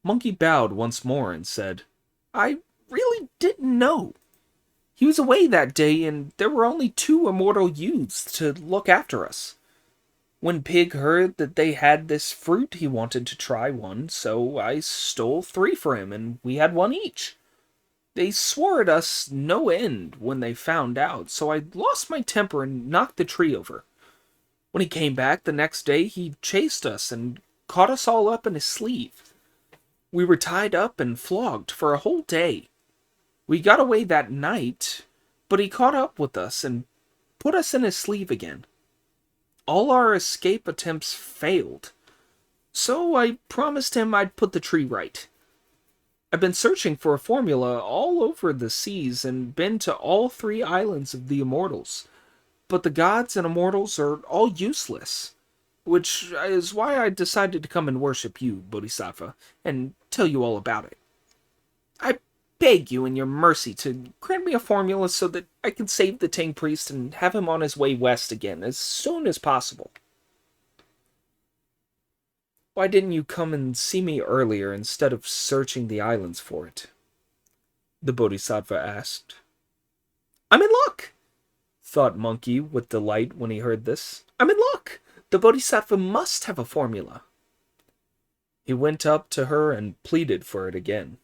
Monkey bowed once more and said, "I really didn't know. He was away that day, and there were only 2 immortal youths to look after us. When Pig heard that they had this fruit, he wanted to try one, so I stole 3 for him, and we had 1 each. They swore at us no end when they found out, so I lost my temper and knocked the tree over. When he came back the next day, he chased us and caught us all up in his sleeve. We were tied up and flogged for a whole day. We got away that night, but he caught up with us and put us in his sleeve again. All our escape attempts failed, so I promised him I'd put the tree right. I've been searching for a formula all over the seas and been to all 3 islands of the immortals, but the gods and immortals are all useless, which is why I decided to come and worship you, Bodhisattva, and tell you all about it. I beg you in your mercy to grant me a formula so that I can save the Tang priest and have him on his way west again as soon as possible." "Why didn't you come and see me earlier instead of searching the islands for it?" the Bodhisattva asked. "I'm in luck," thought Monkey with delight when he heard this. "I'm in luck. The Bodhisattva must have a formula." He went up to her and pleaded for it again.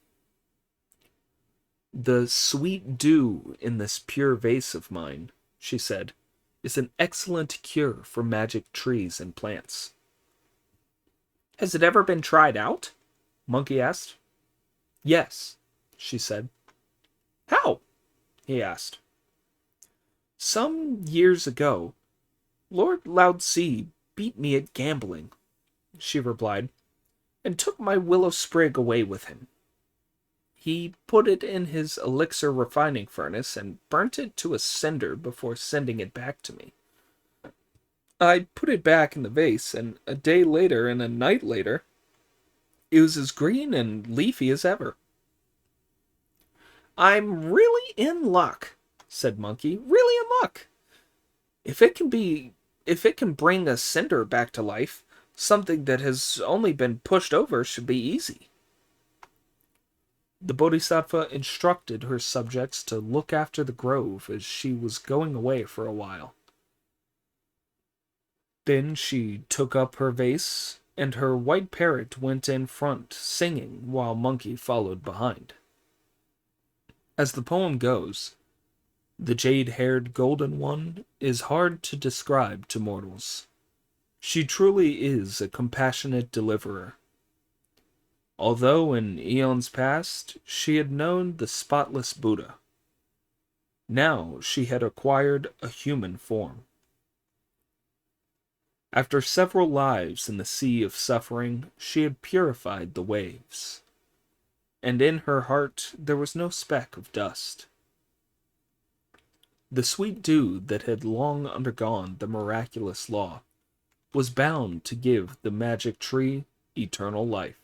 "The sweet dew in this pure vase of mine," she said, "is an excellent cure for magic trees and plants." "Has it ever been tried out?" Monkey asked. "Yes," she said. "How?" he asked. "Some years ago, Lord Lao-Tzu beat me at gambling," she replied, "and took my willow sprig away with him. He put it in his elixir refining furnace and burnt it to a cinder before sending it back to me. I put it back in the vase, and a day later and a night later, it was as green and leafy as ever." "I'm really in luck," said Monkey. Really a muck. If it can bring a cinder back to life, something that has only been pushed over should be easy. The Bodhisattva instructed her subjects to look after the grove as she was going away for a while. Then she took up her vase, and her white parrot went in front, singing, while Monkey followed behind. As the poem goes, the jade-haired golden one is hard to describe to mortals. She truly is a compassionate deliverer. Although in eons past she had known the spotless Buddha, now she had acquired a human form. After several lives in the sea of suffering, she had purified the waves, and in her heart there was no speck of dust. The sweet dew that had long undergone the miraculous law was bound to give the magic tree eternal life.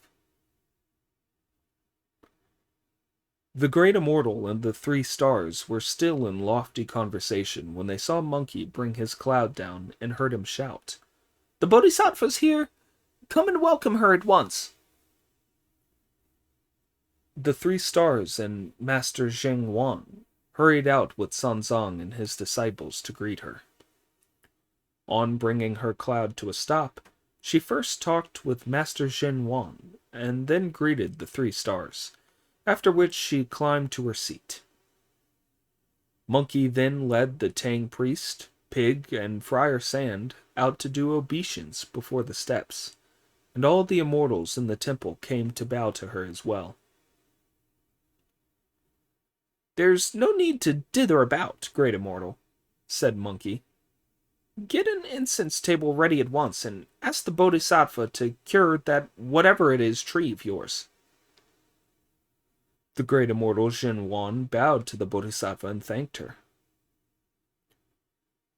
The great immortal and the 3 stars were still in lofty conversation when they saw Monkey bring his cloud down and heard him shout, "The Bodhisattva's here! Come and welcome her at once!" The 3 stars and Master Zheng Wan hurried out with Sanzang and his disciples to greet her. On bringing her cloud to a stop, she first talked with Master Zheng Wan and then greeted the 3 stars, after which she climbed to her seat. Monkey then led the Tang priest, Pig, and Friar Sand out to do obeisance before the steps, and all the immortals in the temple came to bow to her as well. "There's no need to dither about, great immortal," said Monkey. "Get an incense table ready at once, and ask the Bodhisattva to cure that whatever it is tree of yours." The great immortal Zhen Wan bowed to the Bodhisattva and thanked her.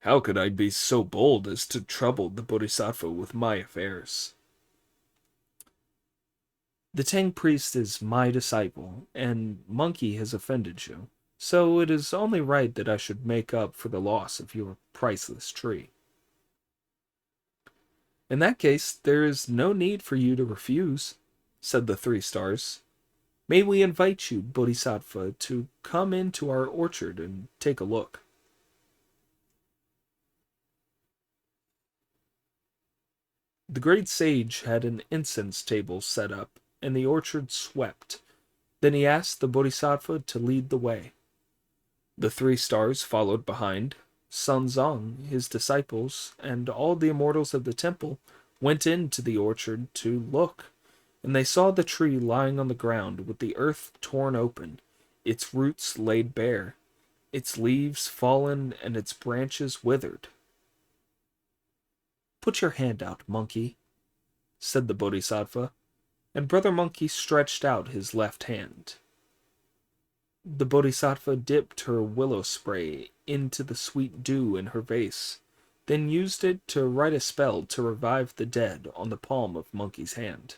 "How could I be so bold as to trouble the Bodhisattva with my affairs?" "The Tang priest is my disciple, and Monkey has offended you, so it is only right that I should make up for the loss of your priceless tree." "In that case, there is no need for you to refuse," said the 3 stars. "May we invite you, Bodhisattva, to come into our orchard and take a look?" The great sage had an incense table set up, and the orchard swept. Then he asked the Bodhisattva to lead the way. The 3 stars followed behind. Sanzang, his disciples, and all the immortals of the temple went into the orchard to look, and they saw the tree lying on the ground with the earth torn open, its roots laid bare, its leaves fallen, and its branches withered. "Put your hand out, Monkey," said the Bodhisattva, and Brother Monkey stretched out his left hand. The Bodhisattva dipped her willow spray into the sweet dew in her vase, then used it to write a spell to revive the dead on the palm of Monkey's hand.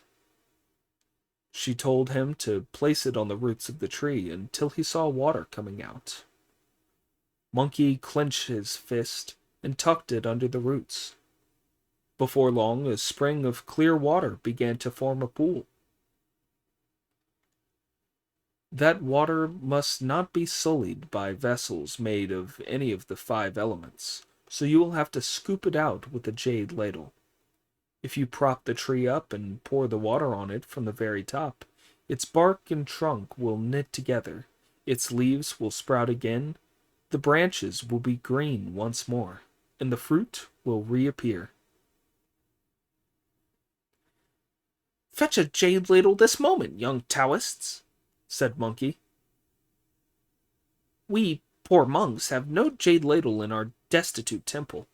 She told him to place it on the roots of the tree until he saw water coming out. Monkey clenched his fist and tucked it under the roots. Before long, a spring of clear water began to form a pool. That water must not be sullied by vessels made of any of the 5 elements, so you will have to scoop it out with a jade ladle. If you prop the tree up and pour the water on it from the very top, its bark and trunk will knit together, its leaves will sprout again, the branches will be green once more, and the fruit will reappear. "Fetch a jade ladle this moment, young Taoists," said Monkey. "We poor monks have no jade ladle in our destitute temple.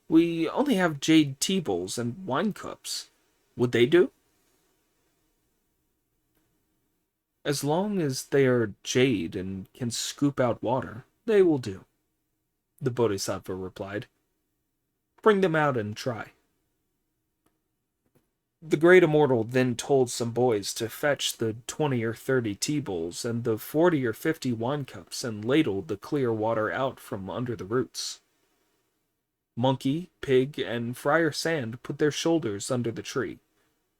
We only have jade tea bowls and wine cups. Would they do?" "As long as they are jade and can scoop out water, they will do," the Bodhisattva replied. "Bring them out and try." The great immortal then told some boys to fetch the 20 or 30 tea bowls and the 40 or 50 wine cups and ladle the clear water out from under the roots. Monkey, Pig, and Friar Sand put their shoulders under the tree,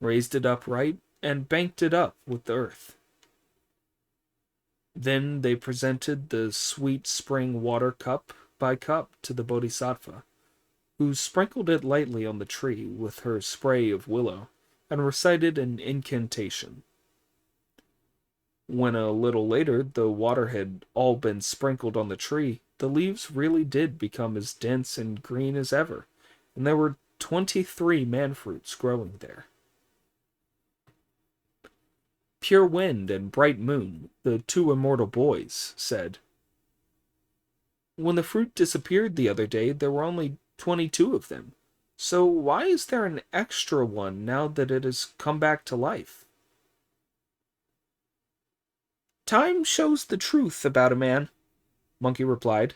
raised it upright, and banked it up with the earth. Then they presented the sweet spring water cup by cup to the Bodhisattva, who sprinkled it lightly on the tree with her spray of willow, and recited an incantation. When a little later the water had all been sprinkled on the tree, the leaves really did become as dense and green as ever, and there were 23 man-fruits growing there. Pure Wind and Bright Moon, the two immortal boys, said, "When the fruit disappeared the other day, there were only 22 of them. So why is there an extra one now that it has come back to life?" "Time shows the truth about a man," Monkey replied.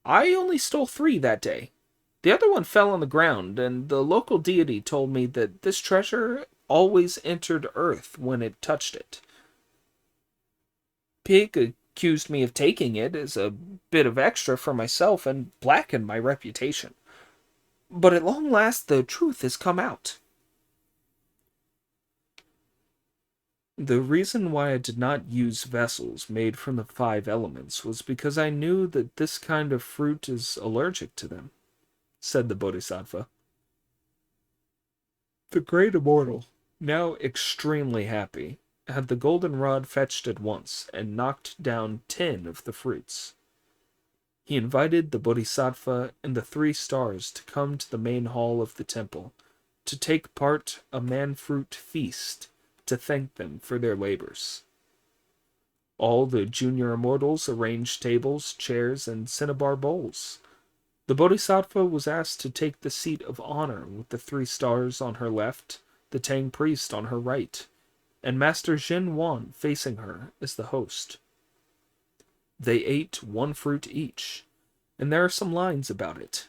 "I only stole 3 that day. The other one fell on the ground, and the local deity told me that this treasure always entered Earth when it touched it. Pig accused me of taking it as a bit of extra for myself and blackened my reputation. But at long last the truth has come out." "The reason why I did not use vessels made from the 5 elements was because I knew that this kind of fruit is allergic to them," said the Bodhisattva. The great immortal, now extremely happy, had the golden rod fetched at once and knocked down 10 of the fruits. He invited the Bodhisattva and the 3 stars to come to the main hall of the temple to take part a man-fruit feast to thank them for their labors. All the junior immortals arranged tables, chairs, and cinnabar bowls. The Bodhisattva was asked to take the seat of honor with the 3 stars on her left, the Tang priest on her right, and Master Jin Wan facing her as the host. They ate 1 fruit each, and there are some lines about it.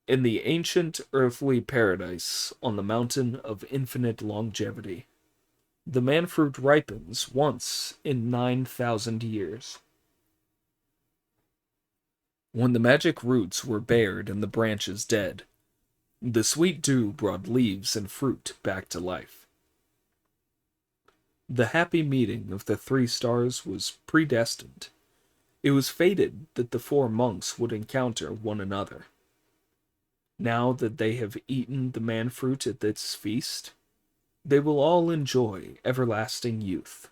"In the ancient earthly paradise on the mountain of infinite longevity, the man-fruit ripens once in 9,000 years. When the magic roots were bared and the branches dead, the sweet dew brought leaves and fruit back to life. The happy meeting of the 3 stars was predestined. It was fated that the 4 monks would encounter one another. Now that they have eaten the man-fruit at this feast, they will all enjoy everlasting youth."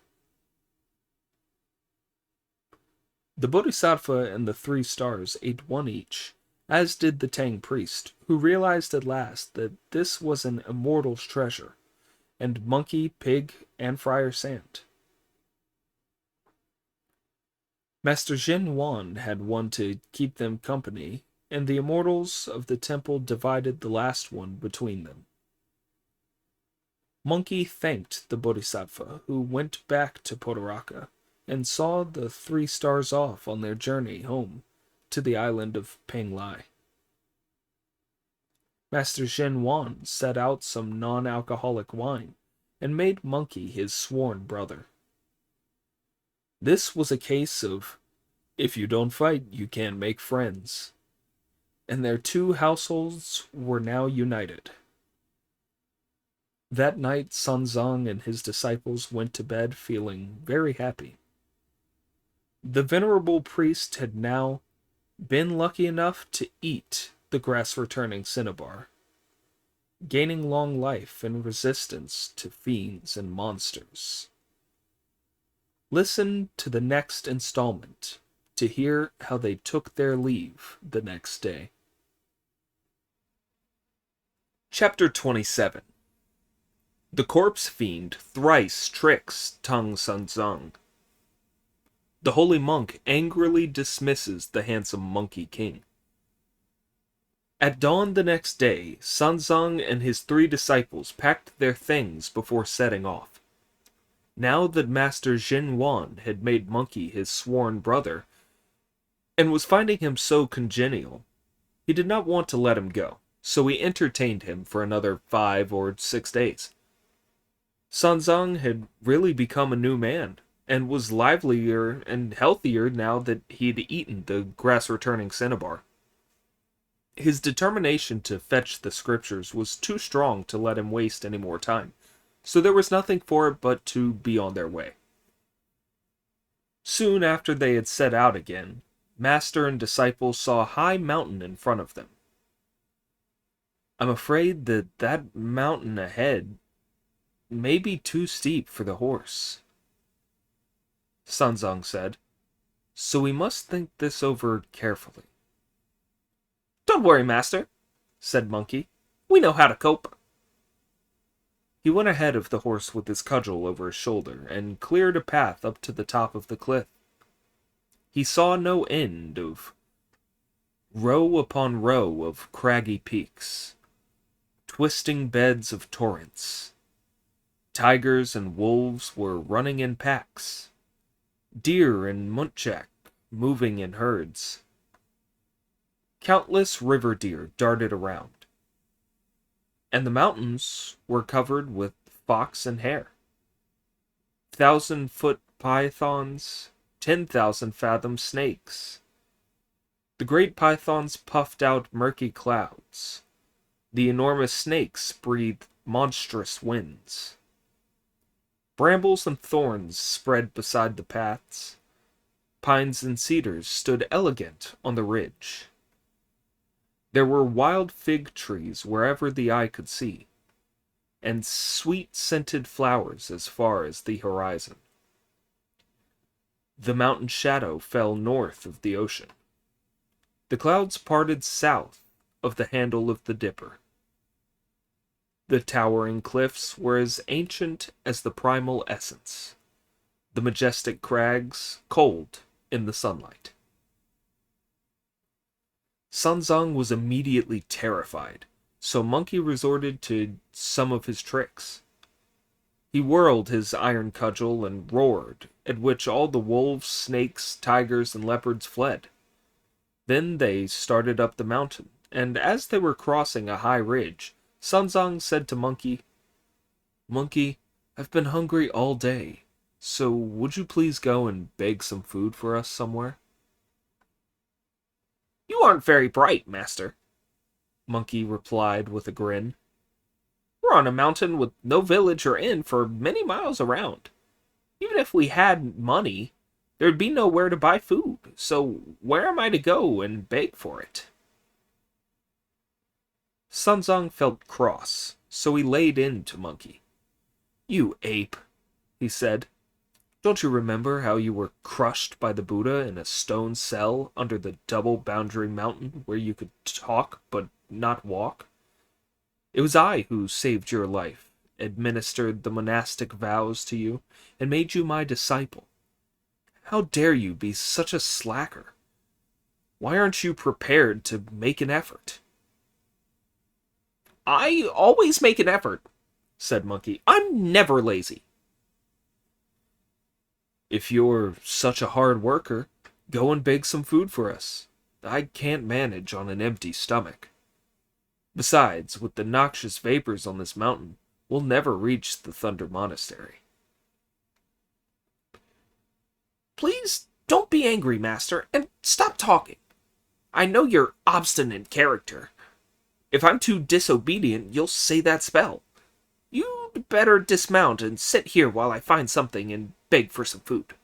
The Bodhisattva and the 3 stars ate 1 each, as did the Tang priest, who realized at last that this was an immortal's treasure, and Monkey, Pig, and Friar Sand. Master Jin Wan had 1 to keep them company, and the immortals of the temple divided the last one between them. Monkey thanked the Bodhisattva, who went back to Potoraka, and saw the 3 stars off on their journey home to the island of Penglai. Master Jin Wan set out some non-alcoholic wine, and made Monkey his sworn brother. This was a case of, if you don't fight, you can't make friends, and their 2 households were now united. That night Sanzang and his disciples went to bed feeling very happy. The venerable priest had now been lucky enough to eat the grass-returning cinnabar, gaining long life and resistance to fiends and monsters. Listen to the next installment to hear how they took their leave the next day. Chapter 27. The corpse fiend thrice tricks Tung Sanzang. The holy monk angrily dismisses the handsome monkey king. At dawn the next day, Sanzang and his 3 disciples packed their things before setting off. Now that Master Jin Wan had made Monkey his sworn brother, and was finding him so congenial, he did not want to let him go. so he entertained him for another 5 or 6 days. Sanzang had really become a new man, and was livelier and healthier now that he'd eaten the grass-returning cinnabar. His determination to fetch the scriptures was too strong to let him waste any more time, so there was nothing for it but to be on their way. Soon after they had set out again, master and disciple saw a high mountain in front of them. "I'm afraid that mountain ahead may be too steep for the horse," Sanzang said, "so we must think this over carefully." "Don't worry, master," said Monkey. "We know how to cope." He went ahead of the horse with his cudgel over his shoulder, and cleared a path up to the top of the cliff. He saw no end of row upon row of craggy peaks, twisting beds of torrents. Tigers and wolves were running in packs, deer and muntjac moving in herds. Countless river deer darted around, and the mountains were covered with fox and hare. 1,000-foot pythons, 10,000-fathom snakes. The great pythons puffed out murky clouds. The enormous snakes breathed monstrous winds. Brambles and thorns spread beside the paths. Pines and cedars stood elegant on the ridge. There were wild fig trees wherever the eye could see, and sweet-scented flowers as far as the horizon. The mountain shadow fell north of the ocean. The clouds parted south of the handle of the Dipper. The towering cliffs were as ancient as the primal essence, the majestic crags cold in the sunlight. Sanzang was immediately terrified, so Monkey resorted to some of his tricks. He whirled his iron cudgel and roared, at which all the wolves, snakes, tigers, and leopards fled. Then they started up the mountain, and as they were crossing a high ridge, Sanzang said to Monkey, "Monkey, I've been hungry all day, so would you please go and beg some food for us somewhere?" "You aren't very bright, master," Monkey replied with a grin. "We're on a mountain with no village or inn for many miles around. Even if we had money, there'd be nowhere to buy food, so where am I to go and beg for it?" Sanzang felt cross, so he laid into Monkey. "You ape," he said. "Don't you remember how you were crushed by the Buddha in a stone cell under the double boundary mountain where you could talk but not walk? It was I who saved your life, administered the monastic vows to you, and made you my disciple. How dare you be such a slacker? Why aren't you prepared to make an effort?" "I always make an effort," said Monkey. "I'm never lazy." "If you're such a hard worker, go and beg some food for us. I can't manage on an empty stomach. Besides, with the noxious vapors on this mountain, we'll never reach the Thunder Monastery." "Please don't be angry, master, and stop talking. I know your obstinate character. If I'm too disobedient, you'll say that spell. You'd better dismount and sit here while I find something and beg for some food."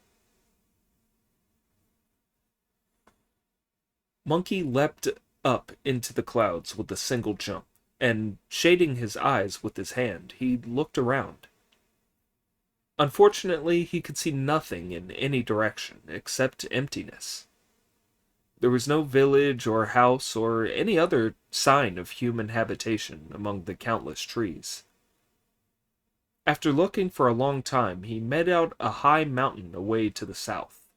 Monkey leapt up into the clouds with a single jump, and, shading his eyes with his hand, he looked around. Unfortunately, he could see nothing in any direction except emptiness. There was no village or house or any other sign of human habitation among the countless trees. After looking for a long time, he made out a high mountain away to the south.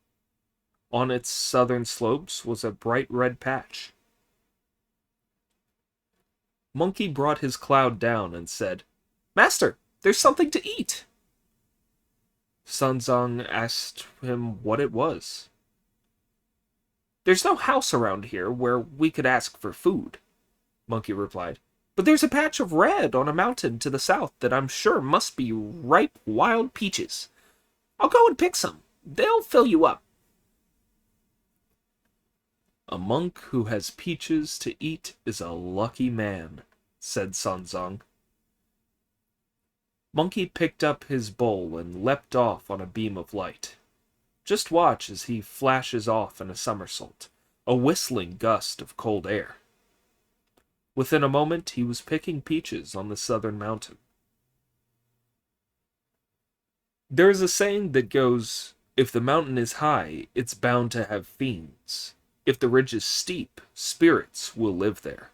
On its southern slopes was a bright red patch. Monkey brought his cloud down and said, "Master, there's something to eat." Sanzang asked him what it was. "There's no house around here where we could ask for food. Monkey replied. But there's a patch of red on a mountain to the south that I'm sure must be ripe wild peaches. I'll go and pick some. They'll fill you up. A monk who has peaches to eat is a lucky man, said Sanzong. Monkey picked up his bowl and leapt off on a beam of light. Just watch as he flashes off in a somersault, a whistling gust of cold air. Within a moment, he was picking peaches on the southern mountain. There is a saying that goes, if the mountain is high, it's bound to have fiends. If the ridge is steep, spirits will live there.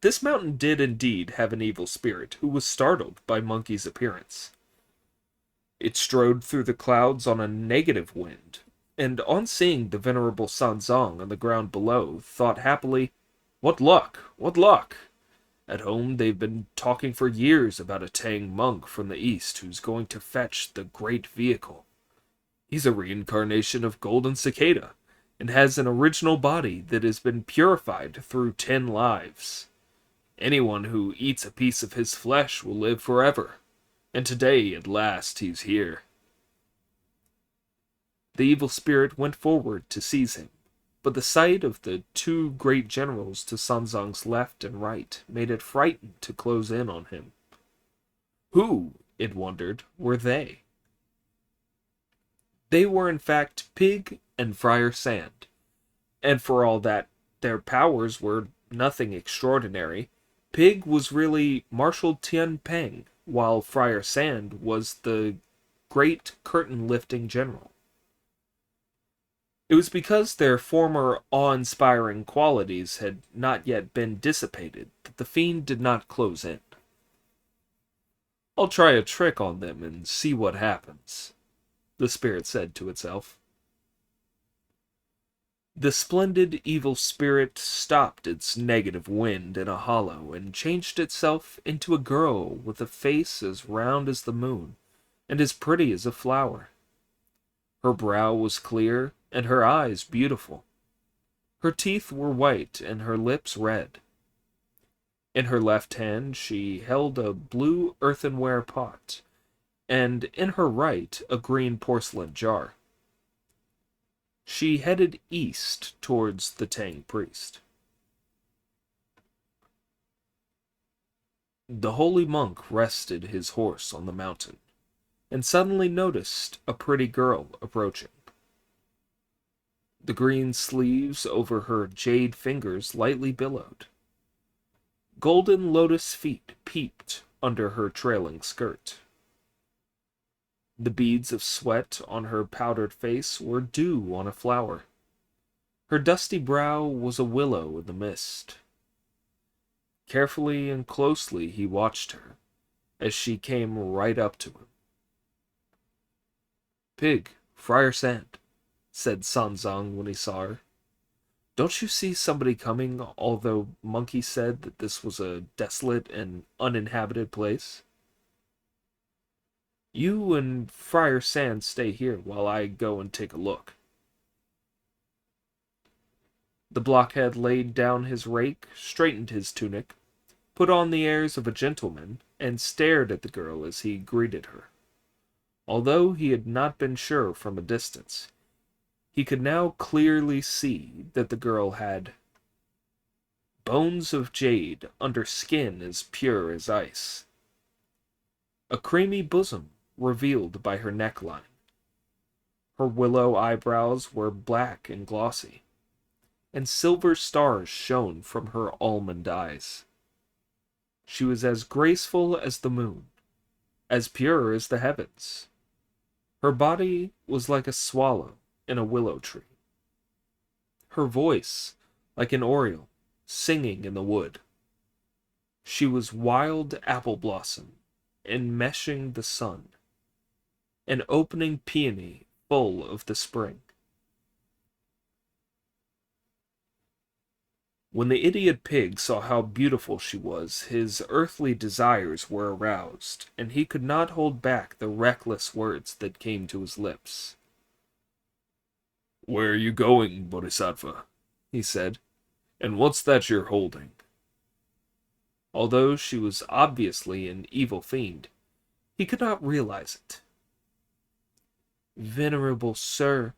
This mountain did indeed have an evil spirit who was startled by Monkey's appearance. It strode through the clouds on a negative wind, and on seeing the venerable Sanzong on the ground below, thought happily, "What luck! What luck! At home they've been talking for years about a Tang monk from the east who's going to fetch the great vehicle. He's a reincarnation of Golden Cicada, and has an original body that has been purified through 10 lives. Anyone who eats a piece of his flesh will live forever, and today at last he's here." The evil spirit went forward to seize him, but the sight of the 2 great generals to Sanzong's left and right made it frightened to close in on him. Who, it wondered, were they? They were in fact Pig and Friar Sand, and for all that their powers were nothing extraordinary, Pig was really Marshal Tian Peng, while Friar Sand was the great curtain-lifting general. It was because their former awe-inspiring qualities had not yet been dissipated that the fiend did not close in. "I'll try a trick on them and see what happens," the spirit said to itself. The splendid evil spirit stopped its negative wind in a hollow and changed itself into a girl with a face as round as the moon and as pretty as a flower. Her brow was clear and her eyes beautiful. Her teeth were white and her lips red. In her left hand she held a blue earthenware pot, and in her right a green porcelain jar. She headed east towards the Tang priest. The holy monk rested his horse on the mountain, and suddenly noticed a pretty girl approaching. The green sleeves over her jade fingers lightly billowed. Golden lotus feet peeped under her trailing skirt. The beads of sweat on her powdered face were dew on a flower. Her dusty brow was a willow in the mist. Carefully and closely he watched her, as she came right up to him. "Pig, Friar Sand," said Sanzong when he saw her. "Don't you see somebody coming, although Monkey said that this was a desolate and uninhabited place? You and Friar Sand stay here while I go and take a look." The blockhead laid down his rake, straightened his tunic, put on the airs of a gentleman, and stared at the girl as he greeted her. Although he had not been sure from a distance, he could now clearly see that the girl had bones of jade under skin as pure as ice, a creamy bosom revealed by her neckline. Her willow eyebrows were black and glossy, and silver stars shone from her almond eyes. She was as graceful as the moon, as pure as the heavens. Her body was like a swallow in a willow tree. Her voice like an oriole singing in the wood. She was wild apple blossom enmeshing the sun, an opening peony full of the spring. When the idiot pig saw how beautiful she was, his earthly desires were aroused, and he could not hold back the reckless words that came to his lips. "Where are you going, Bodhisattva?" he said. And what's that you're holding? Although she was obviously an evil fiend, he could not realize it. Venerable sir,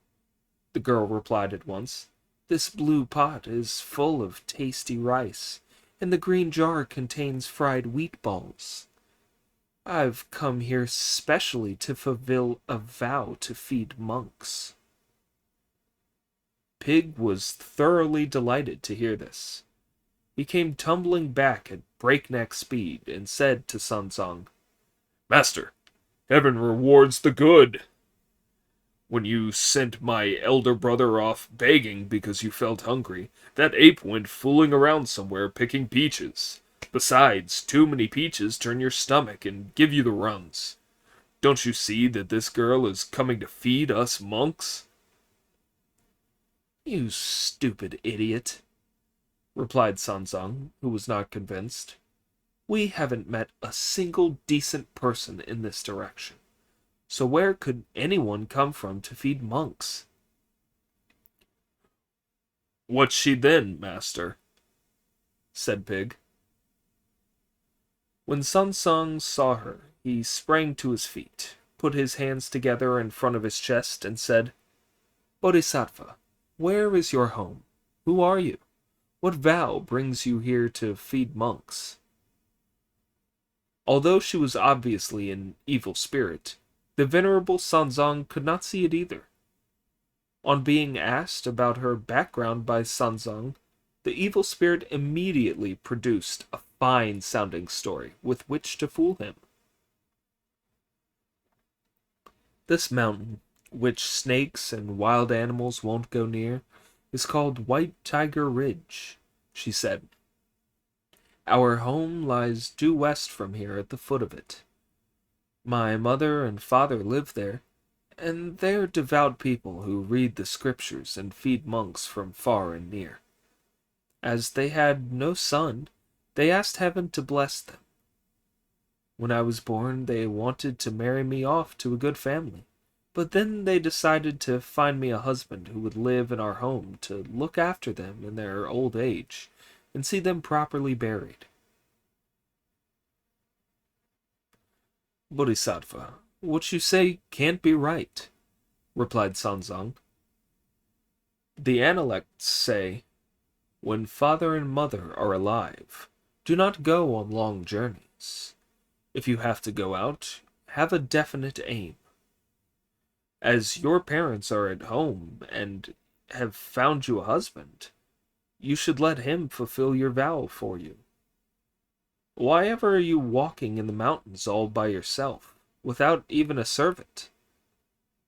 the girl replied at once, this blue pot is full of tasty rice, and the green jar contains fried wheat balls. I've come here specially to fulfill a vow to feed monks. Pig was thoroughly delighted to hear this. He came tumbling back at breakneck speed and said to Sun Song, Master, heaven rewards the good. When you sent my elder brother off begging because you felt hungry, that ape went fooling around somewhere picking peaches. Besides, too many peaches turn your stomach and give you the runs. Don't you see that this girl is coming to feed us monks? You stupid idiot, replied Sanzang, who was not convinced. We haven't met a single decent person in this direction. So where could anyone come from to feed monks? What's she then, master? Said Pig. When Sun Sung saw her, he sprang to his feet, put his hands together in front of his chest, and said, Bodhisattva, where is your home? Who are you? What vow brings you here to feed monks? Although she was obviously an evil spirit, the venerable Sanzang could not see it either. On being asked about her background by Sanzang, the evil spirit immediately produced a fine-sounding story with which to fool him. This mountain, which snakes and wild animals won't go near, is called White Tiger Ridge, she said. Our home lies due west from here at the foot of it. My mother and father live there, and they're devout people who read the scriptures and feed monks from far and near. As they had no son, they asked heaven to bless them. When I was born, they wanted to marry me off to a good family, but then they decided to find me a husband who would live in our home to look after them in their old age and see them properly buried. Bodhisattva, what you say can't be right, replied Sanzang. The Analects say, when father and mother are alive, do not go on long journeys. If you have to go out, have a definite aim. As your parents are at home and have found you a husband, you should let him fulfill your vow for you. Why ever are you walking in the mountains all by yourself, without even a servant?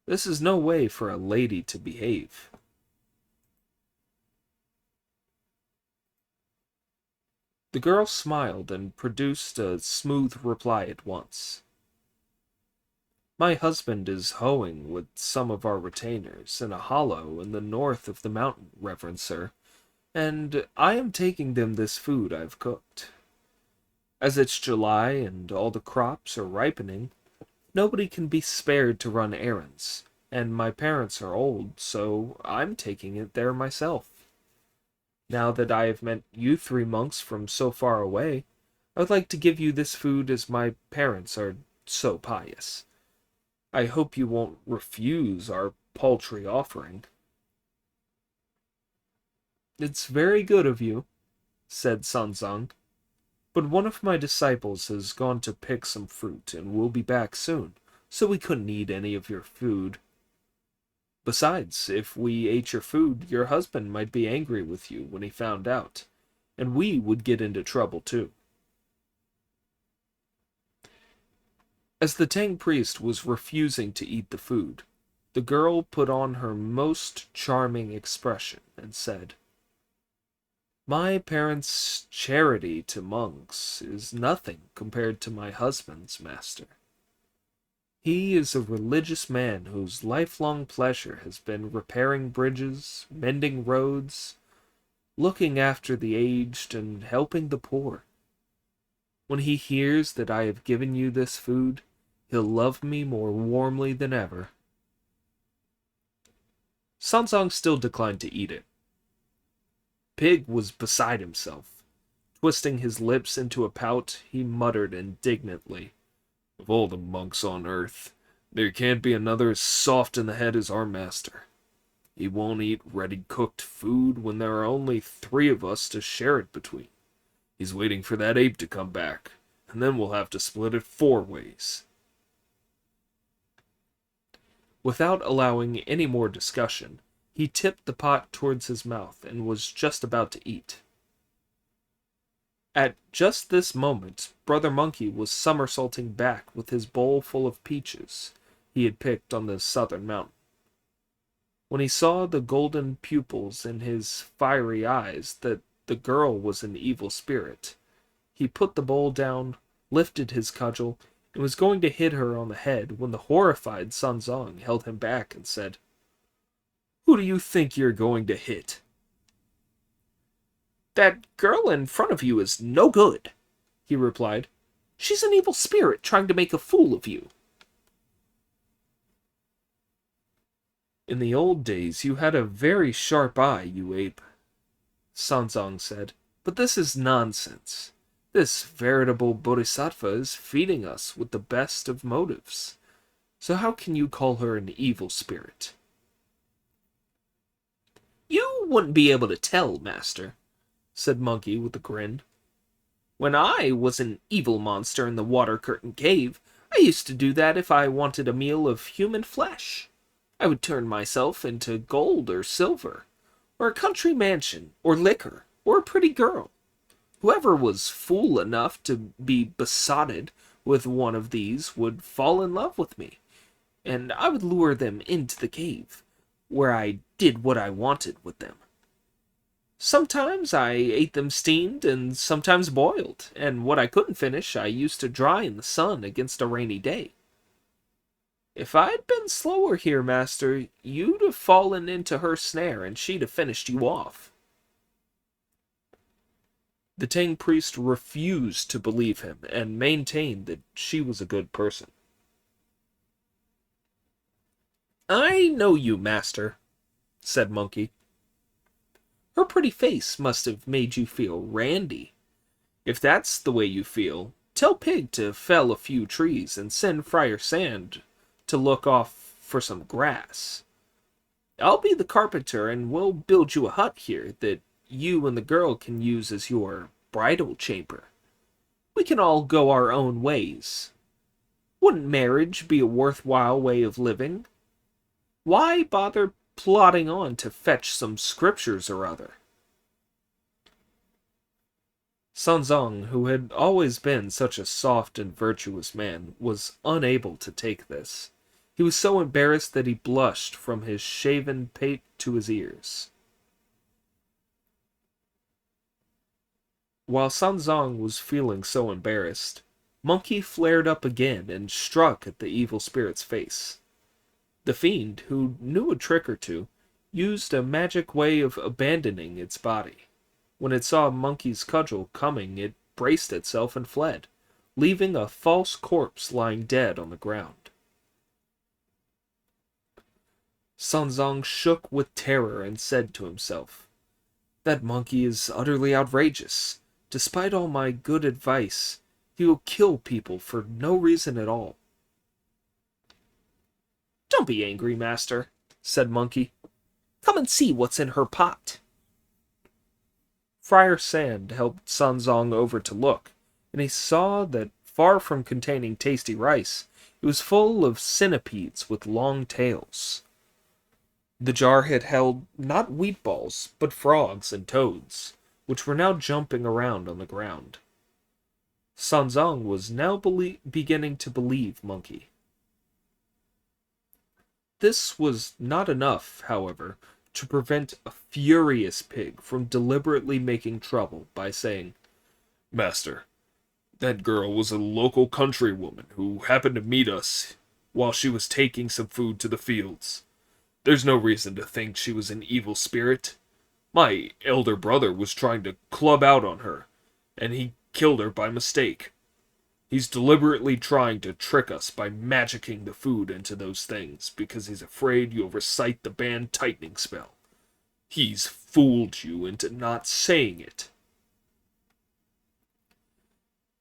This is no way for a lady to behave. The girl smiled and produced a smooth reply at once. My husband is hoeing with some of our retainers in a hollow in the north of the mountain, reverend sir, and I am taking them this food I've cooked. As it's July and all the crops are ripening, nobody can be spared to run errands, and my parents are old, so I'm taking it there myself. Now that I have met you three monks from so far away, I would like to give you this food as my parents are so pious. I hope you won't refuse our paltry offering. It's very good of you, said Sanzang, but one of my disciples has gone to pick some fruit and will be back soon, so we couldn't eat any of your food. Besides, if we ate your food, your husband might be angry with you when he found out, and we would get into trouble too. As the Tang priest was refusing to eat the food, the girl put on her most charming expression and said, My parents' charity to monks is nothing compared to my husband's, master. He is a religious man whose lifelong pleasure has been repairing bridges, mending roads, looking after the aged, and helping the poor. When he hears that I have given you this food, he'll love me more warmly than ever. Sanzang still declined to eat it. Pig was beside himself. Twisting his lips into a pout, he muttered indignantly, "Of all the monks on earth, there can't be another as soft in the head as our master. He won't eat ready-cooked food when there are only 3 of us to share it between. He's waiting for that ape to come back, and then we'll have to split it 4 ways." Without allowing any more discussion, he tipped the pot towards his mouth and was just about to eat. At just this moment, Brother Monkey was somersaulting back with his bowl full of peaches he had picked on the southern mountain. When he saw the golden pupils in his fiery eyes that the girl was an evil spirit, he put the bowl down, lifted his cudgel, and was going to hit her on the head when the horrified Sun Zong held him back and said, "Who do you think you're going to hit?" "That girl in front of you is no good," he replied. "She's an evil spirit trying to make a fool of you." "In the old days you had a very sharp eye, you ape," Sun Zong said, "but this is nonsense. This veritable bodhisattva is feeding us with the best of motives. So how can you call her an evil spirit?" "You wouldn't be able to tell, master," said Monkey with a grin. "When I was an evil monster in the Water Curtain Cave, I used to do that if I wanted a meal of human flesh. I would turn myself into gold or silver, or a country mansion, or liquor, or a pretty girl. Whoever was fool enough to be besotted with one of these would fall in love with me, and I would lure them into the cave, where I did what I wanted with them. Sometimes I ate them steamed and sometimes boiled, and what I couldn't finish I used to dry in the sun against a rainy day. If I'd been slower here, master, you'd have fallen into her snare and she'd have finished you off." The Tang priest refused to believe him and maintained that she was a good person. "I know you, master," said Monkey. "Her pretty face must have made you feel randy. If that's the way you feel, tell Pig to fell a few trees and send Friar Sand to look off for some grass. I'll be the carpenter and we'll build you a hut here that you and the girl can use as your bridal chamber. We can all go our own ways. Wouldn't marriage be a worthwhile way of living? Why bother plodding on to fetch some scriptures or other?" Sun Zong, who had always been such a soft and virtuous man, was unable to take this. He was so embarrassed that he blushed from his shaven pate to his ears. While Sun Zong was feeling so embarrassed, Monkey flared up again and struck at the evil spirit's face. The fiend, who knew a trick or two, used a magic way of abandoning its body. When it saw Monkey's cudgel coming, it braced itself and fled, leaving a false corpse lying dead on the ground. Sun Zong shook with terror and said to himself, "That monkey is utterly outrageous. Despite all my good advice, he will kill people for no reason at all." "Don't be angry, master," said Monkey. "Come and see what's in her pot." Friar Sand helped Sun Zong over to look, and he saw that far from containing tasty rice, it was full of centipedes with long tails. The jar had held not wheat balls, but frogs and toads, which were now jumping around on the ground. Sun Zong was now beginning to believe Monkey. This was not enough, however, to prevent a furious pig from deliberately making trouble by saying, "Master, that girl was a local countrywoman who happened to meet us while she was taking some food to the fields. There's no reason to think she was an evil spirit. My elder brother was trying to club out on her, and he killed her by mistake. He's deliberately trying to trick us by magicking the food into those things because he's afraid you'll recite the band tightening spell. He's fooled you into not saying it.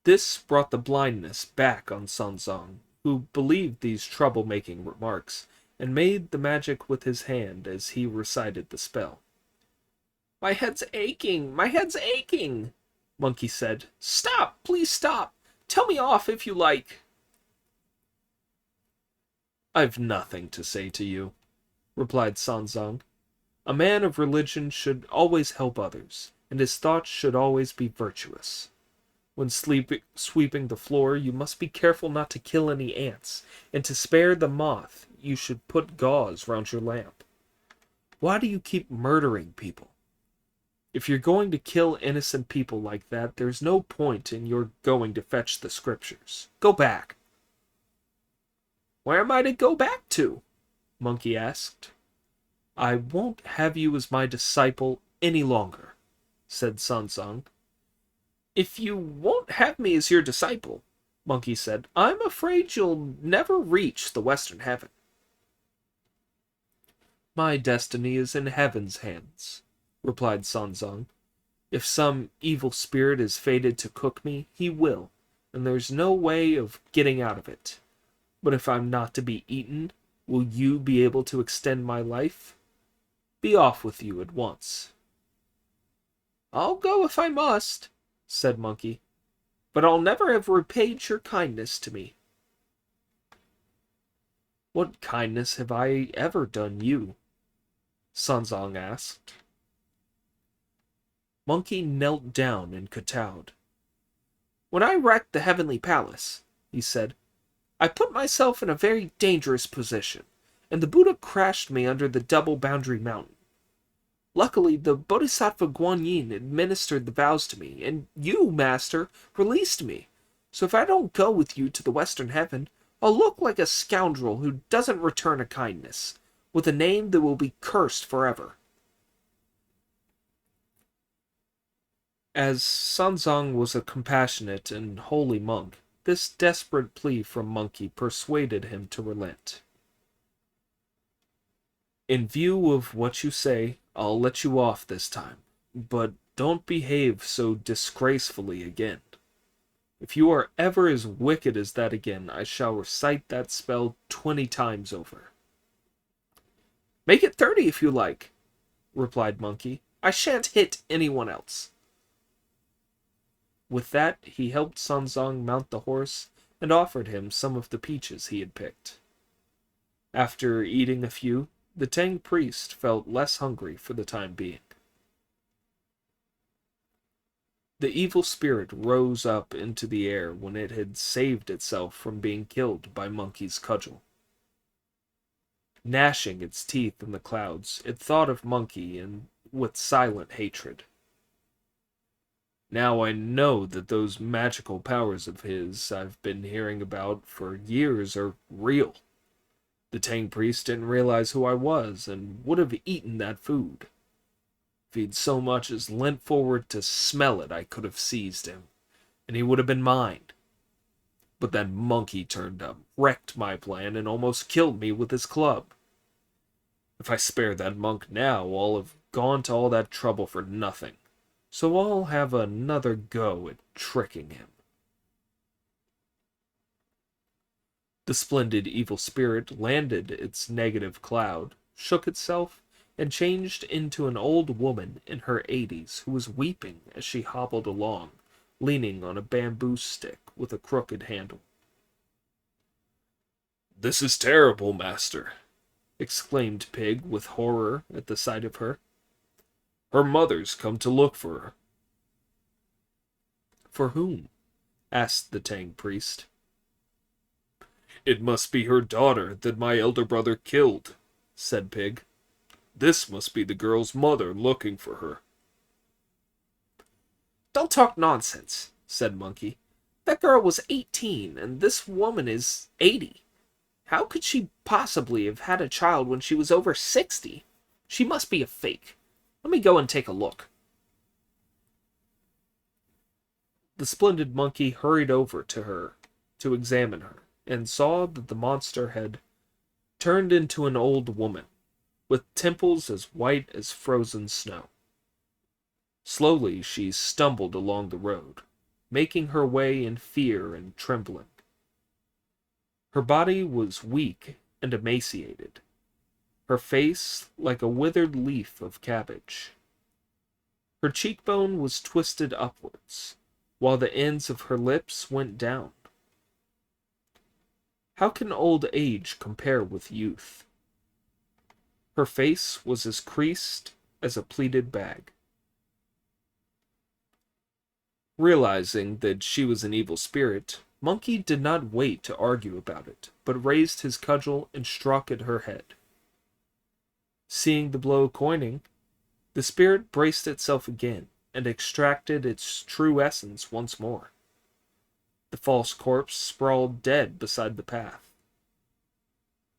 This brought the blindness back on Sanzong, who believed these trouble-making remarks, and made the magic with his hand as he recited the spell. My head's aching! My head's aching! Monkey said. Stop! Please stop! Tell me off if you like! I've nothing to say to you, replied Sanzong. A man of religion should always help others, and his thoughts should always be virtuous. When sweeping the floor, you must be careful not to kill any ants, and to spare the moth, you should put gauze round your lamp. Why do you keep murdering people? If you're going to kill innocent people like that, there's no point in your going to fetch the scriptures. Go back. Where am I to go back to? Monkey asked. I won't have you as my disciple any longer, said Sanzong. If you won't have me as your disciple, Monkey said, I'm afraid you'll never reach the Western Heaven. My destiny is in heaven's hands, replied Sanzong. If some evil spirit is fated to cook me, he will, and there's no way of getting out of it. But if I'm not to be eaten, will you be able to extend my life? Be off with you at once. I'll go if I must, said Monkey, but I'll never have repaid your kindness to me. What kindness have I ever done you? Sanzong asked. Monkey knelt down and kowtowed. When I wrecked the heavenly palace, he said, I put myself in a very dangerous position, and the Buddha crashed me under the double boundary mountain. Luckily, the Bodhisattva Guanyin administered the vows to me, and you, Master, released me. So if I don't go with you to the Western Heaven, I'll look like a scoundrel who doesn't return a kindness, with a name that will be cursed forever. As Sanzong was a compassionate and holy monk, this desperate plea from Monkey persuaded him to relent. In view of what you say, I'll let you off this time, but don't behave so disgracefully again. If you are ever as wicked as that again, I shall recite that spell 20 times over. Make it 30 if you like, replied Monkey. I shan't hit anyone else. With that, he helped Sanzong mount the horse and offered him some of the peaches he had picked. After eating a few, the Tang priest felt less hungry for the time being. The evil spirit rose up into the air when it had saved itself from being killed by Monkey's cudgel. Gnashing its teeth in the clouds, it thought of Monkey and with silent hatred. Now I know that those magical powers of his I've been hearing about for years are real. The Tang priest didn't realize who I was and would have eaten that food. If he'd so much as leant forward to smell it, I could have seized him, and he would have been mine. But that Monkey turned up, wrecked my plan, and almost killed me with his club. If I spare that monk now, I'll have gone to all that trouble for nothing. So I'll have another go at tricking him. The splendid evil spirit landed its negative cloud, shook itself, and changed into an old woman in her 80s who was weeping as she hobbled along, leaning on a bamboo stick with a crooked handle. "This is terrible, master," exclaimed Pig with horror at the sight of her. "Her mother's come to look for her." "For whom?" asked the Tang priest. "It must be her daughter that my elder brother killed," said Pig. "This must be the girl's mother looking for her." "Don't talk nonsense," said Monkey. "That girl was 18, and this woman is 80. How could she possibly have had a child when she was over 60? She must be a fake. Let me go and take a look." The splendid monkey hurried over to her to examine her, and saw that the monster had turned into an old woman, with temples as white as frozen snow. Slowly she stumbled along the road, making her way in fear and trembling. Her body was weak and emaciated, her face like a withered leaf of cabbage. Her cheekbone was twisted upwards, while the ends of her lips went down. How can old age compare with youth? Her face was as creased as a pleated bag. Realizing that she was an evil spirit, Monkey did not wait to argue about it, but raised his cudgel and struck at her head. Seeing the blow coining, the spirit braced itself again and extracted its true essence once more. The false corpse sprawled dead beside the path.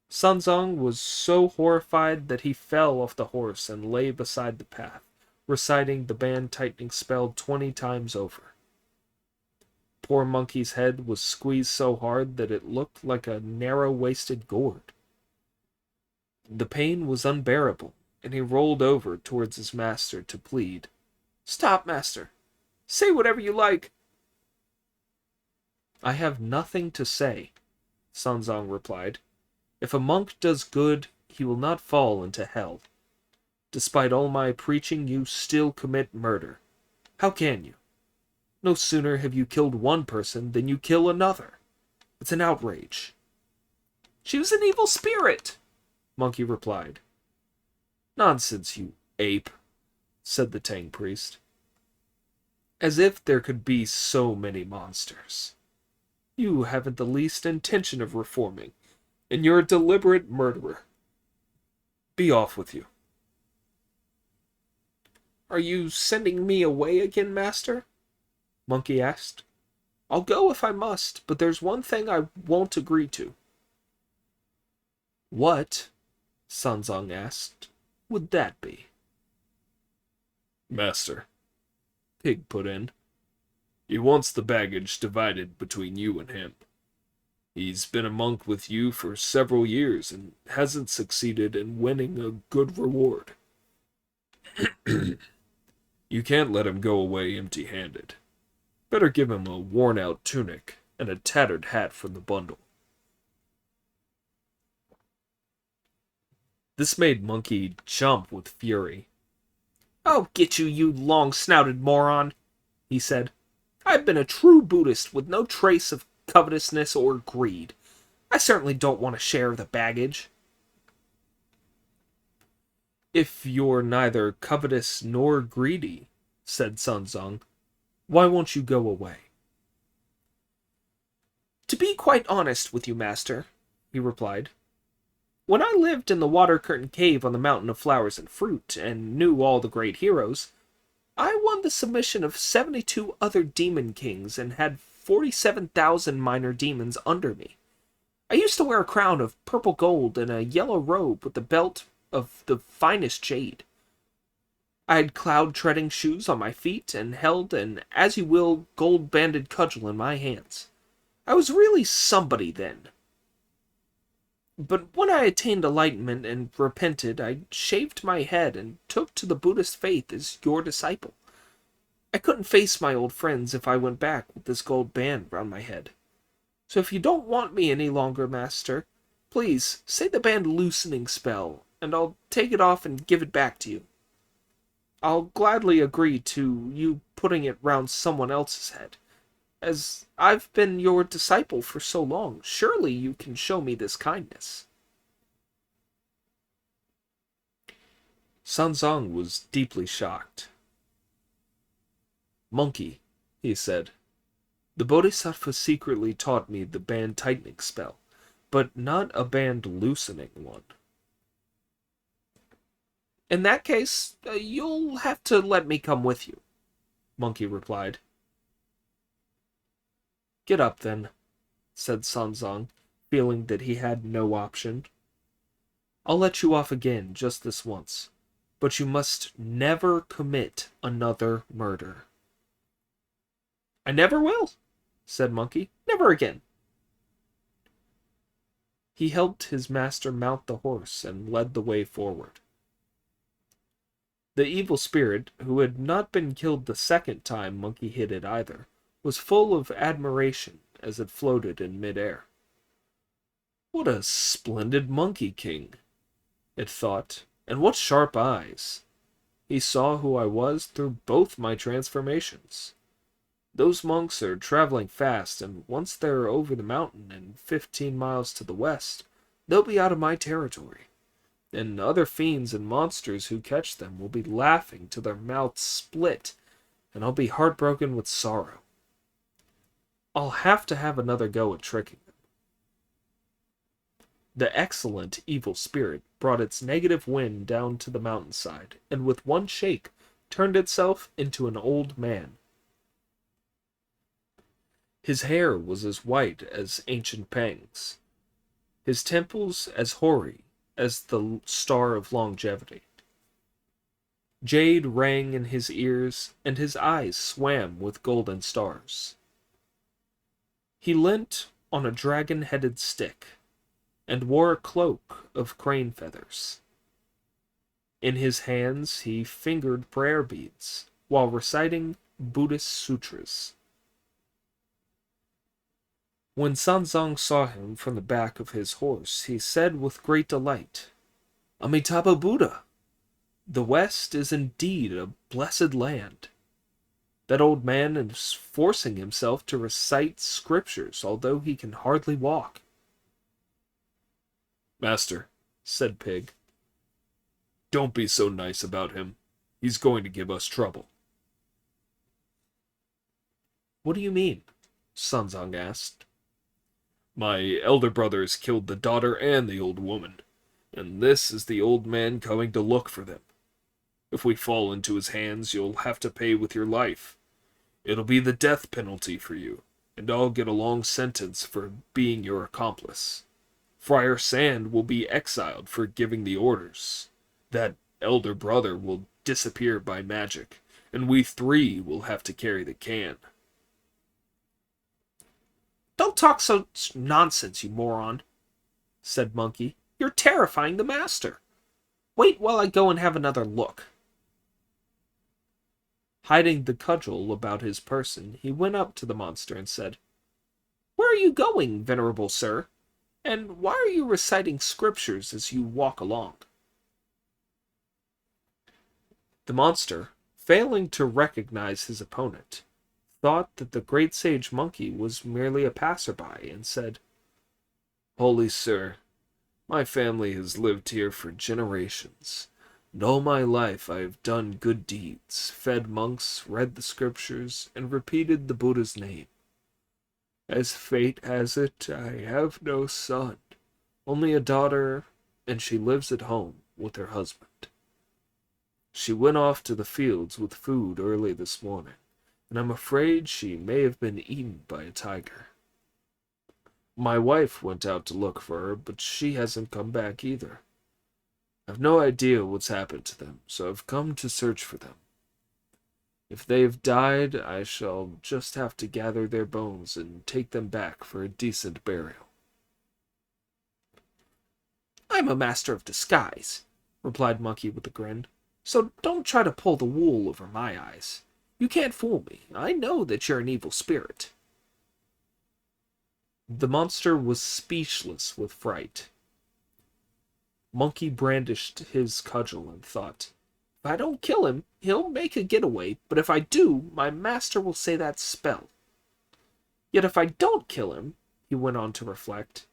Sanzong was so horrified that he fell off the horse and lay beside the path, reciting the band-tightening spell 20 times over. Poor Monkey's head was squeezed so hard that it looked like a narrow-waisted gourd. The pain was unbearable, and he rolled over towards his master to plead. "Stop, master! Say whatever you like!" "I have nothing to say," Sanzong replied. "If a monk does good, he will not fall into hell. Despite all my preaching, you still commit murder. How can you? No sooner have you killed one person than you kill another. It's an outrage." "She was an evil spirit," Monkey replied. "Nonsense, you ape," said the Tang priest. "As if there could be so many monsters. You haven't the least intention of reforming, and you're a deliberate murderer. Be off with you." "Are you sending me away again, master?" Monkey asked. "I'll go if I must, but there's one thing I won't agree to." "What," Sanzong asked, "would that be?" "Master," Pig put in, "he wants the baggage divided between you and him. He's been a monk with you for several years and hasn't succeeded in winning a good reward. You can't let him go away empty-handed. Better give him a worn-out tunic and a tattered hat from the bundle." This made Monkey jump with fury. "Oh, get you, you long-snouted moron," he said. "I've been a true Buddhist with no trace of covetousness or greed. I certainly don't want a share of the baggage." "If you're neither covetous nor greedy," said Sanzong, "why won't you go away?" "To be quite honest with you, master," he replied, "when I lived in the water-curtain cave on the Mountain of Flowers and Fruit, and knew all the great heroes, I won the submission of 72 other demon kings and had 47,000 minor demons under me. I used to wear a crown of purple gold and a yellow robe with a belt of the finest jade. I had cloud-treading shoes on my feet and held an as-you-will gold-banded cudgel in my hands. I was really somebody then. But when I attained enlightenment and repented, I shaved my head and took to the Buddhist faith as your disciple. I couldn't face my old friends if I went back with this gold band round my head. So if you don't want me any longer, master, please say the band-loosening spell, and I'll take it off and give it back to you. I'll gladly agree to you putting it round someone else's head. As I've been your disciple for so long, surely you can show me this kindness." Sanzong was deeply shocked. "Monkey," he said, "the Bodhisattva secretly taught me the band-tightening spell, but not a band-loosening one." "In that case, you'll have to let me come with you," Monkey replied. "Get up, then," said Sanzong, feeling that he had no option. "I'll let you off again just this once, but you must never commit another murder." "I never will," said Monkey. "Never again." He helped his master mount the horse and led the way forward. The evil spirit, who had not been killed the second time Monkey hit it either, was full of admiration as it floated in midair. What a splendid monkey king, it thought, and what sharp eyes. He saw who I was through both my transformations. Those monks are traveling fast, and once they're over the mountain and 15 miles to the west, they'll be out of my territory. And other fiends and monsters who catch them will be laughing till their mouths split, and I'll be heartbroken with sorrow. I'll have to have another go at tricking them. The excellent evil spirit brought its negative wind down to the mountainside, and with one shake turned itself into an old man. His hair was as white as ancient Pang's, his temples as hoary as the star of longevity. Jade rang in his ears, and his eyes swam with golden stars. He leant on a dragon-headed stick, and wore a cloak of crane feathers. In his hands he fingered prayer beads, while reciting Buddhist sutras. When Sanzang saw him from the back of his horse, he said with great delight, "Amitabha Buddha! The West is indeed a blessed land. That old man is forcing himself to recite scriptures, although he can hardly walk." Master, said Pig, don't be so nice about him. He's going to give us trouble. What do you mean? Sanzang asked. My elder brothers killed the daughter and the old woman, and this is the old man coming to look for them. If we fall into his hands, you'll have to pay with your life. It'll be the death penalty for you, and I'll get a long sentence for being your accomplice. Friar Sand will be exiled for giving the orders. That elder brother will disappear by magic, and we three will have to carry the can. Don't talk such nonsense, you moron, said Monkey. You're terrifying the master. Wait while I go and have another look. Hiding the cudgel about his person, he went up to the monster and said, "Where are you going, venerable sir? And why are you reciting scriptures as you walk along?" The monster, failing to recognize his opponent, thought that the great sage Monkey was merely a passerby, and said, "Holy sir, my family has lived here for generations, and all my life I have done good deeds, fed monks, read the scriptures, and repeated the Buddha's name. As fate has it, I have no son, only a daughter, and she lives at home with her husband. She went off to the fields with food early this morning, and I'm afraid she may have been eaten by a tiger. My wife went out to look for her, but she hasn't come back either. I've no idea what's happened to them, so I've come to search for them. If they've died, I shall just have to gather their bones and take them back for a decent burial." "I'm a master of disguise," replied Monkey with a grin, "so don't try to pull the wool over my eyes. You can't fool me. I know that you're an evil spirit." The monster was speechless with fright. Monkey brandished his cudgel and thought, "If I don't kill him, he'll make a getaway, but if I do, my master will say that spell. Yet if I don't kill him," he went on to reflect,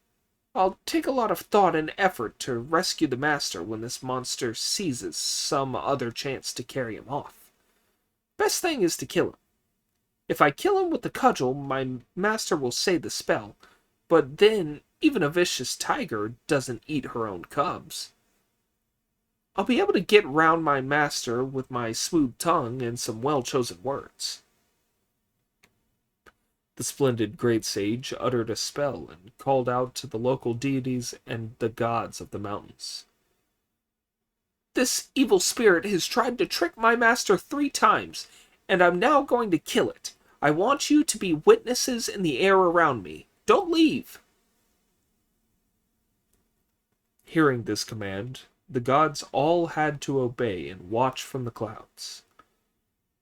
"I'll take a lot of thought and effort to rescue the master when this monster seizes some other chance to carry him off. Best thing is to kill him. If I kill him with the cudgel, my master will say the spell, but then even a vicious tiger doesn't eat her own cubs. I'll be able to get round my master with my smooth tongue and some well-chosen words." The splendid great sage uttered a spell and called out to the local deities and the gods of the mountains. "This evil spirit has tried to trick my master 3 times, and I'm now going to kill it. I want you to be witnesses in the air around me. Don't leave." Hearing this command, the gods all had to obey and watch from the clouds.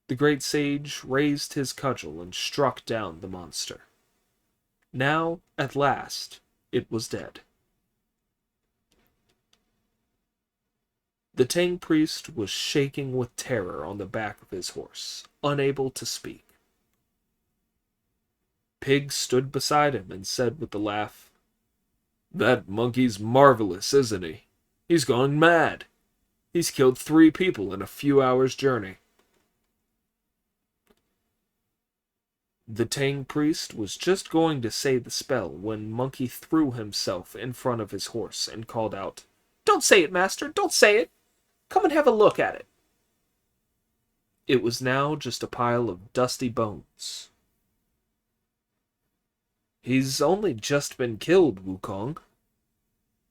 The great sage raised his cudgel and struck down the monster. Now, at last, it was dead. The Tang priest was shaking with terror on the back of his horse, unable to speak. Pig stood beside him and said with a laugh, "That monkey's marvelous, isn't he? He's gone mad. He's killed 3 people in a few hours' journey." The Tang priest was just going to say the spell when Monkey threw himself in front of his horse and called out, "Don't say it, master! Don't say it! Come and have a look at it!" It was now just a pile of dusty bones. "He's only just been killed, Wukong,"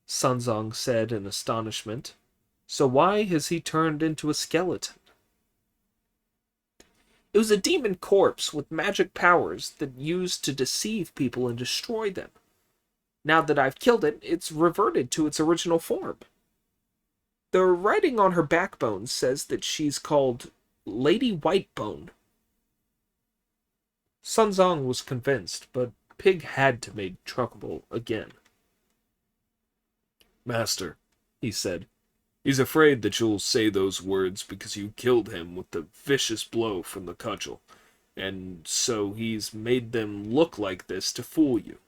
Sunzong said in astonishment. "So why has he turned into a skeleton?" It was a demon corpse with magic powers that used to deceive people and destroy them. Now that I've killed it, it's reverted to its original form. The writing on her backbone says that she's called Lady Whitebone." Sunzong was convinced, but Pig had to make trouble again. "Master," he said, "he's afraid that you'll say those words because you killed him with the vicious blow from the cudgel, and so he's made them look like this to fool you."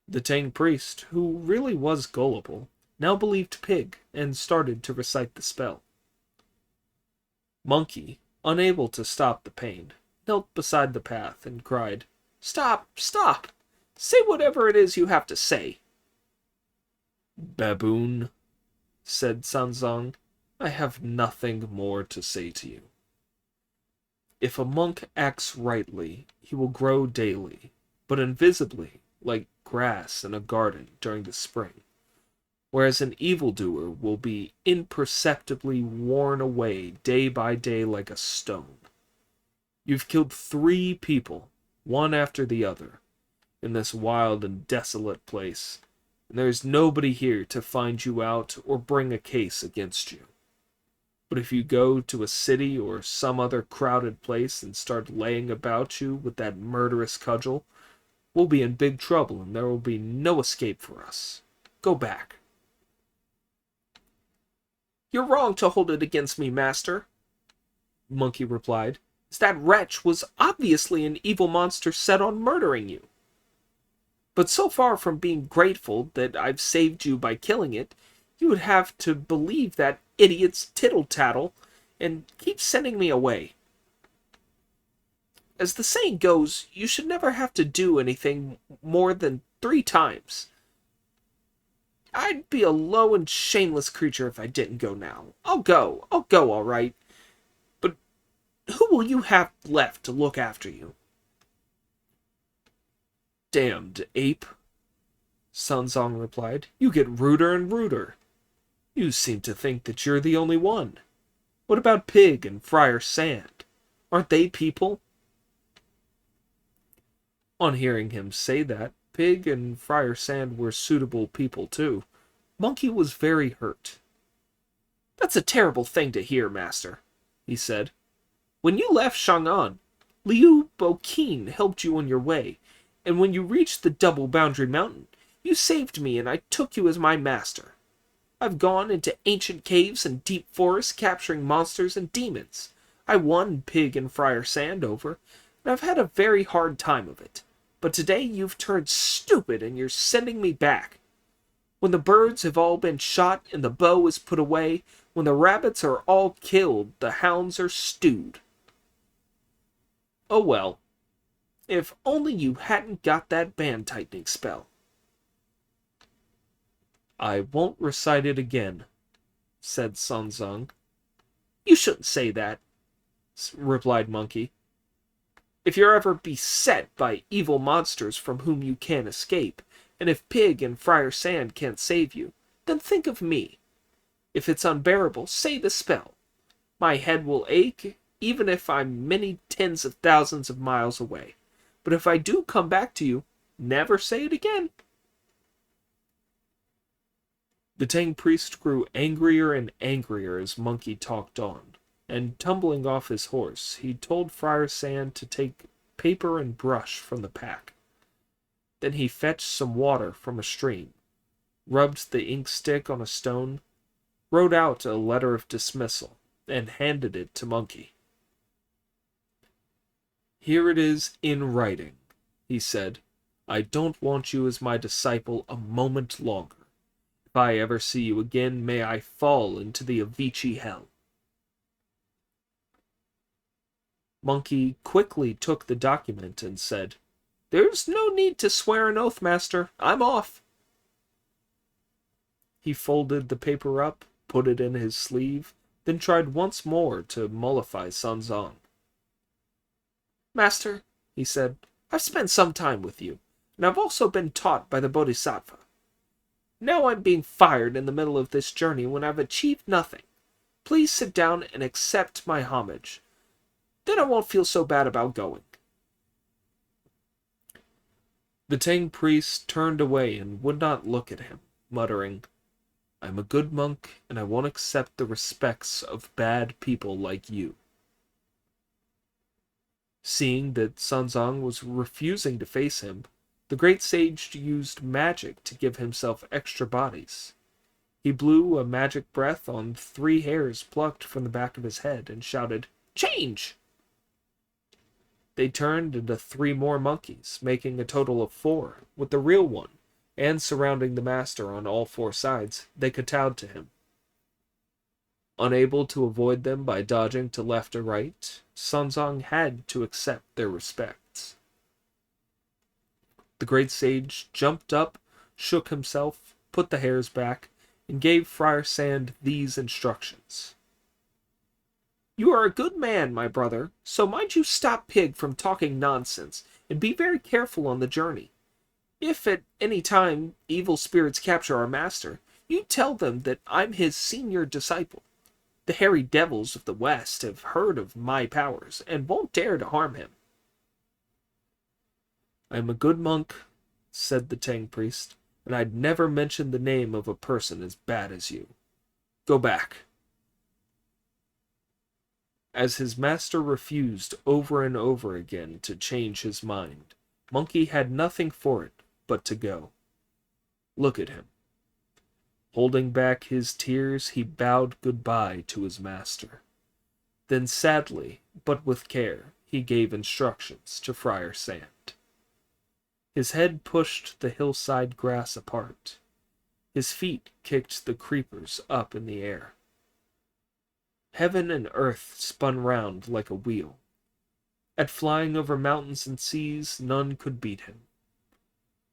The Tang priest, who really was gullible, now believed Pig and started to recite the spell. Monkey, unable to stop the pain, knelt beside the path and cried, "Stop! Stop! Say whatever it is you have to say." "Baboon," said Sanzong, "I have nothing more to say to you. If a monk acts rightly, he will grow daily, but invisibly, like grass in a garden during the spring, whereas an evildoer will be imperceptibly worn away day by day like a stone. You've killed 3 people, one after the other, in this wild and desolate place, and there is nobody here to find you out or bring a case against you. But if you go to a city or some other crowded place and start laying about you with that murderous cudgel, we'll be in big trouble and there will be no escape for us. Go back." "You're wrong to hold it against me, master," Monkey replied, "as that wretch was obviously an evil monster set on murdering you. But so far from being grateful that I've saved you by killing it, you would have to believe that idiot's tittle-tattle and keep sending me away. As the saying goes, you should never have to do anything more than 3 times. I'd be a low and shameless creature if I didn't go now. I'll go all right. But who will you have left to look after you?" "Damned ape," Sanzong replied. "You get ruder and ruder. You seem to think that you're the only one. What about Pig and Friar Sand? Aren't they people?" On hearing him say that, Pig and Friar Sand were suitable people too. Monkey was very hurt. "That's a terrible thing to hear, master," he said. "When you left Chang'an, Liu Boqin helped you on your way, and when you reached the Double Boundary Mountain, you saved me and I took you as my master. I've gone into ancient caves and deep forests capturing monsters and demons. I won Pig and Friar Sand over, and I've had a very hard time of it. But today you've turned stupid and you're sending me back. When the birds have all been shot and the bow is put away, when the rabbits are all killed, the hounds are stewed. Oh well, if only you hadn't got that band-tightening spell." "I won't recite it again," said Sunzong. "You shouldn't say that," replied Monkey. "If you're ever beset by evil monsters from whom you can't escape, and if Pig and Friar Sand can't save you, then think of me. If it's unbearable, say the spell. My head will ache, even if I'm many tens of thousands of miles away. But if I do come back to you, never say it again." The Tang priest grew angrier and angrier as Monkey talked on, and tumbling off his horse, he told Friar Sand to take paper and brush from the pack. Then he fetched some water from a stream, rubbed the ink stick on a stone, wrote out a letter of dismissal, and handed it to Monkey. "Here it is in writing," he said. "I don't want you as my disciple a moment longer. If I ever see you again, may I fall into the Avicii hell." Monkey quickly took the document and said, "There's no need to swear an oath, master. I'm off." He folded the paper up, put it in his sleeve, then tried once more to mollify Sun Zong. "Master," he said, "I've spent some time with you, and I've also been taught by the Bodhisattva. Now I'm being fired in the middle of this journey when I've achieved nothing. Please sit down and accept my homage. Then I won't feel so bad about going." The Tang priest turned away and would not look at him, muttering, "I'm a good monk, and I won't accept the respects of bad people like you." Seeing that Sanzang was refusing to face him, the great sage used magic to give himself extra bodies. He blew a magic breath on 3 hairs plucked from the back of his head and shouted, "Change!" They turned into 3 more monkeys, making a total of 4, with the real one, and surrounding the master on all 4 sides, they kowtowed to him. Unable to avoid them by dodging to left or right, Sanzang had to accept their respects. The great sage jumped up, shook himself, put the hairs back, and gave Friar Sand these instructions. "You are a good man, my brother, so mind you stop Pig from talking nonsense, and be very careful on the journey. If at any time evil spirits capture our master, you tell them that I'm his senior disciple. The hairy devils of the West have heard of my powers, and won't dare to harm him." "I am a good monk," said the Tang priest, "and I'd never mention the name of a person as bad as you. Go back." As his master refused over and over again to change his mind, Monkey had nothing for it but to go. Look at him. Holding back his tears, he bowed goodbye to his master. Then sadly, but with care, he gave instructions to Friar Sand. His head pushed the hillside grass apart. His feet kicked the creepers up in the air. Heaven and earth spun round like a wheel. At flying over mountains and seas, none could beat him.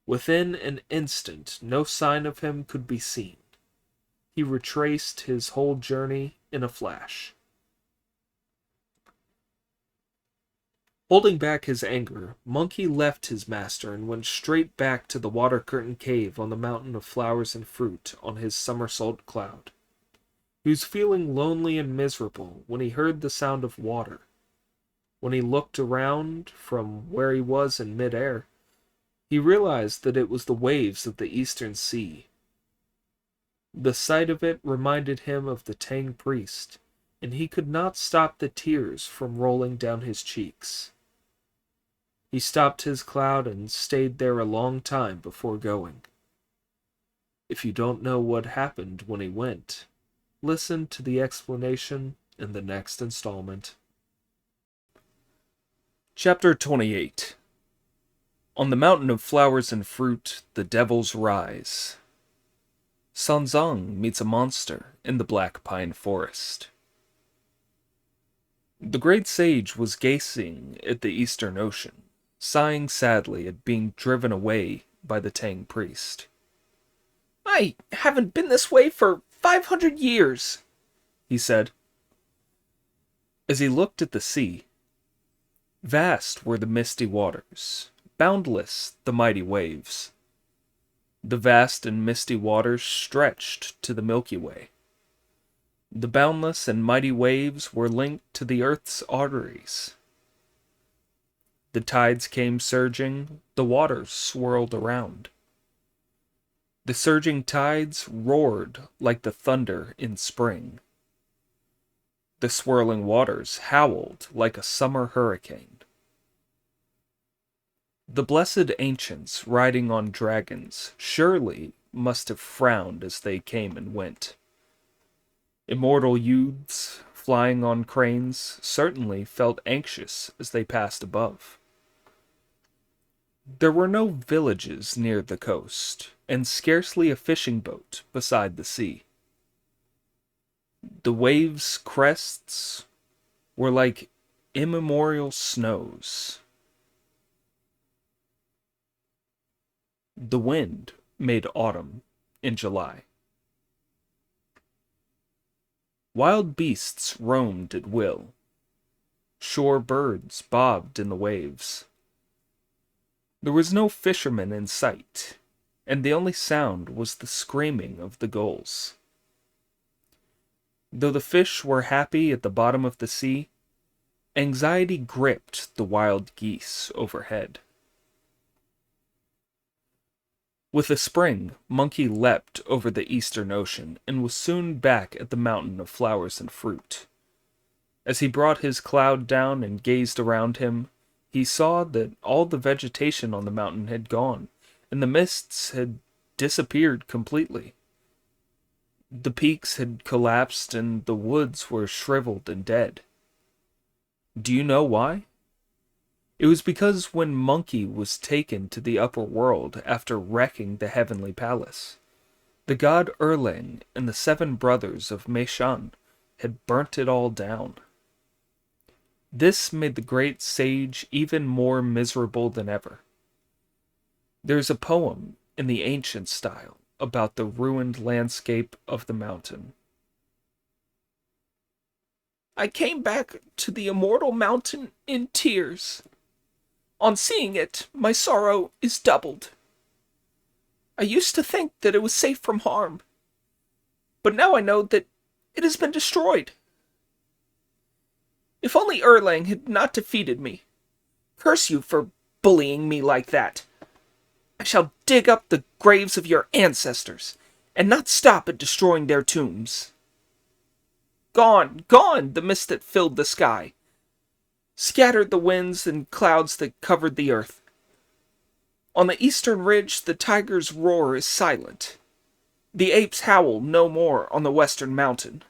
Within an instant, no sign of him could be seen. He retraced his whole journey in a flash. Holding back his anger, Monkey left his master and went straight back to the water-curtained cave on the mountain of flowers and fruit on his somersault cloud. He was feeling lonely and miserable when he heard the sound of water. When he looked around from where he was in mid-air, he realized that it was the waves of the eastern sea. The sight of it reminded him of the Tang priest, and he could not stop the tears from rolling down his cheeks. He stopped his cloud and stayed there a long time before going. If you don't know what happened when he went, listen to the explanation in the next installment. Chapter 28. On the mountain of flowers and fruit, the devils rise. Sanzang meets a monster in the black pine forest. The great sage was gazing at the eastern ocean, sighing sadly at being driven away by the Tang priest. "I haven't been this way for 500 years, he said. As he looked at the sea, vast were the misty waters, boundless the mighty waves. The vast and misty waters stretched to the Milky Way. The boundless and mighty waves were linked to the earth's arteries. The tides came surging, the waters swirled around. The surging tides roared like the thunder in spring. The swirling waters howled like a summer hurricane. The blessed ancients riding on dragons surely must have frowned as they came and went. Immortal youths flying on cranes certainly felt anxious as they passed above. There were no villages near the coast, and scarcely a fishing boat beside the sea. The waves' crests were like immemorial snows. The wind made autumn in July. Wild beasts roamed at will. Shore birds bobbed in the waves. There was no fisherman in sight, and the only sound was the screaming of the gulls. Though the fish were happy at the bottom of the sea, anxiety gripped the wild geese overhead. With the spring, Monkey leapt over the eastern ocean and was soon back at the mountain of flowers and fruit. As he brought his cloud down and gazed around him, he saw that all the vegetation on the mountain had gone, and the mists had disappeared completely. The peaks had collapsed and the woods were shriveled and dead. Do you know why? It was because when Monkey was taken to the upper world after wrecking the heavenly palace, the god Erlang and the 7 brothers of Meishan had burnt it all down. This made the great sage even more miserable than ever. There's a poem in the ancient style about the ruined landscape of the mountain. I came back to the immortal mountain in tears. On seeing it, my sorrow is doubled. I used to think that it was safe from harm, but now I know that it has been destroyed. If only Erlang had not defeated me. Curse you for bullying me like that. I shall dig up the graves of your ancestors, and not stop at destroying their tombs. Gone, gone, the mist that filled the sky. Scattered the winds and clouds that covered the earth. On the eastern ridge the tiger's roar is silent. The apes howl no more on the western mountain.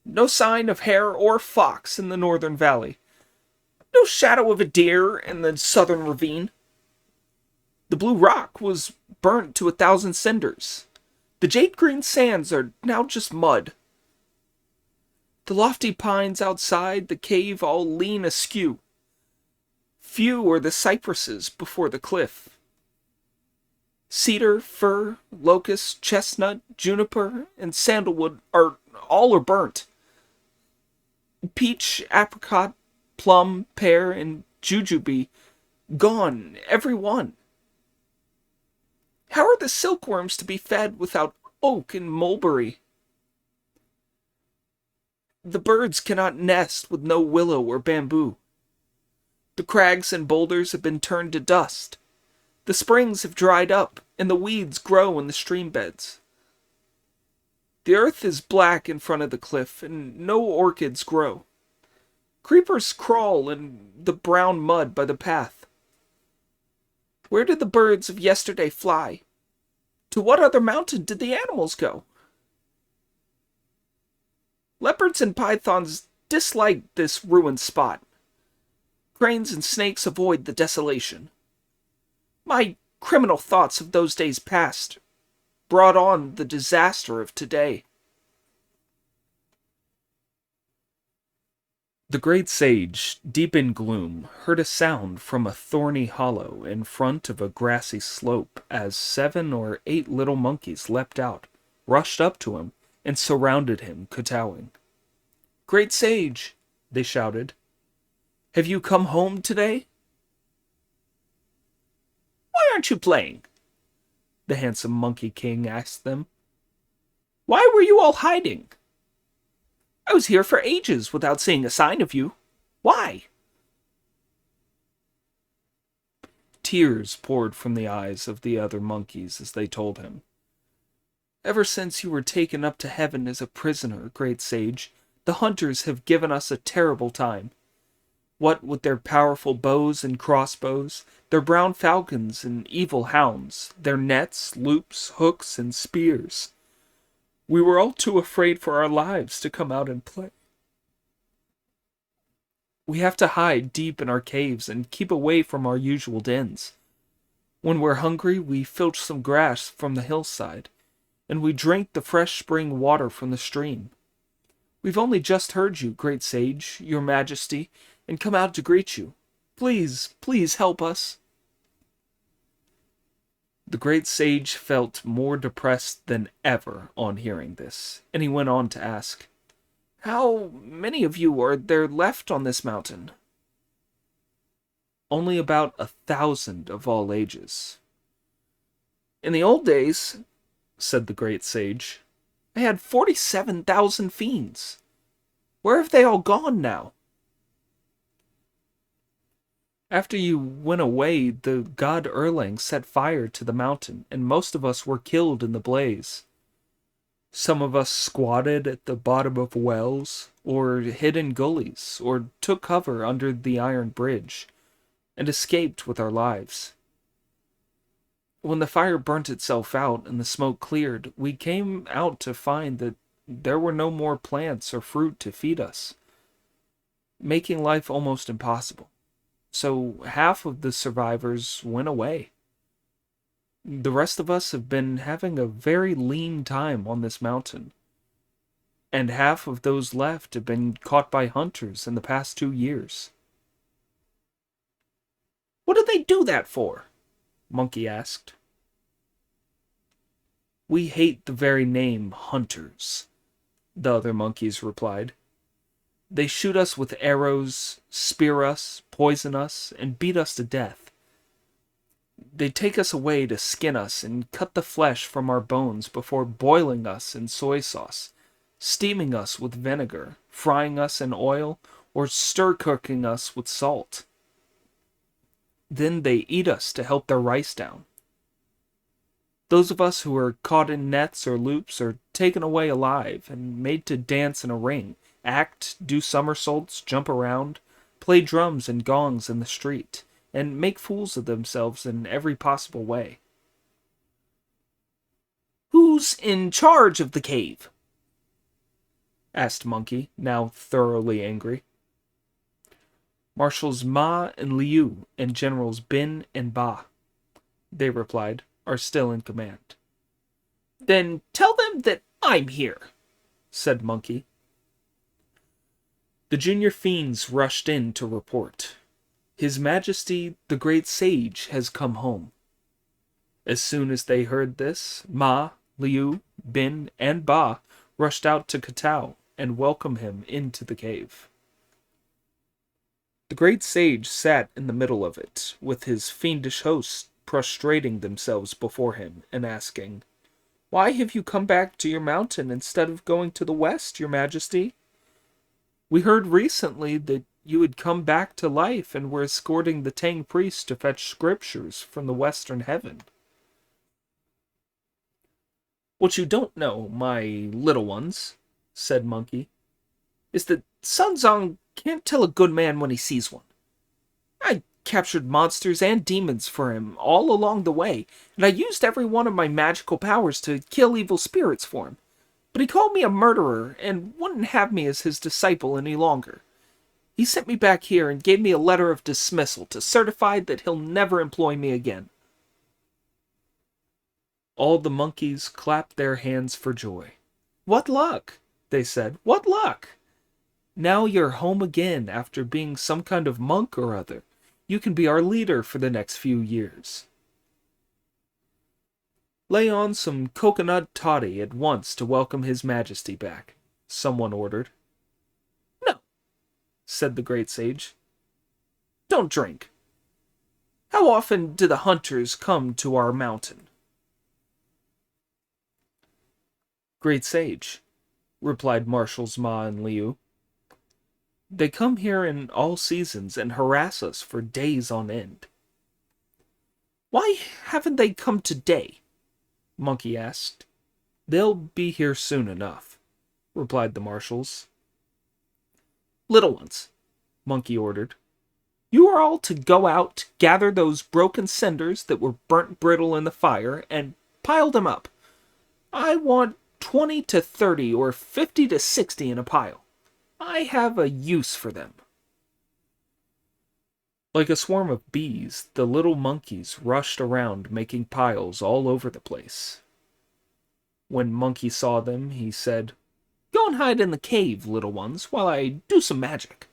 No sign of hare or fox in the northern valley. No shadow of a deer in the southern ravine. The blue rock was burnt to 1,000 cinders. The jade-green sands are now just mud. The lofty pines outside the cave all lean askew. Few are the cypresses before the cliff. Cedar, fir, locust, chestnut, juniper, and sandalwood are burnt. Peach, apricot, plum, pear, and jujube, gone, every one. How are the silkworms to be fed without oak and mulberry? The birds cannot nest with no willow or bamboo. The crags and boulders have been turned to dust. The springs have dried up, and the weeds grow in the stream beds. The earth is black in front of the cliff, and no orchids grow. Creepers crawl in the brown mud by the path. Where did the birds of yesterday fly? To what other mountain did the animals go? Leopards and pythons dislike this ruined spot. Cranes and snakes avoid the desolation. My criminal thoughts of those days past brought on the disaster of today. The great sage, deep in gloom, heard a sound from a thorny hollow in front of a grassy slope as 7 or 8 little monkeys leapt out, rushed up to him, and surrounded him, kowtowing. "Great sage," they shouted, "have you come home today?" Why aren't you playing? The handsome Monkey King asked them. Why were you all hiding? I was here for ages without seeing a sign of you. Why? Tears poured from the eyes of the other monkeys as they told him. Ever since you were taken up to heaven as a prisoner, great sage, the hunters have given us a terrible time. What with their powerful bows and crossbows, their brown falcons and evil hounds, their nets, loops, hooks, and spears. We were all too afraid for our lives to come out and play. We have to hide deep in our caves and keep away from our usual dens. When we're hungry, we filch some grass from the hillside, and we drink the fresh spring water from the stream. We've only just heard you, great sage, your majesty, and come out to greet you. Please, please help us. The great sage felt more depressed than ever on hearing this, and he went on to ask, How many of you are there left on this mountain? Only about 1,000 of all ages. In the old days, said the great sage, I had 47,000 fiends. Where have they all gone now? After you went away, the god Erlang set fire to the mountain, and most of us were killed in the blaze. Some of us squatted at the bottom of wells, or hid in gullies, or took cover under the iron bridge, and escaped with our lives. When the fire burnt itself out and the smoke cleared, we came out to find that there were no more plants or fruit to feed us, making life almost impossible. So half of the survivors went away. The rest of us have been having a very lean time on this mountain, and half of those left have been caught by hunters in the past 2 years. What did they do that for? Monkey asked. We hate the very name hunters, the other monkeys replied. They shoot us with arrows, spear us, poison us, and beat us to death. They take us away to skin us and cut the flesh from our bones before boiling us in soy sauce, steaming us with vinegar, frying us in oil, or stir-cooking us with salt. Then they eat us to help their rice down. Those of us who are caught in nets or loops are taken away alive and made to dance in a ring, act, do somersaults, jump around, play drums and gongs in the street, and make fools of themselves in every possible way. Who's in charge of the cave? Asked Monkey, now thoroughly angry. Marshals Ma and Liu and Generals Bin and Ba, they replied, are still in command. Then tell them that I'm here, said Monkey. The junior fiends rushed in to report. His Majesty, the Great Sage, has come home. As soon as they heard this, Ma, Liu, Bin, and Ba rushed out to Katao and welcomed him into the cave. The Great Sage sat in the middle of it, with his fiendish hosts prostrating themselves before him and asking, Why have you come back to your mountain instead of going to the west, your Majesty? We heard recently that you had come back to life and were escorting the Tang priest to fetch scriptures from the western heaven. What you don't know, my little ones, said Monkey, is that Sunzong can't tell a good man when he sees one. I captured monsters and demons for him all along the way, and I used every one of my magical powers to kill evil spirits for him. But he called me a murderer and wouldn't have me as his disciple any longer. He sent me back here and gave me a letter of dismissal to certify that he'll never employ me again. All the monkeys clapped their hands for joy. What luck, they said. What luck! Now you're home again after being some kind of monk or other. You can be our leader for the next few years. Lay on some coconut toddy at once to welcome His Majesty back, someone ordered. No, said the Great Sage. Don't drink. How often do the hunters come to our mountain? Great Sage, replied Marshals Ma and Liu. They come here in all seasons and harass us for days on end. Why haven't they come today? Monkey asked. They'll be here soon enough, replied the marshals. Little ones, Monkey ordered, you are all to go out, gather those broken cinders that were burnt brittle in the fire, and pile them up. I want 20 to 30 or 50 to 60 in a pile. I have a use for them. Like a swarm of bees, the little monkeys rushed around making piles all over the place. When Monkey saw them, he said, Go and hide in the cave, little ones, while I do some magic.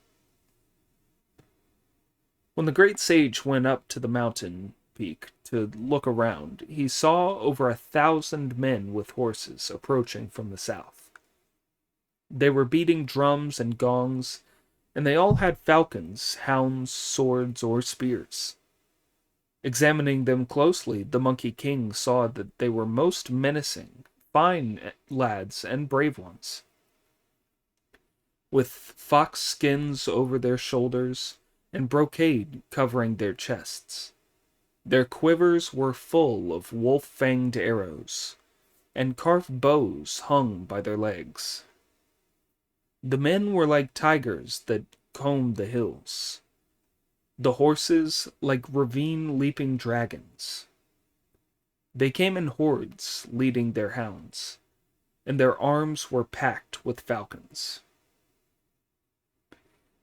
When the great sage went up to the mountain peak to look around, he saw over 1,000 men with horses approaching from the south. They were beating drums and gongs, and they all had falcons, hounds, swords, or spears. Examining them closely, the Monkey King saw that they were most menacing, fine lads and brave ones. With fox skins over their shoulders and brocade covering their chests, their quivers were full of wolf-fanged arrows, and carved bows hung by their legs. The men were like tigers that combed the hills, the horses like ravine-leaping dragons. They came in hordes, leading their hounds, and their arms were packed with falcons.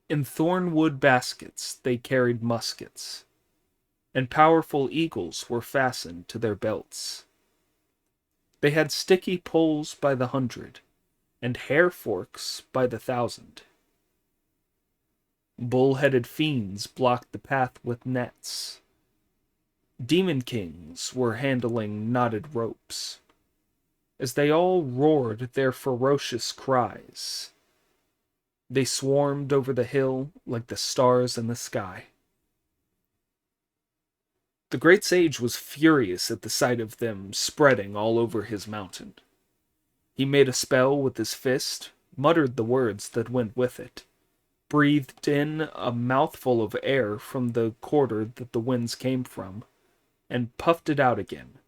In thornwood baskets they carried muskets, and powerful eagles were fastened to their belts. They had sticky poles by the 100, and hair forks by the 1,000. Bull-headed fiends blocked the path with nets. Demon kings were handling knotted ropes. As they all roared their ferocious cries, they swarmed over the hill like the stars in the sky. The great sage was furious at the sight of them spreading all over his mountain. He made a spell with his fist, muttered the words that went with it, breathed in a mouthful of air from the quarter that the winds came from, and puffed it out again.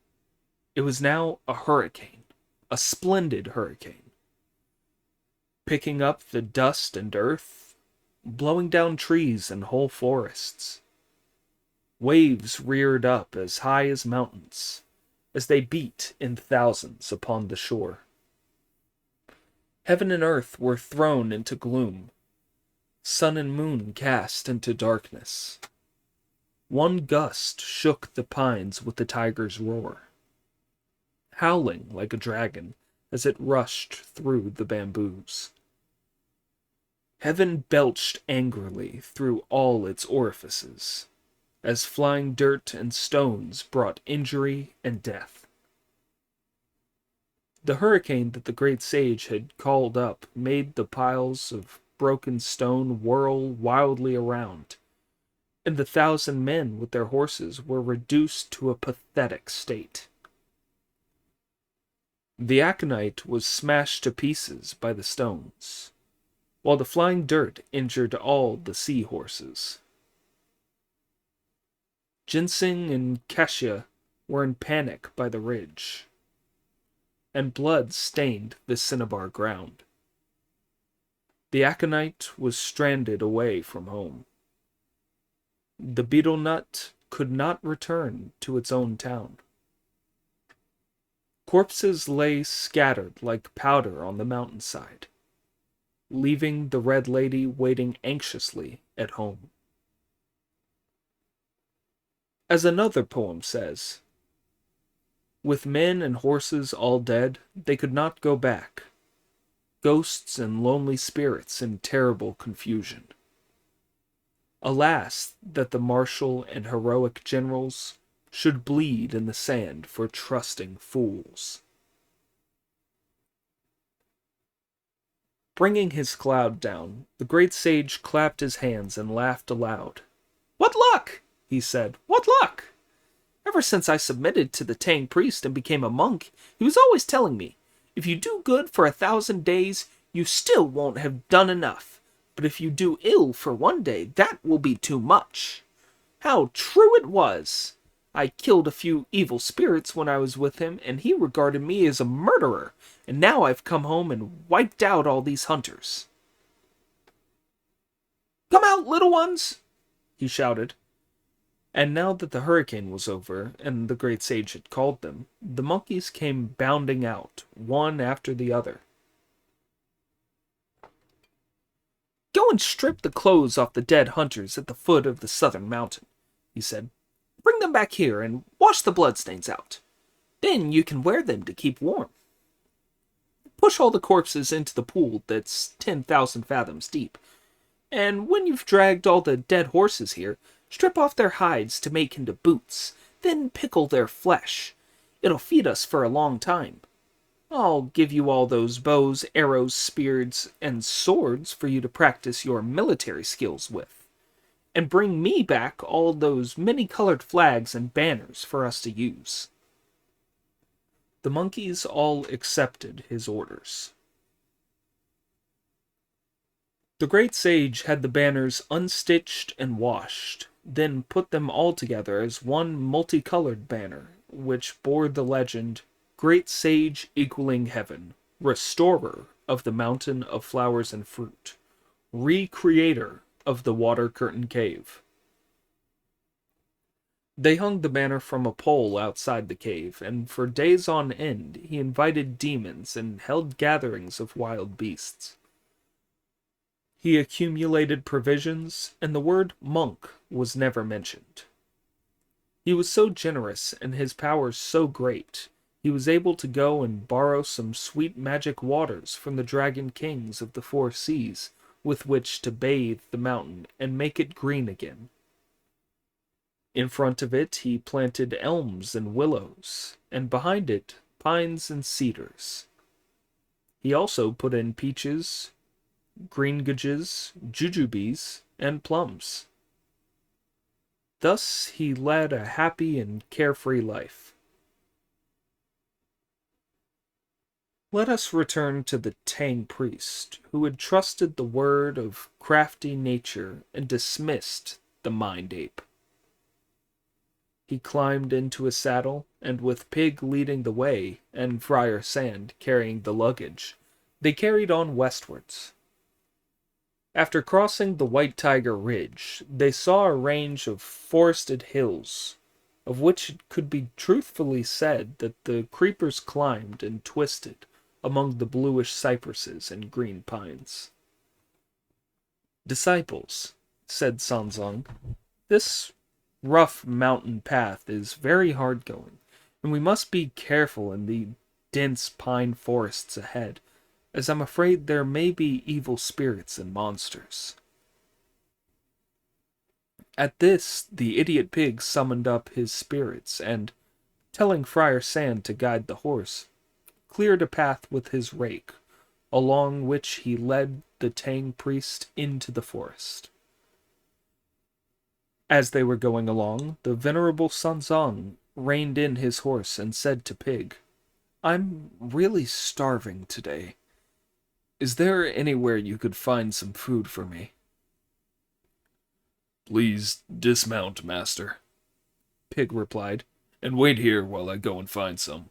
It was now a hurricane, a splendid hurricane, picking up the dust and earth, blowing down trees and whole forests. Waves reared up as high as mountains, as they beat in thousands upon the shore. Heaven and earth were thrown into gloom, sun and moon cast into darkness. One gust shook the pines with the tiger's roar, howling like a dragon as it rushed through the bamboos. Heaven belched angrily through all its orifices, as flying dirt and stones brought injury and death. The hurricane that the great sage had called up made the piles of broken stone whirl wildly around, and the 1,000 men with their horses were reduced to a pathetic state. The aconite was smashed to pieces by the stones, while the flying dirt injured all the sea horses. Ginseng and cassia were in panic by the ridge, and blood stained the cinnabar ground. The aconite was stranded away from home. The betel nut could not return to its own town. Corpses lay scattered like powder on the mountainside, leaving the Red Lady waiting anxiously at home. As another poem says, with men and horses all dead, they could not go back, ghosts and lonely spirits in terrible confusion. Alas, that the martial and heroic generals should bleed in the sand for trusting fools. Bringing his cloud down, the great sage clapped his hands and laughed aloud. What luck! He said. What luck! Ever since I submitted to the Tang priest and became a monk, he was always telling me, if you do good for 1,000 days, you still won't have done enough. But if you do ill for 1 day, that will be too much. How true it was! I killed a few evil spirits when I was with him, and he regarded me as a murderer, and now I've come home and wiped out all these hunters. Come out, little ones! He shouted. And now that the hurricane was over, and the great sage had called them, the monkeys came bounding out, one after the other. Go and strip the clothes off the dead hunters at the foot of the southern mountain, he said. Bring them back here and wash the bloodstains out. Then you can wear them to keep warm. Push all the corpses into the pool that's 10,000 fathoms deep. And when you've dragged all the dead horses here, strip off their hides to make into boots, then pickle their flesh. It'll feed us for a long time. I'll give you all those bows, arrows, spears, and swords for you to practice your military skills with. And bring me back all those many-colored flags and banners for us to use. The monkeys all accepted his orders. The great sage had the banners unstitched and washed, then put them all together as one multicolored banner, which bore the legend, Great Sage equaling heaven, restorer of the mountain of flowers and fruit, recreator of the water curtain cave. They hung the banner from a pole outside the cave, and for days on end he invited demons and held gatherings of wild beasts. He accumulated provisions, and the word monk was never mentioned. He was so generous and his powers so great, he was able to go and borrow some sweet magic waters from the dragon kings of the four seas with which to bathe the mountain and make it green again. In front of it he planted elms and willows, and behind it pines and cedars. He also put in peaches, greengages, jujubes, and plums. Thus he led a happy and carefree life. Let us return to the Tang priest, who had trusted the word of crafty nature and dismissed the mind ape. He climbed into a saddle, and with Pig leading the way, and Friar Sand carrying the luggage, they carried on westwards. After crossing the White Tiger Ridge, they saw a range of forested hills, of which it could be truthfully said that the creepers climbed and twisted among the bluish cypresses and green pines. Disciples, said Sanzong, this rough mountain path is very hard going, and we must be careful in the dense pine forests ahead, as I'm afraid there may be evil spirits and monsters. At this, the idiot pig summoned up his spirits, and, telling Friar Sand to guide the horse, cleared a path with his rake, along which he led the Tang priest into the forest. As they were going along, the venerable Sanzong reined in his horse and said to Pig, I'm really starving today. Is there anywhere you could find some food for me? Please dismount, master, Pig replied, and wait here while I go and find some.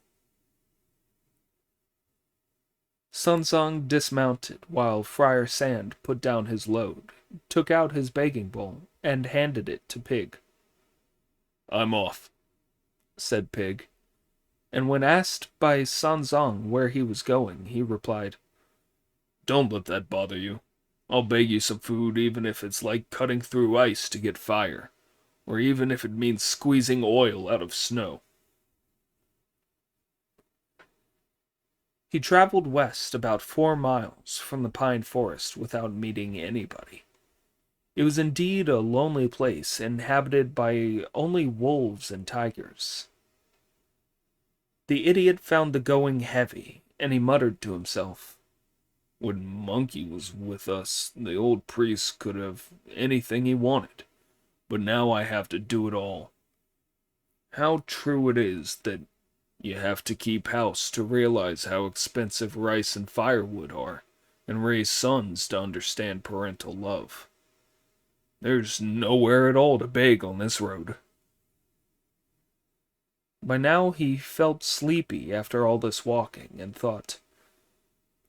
Sanzong dismounted while Friar Sand put down his load, took out his begging bowl, and handed it to Pig. I'm off, said Pig, and when asked by Sanzong where he was going, he replied, Don't let that bother you. I'll beg you some food even if it's like cutting through ice to get fire, or even if it means squeezing oil out of snow. He traveled west about 4 miles from the pine forest without meeting anybody. It was indeed a lonely place, inhabited by only wolves and tigers. The idiot found the going heavy, and he muttered to himself, When Monkey was with us, the old priest could have anything he wanted, but now I have to do it all. How true it is that you have to keep house to realize how expensive rice and firewood are, and raise sons to understand parental love. There's nowhere at all to beg on this road. By now he felt sleepy after all this walking, and thought,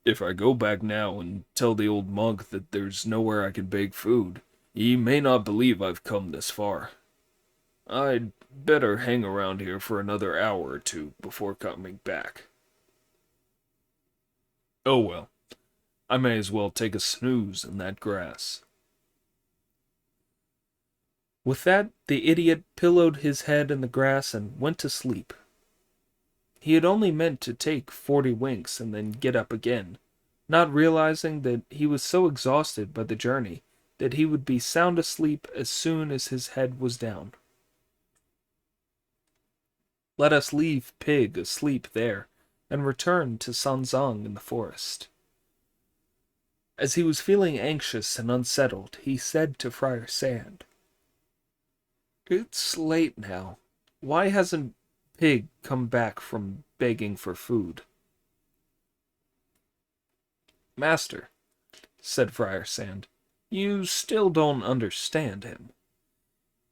If I go back now and tell the old monk that there's nowhere I can bake food, he may not believe I've come this far. I'd better hang around here for another hour or two before coming back. Oh well, I may as well take a snooze in that grass. with that, the idiot pillowed his head in the grass and went to sleep. He had only meant to take 40 winks and then get up again, not realizing that he was so exhausted by the journey that he would be sound asleep as soon as his head was down. Let us leave Pig asleep there and return to Sanzang in the forest. As he was feeling anxious and unsettled, he said to Friar Sand, "It's late now. Why hasn't Pig come back from begging for food?" "Master," said Friar Sand, "you still don't understand him.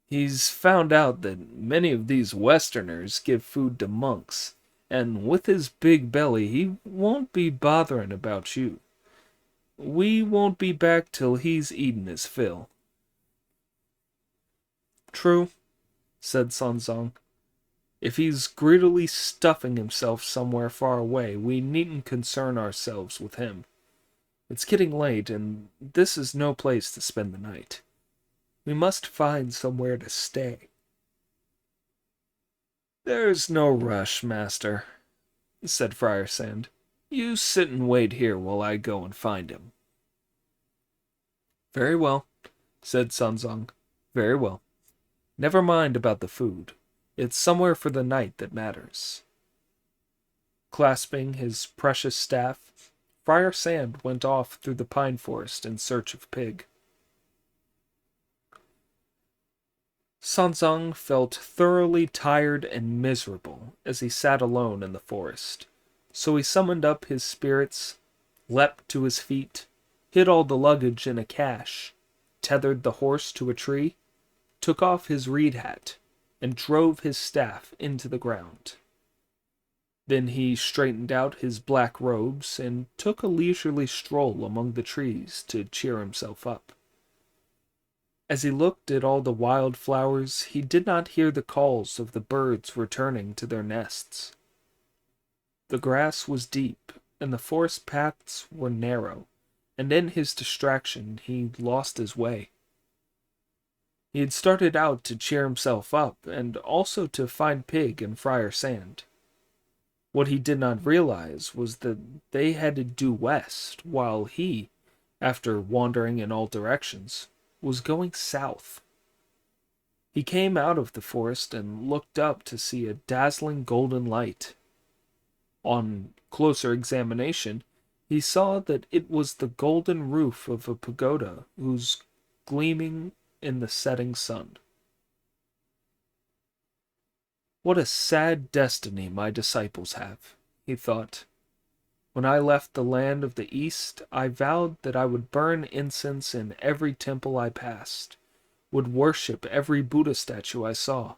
He's found out that many of these Westerners give food to monks, and with his big belly he won't be bothering about you. We won't be back till he's eaten his fill." "True," said Sanzong. "If he's greedily stuffing himself somewhere far away, we needn't concern ourselves with him. It's getting late, and this is no place to spend the night. We must find somewhere to stay." "There's no rush, master," said Friar Sand. "You sit and wait here while I go and find him." "Very well," said Sanzong. "Very well. Never mind about the food. It's somewhere for the night that matters." Clasping his precious staff, Friar Sand went off through the pine forest in search of Pig. Sanzang felt thoroughly tired and miserable as he sat alone in the forest, so he summoned up his spirits, leapt to his feet, hid all the luggage in a cache, tethered the horse to a tree, took off his reed hat, and drove his staff into the ground. Then he straightened out his black robes and took a leisurely stroll among the trees to cheer himself up. As he looked at all the wild flowers, he did not hear the calls of the birds returning to their nests. The grass was deep, and the forest paths were narrow, and in his distraction he lost his way. He had started out to cheer himself up, and also to find Pig and Friar Sand. What he did not realize was that they headed due west, while he, after wandering in all directions, was going south. He came out of the forest and looked up to see a dazzling golden light. On closer examination, he saw that it was the golden roof of a pagoda whose gleaming in the setting sun. "What a sad destiny my disciples have," he thought. "When I left the land of the East, I vowed that I would burn incense in every temple I passed, would worship every Buddha statue I saw,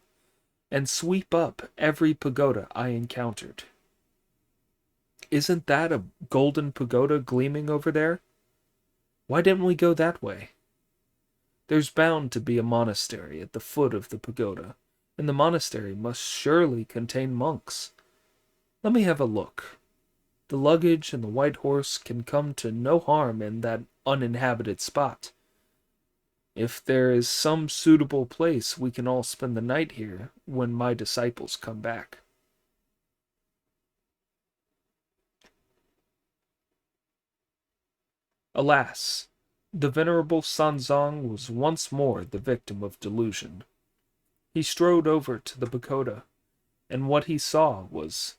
and sweep up every pagoda I encountered. Isn't that a golden pagoda gleaming over there? Why didn't we go that way? There's bound to be a monastery at the foot of the pagoda, and the monastery must surely contain monks. Let me have a look. The luggage and the white horse can come to no harm in that uninhabited spot. If there is some suitable place, we can all spend the night here when my disciples come back." Alas, the venerable Sanzang was once more the victim of delusion. He strode over to the pagoda, and what he saw was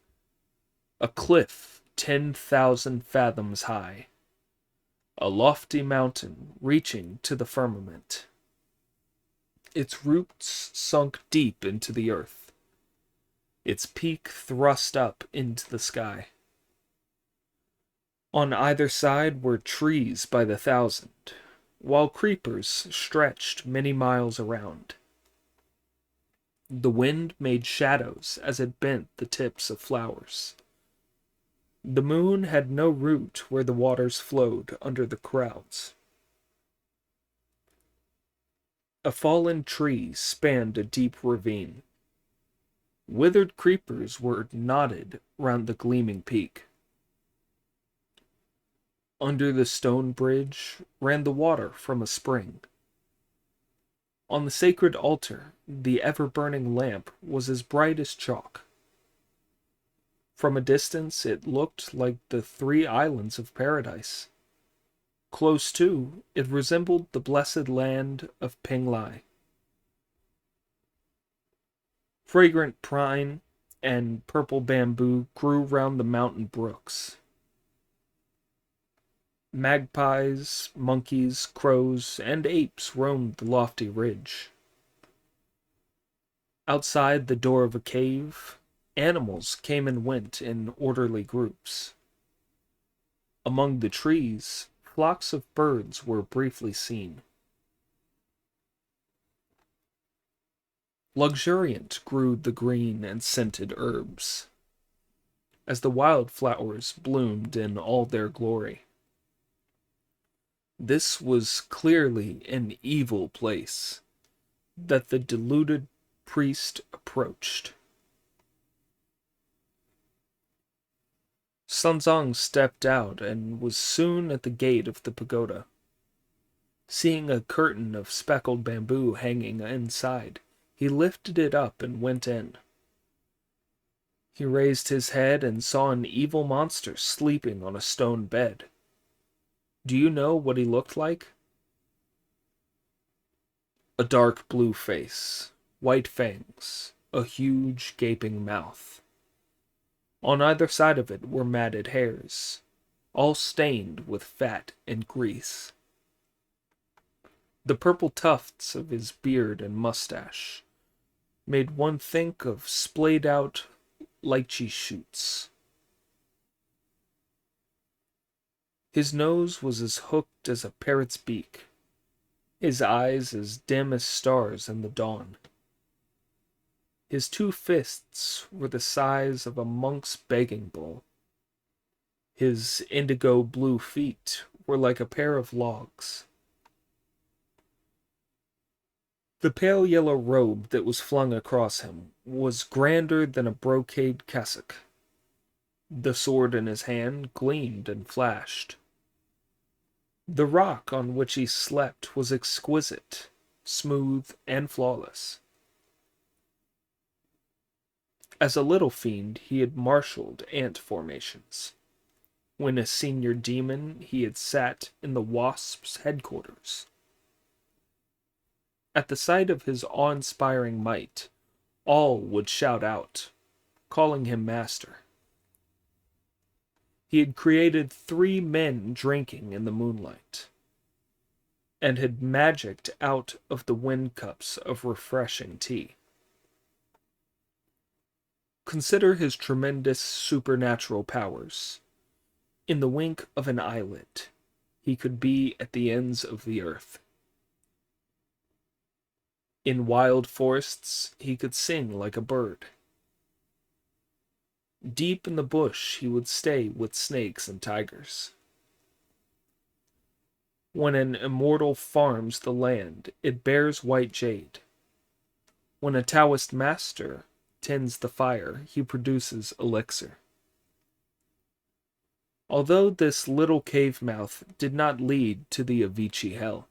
a cliff 10,000 fathoms high, a lofty mountain reaching to the firmament, its roots sunk deep into the earth, its peak thrust up into the sky. On either side were trees by the thousand, while creepers stretched many miles around. The wind made shadows as it bent the tips of flowers. The moon had no root where the waters flowed under the crowds. A fallen tree spanned a deep ravine. Withered creepers were knotted round the gleaming peak. Under the stone bridge ran the water from a spring. On the sacred altar, the ever-burning lamp was as bright as chalk. From a distance, it looked like the 3 islands of paradise. Close to, it resembled the blessed land of Penglai. Fragrant pine and purple bamboo grew round the mountain brooks. Magpies, monkeys, crows, and apes roamed the lofty ridge. Outside the door of a cave, animals came and went in orderly groups. Among the trees, flocks of birds were briefly seen. Luxuriant grew the green and scented herbs, as the wildflowers bloomed in all their glory. This was clearly an evil place that the deluded priest approached. Sanzang stepped out and was soon at the gate of the pagoda. Seeing a curtain of speckled bamboo hanging inside, he lifted it up and went in. He raised his head and saw an evil monster sleeping on a stone bed. Do you know what he looked like? A dark blue face, white fangs, a huge gaping mouth. On either side of it were matted hairs, all stained with fat and grease. The purple tufts of his beard and mustache made one think of splayed-out lychee shoots. His nose was as hooked as a parrot's beak, his eyes as dim as stars in the dawn. His 2 fists were the size of a monk's begging bowl. His indigo blue feet were like a pair of logs. The pale yellow robe that was flung across him was grander than a brocade cassock. The sword in his hand gleamed and flashed. The rock on which he slept was exquisite, smooth, and flawless. As a little fiend, he had marshaled ant formations. When a senior demon, he had sat in the wasp's headquarters. At the sight of his awe-inspiring might, all would shout out, calling him master. He had created 3 men drinking in the moonlight, and had magicked out of the wind cups of refreshing tea. Consider his tremendous supernatural powers. In the wink of an eyelid, he could be at the ends of the earth. In wild forests, he could sing like a bird. Deep in the bush, he would stay with snakes and tigers. When an immortal farms the land, it bears white jade. When a Taoist master tends the fire, he produces elixir. Although this little cave mouth did not lead to the Avicii hell,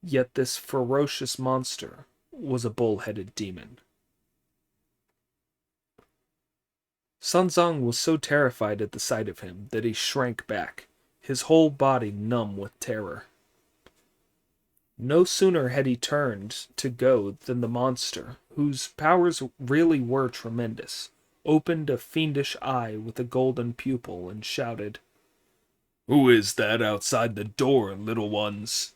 yet this ferocious monster was a bull-headed demon. Sanzang was so terrified at the sight of him that he shrank back, his whole body numb with terror. No sooner had he turned to go than the monster, whose powers really were tremendous, opened a fiendish eye with a golden pupil and shouted, "Who is that outside the door, little ones?"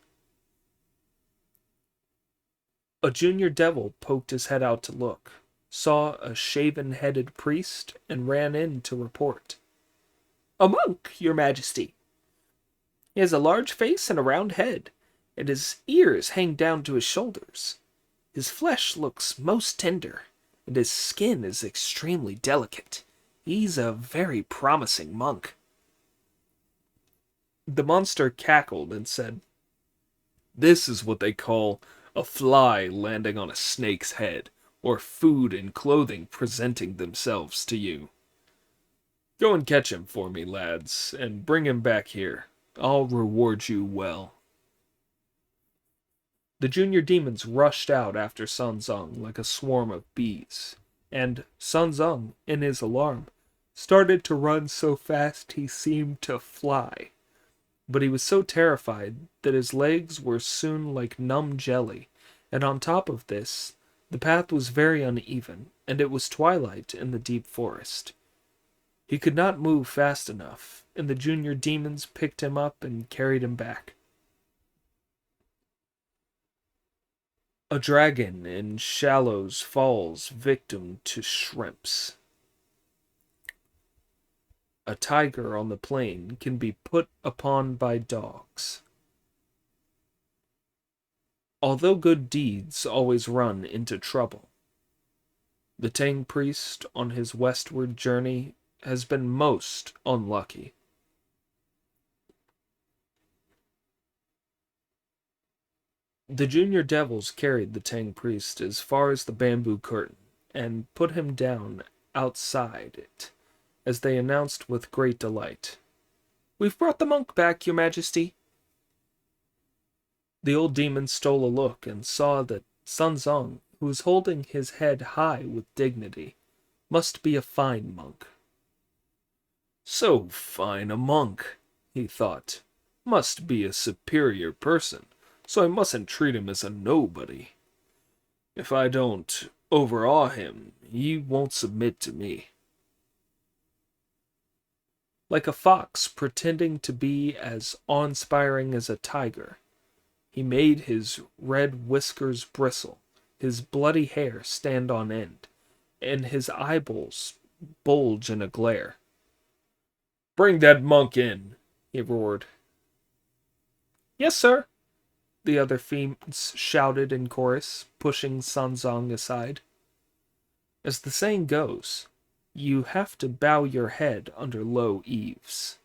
A junior devil poked his head out to look, saw a shaven-headed priest, and ran in to report. "A monk, your majesty. He has a large face and a round head, and his ears hang down to his shoulders. His flesh looks most tender, and his skin is extremely delicate. He's a very promising monk." The monster cackled and said, "This is what they call a fly landing on a snake's head, or food and clothing presenting themselves to you. Go and catch him for me, lads, and bring him back here. I'll reward you well." The junior demons rushed out after Sun Zong like a swarm of bees, and Sun Zong, in his alarm, started to run so fast he seemed to fly. But he was so terrified that his legs were soon like numb jelly, and on top of this, the path was very uneven, and it was twilight in the deep forest. He could not move fast enough, and the junior demons picked him up and carried him back. A dragon in shallows falls victim to shrimps. A tiger on the plain can be put upon by dogs. Although good deeds always run into trouble, the Tang priest on his westward journey has been most unlucky. The junior devils carried the Tang priest as far as the bamboo curtain and put him down outside it, as they announced with great delight, "We've brought the monk back, your majesty." The old demon stole a look and saw that Sun Zong, who was holding his head high with dignity, must be a fine monk. "So fine a monk," he thought, "must be a superior person, so I mustn't treat him as a nobody. If I don't overawe him, he won't submit to me." Like a fox pretending to be as awe-inspiring as a tiger, he made his red whiskers bristle, his bloody hair stand on end, and his eyeballs bulge in a glare. "Bring that monk in," he roared. "Yes, sir," the other fiends shouted in chorus, pushing Sun Zong aside. As the saying goes, you have to bow your head under low eaves,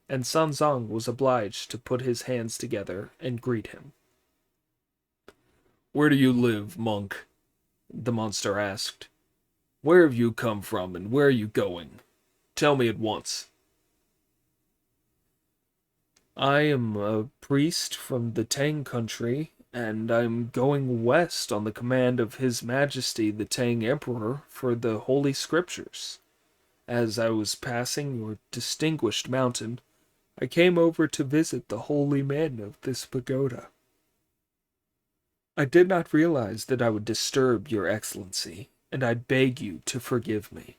and Sun Zong was obliged to put his hands together and greet him. "Where do you live, monk?" the monster asked. "Where have you come from, and where are you going? Tell me at once." "I am a priest from the Tang country, and I'm going west on the command of His Majesty the Tang Emperor for the Holy Scriptures. As I was passing your distinguished mountain, I came over to visit the holy men of this pagoda. I did not realize that I would disturb your excellency, and I beg you to forgive me.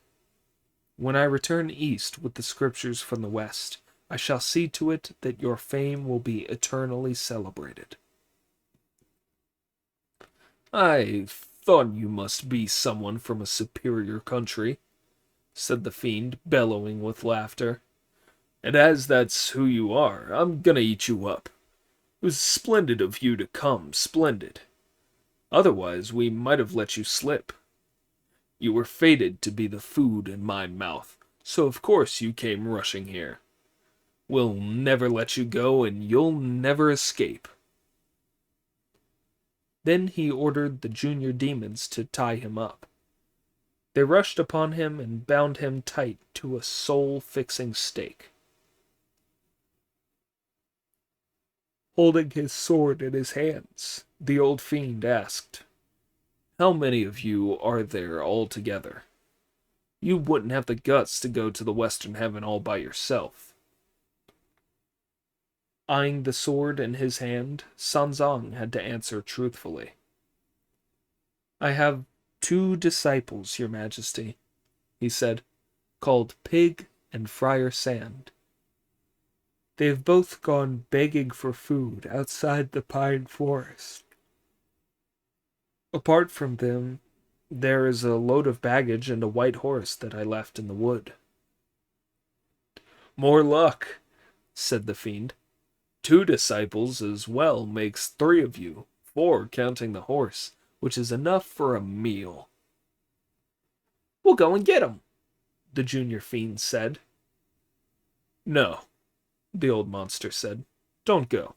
When I return east with the scriptures from the west, I shall see to it that your fame will be eternally celebrated." "I thought you must be someone from a superior country," said the fiend, bellowing with laughter. "And as that's who you are, I'm gonna eat you up. It was splendid of you to come, splendid. Otherwise, we might have let you slip. You were fated to be the food in my mouth, so of course you came rushing here. We'll never let you go, and you'll never escape." Then he ordered the junior demons to tie him up. They rushed upon him and bound him tight to a soul-fixing stake. Holding his sword in his hands, the old fiend asked, "How many of you are there altogether? You wouldn't have the guts to go to the Western Heaven all by yourself." Eyeing the sword in his hand, Sun Zong had to answer truthfully. "I have 2 disciples, your majesty," he said, "called Pig and Friar Sand. They have both gone begging for food outside the pine forest. Apart from them, there is a load of baggage and a white horse that I left in the wood." "More luck," said the fiend. 2 disciples as well makes 3 of you, 4 counting the horse, which is enough for a meal." "We'll go and get 'em," the junior fiend said. "No," the old monster said. "Don't go.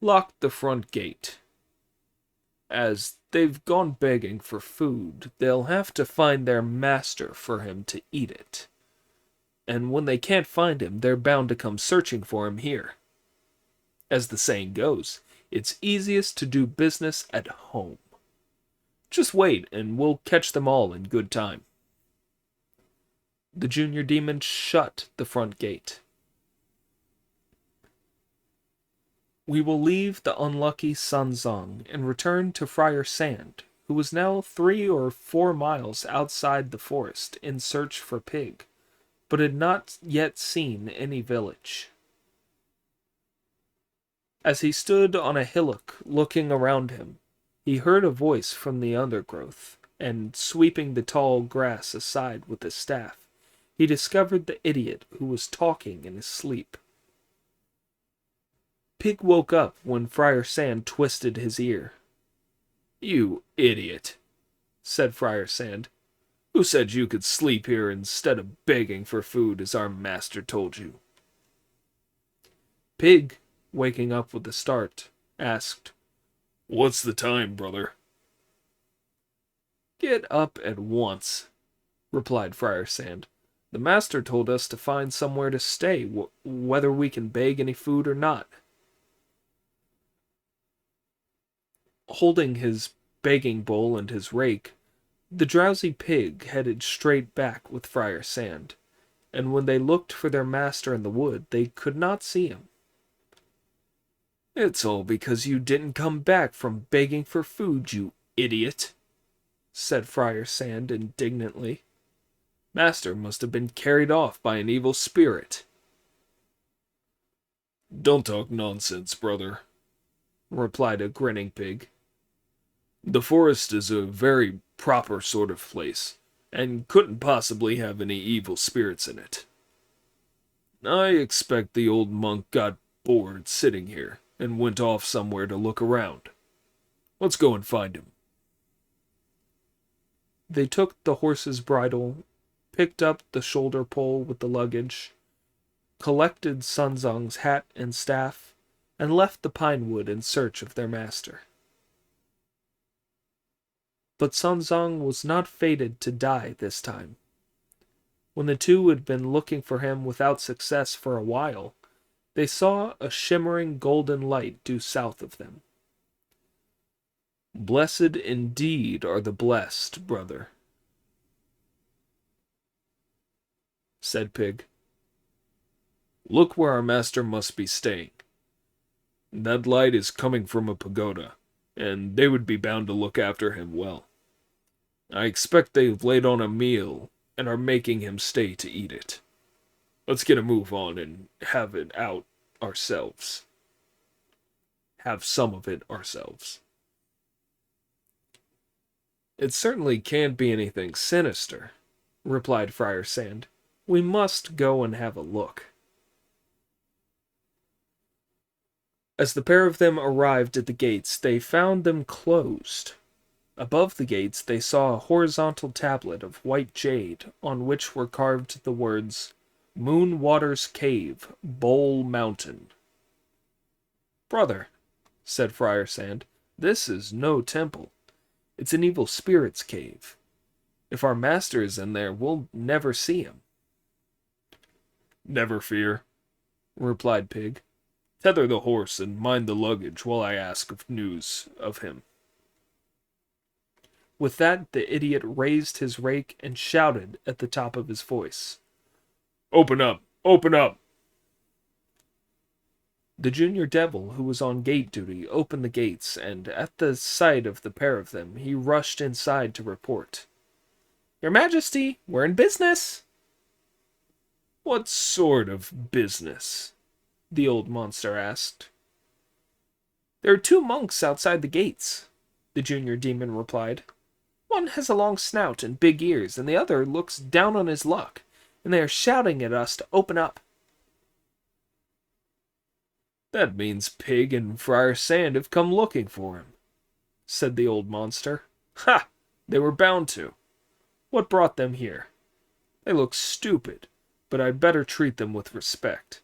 Lock the front gate. As they've gone begging for food, they'll have to find their master for him to eat it. And when they can't find him, they're bound to come searching for him here. As the saying goes, it's easiest to do business at home. Just wait, and we'll catch them all in good time." The junior demon shut the front gate. We will leave the unlucky Sun Zong and return to Friar Sand, who was now 3 or 4 miles outside the forest in search for Pig, but had not yet seen any village. As he stood on a hillock looking around him, he heard a voice from the undergrowth, and sweeping the tall grass aside with his staff, he discovered the idiot who was talking in his sleep. Pig woke up when Friar Sand twisted his ear. "You idiot," said Friar Sand. "Who said you could sleep here instead of begging for food as our master told you?" Pig, waking up with a start, asked, "What's the time, brother?" "Get up at once," replied Friar Sand. "The master told us to find somewhere to stay, whether we can beg any food or not." Holding his begging bowl and his rake, the drowsy pig headed straight back with Friar Sand, and when they looked for their master in the wood, they could not see him. "It's all because you didn't come back from begging for food, you idiot," said Friar Sand indignantly. "Master must have been carried off by an evil spirit." "Don't talk nonsense, brother," replied a grinning pig. "The forest is a very proper sort of place, and couldn't possibly have any evil spirits in it. I expect the old monk got bored sitting here, and went off somewhere to look around. Let's go and find him." They took the horse's bridle, picked up the shoulder pole with the luggage, collected Sun Zong's hat and staff, and left the pine wood in search of their master. But Sun Zong was not fated to die this time. When the two had been looking for him without success for a while, they saw a shimmering golden light due south of them. "Blessed indeed are the blessed, brother," said Pig. "Look where our master must be staying. That light is coming from a pagoda, and they would be bound to look after him well. I expect they've laid on a meal and are making him stay to eat it. Let's get a move on and have it out ourselves. Have some of it ourselves." "It certainly can't be anything sinister," replied Friar Sand. "We must go and have a look." As the pair of them arrived at the gates, they found them closed. Above the gates they saw a horizontal tablet of white jade on which were carved the words, "Moon Waters Cave, Bowl Mountain." "Brother," said Friar Sand, "this is no temple. It's an evil spirit's cave. If our master is in there, we'll never see him." "Never fear," replied Pig. "Tether the horse and mind the luggage while I ask news of him." With that, the idiot raised his rake and shouted at the top of his voice, "Open up! Open up!" The junior devil, who was on gate duty, opened the gates, and at the sight of the pair of them, he rushed inside to report. "Your Majesty, we're in business." "What sort of business?" the old monster asked. "There are 2 monks outside the gates," the junior demon replied. "One has a long snout and big ears, and the other looks down on his luck, and they are shouting at us to open up." "That means Pig and Friar Sand have come looking for him," said the old monster. Ha! They were bound to. What brought them here? They look stupid, but I'd better treat them with respect.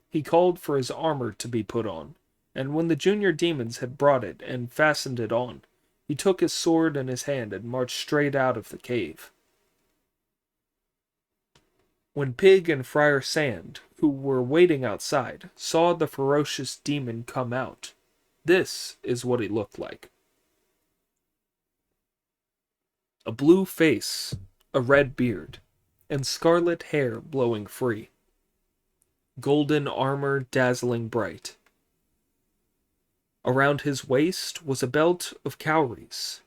He called for his armor to be put on, and when the junior demons had brought it and fastened it on, he took his sword in his hand and marched straight out of the cave. When Pig and Friar Sand, who were waiting outside, saw the ferocious demon come out, this is what he looked like. A blue face, a red beard, and scarlet hair blowing free. Golden armor dazzling bright. Around his waist was a belt of cowries,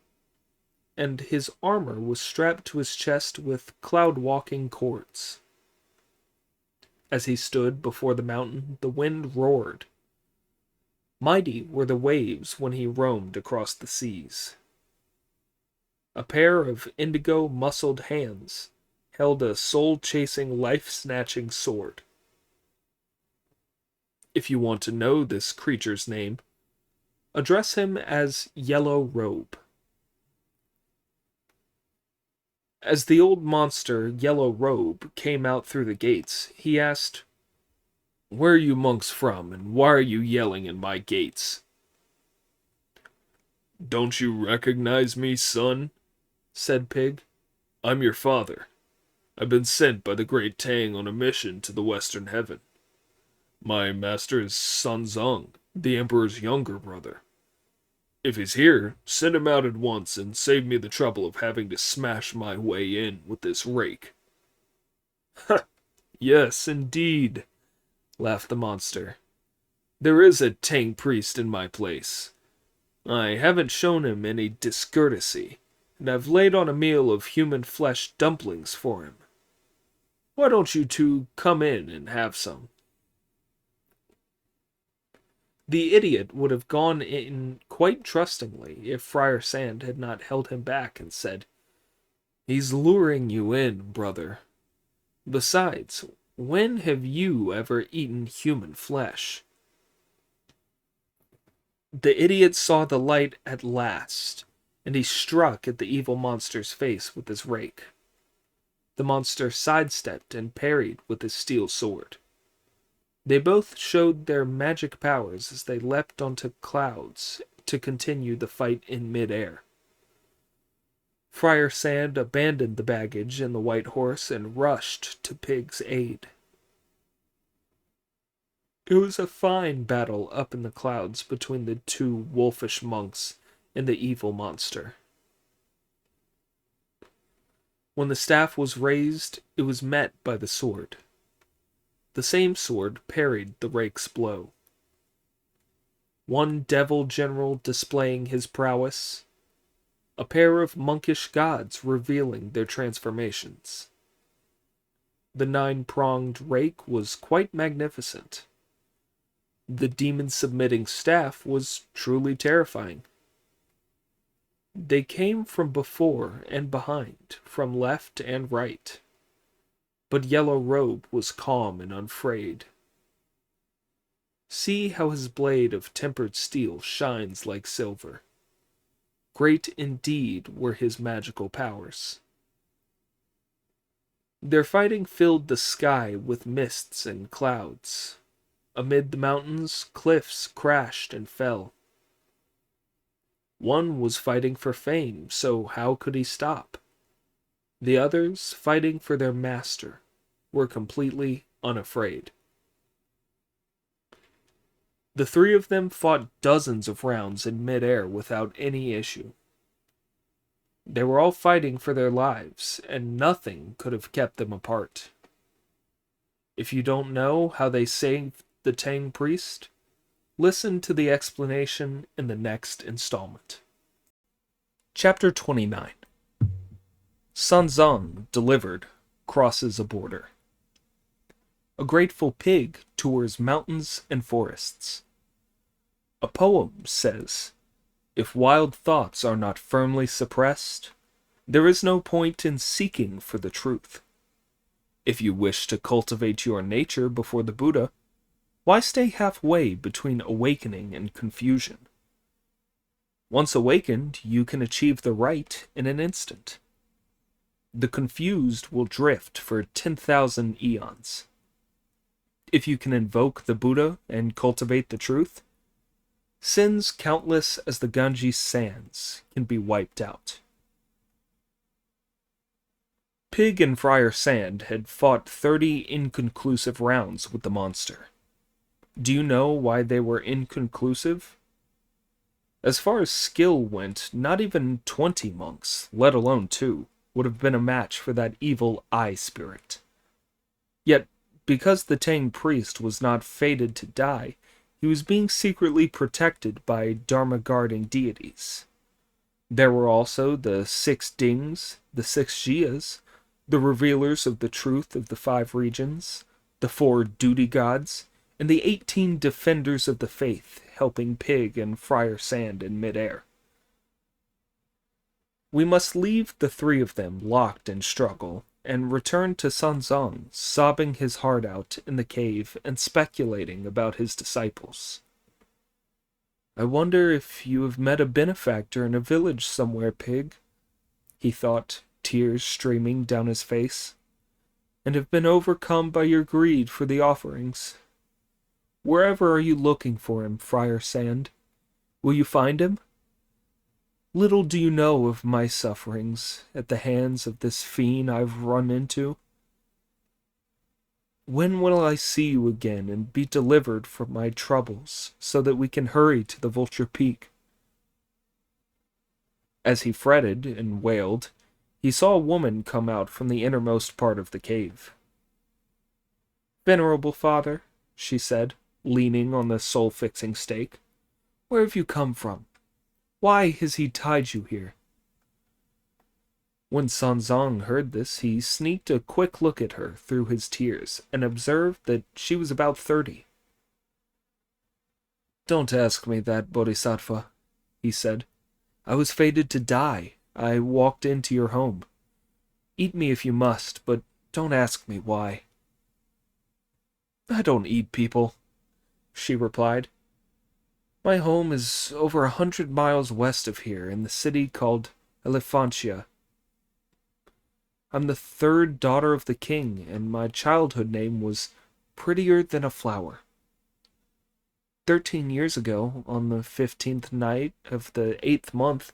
and his armor was strapped to his chest with cloud-walking cords. As he stood before the mountain, the wind roared. Mighty were the waves when he roamed across the seas. A pair of indigo muscled hands held a soul-chasing, life-snatching sword. If you want to know this creature's name, address him as Yellow Robe. As the old monster, Yellow Robe, came out through the gates, he asked, "Where are you monks from, and why are you yelling in my gates?" "Don't you recognize me, son?" said Pig. "I'm your father. I've been sent by the great Tang on a mission to the Western Heaven. My master is Sun Zong, the Emperor's younger brother. If he's here, send him out at once and save me the trouble of having to smash my way in with this rake." "Yes, indeed," laughed the monster. "There is a Tang priest in my place. I haven't shown him any discourtesy, and I've laid on a meal of human flesh dumplings for him. Why don't you two come in and have some?" The idiot would have gone in quite trustingly if Friar Sand had not held him back and said, "He's luring you in, brother. Besides, when have you ever eaten human flesh?" The idiot saw the light at last, and he struck at the evil monster's face with his rake. The monster sidestepped and parried with his steel sword. They both showed their magic powers as they leapt onto clouds to continue the fight in midair. Friar Sand abandoned the baggage and the white horse and rushed to Pig's aid. It was a fine battle up in the clouds between the two wolfish monks and the evil monster. When the staff was raised, it was met by the sword. The same sword parried the rake's blow. One devil general displaying his prowess, a pair of monkish gods revealing their transformations. The 9-pronged rake was quite magnificent. The demon-submitting staff was truly terrifying. They came from before and behind, from left and right. But Yellow Robe was calm and unafraid. See how his blade of tempered steel shines like silver. Great indeed were his magical powers. Their fighting filled the sky with mists and clouds. Amid the mountains, cliffs crashed and fell. One was fighting for fame, so how could he stop? The others, fighting for their master, were completely unafraid. The three of them fought dozens of rounds in midair without any issue. They were all fighting for their lives, and nothing could have kept them apart. If you don't know how they saved the Tang priest, listen to the explanation in the next installment. Chapter 29. Sun Zong, delivered, crosses a border. A grateful pig tours mountains and forests. A poem says, "If wild thoughts are not firmly suppressed, there is no point in seeking for the truth. If you wish to cultivate your nature before the Buddha, why stay halfway between awakening and confusion? Once awakened, you can achieve the right in an instant. The confused will drift for 10,000 eons. If you can invoke the Buddha and cultivate the truth, sins countless as the Ganges sands can be wiped out. Pig and Friar Sand had fought 30 inconclusive rounds with the monster. Do you know why they were inconclusive? As far as skill went, not even 20 monks, let alone 2, would have been a match for that evil eye spirit. Yet, because the Tang priest was not fated to die, he was being secretly protected by Dharma-guarding deities. There were also the 6 Dings, the 6 Jias, the revealers of the truth of the 5 regions, the 4 duty gods, and the 18 defenders of the faith helping Pig and Friar Sand in midair. We must leave the 3 of them locked in struggle, and return to Sanzong, sobbing his heart out in the cave and speculating about his disciples. I wonder if you have met a benefactor in a village somewhere, Pig, he thought, tears streaming down his face, and have been overcome by your greed for the offerings. Wherever are you looking for him, Friar Sand? Will you find him? Little do you know of my sufferings at the hands of this fiend I've run into. When will I see you again and be delivered from my troubles, so that we can hurry to the Vulture Peak? As he fretted and wailed, he saw a woman come out from the innermost part of the cave. "Venerable father," she said, leaning on the soul-fixing stake, "where have you come from? Why has he tied you here?" When Sanzong heard this, he sneaked a quick look at her through his tears and observed that she was about 30. "Don't ask me that, Bodhisattva," he said. "I was fated to die. I walked into your home. Eat me if you must, but don't ask me why." "I don't eat people," she replied. "My home is over 100 miles west of here in the city called Elephantia. I'm the 3rd daughter of the king, and my childhood name was Prettier Than a Flower. 13 years ago, on the 15th night of the 8th month,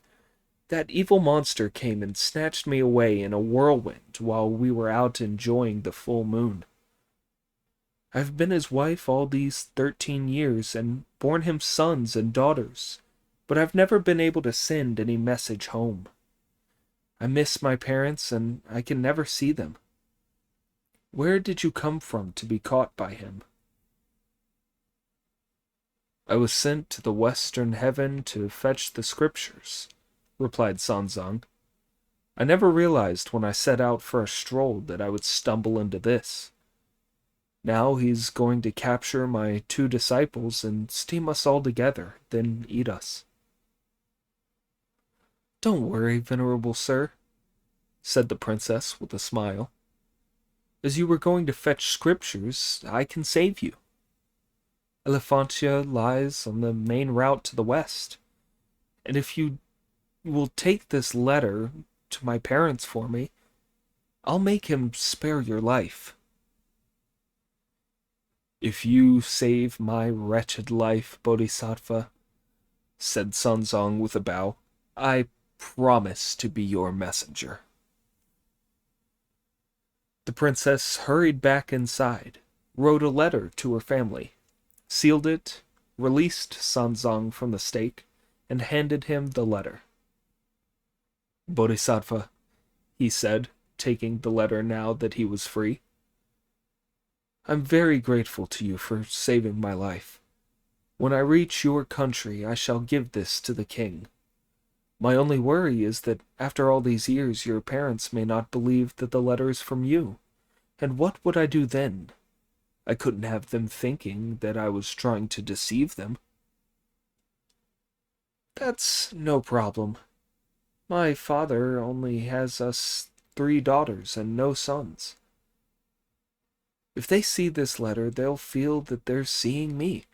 that evil monster came and snatched me away in a whirlwind while we were out enjoying the full moon. I've been his wife all these 13 years and borne him sons and daughters, but I've never been able to send any message home. I miss my parents and I can never see them. Where did you come from to be caught by him?" "I was sent to the western heaven to fetch the scriptures," replied Sanzong. "I never realized when I set out for a stroll that I would stumble into this. Now he's going to capture my 2 disciples and steam us all together, then eat us." "Don't worry, venerable sir," said the princess with a smile. "As you were going to fetch scriptures, I can save you. Elephantia lies on the main route to the west, and if you will take this letter to my parents for me, I'll make him spare your life." "If you save my wretched life, Bodhisattva," said Sanzong with a bow, "I promise to be your messenger." The princess hurried back inside, wrote a letter to her family, sealed it, released Sanzong from the stake, and handed him the letter. "Bodhisattva," he said, taking the letter now that he was free, "I'm very grateful to you for saving my life. When I reach your country, I shall give this to the king. My only worry is that after all these years your parents may not believe that the letter is from you. And what would I do then? I couldn't have them thinking that I was trying to deceive them." "That's no problem. My father only has us 3 daughters and no sons. If they see this letter, they'll feel that they're seeing me."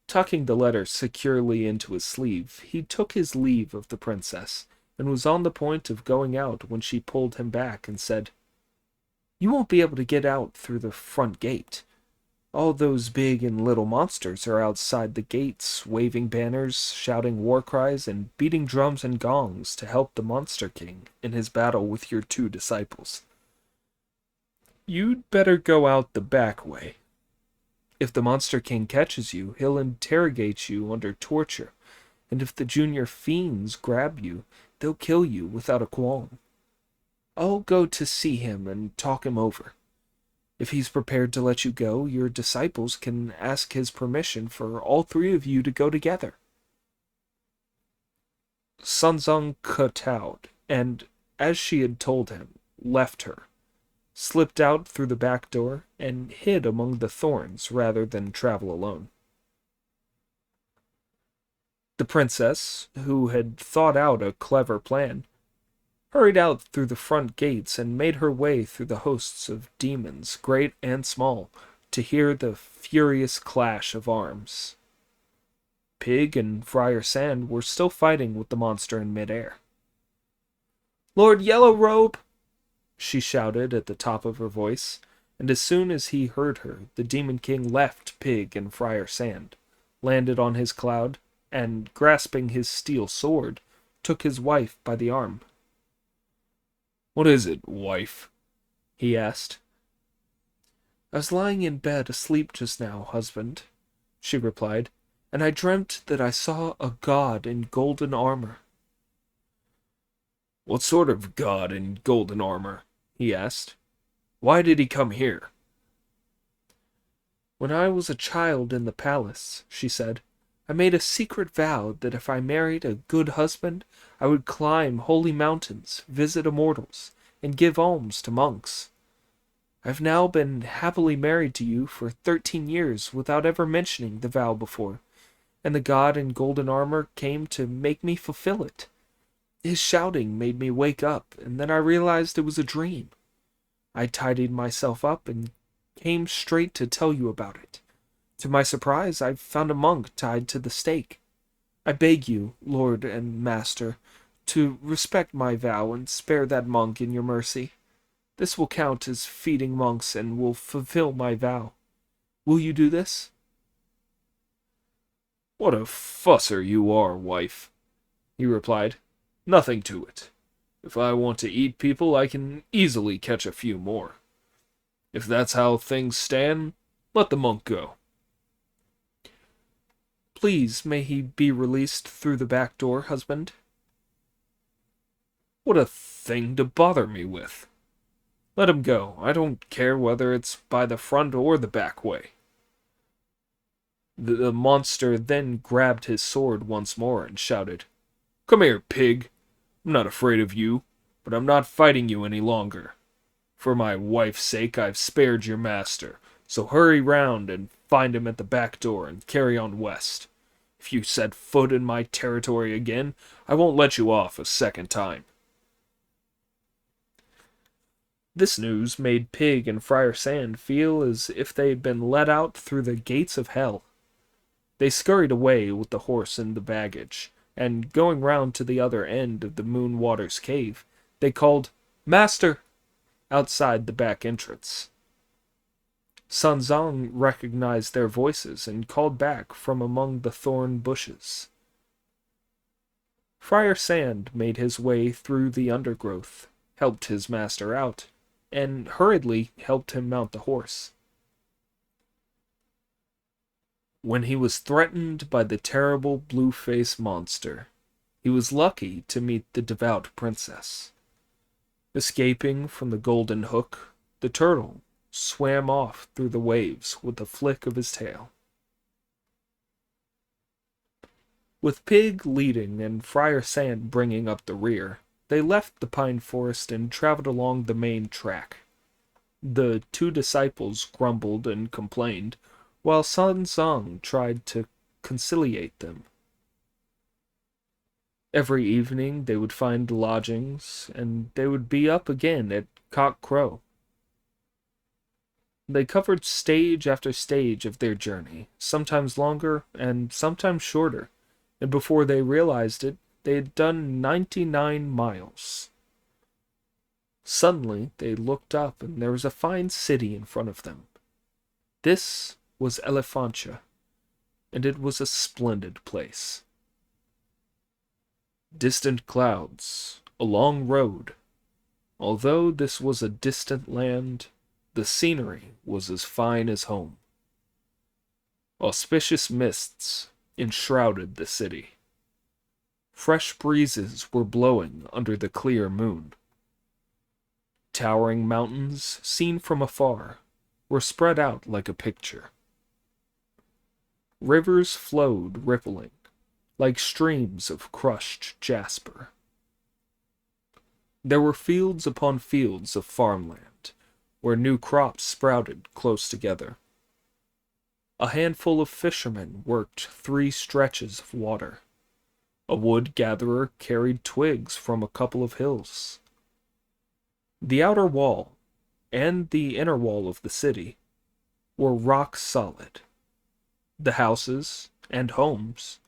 Tucking the letter securely into his sleeve, he took his leave of the princess, and was on the point of going out when she pulled him back and said, "You won't be able to get out through the front gate. All those big and little monsters are outside the gates, waving banners, shouting war cries, and beating drums and gongs to help the Monster King in his battle with your 2 disciples. You'd better go out the back way. If the Monster King catches you, he'll interrogate you under torture, and if the junior fiends grab you, they'll kill you without a qualm. I'll go to see him and talk him over. If he's prepared to let you go, your disciples can ask his permission for all 3 of you to go together." Sunzong kowtowed, and, as she had told him, left her, slipped out through the back door, and hid among the thorns rather than travel alone. The princess, who had thought out a clever plan, hurried out through the front gates and made her way through the hosts of demons, great and small, to hear the furious clash of arms. Pig and Friar Sand were still fighting with the monster in midair. "Lord Yellow Robe!" she shouted at the top of her voice, and as soon as he heard her, the Demon King left Pig and Friar Sand, landed on his cloud, and, grasping his steel sword, took his wife by the arm. "What is it, wife?" he asked. "I was lying in bed asleep just now, husband," she replied, "and I dreamt that I saw a god in golden armor." "What sort of god in golden armor?" he asked. "Why did he come here?" "When I was a child in the palace," she said, "I made a secret vow that if I married a good husband, I would climb holy mountains, visit immortals, and give alms to monks. I've now been happily married to you for 13 years without ever mentioning the vow before, and the god in golden armor came to make me fulfill it. His shouting made me wake up, and then I realized it was a dream. I tidied myself up and came straight to tell you about it. To my surprise, I found a monk tied to the stake. I beg you, Lord and Master, to respect my vow and spare that monk in your mercy. This will count as feeding monks and will fulfill my vow. Will you do this?" "What a fusser you are, wife," he replied. "Nothing to it. If I want to eat people, I can easily catch a few more. If that's how things stand, let the monk go." "Please, may he be released through the back door, husband?" "What a thing to bother me with. Let him go. I don't care whether it's by the front or the back way." The monster then grabbed his sword once more and shouted, "Come here, pig. I'm not afraid of you, but I'm not fighting you any longer. For my wife's sake, I've spared your master, so hurry round and find him at the back door and carry on west. If you set foot in my territory again, I won't let you off a second time." This news made Pig and Friar Sand feel as if they had been let out through the gates of hell. They scurried away with the horse and the baggage, and going round to the other end of the Moon Waters cave, they called, "Master!" outside the back entrance. Sunzong recognized their voices and called back from among the thorn bushes. Friar Sand made his way through the undergrowth, helped his master out, and hurriedly helped him mount the horse. When he was threatened by the terrible blue-faced monster, he was lucky to meet the devout princess. Escaping from the golden hook, the turtle swam off through the waves with a flick of his tail. With Pig leading and Friar Sand bringing up the rear, they left the pine forest and traveled along the main track. The 2 disciples grumbled and complained, while Sun Zong tried to conciliate them. Every evening they would find lodgings, and they would be up again at cock crow. They covered stage after stage of their journey, sometimes longer and sometimes shorter, and before they realized it, they had done 99 miles. Suddenly, they looked up, and there was a fine city in front of them. This was Elephantia, and it was a splendid place. Distant clouds, a long road. Although this was a distant land, the scenery was as fine as home. Auspicious mists enshrouded the city. Fresh breezes were blowing under the clear moon. Towering mountains, seen from afar, were spread out like a picture. Rivers flowed rippling, like streams of crushed jasper. There were fields upon fields of farmland, where new crops sprouted close together. A handful of fishermen worked 3 stretches of water. A wood gatherer carried twigs from a couple of hills. The outer wall and the inner wall of the city were rock solid. The houses and homes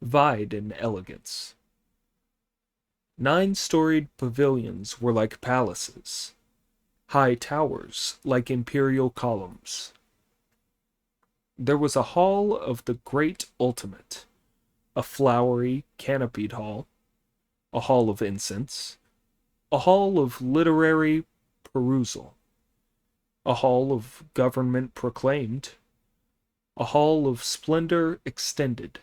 vied in elegance. 9-storied pavilions were like palaces, high towers like imperial columns. There was a hall of the great ultimate, a flowery, canopied hall, a hall of incense, a hall of literary perusal, a hall of government proclaimed, a hall of splendor extended,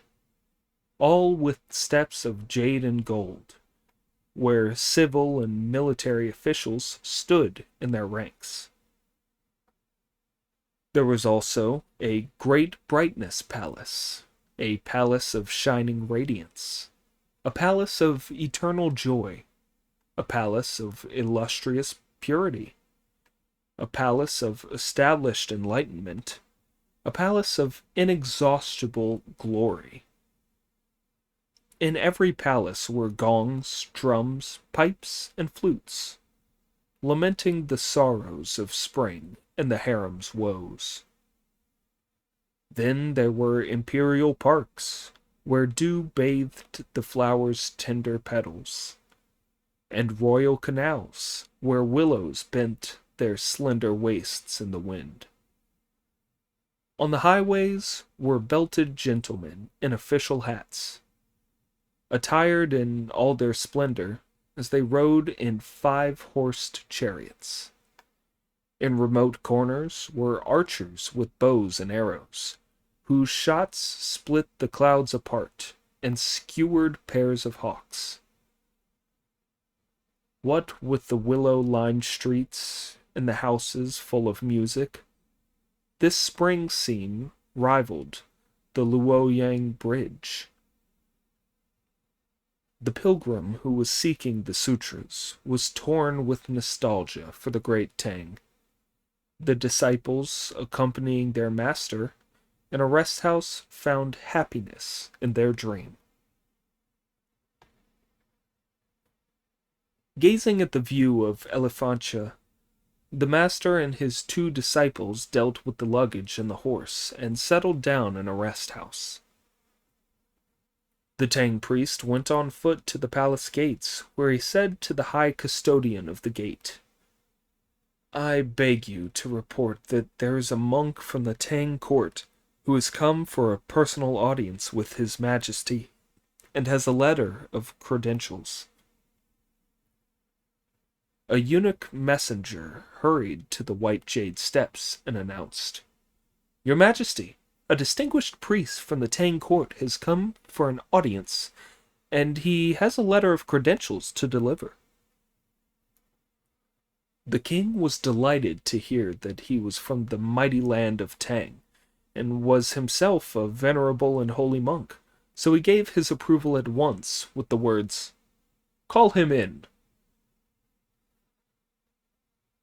all with steps of jade and gold, where civil and military officials stood in their ranks. There was also a great brightness palace, a palace of shining radiance, a palace of eternal joy, a palace of illustrious purity, a palace of established enlightenment, a palace of inexhaustible glory. In every palace were gongs, drums, pipes, and flutes, lamenting the sorrows of spring and the harem's woes. Then there were imperial parks, where dew bathed the flowers' tender petals, and royal canals, where willows bent their slender waists in the wind. On the highways were belted gentlemen in official hats, attired in all their splendor as they rode in 5-horsed chariots. In remote corners were archers with bows and arrows, whose shots split the clouds apart and skewered pairs of hawks. What with the willow-lined streets and the houses full of music, this spring scene rivaled the Luoyang Bridge. The pilgrim who was seeking the sutras was torn with nostalgia for the great Tang. The disciples, accompanying their master, in a rest house found happiness in their dream. Gazing at the view of Elephantia, the master and his 2 disciples dealt with the luggage and the horse and settled down in a rest house. The Tang priest went on foot to the palace gates, where he said to the high custodian of the gate, "I beg you to report that there is a monk from the Tang court who has come for a personal audience with his majesty, and has a letter of credentials." A eunuch messenger hurried to the white jade steps and announced, "Your Majesty, a distinguished priest from the Tang court has come for an audience, and he has a letter of credentials to deliver." The king was delighted to hear that he was from the mighty land of Tang, and was himself a venerable and holy monk, so he gave his approval at once with the words, "Call him in."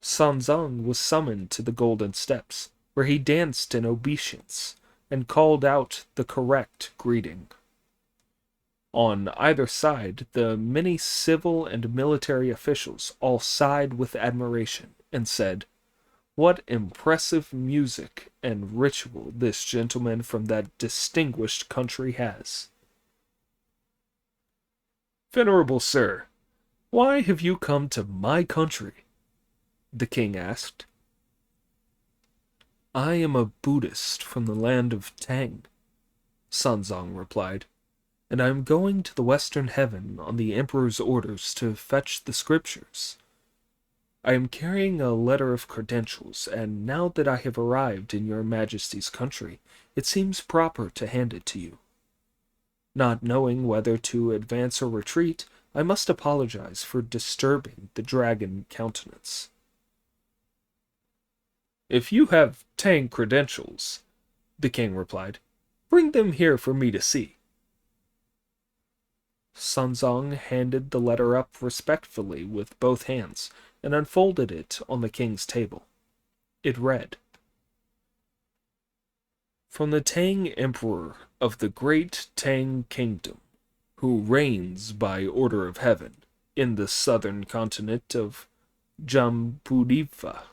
Sanzang was summoned to the golden steps, where he danced in obeisance and called out the correct greeting. On either side, the many civil and military officials all sighed with admiration and said, What impressive music and ritual this gentleman from that distinguished country has. Venerable sir, why have you come to my country? The king asked. I am a Buddhist from the land of Tang, Sanzong replied, and I am going to the Western Heaven on the Emperor's orders to fetch the scriptures. I am carrying a letter of credentials, and now that I have arrived in your Majesty's country, it seems proper to hand it to you. Not knowing whether to advance or retreat, I must apologize for disturbing the dragon countenance. If you have Tang credentials, the king replied, bring them here for me to see. Sanzong handed the letter up respectfully with both hands and unfolded it on the king's table. It read, From the Tang Emperor of the Great Tang Kingdom, who reigns by order of heaven in the southern continent of Jambudiva.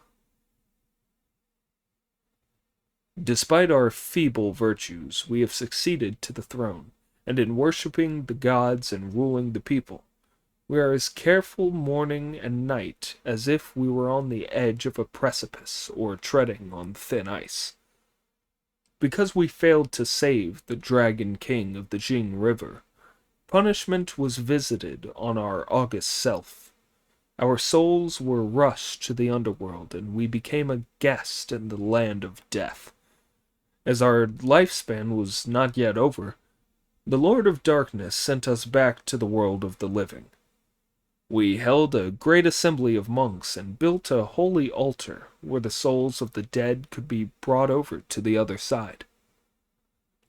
Despite our feeble virtues, we have succeeded to the throne, and in worshipping the gods and ruling the people, we are as careful morning and night as if we were on the edge of a precipice or treading on thin ice. Because we failed to save the Dragon King of the Jing River, punishment was visited on our august self. Our souls were rushed to the underworld, and we became a guest in the land of death. As our lifespan was not yet over, the Lord of Darkness sent us back to the world of the living. We held a great assembly of monks and built a holy altar where the souls of the dead could be brought over to the other side.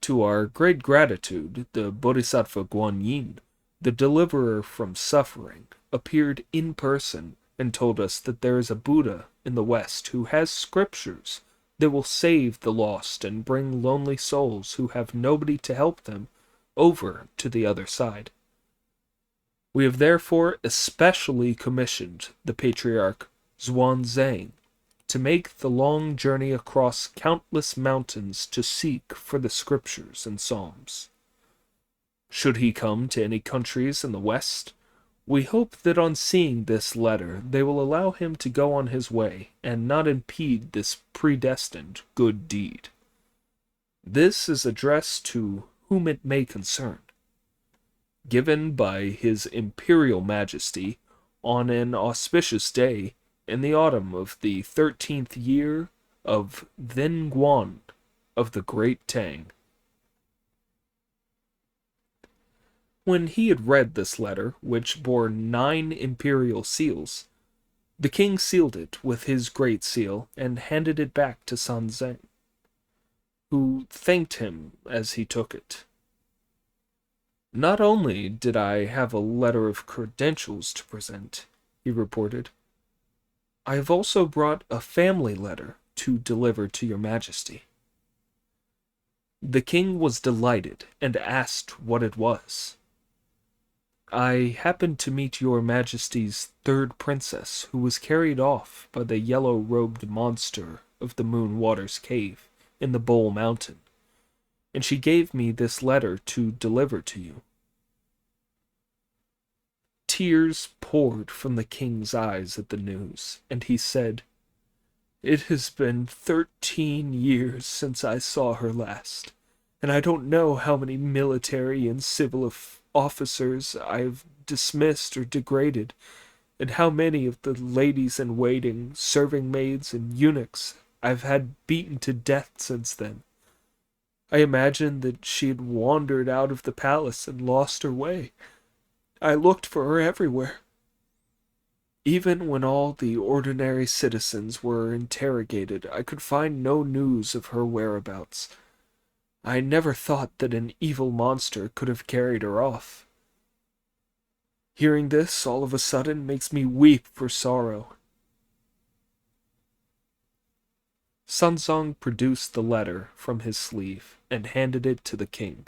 To our great gratitude, the Bodhisattva Guanyin, the deliverer from suffering, appeared in person and told us that there is a Buddha in the West who has scriptures that will save the lost and bring lonely souls who have nobody to help them over to the other side. We have therefore especially commissioned the Patriarch Zhuangzang to make the long journey across countless mountains to seek for the scriptures and psalms. Should he come to any countries in the West, we hope that on seeing this letter they will allow him to go on his way and not impede this predestined good deed. This is addressed to whom it may concern. Given by His Imperial Majesty on an auspicious day in the autumn of the 13th year of Then Guan of the Great Tang. When he had read this letter, which bore 9 imperial seals, the king sealed it with his great seal and handed it back to Sanzang, who thanked him as he took it. Not only did I have a letter of credentials to present, he reported, I have also brought a family letter to deliver to your majesty. The king was delighted and asked what it was. I happened to meet your majesty's 3rd princess, who was carried off by the yellow-robed monster of the Moon Waters Cave in the Bowl Mountain, and she gave me this letter to deliver to you. Tears poured from the king's eyes at the news, and he said, It has been 13 years since I saw her last, and I don't know how many military and civil officers I have dismissed or degraded, and how many of the ladies-in-waiting, serving maids, and eunuchs I've had beaten to death since then. I imagined that she had wandered out of the palace and lost her way. I looked for her everywhere. Even when all the ordinary citizens were interrogated, I could find no news of her whereabouts. I never thought that an evil monster could have carried her off. Hearing this all of a sudden makes me weep for sorrow. Sanzong produced the letter from his sleeve and handed it to the king,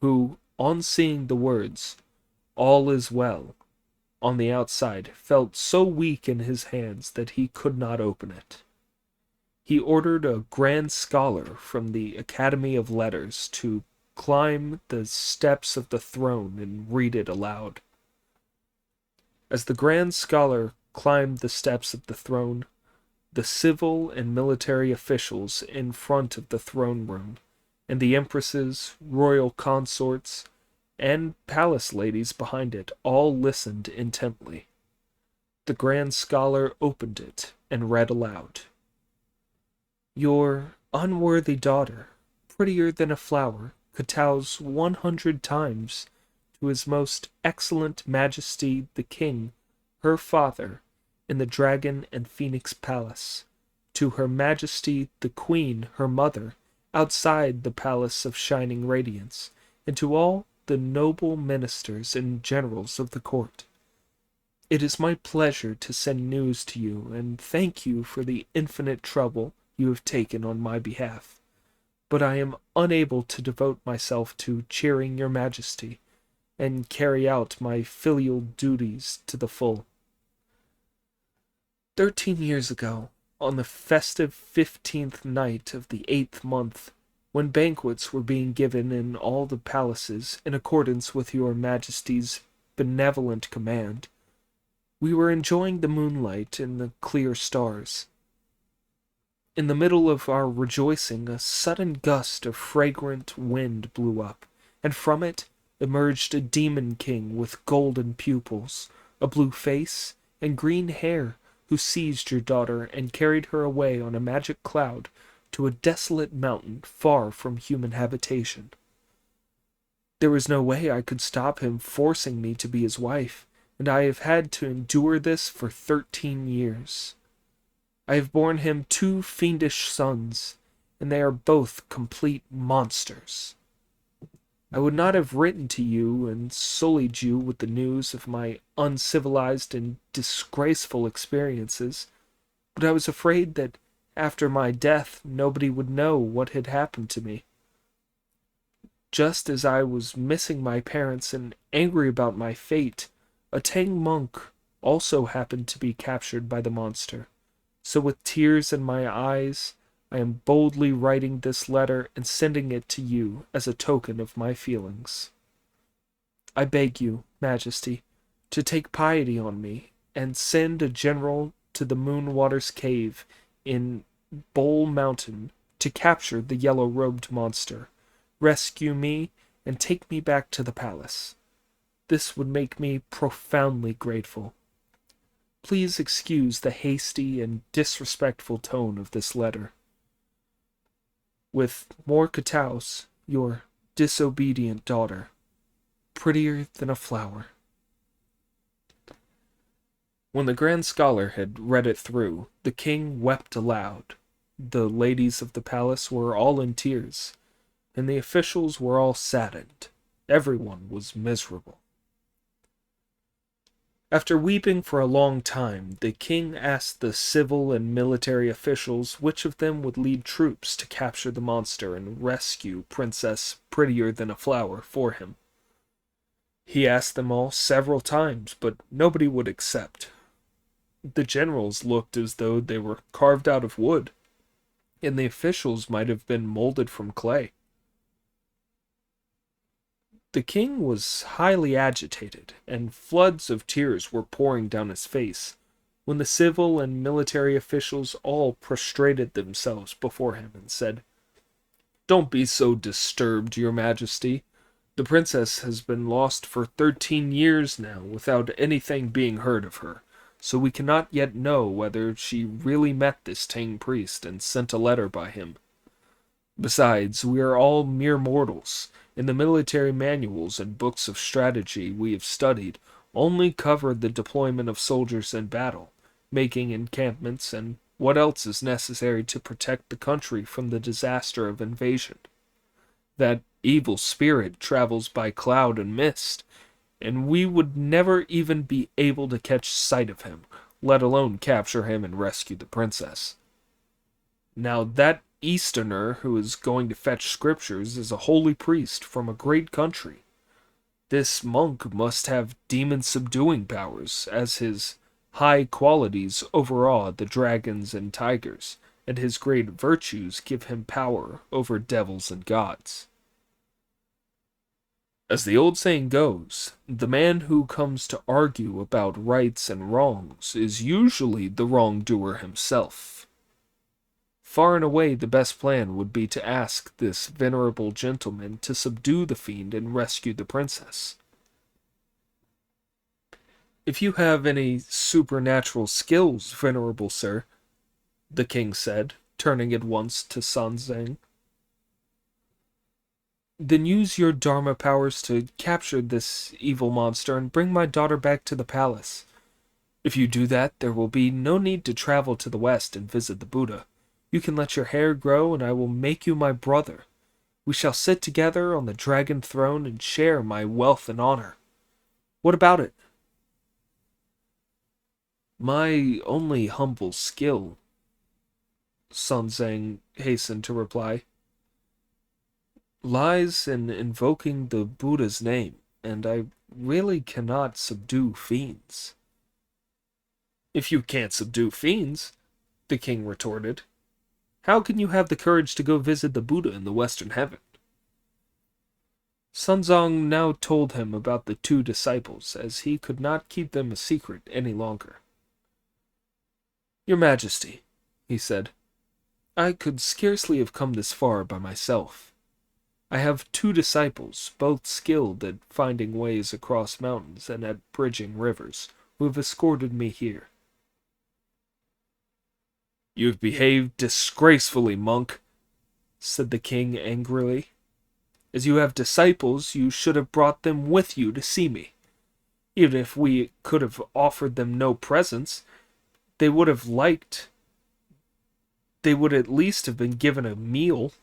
who, on seeing the words, "All is well," on the outside, felt so weak in his hands that he could not open it. he ordered a grand scholar from the Academy of Letters to climb the steps of the throne and read it aloud. As the grand scholar climbed the steps of the throne, the civil and military officials in front of the throne room, and the empresses, royal consorts, and palace ladies behind it all listened intently. The grand scholar opened it and read aloud. Your unworthy daughter, prettier than a flower, kowtows 100 times to his most excellent majesty the king, her father, in the Dragon and Phoenix Palace, to her majesty the queen, her mother, outside the Palace of Shining Radiance, and to all the noble ministers and generals of the court. It is my pleasure to send news to you, and thank you for the infinite trouble you have taken on my behalf. But I am unable to devote myself to cheering your majesty, and carry out my filial duties to the full. 13 years ago, on the festive 15th night of the 8th month, when banquets were being given in all the palaces in accordance with your majesty's benevolent command, we were enjoying the moonlight and the clear stars. In the middle of our rejoicing, a sudden gust of fragrant wind blew up, and from it emerged a demon king with golden pupils, a blue face, and green hair, who seized your daughter and carried her away on a magic cloud to a desolate mountain far from human habitation. There was no way I could stop him forcing me to be his wife, and I have had to endure this for 13 years. I have borne him 2 fiendish sons, and they are both complete monsters. I would not have written to you and sullied you with the news of my uncivilized and disgraceful experiences, but I was afraid that after my death nobody would know what had happened to me. Just as I was missing my parents and angry about my fate, a Tang monk also happened to be captured by the monster. So with tears in my eyes, I am boldly writing this letter and sending it to you as a token of my feelings. I beg you, Majesty, to take pity on me and send a general to the Moonwaters Cave in Bowl Mountain to capture the yellow-robed monster, rescue me, and take me back to the palace. This would make me profoundly grateful. Please excuse the hasty and disrespectful tone of this letter. With more kowtows, your disobedient daughter, prettier than a flower. When the grand scholar had read it through, the king wept aloud. The ladies of the palace were all in tears, and the officials were all saddened. Everyone was miserable. After weeping for a long time, the king asked the civil and military officials which of them would lead troops to capture the monster and rescue Princess Prettier Than a Flower for him. He asked them all several times, but nobody would accept. The generals looked as though they were carved out of wood, and the officials might have been molded from clay. The king was highly agitated, and floods of tears were pouring down his face, when the civil and military officials all prostrated themselves before him and said, "Don't be so disturbed, your majesty. The princess has been lost for 13 years now without anything being heard of her, so we cannot yet know whether she really met this Tang priest and sent a letter by him. Besides, we are all mere mortals. In the military manuals and books of strategy we have studied only cover the deployment of soldiers in battle, making encampments, and what else is necessary to protect the country from the disaster of invasion. That evil spirit travels by cloud and mist, and we would never even be able to catch sight of him, let alone capture him and rescue the princess. Now that Easterner who is going to fetch scriptures is a holy priest from a great country. This monk must have demon-subduing powers, as his high qualities overawe the dragons and tigers, and his great virtues give him power over devils and gods. As the old saying goes, the man who comes to argue about rights and wrongs is usually the wrongdoer himself. Far and away the best plan would be to ask this venerable gentleman to subdue the fiend and rescue the princess. If you have any supernatural skills, venerable sir, the king said, turning at once to Sanzang, then use your Dharma powers to capture this evil monster and bring my daughter back to the palace. If you do that, there will be no need to travel to the west and visit the Buddha. You can let your hair grow, and I will make you my brother. We shall sit together on the dragon throne and share my wealth and honor. What about it? My only humble skill, Sun Zhang hastened to reply, lies in invoking the Buddha's name, and I really cannot subdue fiends. If you can't subdue fiends, the king retorted, how can you have the courage to go visit the Buddha in the western heaven? Sunzong now told him about the 2 disciples, as he could not keep them a secret any longer. Your Majesty, he said, I could scarcely have come this far by myself. I have 2 disciples, both skilled at finding ways across mountains and at bridging rivers, who have escorted me here. You have behaved disgracefully, monk, said the king angrily. As you have disciples, you should have brought them with you to see me. Even if we could have offered them no presents, they would at least have been given a meal.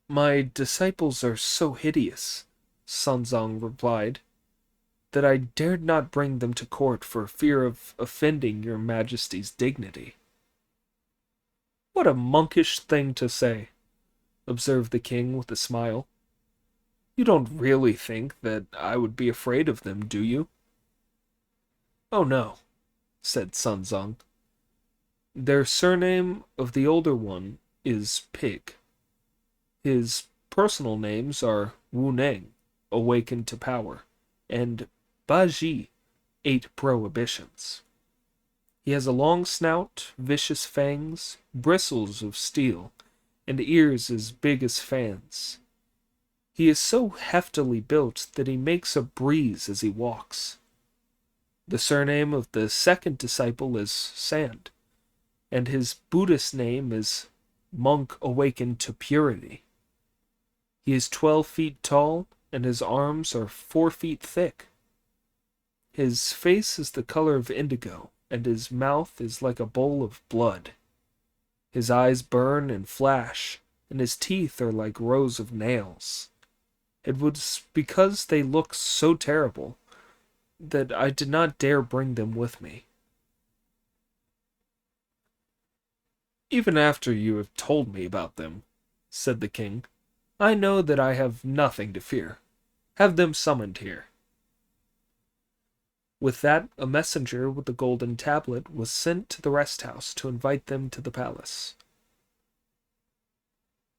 My disciples are so hideous, Sunzong replied, that I dared not bring them to court for fear of offending your Majesty's dignity. What a monkish thing to say, observed the king with a smile. You don't really think that I would be afraid of them, do you? Oh no, said Sunzong. Their surname of the older one is Pig. His personal names are Wu Neng, awakened to power, and Baji, 8 prohibitions. He has a long snout, vicious fangs, bristles of steel, and ears as big as fans. He is so heftily built that he makes a breeze as he walks. The surname of the 2nd disciple is Sand, and his Buddhist name is Monk Awakened to Purity. He is 12 feet tall, and his arms are 4 feet thick. His face is the color of indigo, and his mouth is like a bowl of blood. His eyes burn and flash, and his teeth are like rows of nails. It was because they look so terrible that I did not dare bring them with me. Even after you have told me about them, said the king, I know that I have nothing to fear. Have them summoned here. With that, a messenger with the golden tablet was sent to the rest house to invite them to the palace.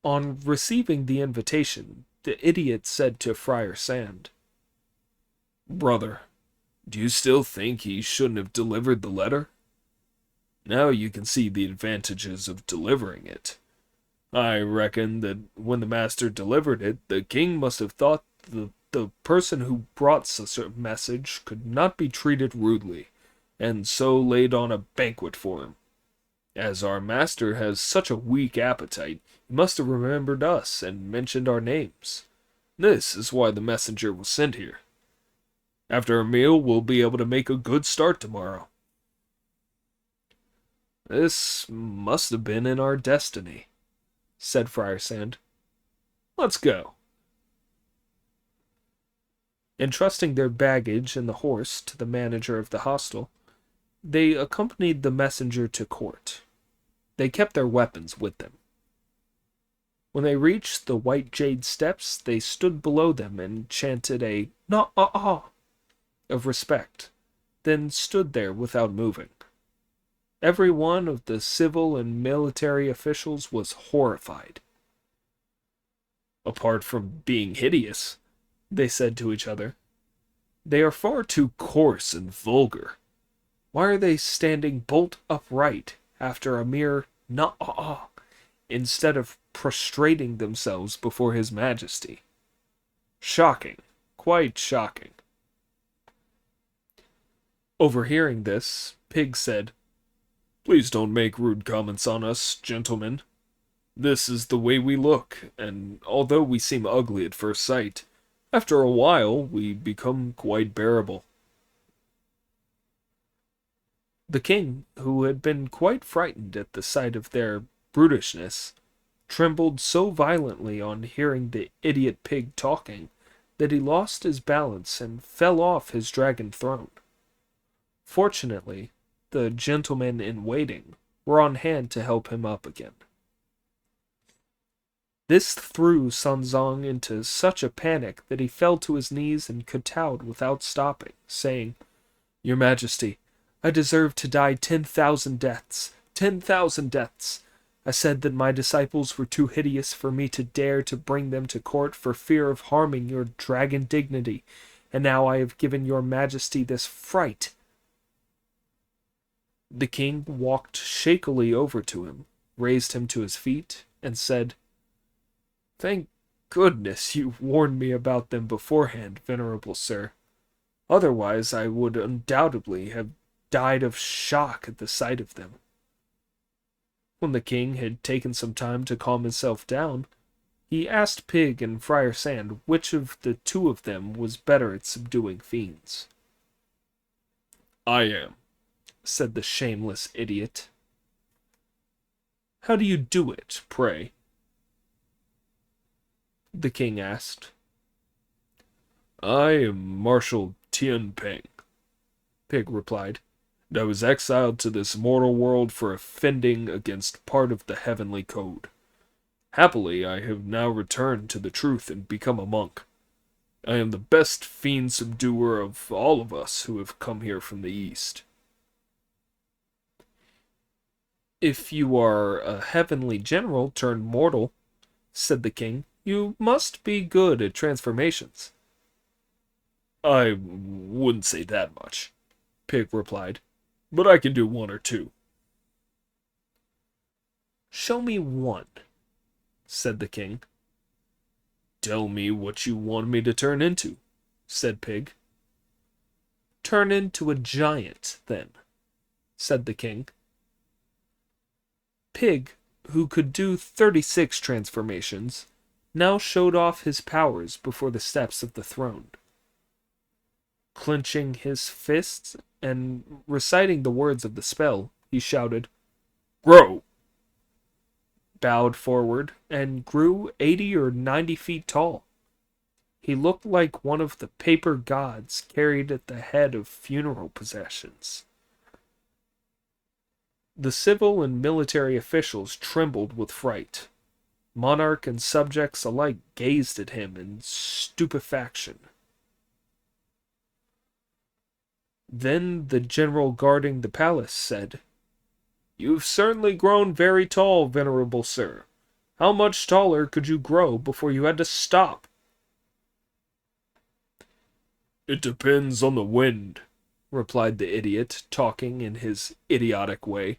On receiving the invitation, the idiot said to Friar Sand, Brother, do you still think he shouldn't have delivered the letter? Now you can see the advantages of delivering it. I reckon that when the master delivered it, the king must have thought the person who brought such a message could not be treated rudely, and so laid on a banquet for him. As our master has such a weak appetite, he must have remembered us and mentioned our names. This is why the messenger was sent here. After a meal, we'll be able to make a good start tomorrow. This must have been in our destiny, said Friar Sand. Let's go. Entrusting their baggage and the horse to the manager of the hostel, they accompanied the messenger to court. They kept their weapons with them. When they reached the white jade steps, they stood below them and chanted a na-ah-ah of respect, then stood there without moving. Every one of the civil and military officials was horrified. Apart from being hideous, They said to each other, they are far too coarse and vulgar. why are they standing bolt upright after a mere "nah" instead of prostrating themselves before his majesty? Shocking, quite shocking. Overhearing this, Pig said, Please don't make rude comments on us, gentlemen. This is the way we look, and although we seem ugly at first sight, after a while we become quite bearable. The king, who had been quite frightened at the sight of their brutishness, trembled so violently on hearing the idiot pig talking that he lost his balance and fell off his dragon throne. Fortunately, the gentlemen in waiting were on hand to help him up again. This threw Sanzong into such a panic that he fell to his knees and kowtowed without stopping, saying, Your Majesty, I deserve to die 10,000 deaths. 10,000 deaths. I said that my disciples were too hideous for me to dare to bring them to court for fear of harming your dragon dignity, and now I have given your Majesty this fright. The king walked shakily over to him, raised him to his feet, and said, Thank goodness you warned me about them beforehand, venerable sir. Otherwise I would undoubtedly have died of shock at the sight of them. When the king had taken some time to calm himself down, he asked Pig and Friar Sand which of the two of them was better at subduing fiends. I am, said the shameless idiot. How do you do it, pray? The king asked. I am Marshal Tian Peng, Pig replied. And I was exiled to this mortal world for offending against part of the heavenly code. Happily, I have now returned to the truth and become a monk. I am the best fiend subduer of all of us who have come here from the east. If you are a heavenly general turned mortal, said the king, you must be good at transformations. I wouldn't say that much, Pig replied, but I can do one or two. Show me one, said the king. Tell me what you want me to turn into, said Pig. Turn into a giant, then, said the king. Pig, who could do 36 transformations, now showed off his powers before the steps of the throne. Clenching his fists and reciting the words of the spell, he shouted, Grow! Bowed forward, and grew 80 or 90 feet tall. He looked like one of the paper gods carried at the head of funeral processions. The civil and military officials trembled with fright. Monarch and subjects alike gazed at him in stupefaction. Then the general guarding the palace said, You've certainly grown very tall, venerable sir. How much taller could you grow before you had to stop? It depends on the wind, replied the idiot, talking in his idiotic way.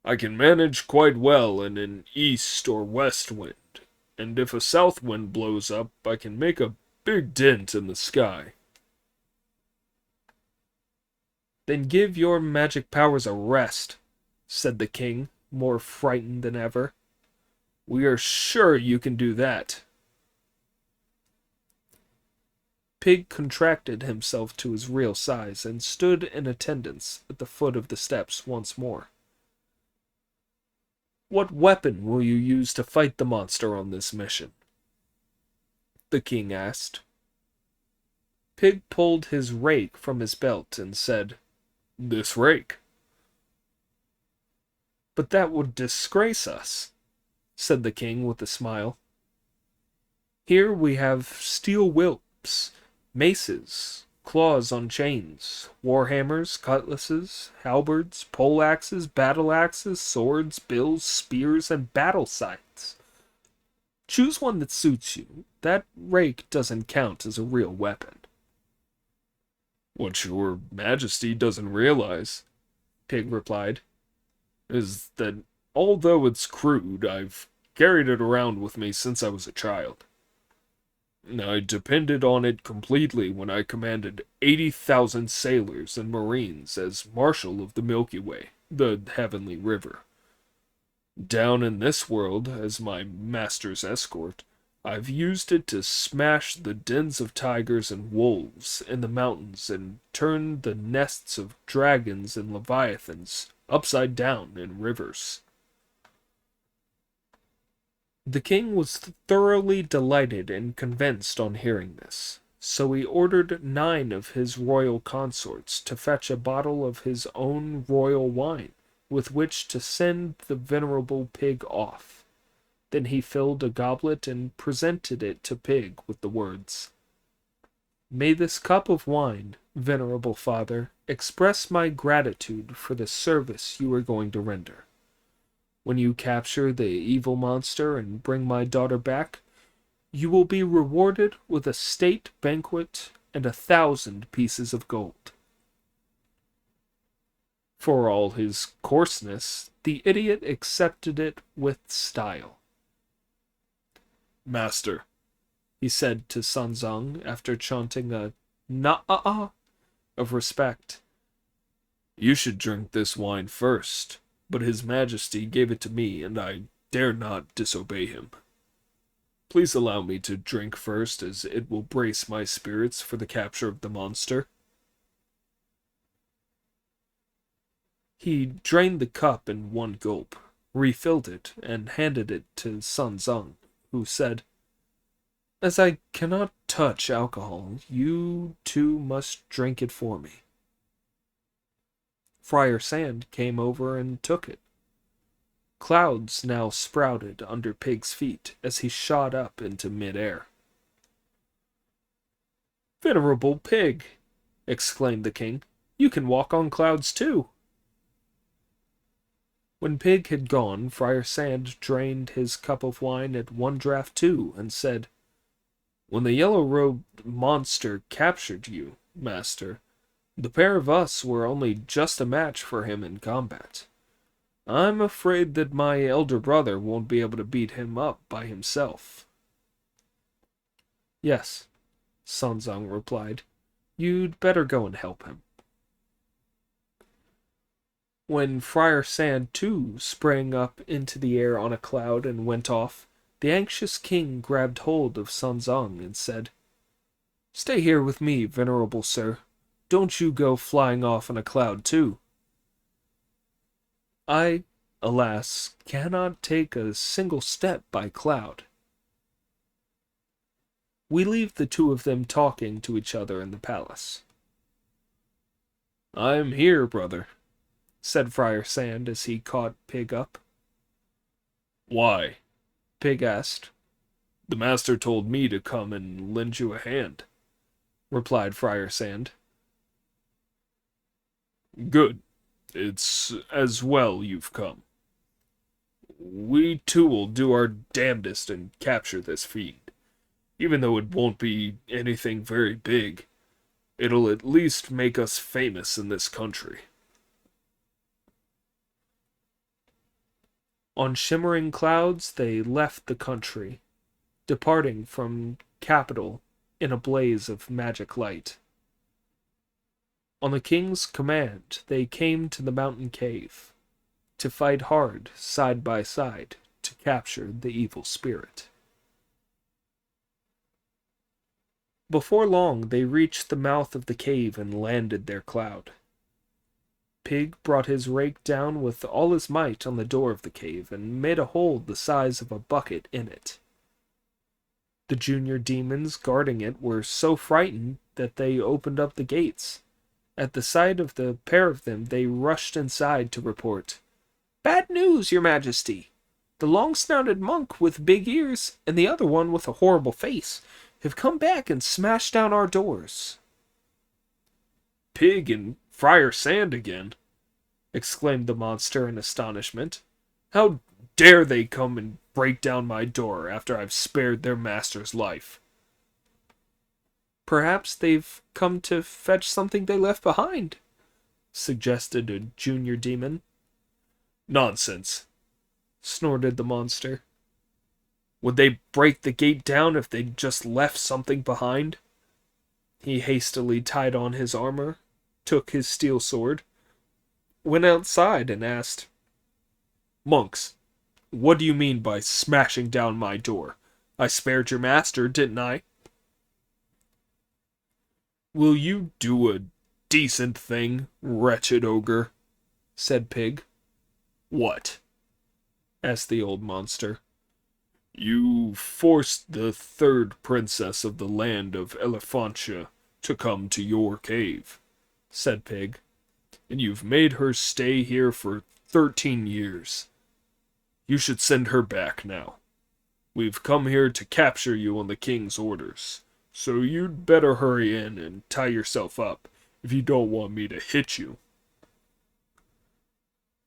I can manage quite well in an east or west wind, and if a south wind blows up, I can make a big dent in the sky. Then give your magic powers a rest, said the king, more frightened than ever. We are sure you can do that. Pig contracted himself to his real size and stood in attendance at the foot of the steps once more. What weapon will you use to fight the monster on this mission? The king asked. Pig pulled his rake from his belt and said, This rake. But that would disgrace us, said the king with a smile. Here we have steel whips, maces, claws on chains, warhammers, cutlasses, halberds, poleaxes, battle axes, swords, bills, spears, and battle scythes. Choose one that suits you. That rake doesn't count as a real weapon. What your majesty doesn't realize, Pig replied. is that although it's crude, I've carried it around with me since I was a child. I depended on it completely when I commanded 80,000 sailors and marines as Marshal of the Milky Way, the Heavenly River. Down in this world, as my master's escort, I've used it to smash the dens of tigers and wolves in the mountains and turn the nests of dragons and leviathans upside down in rivers. The king was thoroughly delighted and convinced on hearing this, so he ordered 9 of his royal consorts to fetch a bottle of his own royal wine, with which to send the venerable Pig off. Then he filled a goblet and presented it to Pig with the words, "May this cup of wine, venerable father, express my gratitude for the service you are going to render. When you capture the evil monster and bring my daughter back, you will be rewarded with a state banquet and 1,000 pieces of gold." For all his coarseness, the idiot accepted it with style. "Master," he said to Sun Zong after chanting a na-ah of respect, "you should drink this wine first, but His Majesty gave it to me and I dare not disobey him. Please allow me to drink first, as it will brace my spirits for the capture of the monster." He drained the cup in one gulp, refilled it, and handed it to Sun Zong, who said, "As I cannot touch alcohol, you two must drink it for me." Friar Sand came over and took it. Clouds now sprouted under Pig's feet as he shot up into mid-air. "Venerable Pig," exclaimed the king, "you can walk on clouds too." When Pig had gone, Friar Sand drained his cup of wine at one draught too, and said, "When the yellow-robed monster captured you, master, the pair of us were only just a match for him in combat. I'm afraid that my elder brother won't be able to beat him up by himself." "Yes," Sun Zong replied. "You'd better go and help him." When Friar Sand too sprang up into the air on a cloud and went off, the anxious king grabbed hold of Sun Zong and said, "Stay here with me, venerable sir. Don't you go flying off on a cloud too." "I, alas, cannot take a single step by cloud." We leave the two of them talking to each other in the palace. "I'm here, brother," said Friar Sand as he caught Pig up. "Why?" Pig asked. "The master told me to come and lend you a hand," replied Friar Sand. "Good. It's as well you've come. We two will do our damnedest and capture this fiend. Even though it won't be anything very big, it'll at least make us famous in this country." On shimmering clouds they left the country, departing from capital in a blaze of magic light. On the king's command, they came to the mountain cave, to fight hard, side by side, to capture the evil spirit. Before long, they reached the mouth of the cave and landed their cloud. Pig brought his rake down with all his might on the door of the cave and made a hole the size of a bucket in it. The junior demons guarding it were so frightened that they opened up the gates. At the sight of the pair of them, they rushed inside to report, "Bad news, your majesty! The long-snouted monk with big ears and the other one with a horrible face have come back and smashed down our doors." Pig and Friar Sand again!" exclaimed the monster in astonishment. "How dare they come and break down my door after I've spared their master's life?" "Perhaps they've come to fetch something they left behind," suggested a junior demon. "Nonsense," snorted the monster. "Would they break the gate down if they'd just left something behind?" He hastily tied on his armor, took his steel sword, went outside, and asked, "Monks, what do you mean by smashing down my door? I spared your master, didn't I?" "Will you do a decent thing, wretched ogre?" said Pig. "What?" asked the old monster. "You forced the third princess of the land of Elephantia to come to your cave," said Pig, "and you've made her stay here for 13 years. You should send her back now. We've come here to capture you on the king's orders, so you'd better hurry in and tie yourself up if you don't want me to hit you."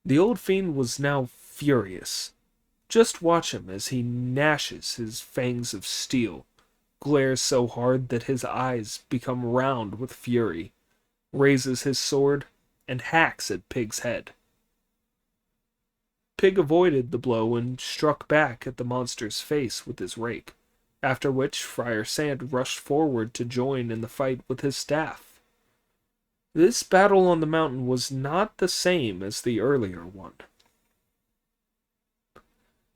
The old fiend was now furious. Just watch him as he gnashes his fangs of steel, glares so hard that his eyes become round with fury, raises his sword, and hacks at Pig's head. Pig avoided the blow and struck back at the monster's face with his rake, after which Friar Sand rushed forward to join in the fight with his staff. This battle on the mountain was not the same as the earlier one.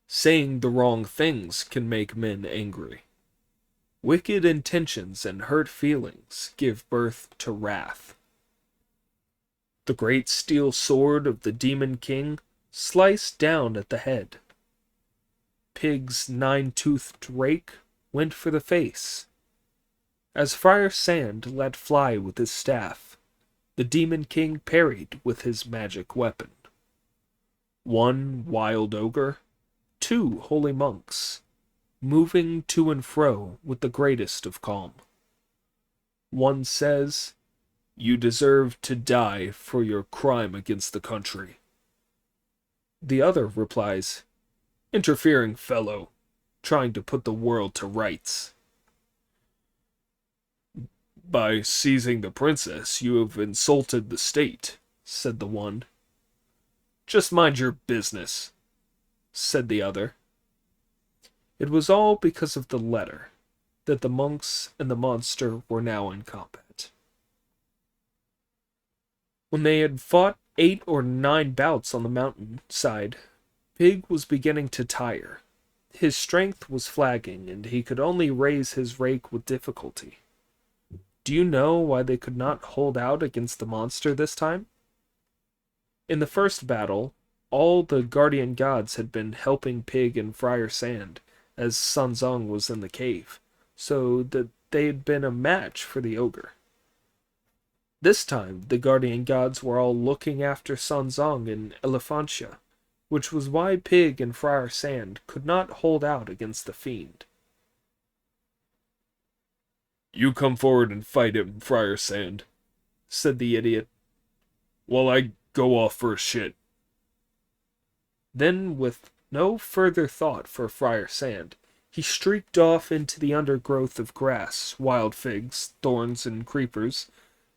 Saying the wrong things can make men angry. Wicked intentions and hurt feelings give birth to wrath. The great steel sword of the Demon King sliced down at the head. Pig's 9-toothed rake went for the face. As Friar Sand let fly with his staff, the Demon King parried with his magic weapon. One wild ogre, 2 holy monks, moving to and fro with the greatest of calm. One says, "You deserve to die for your crime against the country." The other replies, "Interfering fellow, trying to put the world to rights." "By seizing the princess, you have insulted the state," said the one. "Just mind your business," said the other. It was all because of the letter that the monks and the monster were now in combat. When they had fought 8 or 9 bouts on the mountain side, Pig was beginning to tire. His strength was flagging, and he could only raise his rake with difficulty. Do you know why they could not hold out against the monster this time? In the first battle, all the guardian gods had been helping Pig and Friar Sand, as Sun Zong was in the cave, so that they had been a match for the ogre. This time, the guardian gods were all looking after Sun Zong in Elephantia, which was why Pig and Friar Sand could not hold out against the fiend. "You come forward and fight him, Friar Sand," said the idiot, "while I go off for a shit." Then, with no further thought for Friar Sand, he streaked off into the undergrowth of grass, wild figs, thorns, and creepers,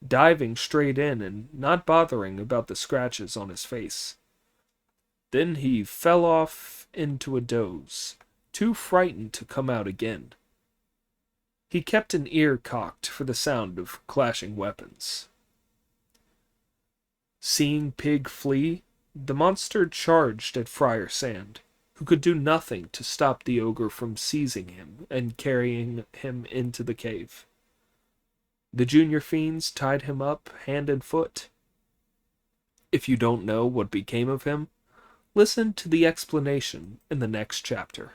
diving straight in and not bothering about the scratches on his face. Then he fell off into a doze, too frightened to come out again. He kept an ear cocked for the sound of clashing weapons. Seeing Pig flee, the monster charged at Friar Sand, who could do nothing to stop the ogre from seizing him and carrying him into the cave. The junior fiends tied him up hand and foot. If you don't know what became of him, listen to the explanation in the next chapter.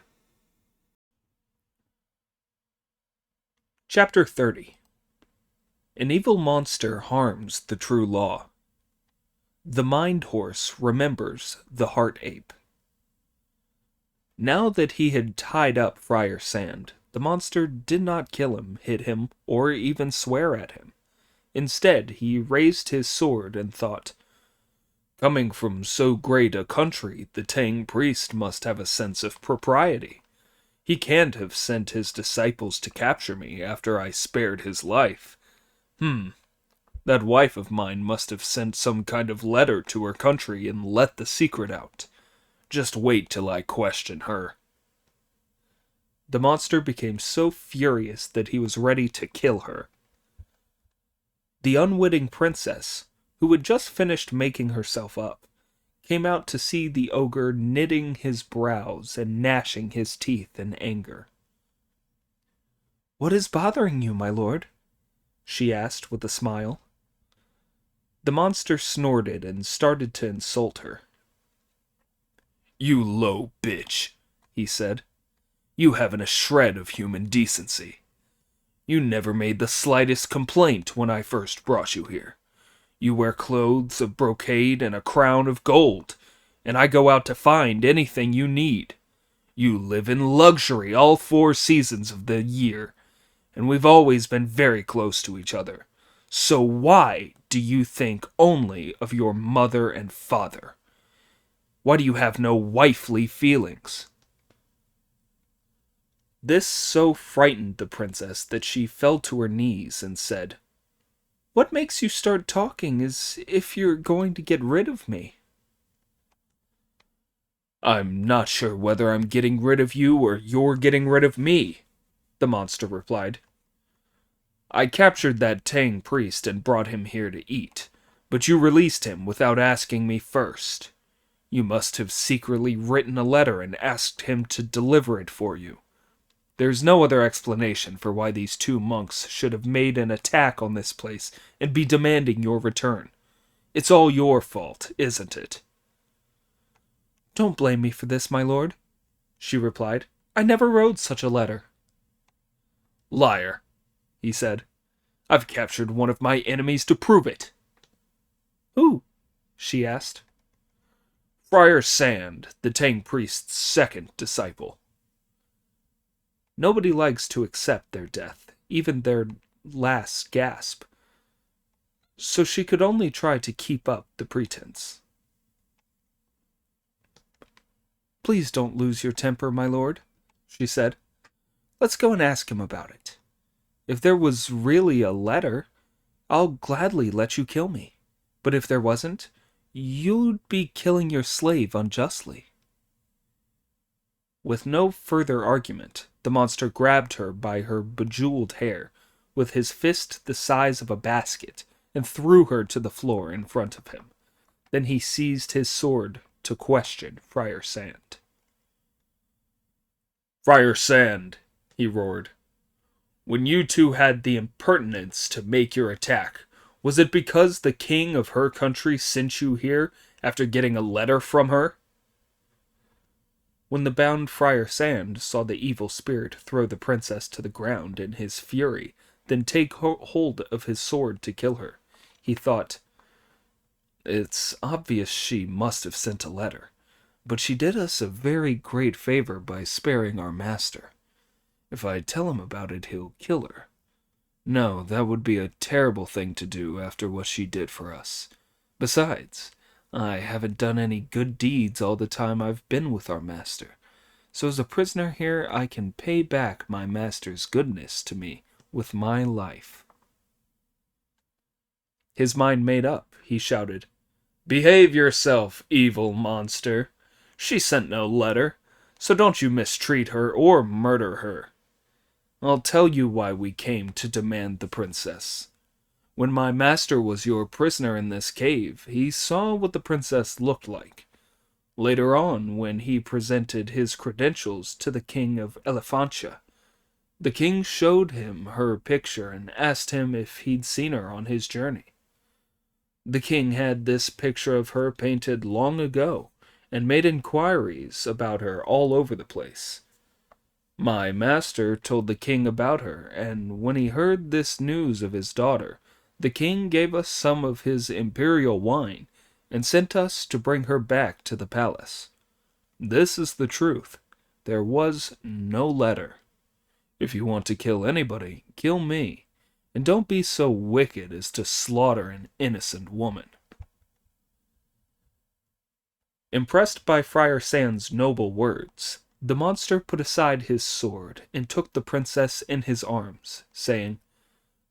Chapter 30. An evil monster harms the true law. The mind horse remembers the heart ape. Now that he had tied up Friar Sand, the monster did not kill him, hit him, or even swear at him. Instead, he raised his sword and thought, "Coming from so great a country, the Tang priest must have a sense of propriety. He can't have sent his disciples to capture me after I spared his life. That wife of mine must have sent some kind of letter to her country and let the secret out. Just wait till I question her." The monster became so furious that he was ready to kill her. The unwitting princess, who had just finished making herself up, came out to see the ogre knitting his brows and gnashing his teeth in anger. "What is bothering you, my lord?" she asked with a smile. The monster snorted and started to insult her. "You low bitch," he said. "You haven't a shred of human decency. You never made the slightest complaint when I first brought you here. You wear clothes of brocade and a crown of gold, and I go out to find anything you need. You live in luxury all 4 seasons of the year, and we've always been very close to each other. So why do you think only of your mother and father? Why do you have no wifely feelings?" This so frightened the princess that she fell to her knees and said, "What makes you start talking as if you're going to get rid of me?" "I'm not sure whether I'm getting rid of you or you're getting rid of me," the monster replied. "I captured that Tang priest and brought him here to eat, but you released him without asking me first. You must have secretly written a letter and asked him to deliver it for you. There's no other explanation for why these 2 monks should have made an attack on this place and be demanding your return. It's all your fault, isn't it?" "Don't blame me for this, my lord," she replied. "I never wrote such a letter." "Liar," he said. "I've captured one of my enemies to prove it." "Who?" she asked. "Friar Sand, the Tang priest's 2nd disciple." Nobody likes to accept their death, even their last gasp. So she could only try to keep up the pretense. "Please don't lose your temper, my lord," she said. "Let's go and ask him about it. If there was really a letter, I'll gladly let you kill me. But if there wasn't, you'd be killing your slave unjustly." With no further argument, the monster grabbed her by her bejeweled hair with his fist the size of a basket and threw her to the floor in front of him. Then he seized his sword to question Friar Sand. "Friar Sand," he roared, "when you 2 had the impertinence to make your attack, was it because the king of her country sent you here after getting a letter from her?" When the bound Friar Sand saw the evil spirit throw the princess to the ground in his fury, then take hold of his sword to kill her, he thought, "It's obvious she must have sent a letter, but she did us a very great favor by sparing our master. If I tell him about it, he'll kill her. No, that would be a terrible thing to do after what she did for us. Besides, I haven't done any good deeds all the time I've been with our master. So as a prisoner here, I can pay back my master's goodness to me with my life." His mind made up, he shouted, "Behave yourself, evil monster. She sent no letter, so don't you mistreat her or murder her. I'll tell you why we came to demand the princess. When my master was your prisoner in this cave, he saw what the princess looked like. Later on, when he presented his credentials to the king of Elephantia, the king showed him her picture and asked him if he'd seen her on his journey. The king had this picture of her painted long ago and made inquiries about her all over the place. My master told the king about her, and when he heard this news of his daughter, the king gave us some of his imperial wine and sent us to bring her back to the palace. This is the truth. There was no letter. If you want to kill anybody, kill me, And don't be so wicked as to slaughter an innocent woman." Impressed by Friar Sand's noble words, the monster put aside his sword and took the princess in his arms, saying,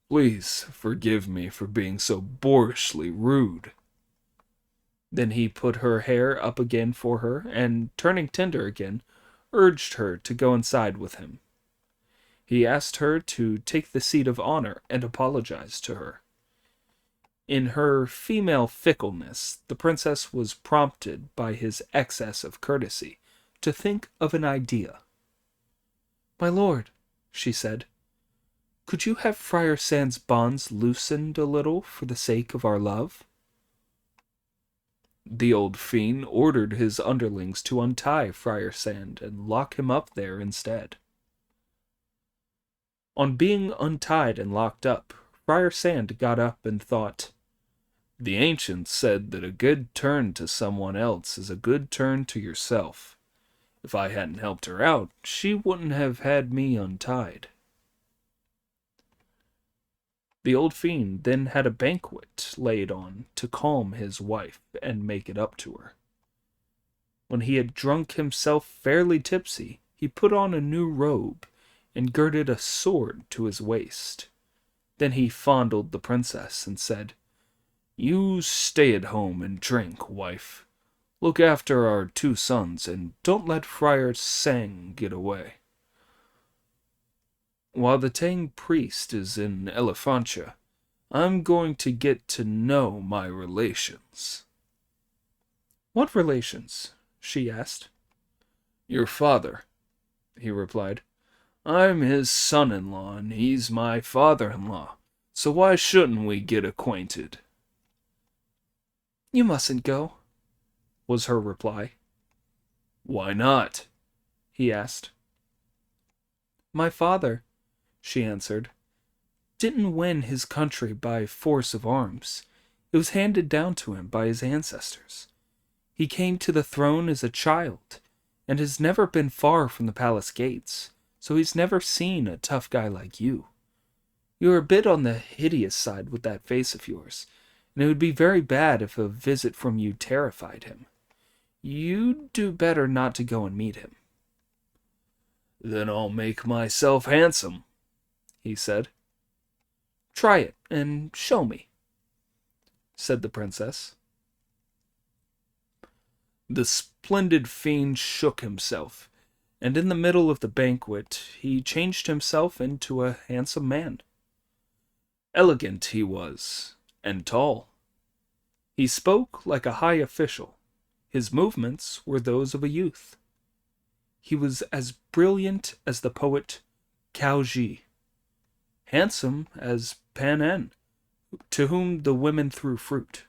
"Please forgive me for being so boorishly rude." Then he put her hair up again for her, and, turning tender again, urged her to go inside with him. He asked her to take the seat of honor and apologize to her. In her female fickleness, the princess was prompted by his excess of courtesy to think of an idea. "My lord," she said, "could you have Friar Sand's bonds loosened a little for the sake of our love?" The old fiend ordered his underlings to untie Friar Sand and lock him up there instead. On being untied and locked up, Friar Sand got up and thought, "The ancients said that a good turn to someone else is a good turn to yourself. If I hadn't helped her out, she wouldn't have had me untied." The old fiend then had a banquet laid on to calm his wife and make it up to her. When he had drunk himself fairly tipsy, he put on a new robe and girded a sword to his waist. Then he fondled the princess and said, "You stay at home and drink, wife. Look after our 2 sons, and don't let Friar Sang get away. While the Tang priest is in Elefantia, I'm going to get to know my relations." "What relations?" she asked. "Your father," he replied. "I'm his son-in-law, and he's my father-in-law, so why shouldn't we get acquainted?" "You mustn't go," was her reply. "Why not?" he asked. "My father," she answered, "didn't win his country by force of arms. It was handed down to him by his ancestors. He came to the throne as a child, and has never been far from the palace gates, so he's never seen a tough guy like you. You're a bit on the hideous side with that face of yours, and it would be very bad if a visit from you terrified him. You'd do better not to go and meet him." "Then I'll make myself handsome," he said. "Try it, and show me," said the princess. The splendid fiend shook himself, and in the middle of the banquet he changed himself into a handsome man. Elegant he was, and tall. He spoke like a high official. His movements were those of a youth. He was as brilliant as the poet Cao Ji, handsome as Pan En, to whom the women threw fruit.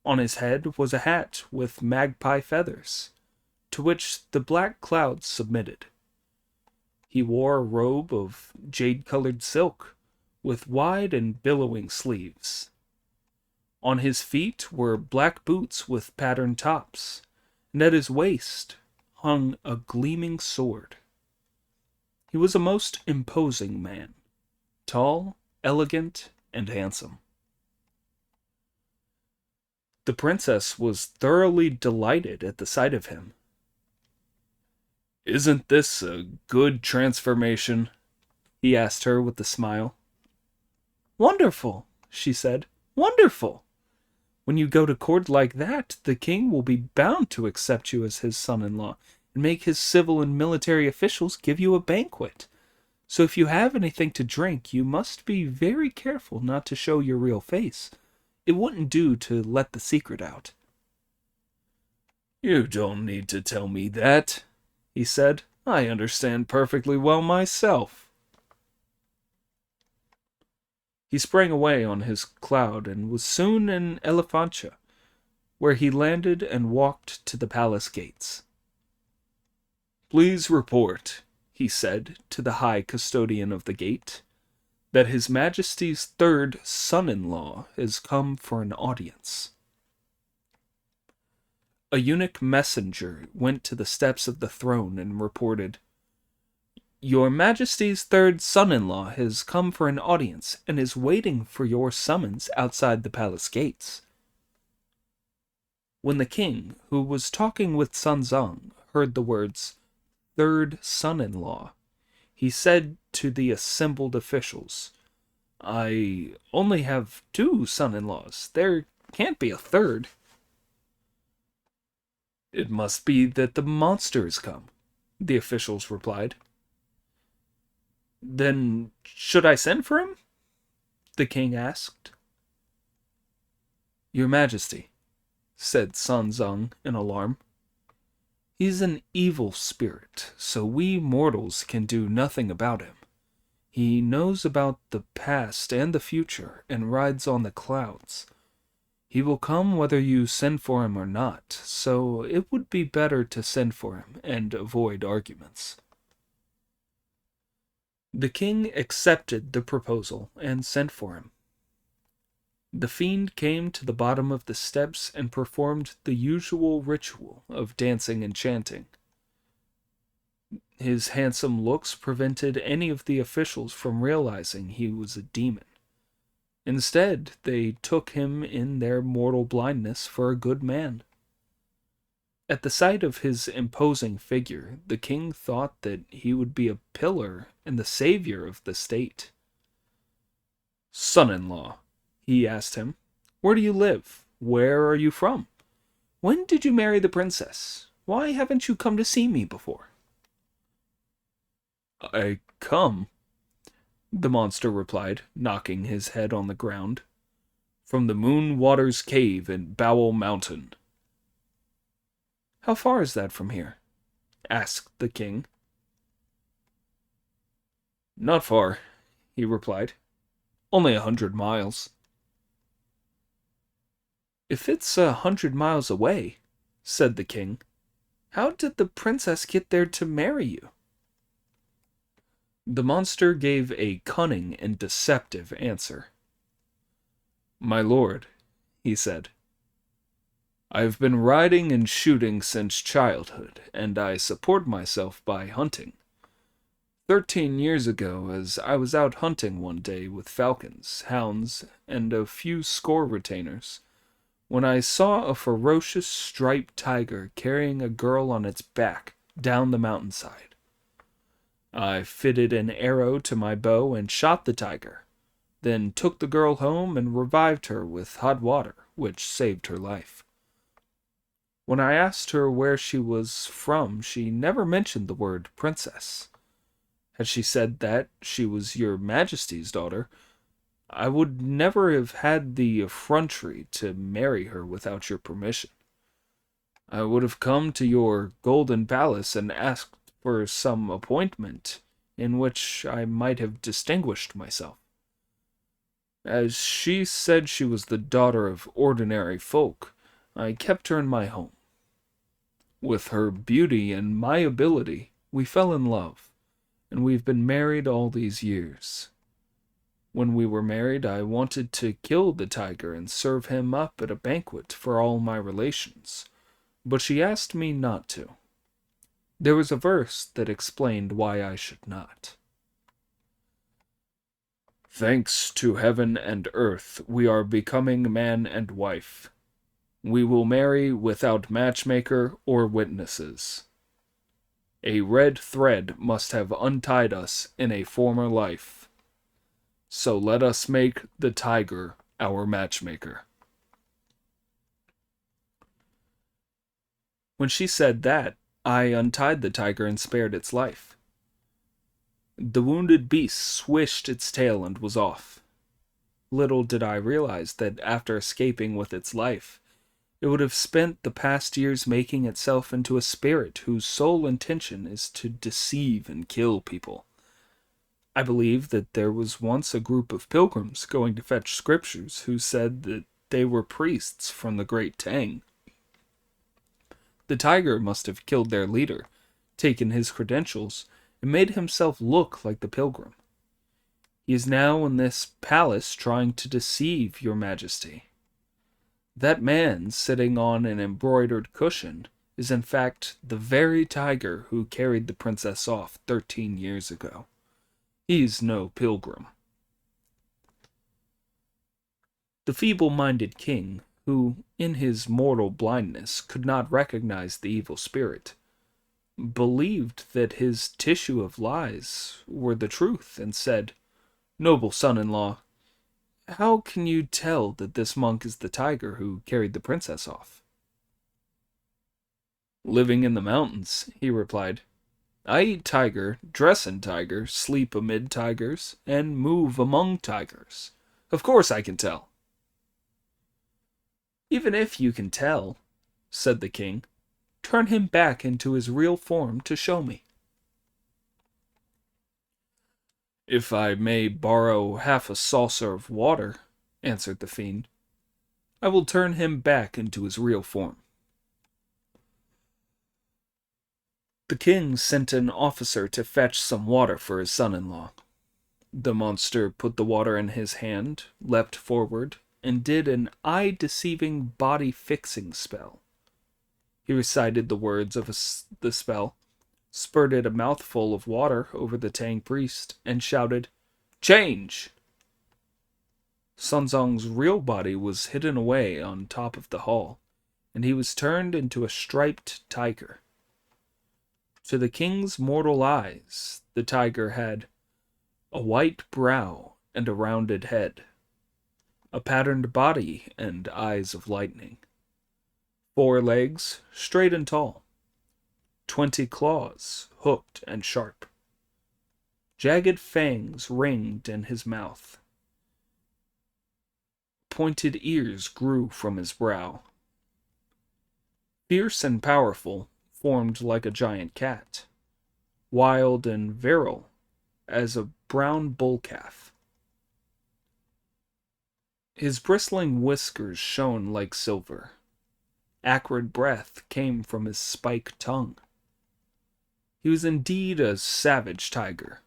On his head was a hat with magpie feathers, to which the black clouds submitted. He wore a robe of jade-colored silk, with wide and billowing sleeves. On his feet were black boots with patterned tops, and at his waist hung a gleaming sword. He was a most imposing man, tall, elegant, and handsome. The princess was thoroughly delighted at the sight of him. "Isn't this a good transformation?" he asked her with a smile. "Wonderful," she said. "Wonderful! When you go to court like that, the king will be bound to accept you as his son-in-law and make his civil and military officials give you a banquet. So if you have anything to drink, you must be very careful not to show your real face. It wouldn't do to let the secret out." "You don't need to tell me that," he said. "I understand perfectly well myself." He sprang away on his cloud and was soon in Elefantia, where he landed and walked to the palace gates. "Please report," he said to the high custodian of the gate, "that His Majesty's 3rd son-in-law has come for an audience." A eunuch messenger went to the steps of the throne and reported, Your Majesty's third son-in-law has come for an audience and is waiting for your summons outside the palace gates. When the king, who was talking with Sun Zong, heard the words, third son-in-law, he said to the assembled officials, I only have 2 son-in-laws. There can't be a third. It must be that the monster has come, the officials replied. Then should I send for him? The king asked. Your Majesty, said Sun Zong in alarm. He's an evil spirit, so we mortals can do nothing about him. He knows about the past and the future and rides on the clouds. He will come whether you send for him or not, so it would be better to send for him and avoid arguments. The king accepted the proposal and sent for him. The fiend came to the bottom of the steps and performed the usual ritual of dancing and chanting. His handsome looks prevented any of the officials from realizing he was a demon. Instead, they took him in their mortal blindness for a good man. At the sight of his imposing figure, the king thought that he would be a pillar and the savior of the state. Son-in-law, he asked him, where do you live? Where are you from? When did you marry the princess? Why haven't you come to see me before? I come, the monster replied, knocking his head on the ground, from the Moon Waters Cave in Bowel Mountain. How far is that from here? Asked the king. Not far, he replied. Only 100 miles. If it's 100 miles away, said the king, how did the princess get there to marry you? The monster gave a cunning and deceptive answer. My lord, he said, I have been riding and shooting since childhood, and I support myself by hunting. 13 years ago, as I was out hunting one day with falcons, hounds, and a few score retainers, when I saw a ferocious striped tiger carrying a girl on its back down the mountainside. I fitted an arrow to my bow and shot the tiger, then took the girl home and revived her with hot water, which saved her life. When I asked her where she was from, she never mentioned the word princess. Had she said that she was your Majesty's daughter, I would never have had the effrontery to marry her without your permission. I would have come to your golden palace and asked for some appointment in which I might have distinguished myself. As she said she was the daughter of ordinary folk, I kept her in my home. With her beauty and my ability, we fell in love, and we've been married all these years. When we were married, I wanted to kill the tiger and serve him up at a banquet for all my relations, but she asked me not to. There was a verse that explained why I should not. Thanks to heaven and earth, we are becoming man and wife. We will marry without matchmaker or witnesses. A red thread must have untied us in a former life. So let us make the tiger our matchmaker. When she said that, I untied the tiger and spared its life. The wounded beast swished its tail and was off. Little did I realize that after escaping with its life, it would have spent the past years making itself into a spirit whose sole intention is to deceive and kill people. I believe that there was once a group of pilgrims going to fetch scriptures who said that they were priests from the Great Tang. The tiger must have killed their leader, taken his credentials, and made himself look like the pilgrim. He is now in this palace trying to deceive your Majesty. That man sitting on an embroidered cushion is in fact the very tiger who carried the princess off 13 years ago. He's no pilgrim. The feeble-minded king, who, in his mortal blindness, could not recognize the evil spirit, believed that his tissue of lies were the truth, and said, "Noble son-in-law, how can you tell that this monk is the tiger who carried the princess off?" "Living in the mountains," he replied. "I eat tiger, dress in tiger, sleep amid tigers, and move among tigers. Of course I can tell." "Even if you can tell," said the king, "turn him back into his real form to show me." "If I may borrow half a saucer of water," answered the fiend, "I will turn him back into his real form." The king sent an officer to fetch some water for his son-in-law. The monster put the water in his hand, leapt forward, and did an eye-deceiving body-fixing spell. He recited the words of the spell, spurted a mouthful of water over the Tang priest, and shouted, "Change!" Sunzong's real body was hidden away on top of the hall, and he was turned into a striped tiger. To the king's mortal eyes, the tiger had a white brow and a rounded head, a patterned body and eyes of lightning, 4 legs, straight and tall, 20 claws, hooked and sharp. Jagged fangs ringed in his mouth. Pointed ears grew from his brow. Fierce and powerful, formed like a giant cat, wild and virile as a brown bull calf. His bristling whiskers shone like silver. Acrid breath came from his spiked tongue. He was indeed a savage tiger,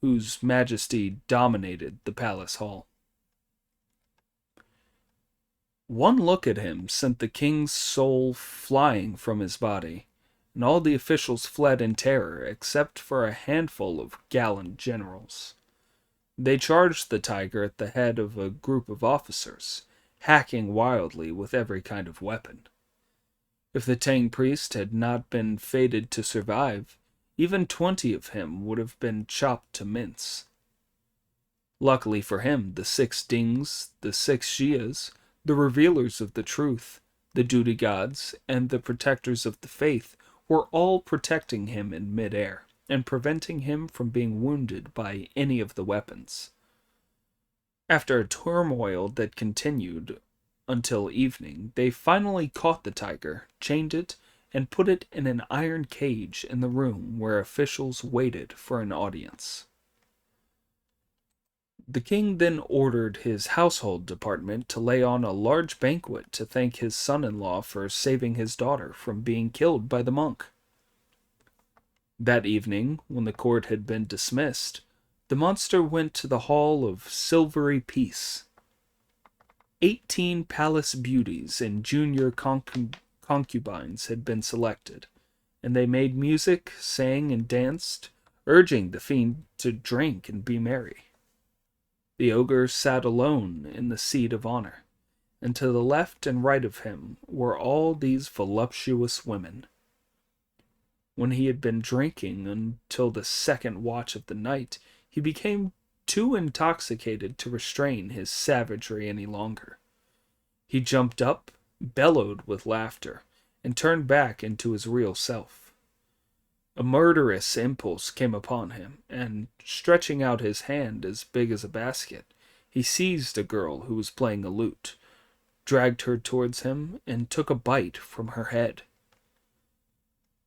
whose majesty dominated the palace hall. One look at him sent the king's soul flying from his body, and all the officials fled in terror except for a handful of gallant generals. They charged the tiger at the head of a group of officers, hacking wildly with every kind of weapon. If the Tang priest had not been fated to survive, even 20 of him would have been chopped to mince. Luckily for him, the 6 Dings, the 6 Shias, the revealers of the truth, the duty gods, and the protectors of the faith were all protecting him in midair and preventing him from being wounded by any of the weapons. After a turmoil that continued until evening, they finally caught the tiger, chained it, and put it in an iron cage in the room where officials waited for an audience. The king then ordered his household department to lay on a large banquet to thank his son-in-law for saving his daughter from being killed by the monk. That evening, when the court had been dismissed, the monster went to the Hall of Silvery Peace. 18 palace beauties and junior concubines had been selected, and they made music, sang, and danced, urging the fiend to drink and be merry. The ogre sat alone in the seat of honor, and to the left and right of him were all these voluptuous women. When he had been drinking until the 2nd watch of the night, he became too intoxicated to restrain his savagery any longer. He jumped up, bellowed with laughter, and turned back into his real self. A murderous impulse came upon him, and, stretching out his hand as big as a basket, he seized a girl who was playing a lute, dragged her towards him, and took a bite from her head.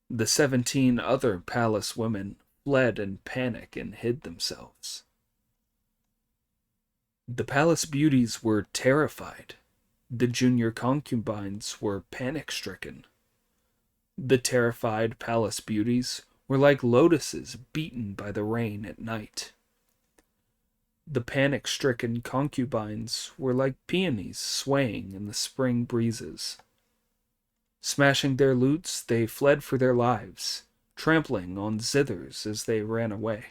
The 17 other palace women fled in panic and hid themselves. The palace beauties were terrified. The junior concubines were panic-stricken. The terrified palace beauties were like lotuses beaten by the rain at night. The panic-stricken concubines were like peonies swaying in the spring breezes. Smashing their lutes, they fled for their lives, trampling on zithers as they ran away.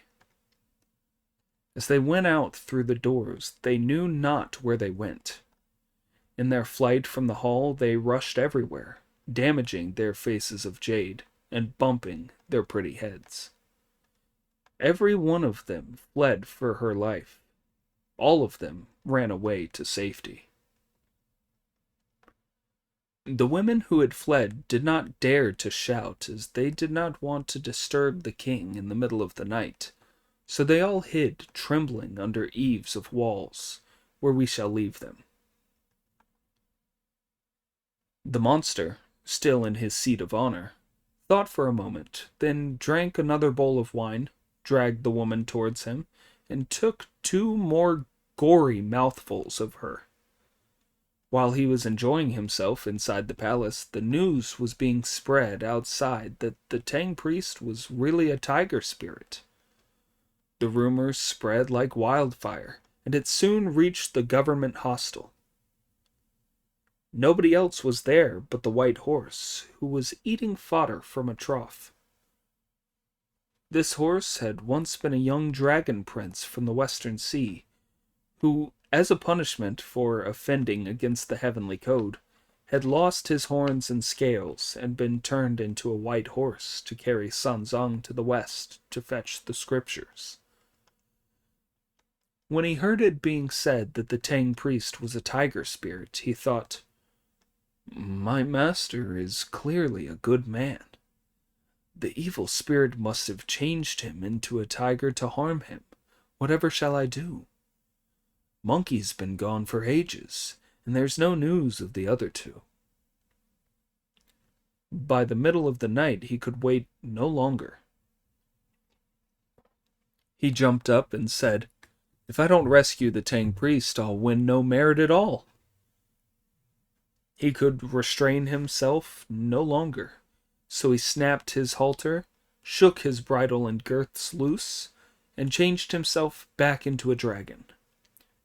As they went out through the doors, they knew not where they went. In their flight from the hall, they rushed everywhere, damaging their faces of jade and bumping their pretty heads. Every one of them fled for her life. All of them ran away to safety. The women who had fled did not dare to shout, as they did not want to disturb the king in the middle of the night, so they all hid, trembling under eaves of walls, where we shall leave them. The monster, still in his seat of honor, thought for a moment, then drank another bowl of wine, dragged the woman towards him, and took 2 more gory mouthfuls of her. While he was enjoying himself inside the palace, the news was being spread outside that the Tang priest was really a tiger spirit. The rumors spread like wildfire, and it soon reached the government hostel. Nobody else was there but the white horse, who was eating fodder from a trough. This horse had once been a young dragon prince from the Western Sea, who, as a punishment for offending against the heavenly code, had lost his horns and scales and been turned into a white horse to carry Sanzang to the west to fetch the scriptures. When he heard it being said that the Tang priest was a tiger spirit, he thought, "My master is clearly a good man. The evil spirit must have changed him into a tiger to harm him. Whatever shall I do? Monkey's been gone for ages, and there's no news of the other 2. By the middle of the night he could wait no longer. He jumped up and said, "If I don't rescue the Tang priest, I'll win no merit at all." He could restrain himself no longer, so he snapped his halter, shook his bridle and girths loose, and changed himself back into a dragon.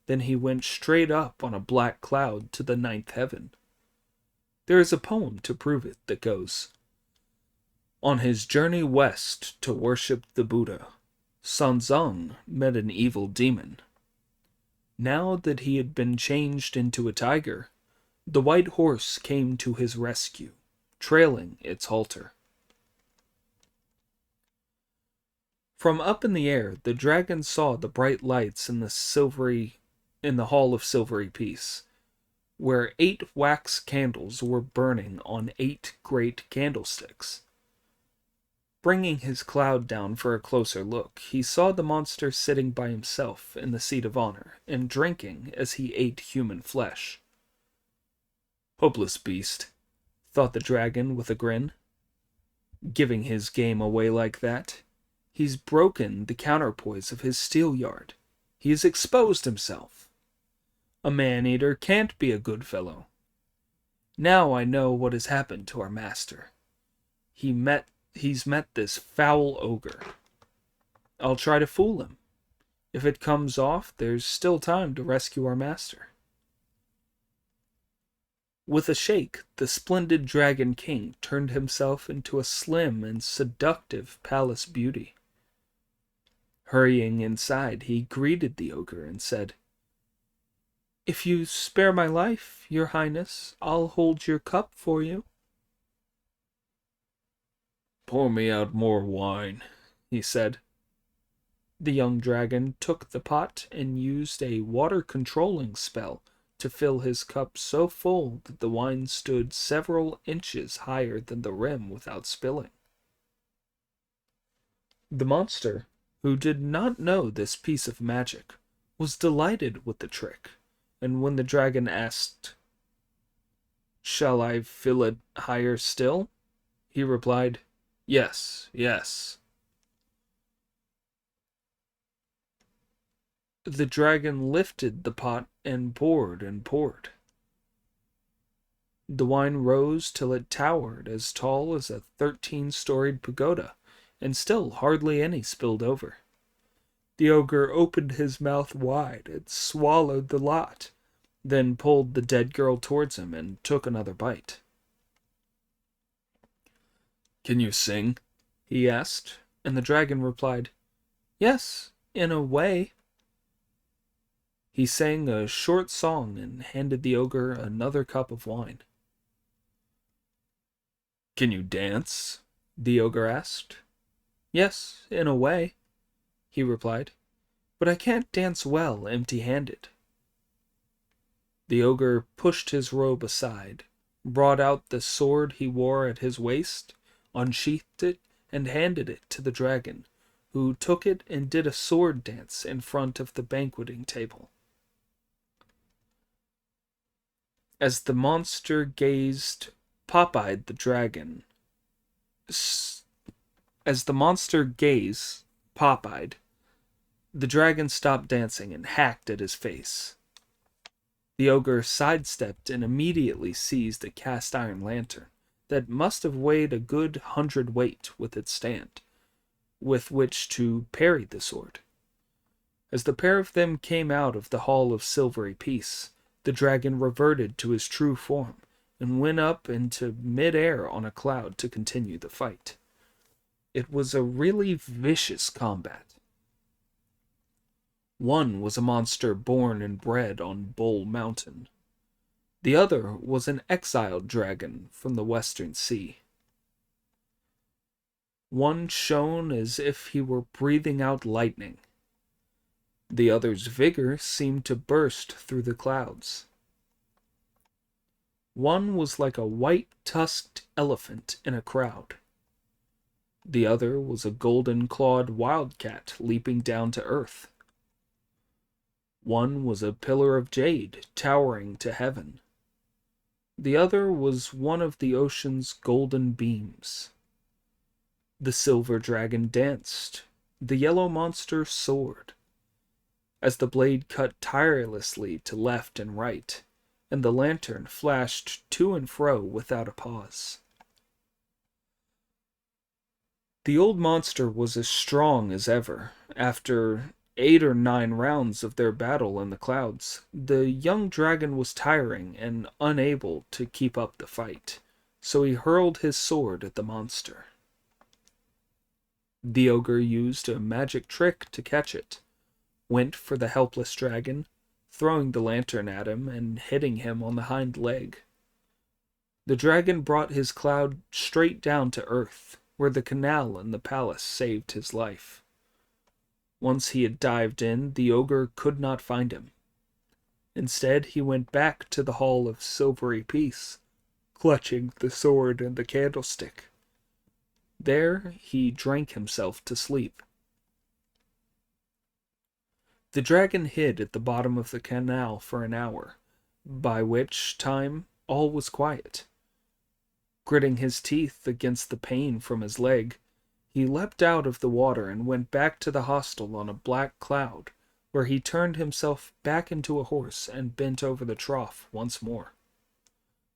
Then he went straight up on a black cloud to the 9th heaven. There is a poem to prove it that goes, "On his journey west to worship the Buddha, Sanzang met an evil demon. Now that he had been changed into a tiger, the white horse came to his rescue, trailing its halter." From up in the air, the dragon saw the bright lights in the Hall of Silvery Peace, where 8 wax candles were burning on 8 great candlesticks. Bringing his cloud down for a closer look, he saw the monster sitting by himself in the seat of honor and drinking as he ate human flesh. "Hopeless beast," thought the dragon with a grin. "Giving his game away like that. He's broken the counterpoise of his steelyard. He has exposed himself. A man-eater can't be a good fellow. Now I know what has happened to our master. He's met this foul ogre. I'll try to fool him. If it comes off, there's still time to rescue our master." With a shake, the splendid Dragon King turned himself into a slim and seductive palace beauty. Hurrying inside, he greeted the ogre and said, "If you spare my life, your highness, I'll hold your cup for you." "Pour me out more wine," he said. The young dragon took the pot and used a water-controlling spell to fill his cup so full that the wine stood several inches higher than the rim without spilling. The monster, who did not know this piece of magic, was delighted with the trick, and when the dragon asked, "Shall I fill it higher still?" he replied, "Yes, yes." The dragon lifted the pot and poured and poured. The wine rose till it towered as tall as a 13-storied pagoda, and still hardly any spilled over. The ogre opened his mouth wide and swallowed the lot, then pulled the dead girl towards him and took another bite. Can you sing? he asked, and the dragon replied, Yes, in a way. He sang a short song and handed the ogre another cup of wine. Can you dance? The ogre asked. Yes, in a way, he replied, but I can't dance well empty-handed. The ogre pushed his robe aside, brought out the sword he wore at his waist, unsheathed it, and handed it to the dragon, who took it and did a sword dance in front of the banqueting table. As the monster gazed, pop-eyed the dragon. As the monster gazed, pop-eyed, the dragon stopped dancing and hacked at his face. The ogre sidestepped and immediately seized a cast-iron lantern that must have weighed a good 100 weight with its stand, with which to parry the sword. As the pair of them came out of the Hall of Silvery Peace, the dragon reverted to his true form and went up into mid-air on a cloud to continue the fight. It was a really vicious combat. One was a monster born and bred on Bull Mountain. The other was an exiled dragon from the Western Sea. One shone as if he were breathing out lightning. The other's vigor seemed to burst through the clouds. One was like a white-tusked elephant in a crowd. The other was a golden-clawed wildcat leaping down to earth. One was a pillar of jade towering to heaven. The other was one of the ocean's golden beams. The silver dragon danced. The yellow monster soared. As the blade cut tirelessly to left and right, and the lantern flashed to and fro without a pause. The old monster was as strong as ever. After 8 or 9 rounds of their battle in the clouds, the young dragon was tiring and unable to keep up the fight, so he hurled his sword at the monster. The ogre used a magic trick to catch it, went for the helpless dragon, throwing the lantern at him and hitting him on the hind leg. The dragon brought his cloud straight down to earth, where the canal in the palace saved his life. Once he had dived in, the ogre could not find him. Instead, he went back to the Hall of Silvery Peace, clutching the sword and the candlestick. There he drank himself to sleep. The dragon hid at the bottom of the canal for an hour, by which time all was quiet. Gritting his teeth against the pain from his leg, he leapt out of the water and went back to the hostel on a black cloud, where he turned himself back into a horse and bent over the trough once more.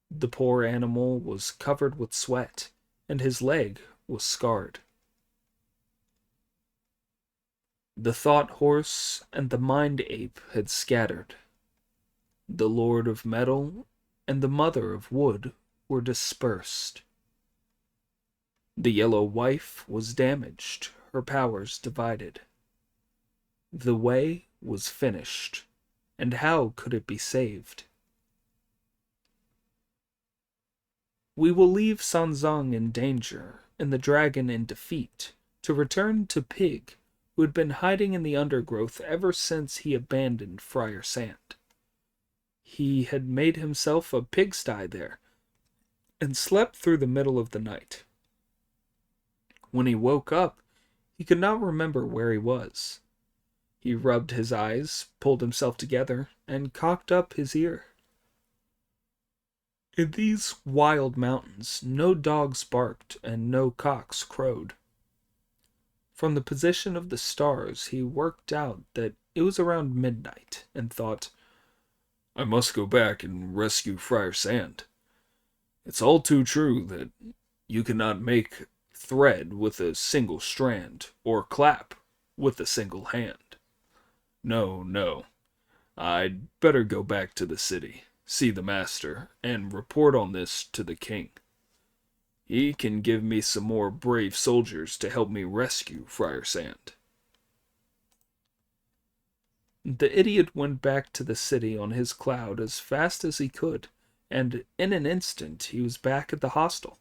The poor animal was covered with sweat, and his leg was scarred. The thought horse and the mind ape had scattered. The lord of metal and the mother of wood were dispersed. The yellow wife was damaged, her powers divided. The way was finished, and how could it be saved? We will leave Sanzang in danger and the dragon in defeat to return to Pig, who had been hiding in the undergrowth ever since he abandoned Friar Sand. He had made himself a pigsty there, and slept through the middle of the night. When he woke up, he could not remember where he was. He rubbed his eyes, pulled himself together, and cocked up his ear. In these wild mountains, no dogs barked and no cocks crowed. From the position of the stars, he worked out that it was around midnight, and thought, I must go back and rescue Friar Sand. It's all too true that you cannot make thread with a single strand, or clap with a single hand. No, no. I'd better go back to the city, see the master, and report on this to the king. He can give me some more brave soldiers to help me rescue Friar Sand. The idiot went back to the city on his cloud as fast as he could, and in an instant he was back at the hostel.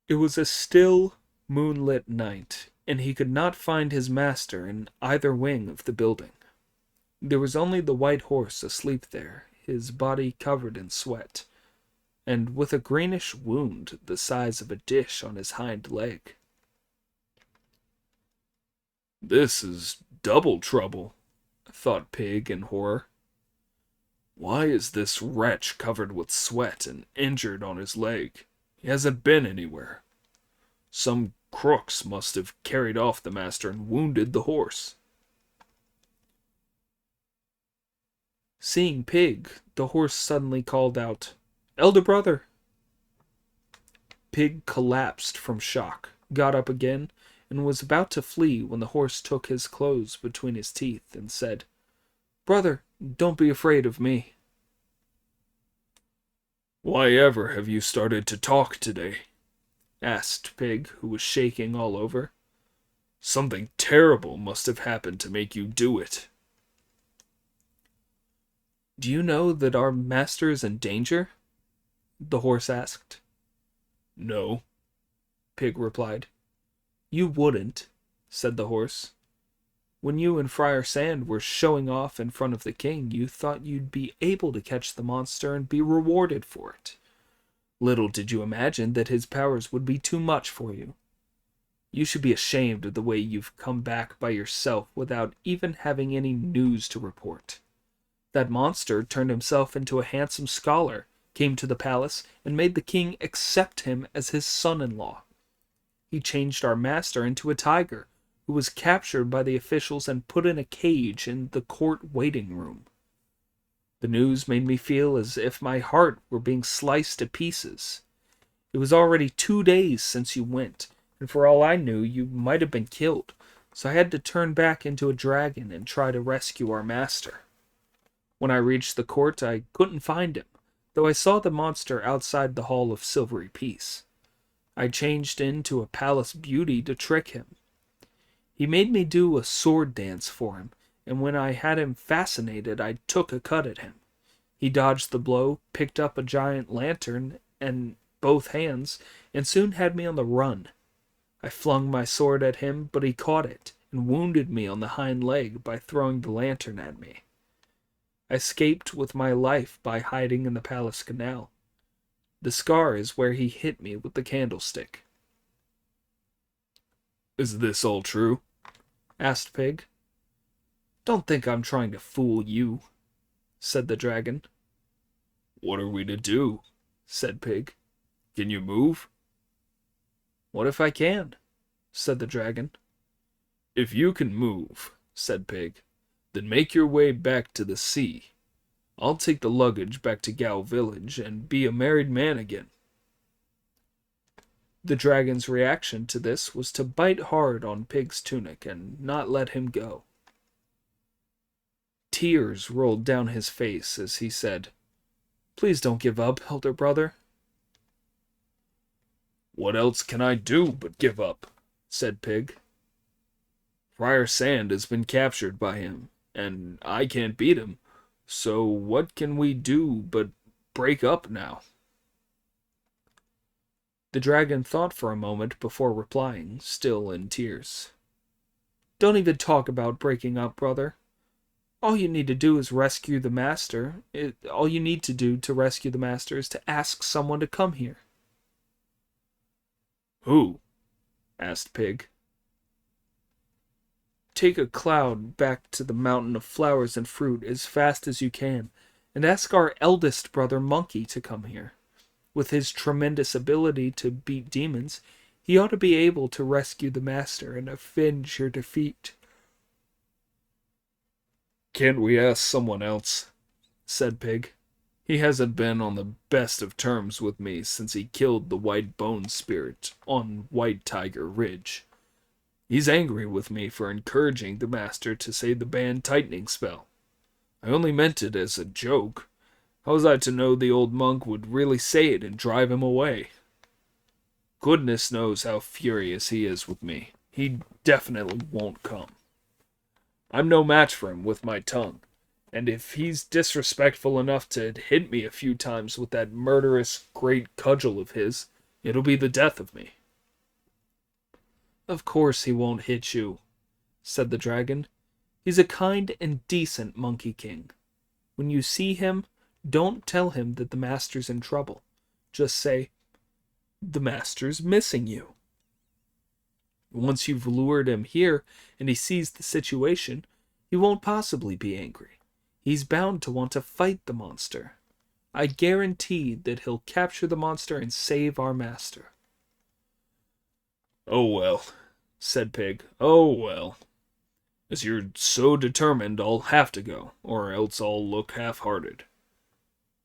It was a still, moonlit night, and he could not find his master in either wing of the building. There was only the white horse asleep there, his body covered in sweat, and with a greenish wound the size of a dish on his hind leg. This is double trouble, thought Pig in horror. Why is this wretch covered with sweat and injured on his leg? He hasn't been anywhere. Some crooks must have carried off the master and wounded the horse. Seeing Pig, the horse suddenly called out, "Elder brother!" Pig collapsed from shock, got up again, and was about to flee when the horse took his clothes between his teeth and said, "Brother, don't be afraid of me." Why ever have you started to talk today? Asked Pig, who was shaking all over. Something terrible must have happened to make you do it. "Do you know that our master is in danger?" the horse asked. No, Pig replied. "You wouldn't," said the horse. "When you and Friar Sand were showing off in front of the king, you thought you'd be able to catch the monster and be rewarded for it. Little did you imagine that his powers would be too much for you. You should be ashamed of the way you've come back by yourself without even having any news to report. That monster turned himself into a handsome scholar, came to the palace, and made the king accept him as his son-in-law. He changed our master into a tiger, who was captured by the officials and put in a cage in the court waiting room. The news made me feel as if my heart were being sliced to pieces. It was already 2 days since you went, and for all I knew, you might have been killed, so I had to turn back into a dragon and try to rescue our master. When I reached the court, I couldn't find him, though I saw the monster outside the Hall of Silvery Peace. I changed into a palace beauty to trick him. He made me do a sword dance for him, and when I had him fascinated, I took a cut at him. He dodged the blow, picked up a giant lantern in both hands, and soon had me on the run. I flung my sword at him, but he caught it and wounded me on the hind leg by throwing the lantern at me. I escaped with my life by hiding in the palace canal. The scar is where he hit me with the candlestick." Is this all true? Asked Pig. "Don't think I'm trying to fool you," said the dragon. What are we to do? Said Pig. Can you move? "What if I can?" said the dragon. If you can move, said Pig, then make your way back to the sea. I'll take the luggage back to Gow Village and be a married man again. The dragon's reaction to this was to bite hard on Pig's tunic and not let him go. Tears rolled down his face as he said, "Please don't give up, elder brother." What else can I do but give up? Said Pig. Friar Sand has been captured by him, and I can't beat him, so what can we do but break up now? The dragon thought for a moment before replying, still in tears. "Don't even talk about breaking up, brother. All you need to do is rescue the master. All you need to do to rescue the master is to ask someone to come here." Who? Asked Pig. "Take a cloud back to the mountain of flowers and fruit as fast as you can, and ask our eldest brother Monkey to come here. With his tremendous ability to beat demons, he ought to be able to rescue the master and avenge your defeat." Can't we ask someone else? Said Pig. He hasn't been on the best of terms with me since he killed the White Bone Spirit on White Tiger Ridge. He's angry with me for encouraging the master to say the band tightening spell. I only meant it as a joke. How was I to know the old monk would really say it and drive him away? Goodness knows how furious he is with me. He definitely won't come. I'm no match for him with my tongue, and if he's disrespectful enough to hit me a few times with that murderous great cudgel of his, it'll be the death of me." "Of course he won't hit you," said the dragon. "He's a kind and decent Monkey King. When you see him, don't tell him that the master's in trouble. Just say, 'The master's missing you.' Once you've lured him here and he sees the situation, he won't possibly be angry. He's bound to want to fight the monster. I guarantee that he'll capture the monster and save our master." "Oh well," said Pig. "Oh well. As you're so determined, I'll have to go, or else I'll look half-hearted.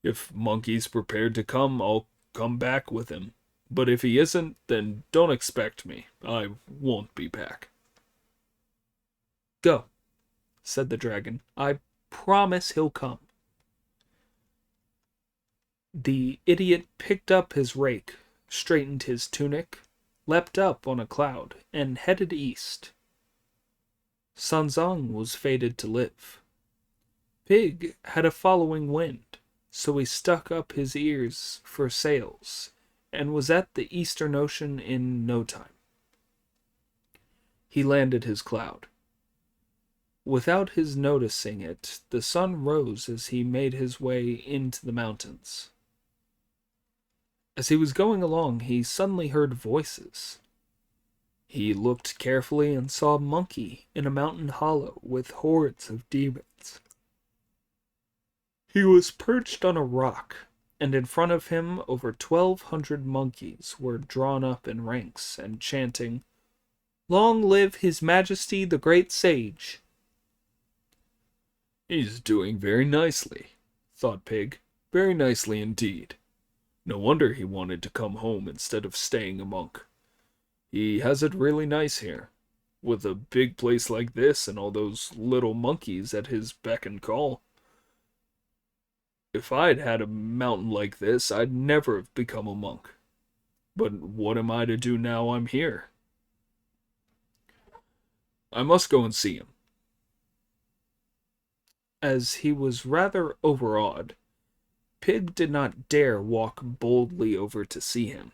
If Monkey's prepared to come, I'll come back with him. But if he isn't, then don't expect me. I won't be back." "Go," said the dragon. "I promise he'll come." The idiot picked up his rake, straightened his tunic, leapt up on a cloud, and headed east. Sanzang was fated to live. Pig had a following wind, so he stuck up his ears for sails, and was at the Eastern Ocean in no time. He landed his cloud. Without his noticing it, the sun rose as he made his way into the mountains. As he was going along, he suddenly heard voices. He looked carefully and saw a monkey in a mountain hollow with hordes of demons. He was perched on a rock, and in front of him over 1,200 monkeys were drawn up in ranks and chanting, "Long live His Majesty the Great Sage!" "He's doing very nicely," thought Pig. "Very nicely indeed. No wonder he wanted to come home instead of staying a monk. He has it really nice here, with a big place like this and all those little monkeys at his beck and call. If I'd had a mountain like this, I'd never have become a monk. But what am I to do now I'm here? I must go and see him." As he was rather overawed, Pig did not dare walk boldly over to see him.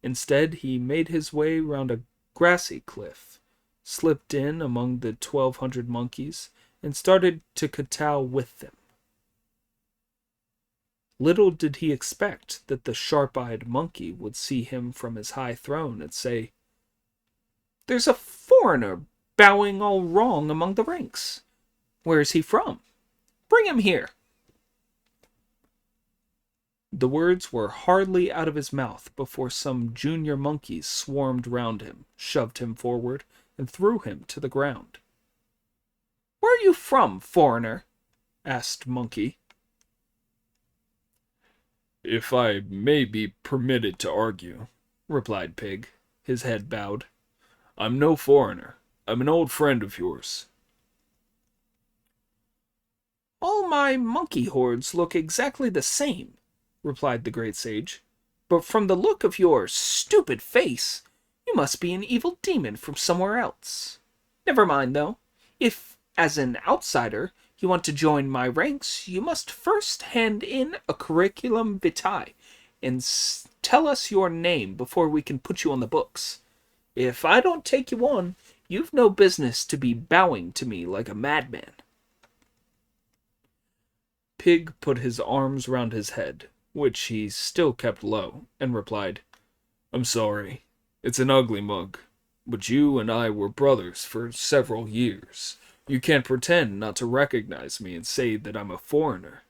Instead, he made his way round a grassy cliff, slipped in among the 1,200 monkeys, and started to kowtow with them. Little did he expect that the sharp-eyed monkey would see him from his high throne and say, "There's a foreigner bowing all wrong among the ranks. Where is he from? Bring him here." The words were hardly out of his mouth before some junior monkeys swarmed round him, shoved him forward, and threw him to the ground. "Where are you from, foreigner?" asked Monkey. "If I may be permitted to argue," replied Pig, his head bowed, "I'm no foreigner. I'm an old friend of yours." "All my monkey hordes look exactly the same," replied the great sage. "But from the look of your stupid face, you must be an evil demon from somewhere else. Never mind, though. If, as an outsider, you want to join my ranks, you must first hand in a curriculum vitae and tell us your name before we can put you on the books. If I don't take you on, you've no business to be bowing to me like a madman." Pig put his arms round his head, which he still kept low, and replied, "I'm sorry. It's an ugly mug. But you and I were brothers for several years. You can't pretend not to recognize me and say that I'm a foreigner."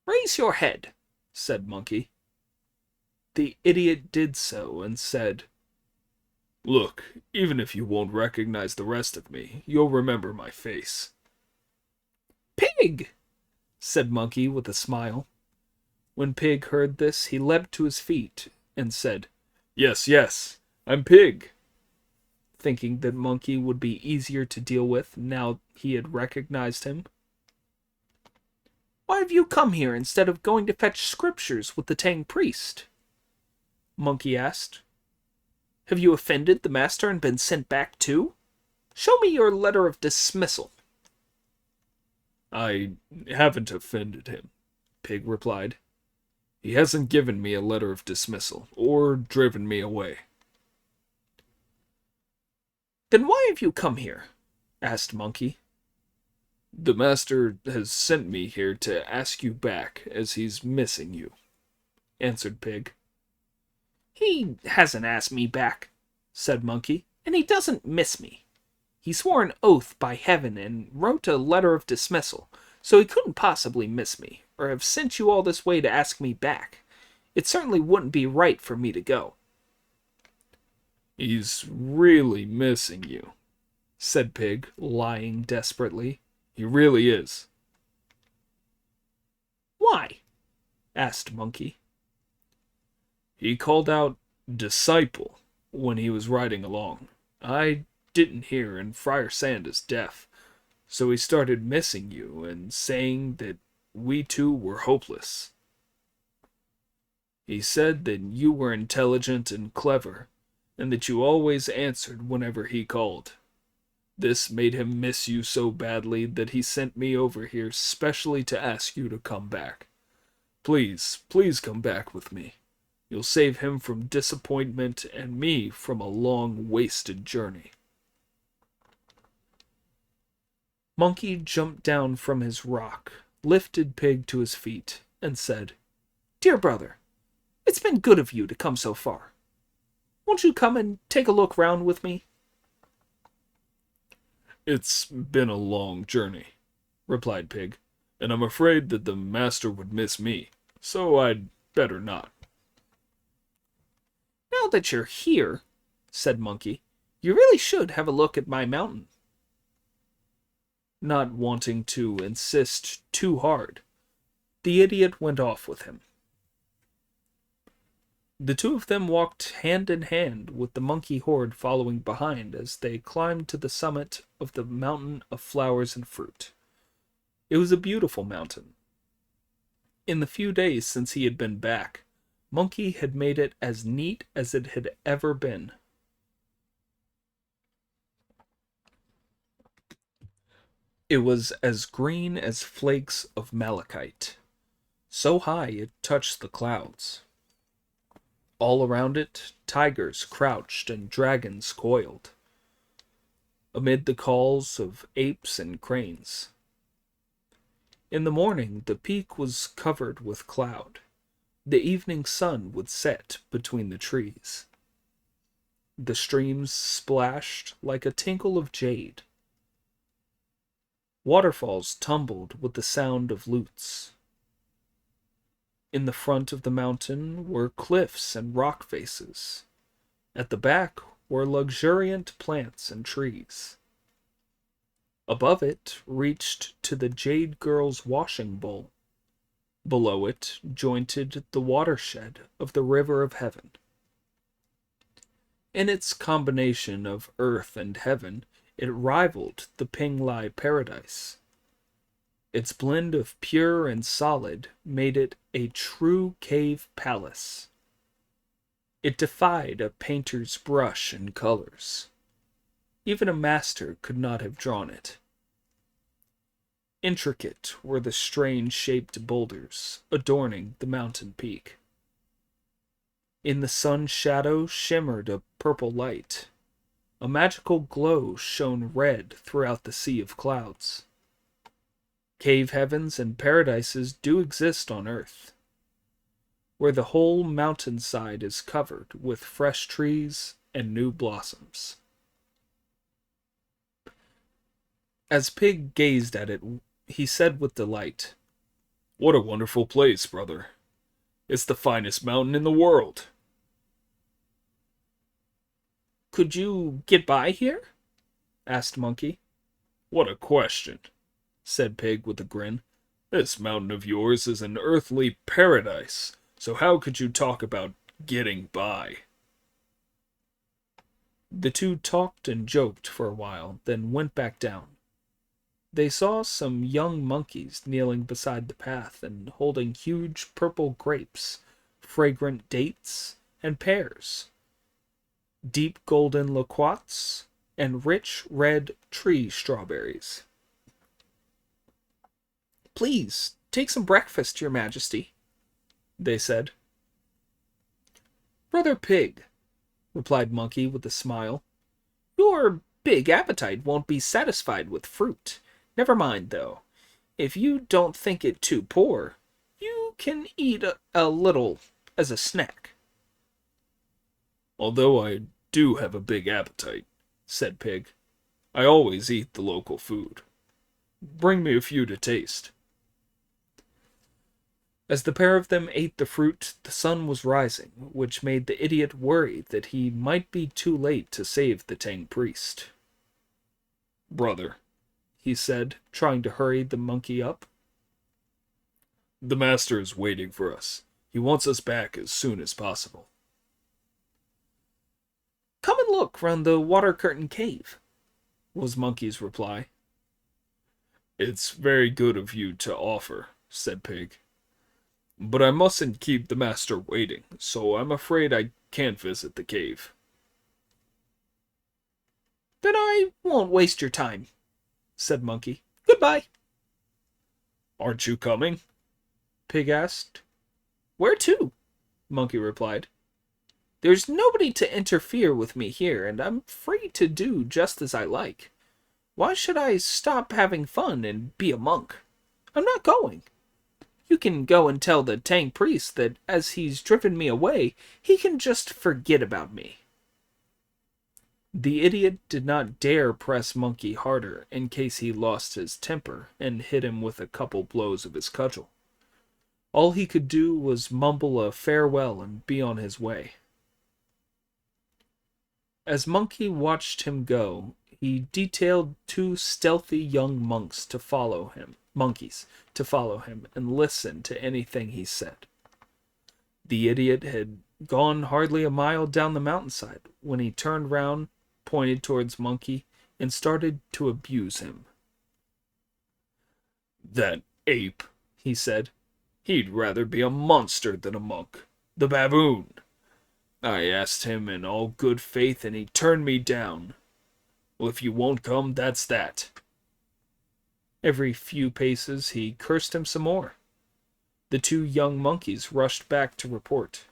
"Raise your head," said Monkey. The idiot did so and said, "Look, even if you won't recognize the rest of me, you'll remember my face." "Pig!" said Monkey with a smile. When Pig heard this, he leapt to his feet and said, Yes, yes, I'm Pig." thinking that Monkey would be easier to deal with now he had recognized him. Why have you come here instead of going to fetch scriptures with the Tang priest? Monkey asked. Have you offended the master and been sent back too? Show me your letter of dismissal. I haven't offended him, Pig replied. He hasn't given me a letter of dismissal, or driven me away. Then why have you come here? Asked Monkey. The master has sent me here to ask you back, as he's missing you, answered Pig. He hasn't asked me back, said Monkey, and he doesn't miss me. He swore an oath by heaven and wrote a letter of dismissal, so he couldn't possibly miss me, or have sent you all this way to ask me back. It certainly wouldn't be right for me to go. He's really missing you, said Pig, lying desperately. He really is. Why? Asked Monkey. He called out, "Disciple," when he was riding along. I didn't hear, and Friar Sand is deaf, so he started missing you and saying that we two were hopeless. He said that you were intelligent and clever, and that you always answered whenever he called. This made him miss you so badly that he sent me over here specially to ask you to come back. Please, please come back with me. You'll save him from disappointment and me from a long, wasted journey. Monkey jumped down from his rock, lifted Pig to his feet, and said, Dear brother, it's been good of you to come so far. Won't you come and take a look round with me? It's been a long journey, replied Pig, and I'm afraid that the master would miss me, so I'd better not. Now that you're here, said Monkey, you really should have a look at my mountain. Not wanting to insist too hard, the idiot went off with him. The two of them walked hand in hand, with the monkey horde following behind as they climbed to the summit of the mountain of flowers and fruit. It was a beautiful mountain. In the few days since he had been back, Monkey had made it as neat as it had ever been. It was as green as flakes of malachite, so high it touched the clouds. All around it, tigers crouched and dragons coiled, amid the calls of apes and cranes. In the morning, the peak was covered with cloud. The evening sun would set between the trees. The streams splashed like a tinkle of jade. Waterfalls tumbled with the sound of lutes. In the front of the mountain were cliffs and rock faces. At the back were luxuriant plants and trees. Above it reached to the Jade Girl's washing bowl. Below it jointed the watershed of the River of Heaven. In its combination of earth and heaven, it rivaled the Pinglai Paradise. Its blend of pure and solid made it a true cave palace. It defied a painter's brush and colors. Even a master could not have drawn it. Intricate were the strange-shaped boulders adorning the mountain peak. In the sun's shadow shimmered a purple light. A magical glow shone red throughout the sea of clouds. Cave heavens and paradises do exist on earth, where the whole mountainside is covered with fresh trees and new blossoms. As Pig gazed at it, he said with delight, "What a wonderful place, brother. It's the finest mountain in the world." "Could you get by here?" asked Monkey. "What a question," said Pig with a grin. "This mountain of yours is an earthly paradise, so how could you talk about getting by?" The two talked and joked for a while, then went back down. They saw some young monkeys kneeling beside the path and holding huge purple grapes, fragrant dates, and pears, deep golden loquats, and rich red tree strawberries. "Please, take some breakfast, your majesty," they said. "Brother Pig," replied Monkey with a smile, "your big appetite won't be satisfied with fruit. Never mind, though. If you don't think it too poor, you can eat a little as a snack." "Although I do have a big appetite," said Pig, "I always eat the local food. Bring me a few to taste." As the pair of them ate the fruit, the sun was rising, which made the idiot worry that he might be too late to save the Tang priest. "Brother," he said, trying to hurry the monkey up, "the master is waiting for us. He wants us back as soon as possible." "Come and look round the water curtain cave," was Monkey's reply. "It's very good of you to offer," said Pig, "but I mustn't keep the master waiting, so I'm afraid I can't visit the cave." "Then I won't waste your time," said Monkey. "Goodbye." "Aren't you coming?" Pig asked. "Where to?" Monkey replied. "There's nobody to interfere with me here, and I'm free to do just as I like. Why should I stop having fun and be a monk? I'm not going. You can go and tell the Tang priest that as he's driven me away, he can just forget about me." The idiot did not dare press Monkey harder in case he lost his temper and hit him with a couple blows of his cudgel. All he could do was mumble a farewell and be on his way. As Monkey watched him go, he detailed 2 stealthy young monkeys to follow him and listen to anything he said. The idiot had gone hardly a mile down the mountainside when he turned round, pointed towards Monkey, and started to abuse him. "That ape," he said. "He'd rather be a monster than a monk. The baboon. I asked him in all good faith, and he turned me down. Well, if you won't come, that's that." Every few paces he cursed him some more. The 2 young monkeys rushed back to report.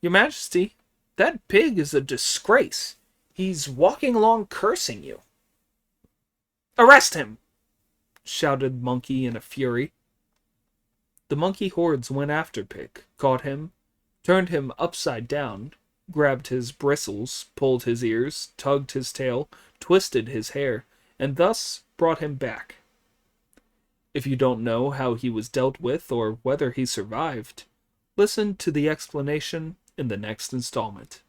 "Your Majesty, that pig is a disgrace. He's walking along cursing you." "Arrest him!" shouted Monkey in a fury. The monkey hordes went after Pig, caught him, turned him upside down, grabbed his bristles, pulled his ears, tugged his tail, twisted his hair, and thus brought him back. If you don't know how he was dealt with or whether he survived, listen to the explanation in the next installment.